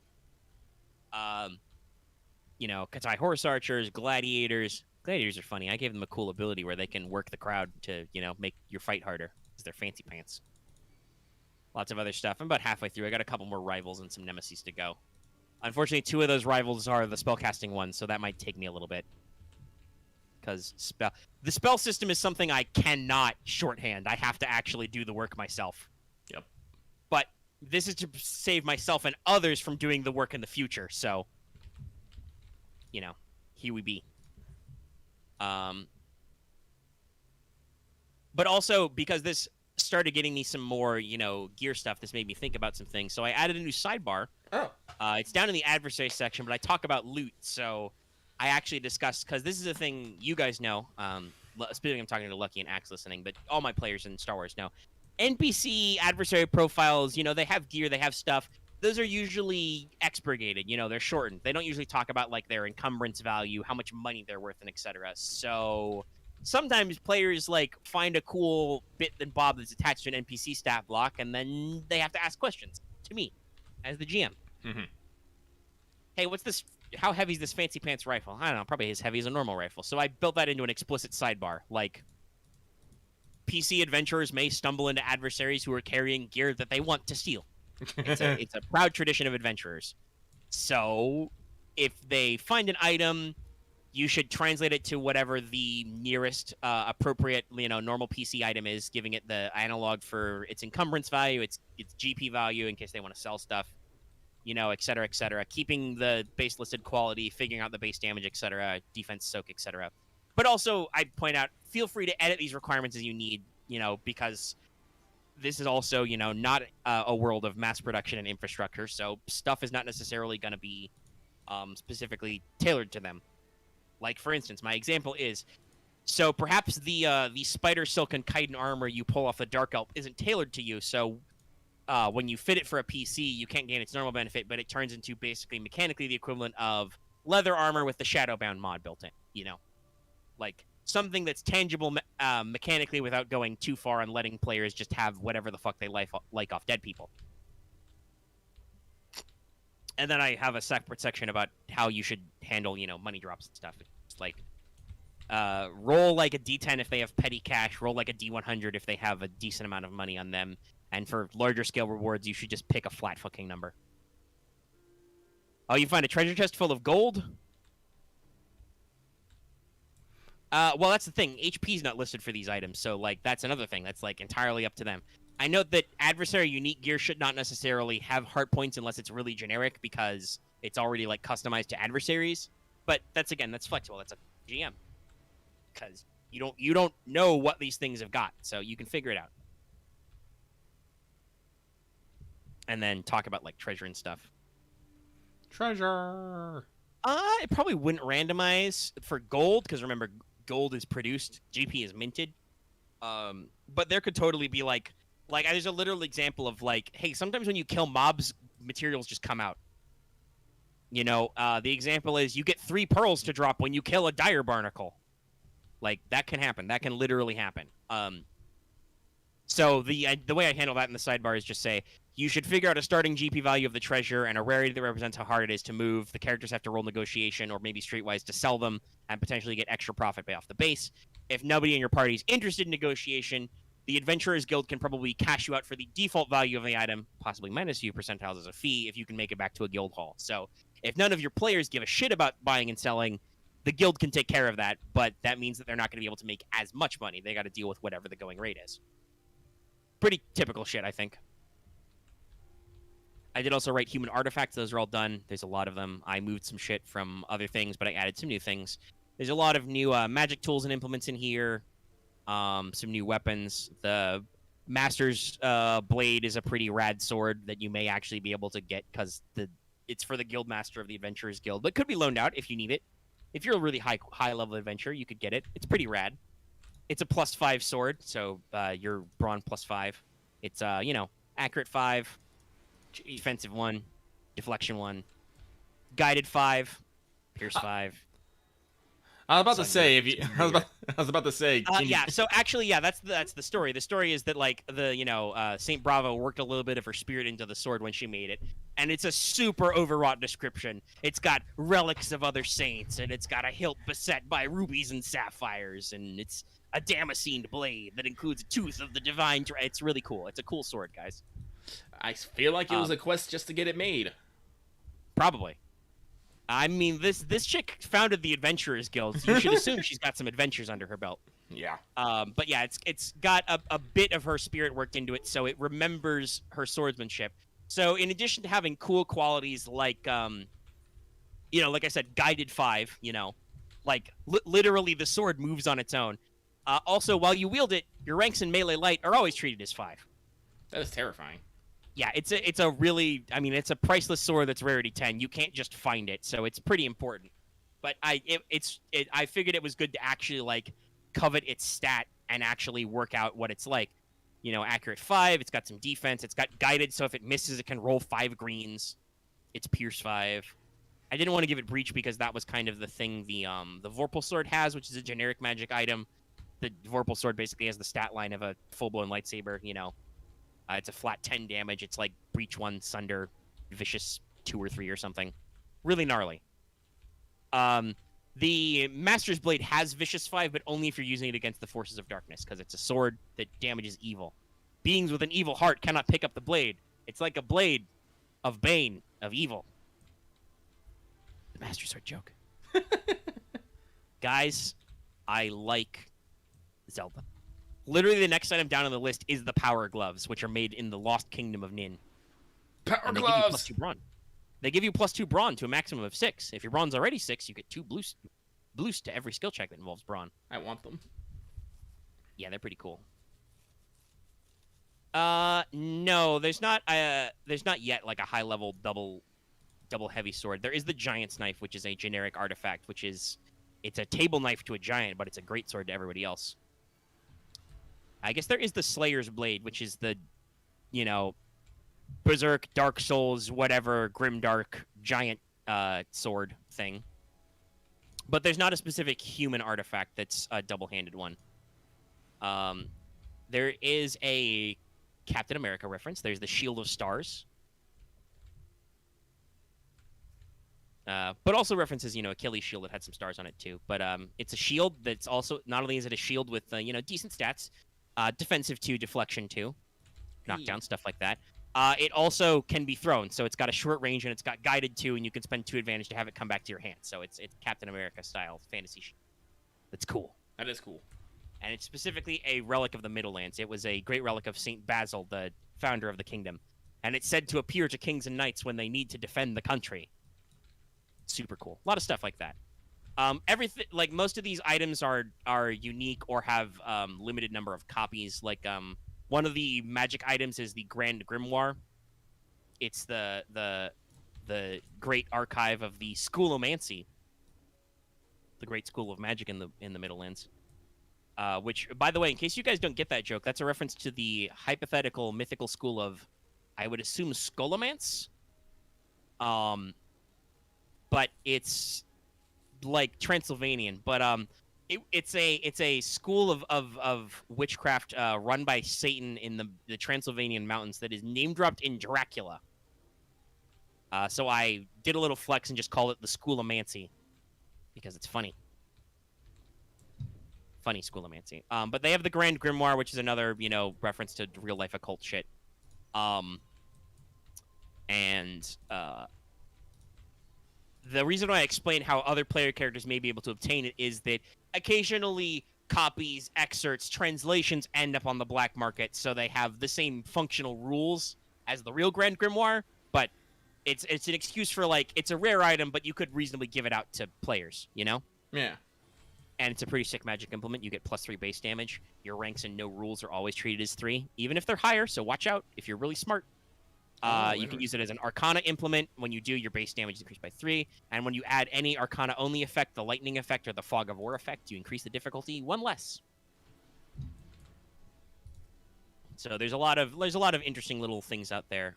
Katai horse archers, gladiators. Gladiators are funny. I gave them a cool ability where they can work the crowd to, make your fight harder because they're fancy pants. Lots of other stuff. I'm about halfway through. I got a couple more rivals and some nemesis to go. Unfortunately, 2 of those rivals are the spellcasting ones, so that might take me a little bit. Because the spell system is something I cannot shorthand. I have to actually do the work myself. Yep. But this is to save myself and others from doing the work in the future, so, here we be. But also, because this started getting me some more, gear stuff, this made me think about some things. So I added a new sidebar. Oh. It's down in the adversary section, but I talk about loot, so I actually discussed, because this is a thing you guys know, speaking, I'm talking to Lucky and Axe listening, but all my players in Star Wars know. NPC adversary profiles, they have gear, they have stuff. Those are usually expurgated, they're shortened. They don't usually talk about, like, their encumbrance value, how much money they're worth, and etc. So sometimes players, like, find a cool bit and bob that's attached to an NPC stat block, and then they have to ask questions to me as the GM. Mm-hmm. Hey, what's this? How heavy is this fancy pants rifle? I don't know, probably as heavy as a normal rifle. So I built that into an explicit sidebar. Like, PC adventurers may stumble into adversaries who are carrying gear that they want to steal. It's a proud tradition of adventurers. So if they find an item, you should translate it to whatever the nearest appropriate, normal PC item is, giving it the analog for its encumbrance value, its GP value in case they want to sell stuff, et cetera, et cetera. Keeping the base listed quality, figuring out the base damage, et cetera, defense soak, et cetera. But also, I point out, feel free to edit these requirements as you need, because this is also, not a world of mass production and infrastructure, so stuff is not necessarily going to be specifically tailored to them. Like, for instance, my example is, so perhaps the spider silk and chitin armor you pull off the Dark Elf isn't tailored to you, so when you fit it for a PC, you can't gain its normal benefit, but it turns into basically mechanically the equivalent of leather armor with the Shadowbound mod built in, Like, something that's tangible mechanically without going too far and letting players just have whatever the fuck they like off dead people. And then I have a separate section about how you should handle, money drops and stuff. It's like, roll like a D10 if they have petty cash, roll like a D100 if they have a decent amount of money on them, and for larger scale rewards, you should just pick a flat fucking number. Oh, you find a treasure chest full of gold? Well, that's the thing. HP's not listed for these items, so, like, that's another thing. That's, like, entirely up to them. I note that adversary unique gear should not necessarily have heart points unless it's really generic, because it's already, like, customized to adversaries. But that's flexible. That's a GM. Because you don't know what these things have got, so you can figure it out. And then talk about, like, treasure and stuff. Treasure! It probably wouldn't randomize for gold, because remember, gold is produced, GP is minted. But there could totally be, like, there's a literal example of, like, hey, sometimes when you kill mobs, materials just come out. The example is you get 3 pearls to drop when you kill a dire barnacle. Like, that can happen. That can literally happen. So the way I handle that in the sidebar is just say, you should figure out a starting GP value of the treasure and a rarity that represents how hard it is to move. The characters have to roll negotiation or maybe streetwise to sell them and potentially get extra profit off the base. If nobody in your party is interested in negotiation, the Adventurers Guild can probably cash you out for the default value of the item, possibly minus a few percentiles as a fee if you can make it back to a guild hall. So if none of your players give a shit about buying and selling, the guild can take care of that, but that means that they're not going to be able to make as much money. They got to deal with whatever the going rate is. Pretty typical shit, I think. I did also write human artifacts. Those are all done. There's a lot of them. I moved some shit from other things, but I added some new things. There's a lot of new magic tools and implements in here. Some new weapons. The Master's Blade is a pretty rad sword that you may actually be able to get because it's for the Guild Master of the Adventurers Guild, but could be loaned out if you need it. If you're a really high level adventurer, you could get it. It's pretty rad. It's a +5 sword, so you're brawn +5. It's accurate 5. Defensive 1, deflection 1, guided 5, pierce 5. I was about to Son, say if you. you're I was about to say. Can you... yeah. So actually, yeah, that's the story. The story is that like the Saint Bravo worked a little bit of her spirit into the sword when she made it, and it's a super overwrought description. It's got relics of other saints, and it's got a hilt beset by rubies and sapphires, and it's a damascened blade that includes a tooth of the divine. It's really cool. It's a cool sword, guys. I feel like it was a quest just to get it made. Probably. I mean, this chick founded the Adventurers Guild. You should assume she's got some adventures under her belt. Yeah. But yeah, it's got a bit of her spirit worked into it, so it remembers her swordsmanship. So in addition to having cool qualities like, like I said, guided 5, like literally the sword moves on its own. Also, while you wield it, your ranks in melee light are always treated as 5. That is terrifying. Yeah, it's a really, I mean, it's a priceless sword that's rarity 10. You can't just find it, so it's pretty important. But I figured it was good to actually like covet its stat and actually work out what it's like. Accurate 5. It's got some defense. It's got guided, so if it misses, it can roll 5 greens. It's pierce 5. I didn't want to give it breach because that was kind of the thing the Vorpal sword has, which is a generic magic item. The Vorpal sword basically has the stat line of a full-blown lightsaber. It's a flat 10 damage. It's like breach 1, sunder, vicious 2 or 3 or something. Really gnarly. The Master's Blade has vicious 5, but only if you're using it against the forces of darkness, because it's a sword that damages evil. Beings with an evil heart cannot pick up the blade. It's like a blade of bane, of evil. The Master Sword joke. Guys, I like Zelda. Literally, the next item down on the list is the Power Gloves, which are made in the Lost Kingdom of Nin. Power and Gloves! They give you +2 brawn to a maximum of 6. If your brawn's already 6, you get 2 boost to every skill check that involves brawn. I want them. Yeah, they're pretty cool. No, there's not yet like a high-level double heavy sword. There is the Giant's Knife, which is a generic artifact, it's a table knife to a giant, but it's a great sword to everybody else. I guess there is the Slayer's Blade, which is the, Berserk, Dark Souls, whatever, Grimdark, giant sword thing. But there's not a specific human artifact that's a double-handed one. There is a Captain America reference. There's the Shield of Stars. But also references, Achilles' shield that had some stars on it too. But it's a shield that's also, not only is it a shield with, decent stats, defensive 2, deflection 2, knockdown, stuff like that. It also can be thrown, so it's got a short range and it's got guided 2, and you can spend 2 advantage to have it come back to your hand. So it's Captain America style fantasy shield. That's cool. That is cool. And it's specifically a relic of the Middlelands. It was a great relic of Saint Basil, the founder of the kingdom, and it's said to appear to kings and knights when they need to defend the country. Super cool. A lot of stuff like that. Everything, like most of these items are unique or have limited number of copies. Like one of the magic items is the Grand Grimoire. It's the great archive of the Schoolomancy, the great school of magic in the Middlelands. Which, by the way, in case you guys don't get that joke, that's a reference to the hypothetical mythical school of, I would assume, Scholomance. But it's like Transylvanian. But it's a school of witchcraft run by Satan in the Transylvanian mountains that is name dropped in Dracula. So I did a little flex and just called it the Schoolomancy because it's funny. Funny Schoolomancy. But they have the Grand Grimoire, which is another, reference to real life occult shit. The reason why I explain how other player characters may be able to obtain it is that occasionally copies, excerpts, translations end up on the black market, so they have the same functional rules as the real Grand Grimoire, but it's an excuse for, like, it's a rare item, but you could reasonably give it out to players, Yeah. And it's a pretty sick magic implement. You get +3 base damage. Your ranks and no rules are always treated as 3, even if they're higher, so watch out if you're really smart. You can use it as an Arcana implement. When you do, your base damage is increased by 3. And when you add any Arcana-only effect, the Lightning effect or the Fog of War effect, you increase the difficulty 1 less. So there's a lot of interesting little things out there.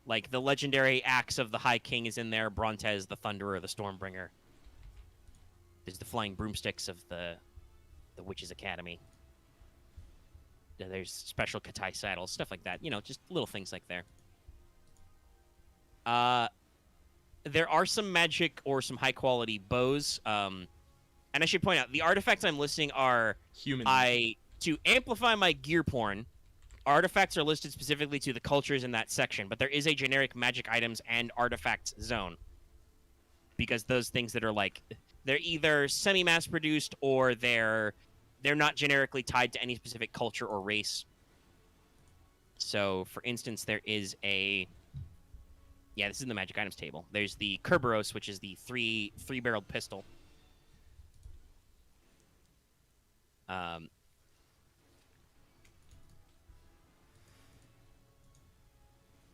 Like the legendary Axe of the High King is in there. Brontes, the Thunderer, the Stormbringer. There's the flying broomsticks of the Witches Academy. There's special Katai saddles, stuff like that. Just little things like there. There are some magic or some high quality bows. And I should point out the artifacts I'm listing are Human. To amplify my gear porn. Artifacts are listed specifically to the cultures in that section, but there is a generic magic items and artifacts zone. Because those things that are like, they're either semi-mass produced or they're not generically tied to any specific culture or race. So, for instance, there is a... Yeah, this is in the magic items table. There's the Kerberos, which is the three-barreled pistol.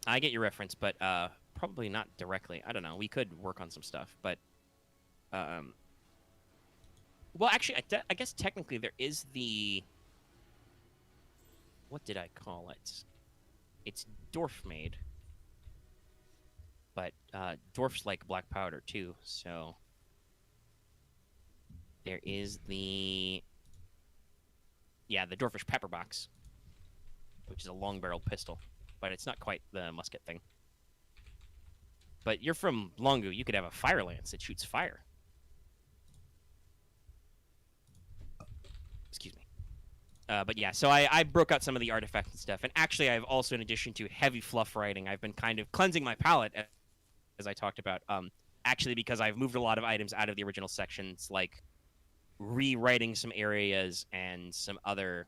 I get your reference, but probably not directly. I don't know. We could work on some stuff, but... Well, actually, I guess technically there is the... What did I call it? It's Dwarf made. But dwarfs like black powder, too, so... There is the... Yeah, the Dwarfish Pepper Box, which is a long-barreled pistol. But it's not quite the musket thing. But you're from Longu. You could have a fire lance that shoots fire. Excuse me. But yeah, so I broke out some of the artifacts and stuff. And actually, I've also, in addition to heavy fluff writing, I've been kind of cleansing my palette, as I talked about. Actually, because I've moved a lot of items out of the original sections, like rewriting some areas and some other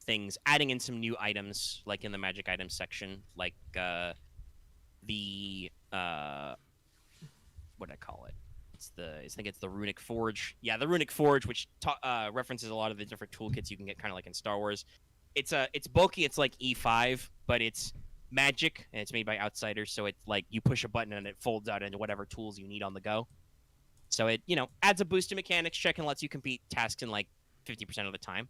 things, adding in some new items, like in the magic items section, like what did I call it? I think it's the Runic Forge. Yeah, the Runic Forge, which references a lot of the different toolkits you can get, kind of like in Star Wars. It's bulky. It's like E5, but it's magic and it's made by outsiders. So it's like you push a button and it folds out into whatever tools you need on the go. So it adds a boost to mechanics check and lets you complete tasks in like 50% of the time.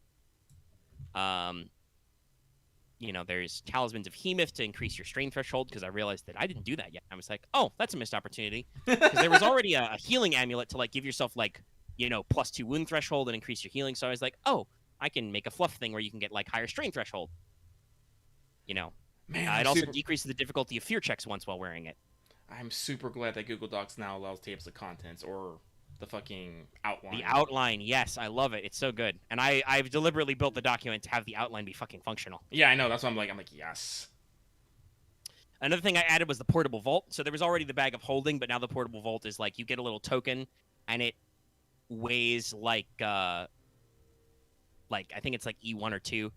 There's Talismans of Hemith to increase your strain threshold, because I realized that I didn't do that yet. I was like, oh, that's a missed opportunity. Because there was already a healing amulet to like give yourself like, +2 wound threshold and increase your healing. So I was like, oh, I can make a fluff thing where you can get like higher strain threshold. Man, it also decreases the difficulty of fear checks once while wearing it. I'm super glad that Google Docs now allows tables of contents or the fucking outline. The outline, yes, I love it. It's so good. And I've deliberately built the document to have the outline be fucking functional. Yeah, I know. That's what I'm like, yes. Another thing I added was the portable vault. So there was already the bag of holding, but now the portable vault is like you get a little token, and it weighs like I think it's like E1 or 2.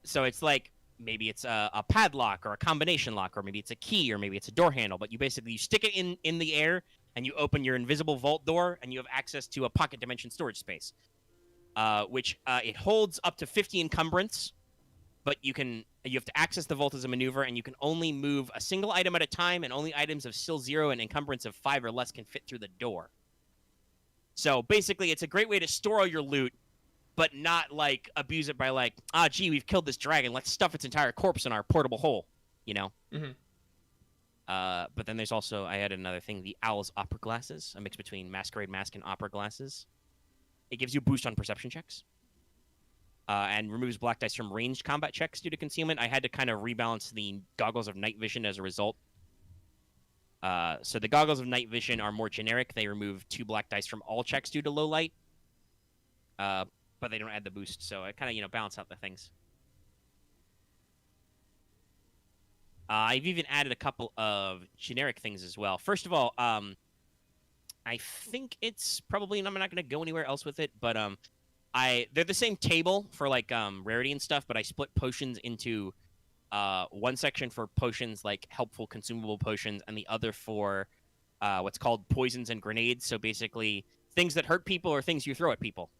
So it's like maybe it's a padlock or a combination lock, or maybe it's a key, or maybe it's a door handle. But you stick it in the air, and you open your invisible vault door, and you have access to a pocket dimension storage space, which it holds up to 50 encumbrance, but you have to access the vault as a maneuver, and you can only move a single item at a time, and only items of still 0 and encumbrance of 5 or less can fit through the door. So basically, it's a great way to store all your loot, but not like abuse it by like, gee, we've killed this dragon, let's stuff its entire corpse in our portable hole, Mm-hmm. But then there's also, I added another thing, the Owl's Opera Glasses, a mix between Masquerade Mask and Opera Glasses. It gives you a boost on perception checks, and removes black dice from ranged combat checks due to concealment. I had to kind of rebalance the Goggles of Night Vision as a result. So the Goggles of Night Vision are more generic. They remove 2 black dice from all checks due to low light, but they don't add the boost, so I kind of, balance out the things. I've even added a couple of generic things as well. First of all, I think it's probably, and I'm not going to go anywhere else with it, but they're the same table for like rarity and stuff, but I split potions into one section for potions like helpful consumable potions, and the other for what's called poisons and grenades. So basically, things that hurt people or things you throw at people.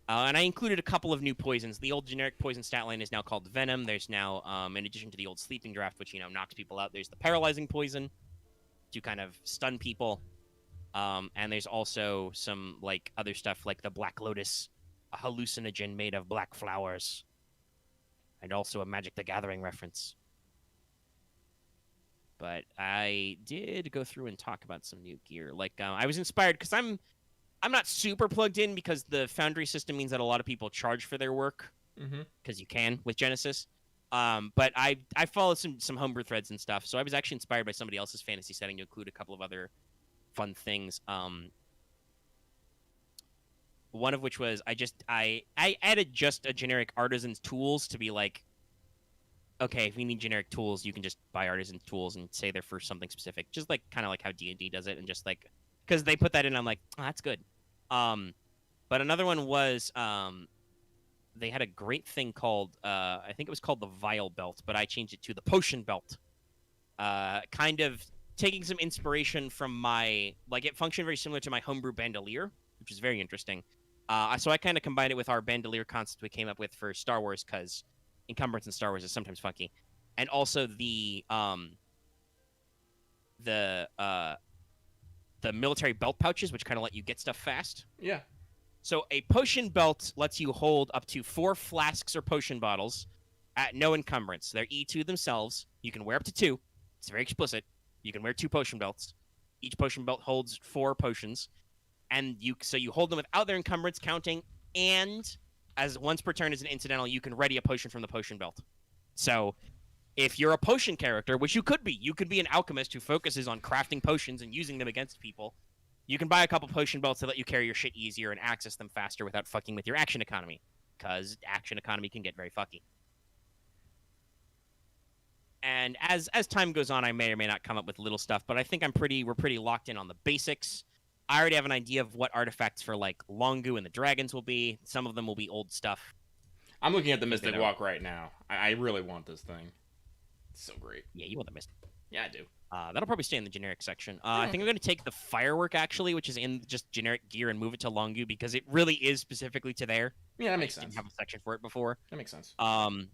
And I included a couple of new poisons. The old generic poison stat line is now called Venom. There's now, in addition to the old Sleeping Draft, which, knocks people out, there's the Paralyzing Poison to kind of stun people. And there's also some, like, other stuff like the Black Lotus, a hallucinogen made of black flowers, and also a Magic the Gathering reference. But I did go through and talk about some new gear. Like I was inspired because I'm not super plugged in because the Foundry system means that a lot of people charge for their work Mm-hmm. because you can with Genesis. But I followed some homebrew threads and stuff, so I was actually inspired by somebody else's fantasy setting to include a couple of other fun things. One of which was I added just a generic artisan's tools to be like, okay, if you need generic tools, you can just buy artisan tools and say they're for something specific, just like kind of like how D&D does it, and just like because they put that in, I'm like, oh, that's good. But another one was they had a great thing called I think it was called the Vial Belt, but I changed it to the Potion Belt. Kind of taking some inspiration from my like it functioned very similar to my homebrew bandolier, which is very interesting. So I kind of combined it with our bandolier concept we came up with for Star Wars because encumbrance in Star Wars is sometimes funky, and also the military belt pouches, which kind of let you get stuff fast. Yeah. So a potion belt lets you hold up to 4 flasks or potion bottles at no encumbrance. They're E2 themselves. You can wear up to 2. It's very explicit. You can wear 2 potion belts. Each potion belt holds 4 potions, and you hold them without their encumbrance counting, and as once per turn as an incidental, you can ready a potion from the potion belt. So if you're a potion character, which you could be an alchemist who focuses on crafting potions and using them against people. You can buy a couple potion belts to let you carry your shit easier and access them faster without fucking with your action economy, because action economy can get very fucky. And as time goes on, I may or may not come up with little stuff, but I think we're pretty locked in on the basics. I already have an idea of what artifacts for like Longu and the dragons will be. Some of them will be old stuff. I'm looking at the Mystic Walk right now. I really want this thing. It's so great. Yeah, you want the Mystic. Yeah, I do. That'll probably stay in the generic section. I think I'm going to take the firework, actually, which is in just generic gear, and move it to Longu because it really is specifically to there. Yeah, that makes sense. Didn't have a section for it before. That makes sense. Oh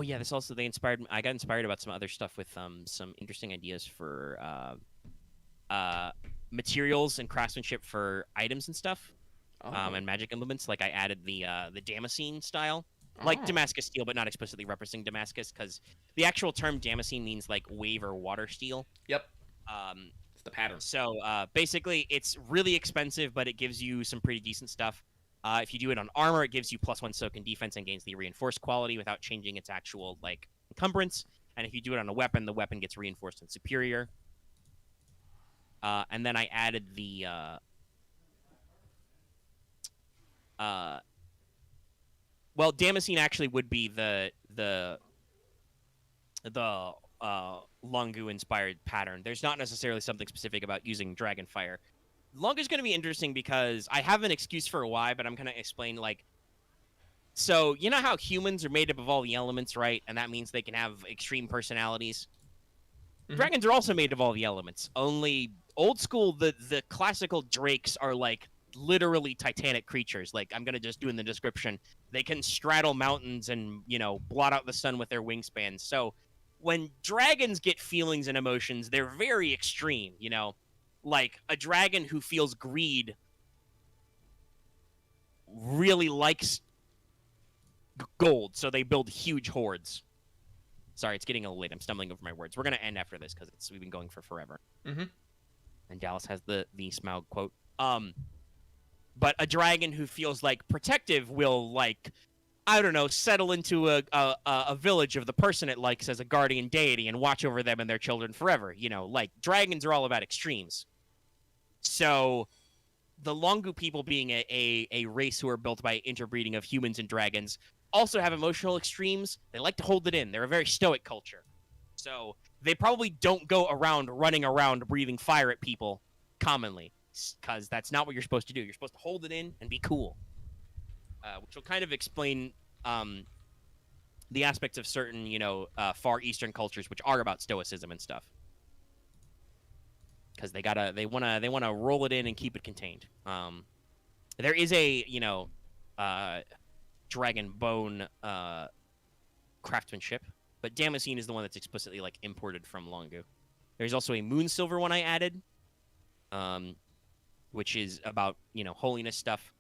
yeah, this also they inspired me. I got inspired about some other stuff with some interesting ideas for materials and craftsmanship for items and stuff, and magic implements. Like I added the Damascene style. Like Damascus steel, but not explicitly referencing Damascus, because the actual term Damascene means like wave or water steel. Yep. It's the pattern. So basically, it's really expensive, but it gives you some pretty decent stuff. If you do it on armor, it gives you +1 soak and defense and gains the reinforced quality without changing its actual like encumbrance. And if you do it on a weapon, the weapon gets reinforced and superior. And then I added the well, Damascene actually would be the Longu-inspired pattern. There's not necessarily something specific about using Dragonfire. Longu's going to be interesting because I have an excuse for why, but I'm going to explain, like... So, you know how humans are made up of all the elements, right? And that means they can have extreme personalities? Mm-hmm. Dragons are also made of all the elements. Only old school, the classical drakes are, like, literally titanic creatures. Like, I'm going to just do in the description. They can straddle mountains and, you know, blot out the sun with their wingspans. So when dragons get feelings and emotions, they're very extreme, you know? Like, a dragon who feels greed really likes gold, so they build huge hoards. Sorry, it's getting a little late. I'm stumbling over my words. We're going to end after this because we've been going for forever. Mm-hmm. And Dallas has the Smaug quote. But a dragon who feels like protective will, like, I don't know, settle into a village of the person it likes as a guardian deity and watch over them and their children forever. You know, like, dragons are all about extremes. So the Longu people, being a race who are built by interbreeding of humans and dragons, also have emotional extremes. They like to hold it in. They're a very stoic culture. So they probably don't go around running around breathing fire at people commonly, because that's not what you're supposed to do. You're supposed to hold it in and be cool, which will kind of explain the aspects of certain, you know, Far Eastern cultures which are about stoicism and stuff. Because they wanna roll it in and keep it contained. There is a, you know, dragon bone craftsmanship, but Damascene is the one that's explicitly like imported from Longu. There's also a moon silver one I added, which is about, you know, holiness stuff.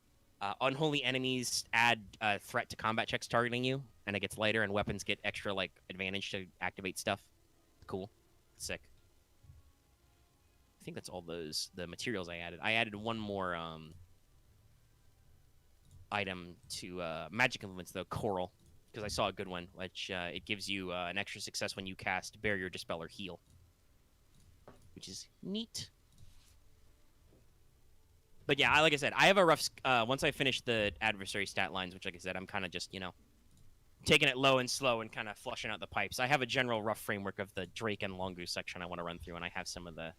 Unholy enemies add threat to combat checks targeting you, and it gets lighter, and weapons get extra like advantage to activate stuff. cool. Sick. I think that's all the materials I added. I added one more item to magic implements, though, Coral, because I saw a good one, which it gives you an extra success when you cast Barrier, Dispel, or Heal, which is neat. But yeah, like I said, I have a rough... once I finish the adversary stat lines, which, like I said, I'm kind of just, taking it low and slow and kind of flushing out the pipes. I have a general rough framework of the Drake and Longu section I want to run through, and I have some of the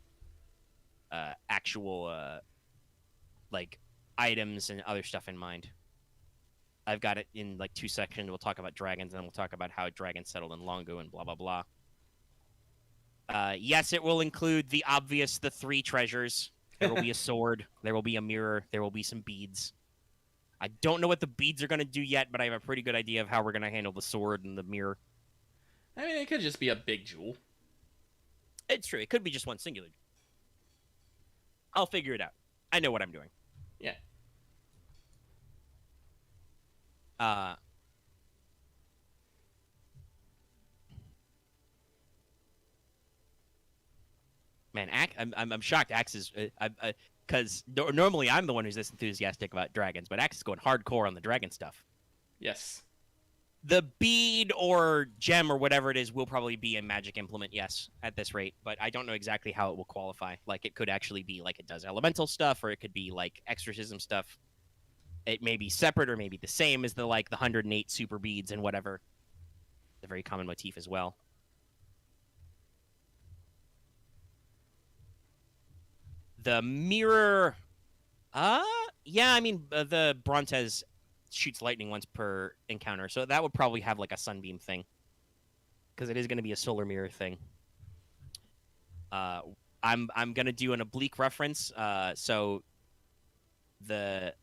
actual, like, items and other stuff in mind. I've got it in, like, 2 sections. We'll talk about dragons, and then we'll talk about how dragons settled in Longu and blah, blah, blah. Yes, it will include the 3 treasures. There will be a sword. There will be a mirror. There will be some beads. I don't know what the beads are going to do yet, but I have a pretty good idea of how we're going to handle the sword and the mirror. I mean, it could just be a big jewel. It's true. It could be just one singular. I'll figure it out. I know what I'm doing. Yeah. Man, I'm shocked. Axe is because normally I'm the one who's this enthusiastic about dragons, but Axe is going hardcore on the dragon stuff. Yes. The bead or gem or whatever it is will probably be a magic implement, yes, at this rate. But I don't know exactly how it will qualify. Like, it could actually be like it does elemental stuff, or it could be like exorcism stuff. It may be separate or maybe the same as the 108 super beads and whatever. It's a very common motif as well. The mirror, yeah, I mean, the Brontes shoots lightning once per encounter, so that would probably have like a sunbeam thing, because it is going to be a solar mirror thing. I'm gonna do an oblique reference. So the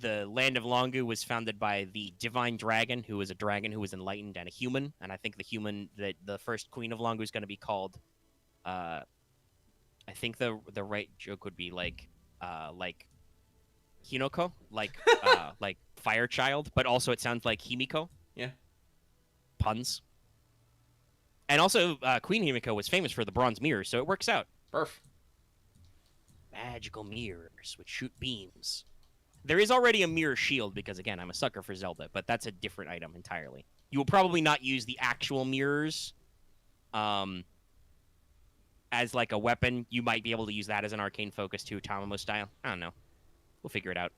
land of Longu was founded by the divine dragon, who was a dragon who was enlightened and a human, and I think the human that the first queen of Longu is going to be called. I think the right joke would be like Hinoko, like Fire Child, but also it sounds like Himiko. Yeah. Puns. And also, Queen Himiko was famous for the bronze mirror, so it works out. Perf. Magical mirrors which shoot beams. There is already a mirror shield because, again, I'm a sucker for Zelda, but that's a different item entirely. You will probably not use the actual mirrors as like a weapon. You might be able to use that as an arcane focus too, Tamamo style. I don't know. We'll figure it out.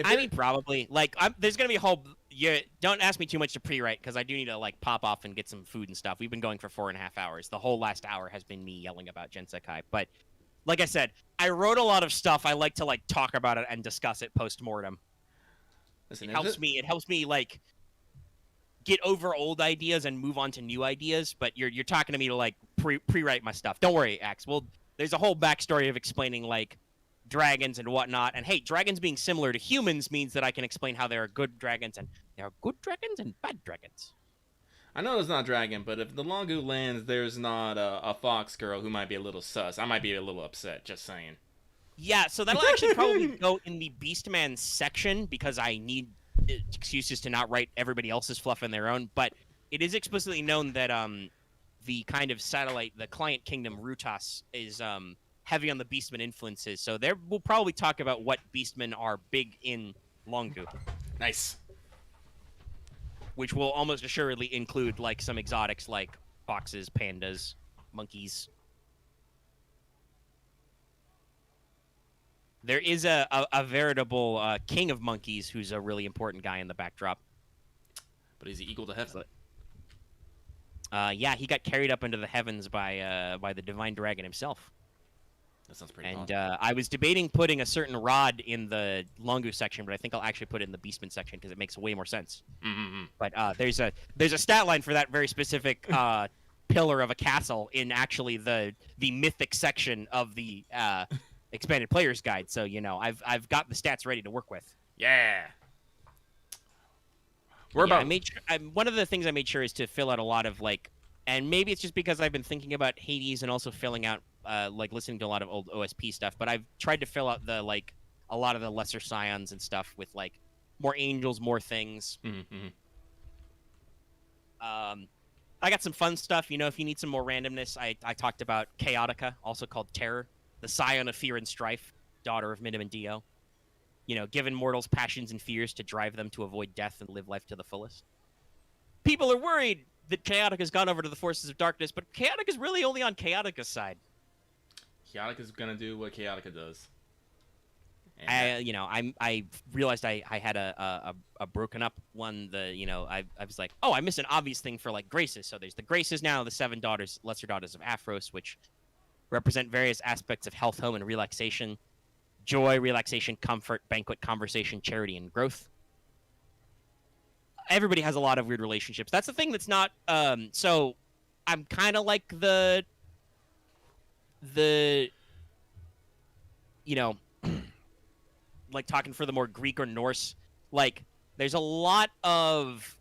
I mean, probably. Like, there's going to be a whole... don't ask me too much to pre-write, because I do need to, like, pop off and get some food and stuff. We've been going for 4.5 hours. The whole last hour has been me yelling about Gensekai. But, like I said, I wrote a lot of stuff. I like to, like, talk about it and discuss it post-mortem. It helps me, like, get over old ideas and move on to new ideas. But you're talking to me to, like, pre-write my stuff. Don't worry, Axe. Well, there's a whole backstory of explaining, like, dragons and whatnot, and hey, dragons being similar to humans means that I can explain how there are good dragons and there are good dragons and bad dragons. I know it's not dragon, but if the Longu lands, there's not a fox girl who might be a little sus. I might be a little upset, just saying. Yeah, so that'll actually probably go in the Beastman section, because I need excuses to not write everybody else's fluff in their own, but it is explicitly known that the kind of satellite, the client kingdom Rutas, is heavy on the Beastmen influences, so there we'll probably talk about what Beastmen are big in Longu. Nice. Which will almost assuredly include, like, some exotics like foxes, pandas, monkeys. There is a veritable king of monkeys who's a really important guy in the backdrop. But is he equal to heaven? Yeah, he got carried up into the heavens by the divine dragon himself. That sounds pretty And odd. I was debating putting a certain rod in the Longu section, but I think I'll actually put it in the Beastman section because it makes way more sense. Mm-hmm. But there's a stat line for that very specific pillar of a castle in actually the mythic section of the expanded player's guide. So I've got the stats ready to work with. Yeah. One of the things I made sure is to fill out a lot of, like, and maybe it's just because I've been thinking about Hades and also filling out like listening to a lot of old OSP stuff, but I've tried to fill out a lot of the lesser scions and stuff with, like, more angels, more things. Mm-hmm. I got some fun stuff. If you need some more randomness, I talked about Chaotica, also called Terror, the scion of fear and strife, daughter of Minim and Dio. Given mortals passions and fears to drive them to avoid death and live life to the fullest. People are worried that Chaotica's gone over to the forces of darkness, but Chaotica's really only on Chaotica's side. Chaotica's gonna do what Chaotica does. I realized I had a broken up one. I was like, oh, I missed an obvious thing for like Graces. So there's the Graces now, the 7 daughters, lesser daughters of Aphros, which represent various aspects of health, home, and relaxation, joy, relaxation, comfort, banquet, conversation, charity, and growth. Everybody has a lot of weird relationships. That's the thing that's not. So I'm kind of like the like talking for the more Greek or Norse, like there's a lot of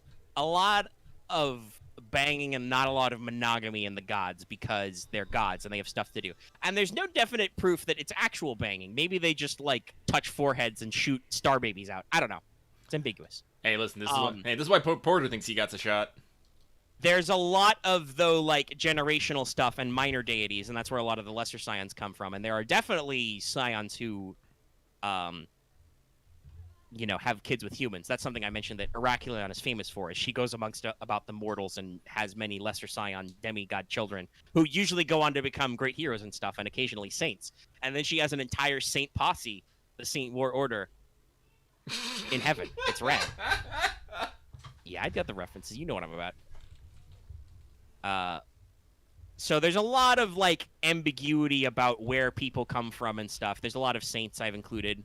banging and not a lot of monogamy in the gods because they're gods and they have stuff to do. And there's no definite proof that it's actual banging. Maybe they just like touch foreheads and shoot star babies out. I don't know. It's ambiguous. Hey, listen, this is why Porter thinks he got a shot. There's a lot of, though, like, generational stuff and minor deities, and that's where a lot of the lesser scions come from. And there are definitely scions who, have kids with humans. That's something I mentioned that Heracleon is famous for, is she goes about the mortals and has many lesser scion demigod children who usually go on to become great heroes and stuff, and occasionally saints. And then she has an entire saint posse, the Saint War Order, in heaven. It's rad. Yeah, I got the references. You know what I'm about. So there's a lot of like ambiguity about where people come from and stuff. There's a lot of saints I've included.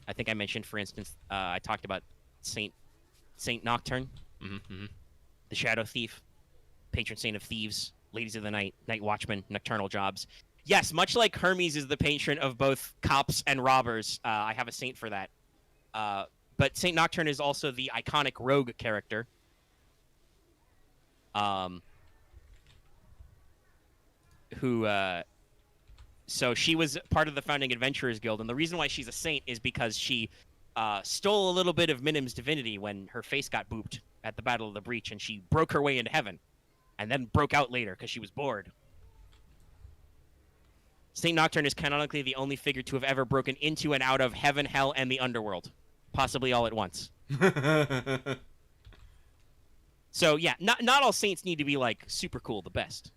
I think I mentioned, for instance, I talked about Saint Nocturne, the Shadow Thief, patron saint of thieves, ladies of the night, night watchmen, nocturnal jobs. Yes, much like Hermes is the patron of both cops and robbers, I have a saint for that. But Saint Nocturne is also the iconic rogue character. So she was part of the Founding Adventurers Guild, and the reason why she's a saint is because she stole a little bit of Minim's divinity when her face got booped at the Battle of the Breach, and she broke her way into heaven, and then broke out later because she was bored. Saint Nocturne is canonically the only figure to have ever broken into and out of heaven, hell, and the underworld, possibly all at once. So yeah, not all saints need to be like super cool, the best.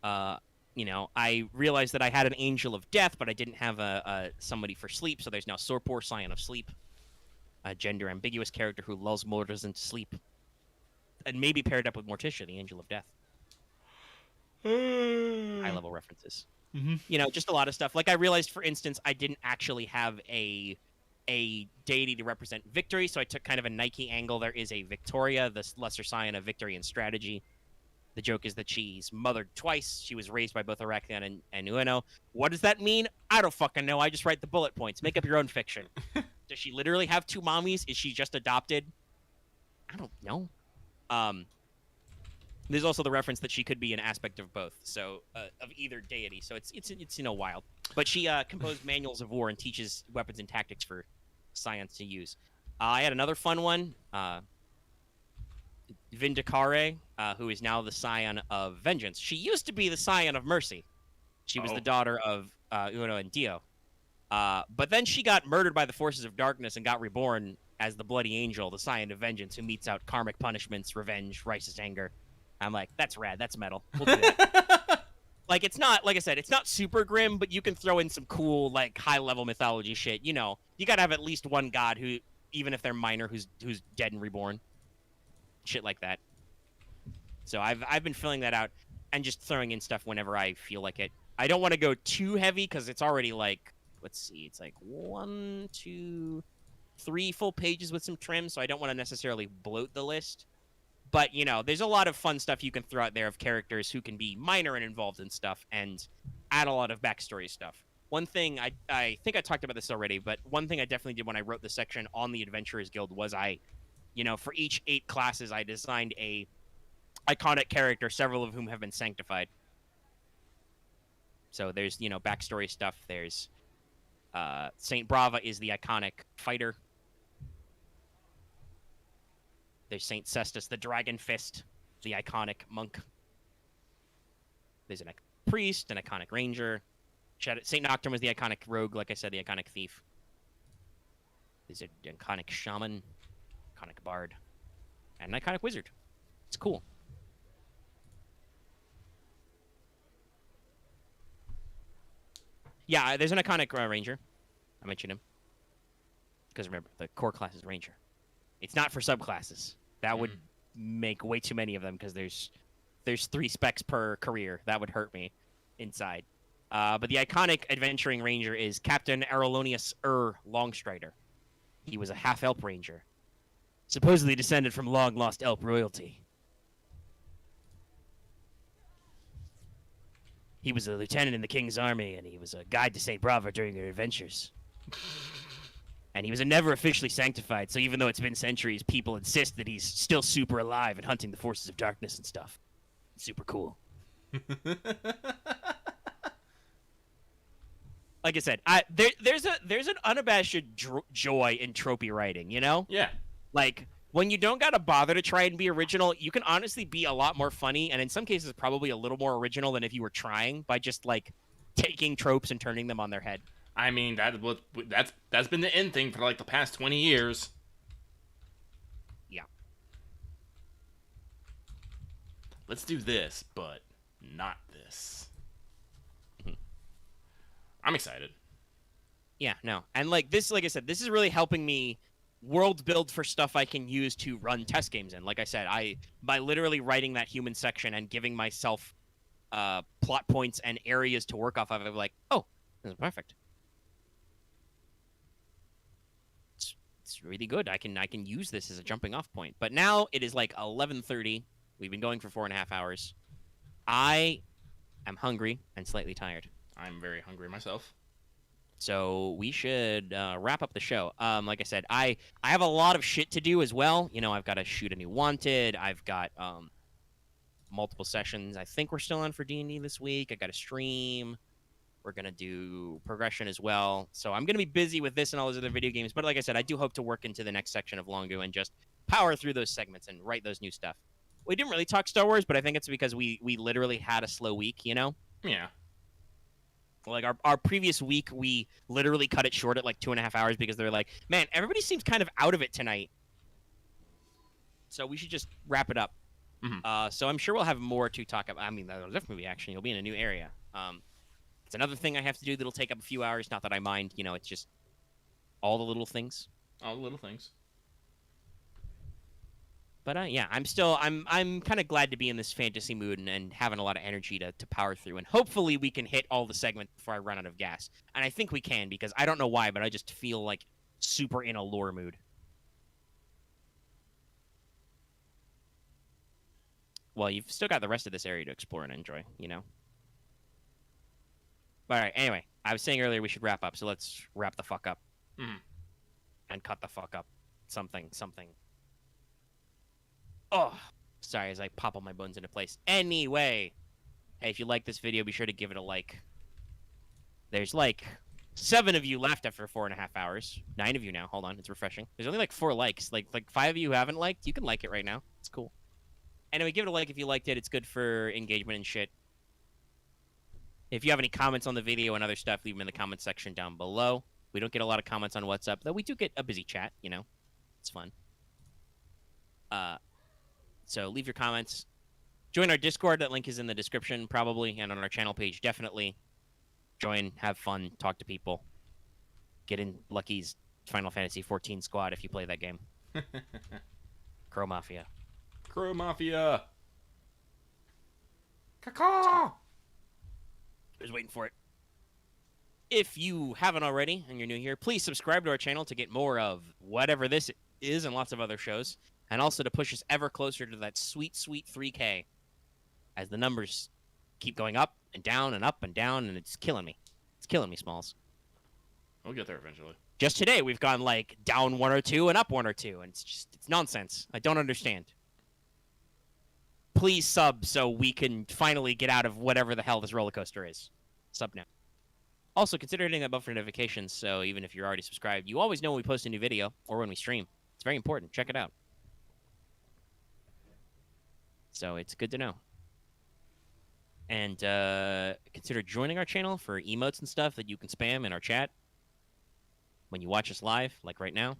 I realized that I had an angel of death, but I didn't have a somebody for sleep, so there's now Sorpor, scion of sleep, a gender ambiguous character who lulls mortals into sleep, and maybe paired up with Morticia, the angel of death. High level references. Just a lot of stuff. Like I realized, for instance, I didn't actually have a deity to represent victory, so I took kind of a Nike angle. There is a Victoria, the lesser scion of victory and strategy. The joke is that she's mothered twice. She was raised by both Heracleon and Ueno. What does that mean? I don't fucking know. I just write the bullet points. Make up your own fiction. Does she literally have 2 mommies? Is she just adopted? I don't know. There's also the reference that she could be an aspect of both, so of either deity. So it's wild. But she composed manuals of war and teaches weapons and tactics for science to use. I had another fun one. Vindicare, who is now the scion of vengeance. She used to be the scion of mercy. She was the daughter of Ueno and Dio. But then she got murdered by the forces of darkness and got reborn as the bloody angel, the scion of vengeance, who metes out karmic punishments, revenge, righteous anger. I'm like, that's rad. That's metal. We'll do that. Like, it's not, like I said, it's not super grim, but you can throw in some cool, like, high-level mythology shit. You gotta have at least one god who, even if they're minor, who's dead and reborn. Shit like that. So I've been filling that out and just throwing in stuff whenever I feel like it. I don't want to go too heavy because it's already like, let's see, it's like 1, 2, 3 full pages with some trim, so I don't want to necessarily bloat the list. But, there's a lot of fun stuff you can throw out there of characters who can be minor and involved in stuff and add a lot of backstory stuff. One thing, I think I talked about this already, but one thing I definitely did when I wrote the section on the Adventurers Guild was for each 8 classes, I designed a iconic character, several of whom have been sanctified. So there's, backstory stuff. There's Saint Brava is the iconic fighter. There's Saint Cestus, the Dragon Fist, the iconic monk. There's an priest, an iconic ranger. Saint Nocturne was the iconic rogue, like I said, the iconic thief. There's an iconic shaman, iconic bard, and an iconic wizard. It's cool. Yeah, there's an iconic ranger. I mentioned him. Because remember, the core class is ranger. It's not for subclasses. That would make way too many of them because there's 3 specs per career. That would hurt me inside. But the iconic adventuring ranger is Captain Arolonius Longstrider. He was a half-elf ranger, supposedly descended from long-lost elf royalty. He was a lieutenant in the king's army, and he was a guide to St. Brava during her adventures. And he was never officially sanctified, so even though it's been centuries, people insist that he's still super alive and hunting the forces of darkness and stuff. Super cool. Like I said, there's an unabashed joy in tropey writing, you know? Yeah. Like, when you don't gotta bother to try and be original, you can honestly be a lot more funny, and in some cases probably a little more original than if you were trying by just, like, taking tropes and turning them on their head. I mean, that's been the end thing for, like, the past 20 years. Yeah. Let's do this, but not this. I'm excited. Yeah, no. And, like I said, this is really helping me world build for stuff I can use to run test games in. Like I said, by literally writing that human section and giving myself plot points and areas to work off of, I'm like, oh, this is perfect. It's really good. I can use this as a jumping off point. But now it is like 11:30. We've been going for 4.5 hours. I am hungry and slightly tired. I'm very hungry myself. So we should wrap up the show. Like I said, I have a lot of shit to do as well. You know, I've got to shoot a new Wanted. I've got multiple sessions. I think we're still on for D&D this week. I got to stream. We're going to do progression as well. So I'm going to be busy with this and all those other video games. But like I said, I do hope to work into the next section of Longu and just power through those segments and write those new stuff. We didn't really talk Star Wars, but I think it's because we literally had a slow week, you know? Yeah. Like, our previous week, we literally cut it short at, like, 2.5 hours because they're like, man, everybody seems kind of out of it tonight. So we should just wrap it up. Mm-hmm. So I'm sure we'll have more to talk about. I mean, there'll definitely be action. You'll be in a new area. It's another thing I have to do that'll take up a few hours. Not that I mind. You know, it's just all the little things. All the little things. But yeah, I'm kind of glad to be in this fantasy mood and having a lot of energy to power through. And hopefully we can hit all the segments before I run out of gas. And I think we can because I don't know why, but I just feel like super in a lore mood. Well, you've still got the rest of this area to explore and enjoy, you know? All right, anyway, I was saying earlier we should wrap up, so let's wrap the fuck up. And cut the fuck up. Something. Oh, sorry, as I pop all my bones into place. Anyway, hey, if you like this video, be sure to give it a like. There's like 7 of you left after 4.5 hours. 9 of you now. Hold on, it's refreshing. There's only like 4 likes. Like 5 of you who haven't liked, you can like it right now. It's cool. Anyway, give it a like if you liked it. It's good for engagement and shit. If you have any comments on the video and other stuff, leave them in the comment section down below. We don't get a lot of comments on WhatsApp, though we do get a busy chat, you know. It's fun. So leave your comments. Join our Discord. That link is in the description, probably, and on our channel page, definitely. Join, have fun, talk to people. Get in Lucky's Final Fantasy 14 squad if you play that game. Crow Mafia. Crow Mafia. Caw-caw! I was waiting for it. If you haven't already and you're new here, please subscribe to our channel to get more of whatever this is and lots of other shows. And also to push us ever closer to that sweet, sweet 3K as the numbers keep going up and down and up and down, and it's killing me. It's killing me, Smalls. We'll get there eventually. Just today, we've gone, like, down 1 or 2 and up 1 or 2, and it's nonsense. I don't understand. Please sub so we can finally get out of whatever the hell this roller coaster is. Sub now. Also, consider hitting that bell for notifications, so even if you're already subscribed, you always know when we post a new video or when we stream. It's very important. Check it out. So it's good to know. And consider joining our channel for emotes and stuff that you can spam in our chat when you watch us live, like right now.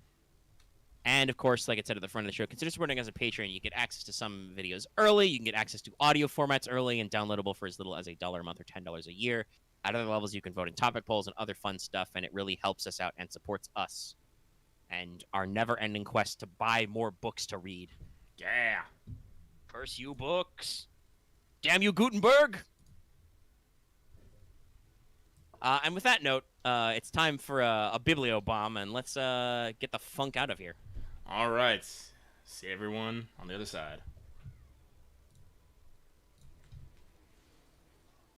And, of course, like I said at the front of the show, consider supporting us as a Patreon. You get access to some videos early. You can get access to audio formats early and downloadable for as little as $1 a month or $10 a year. At other levels, you can vote in topic polls and other fun stuff, and it really helps us out and supports us and our never-ending quest to buy more books to read. Yeah. Curse you, books. Damn you, Gutenberg. And with that note, it's time for a biblio bomb, and let's get the funk out of here. All right. See everyone on the other side.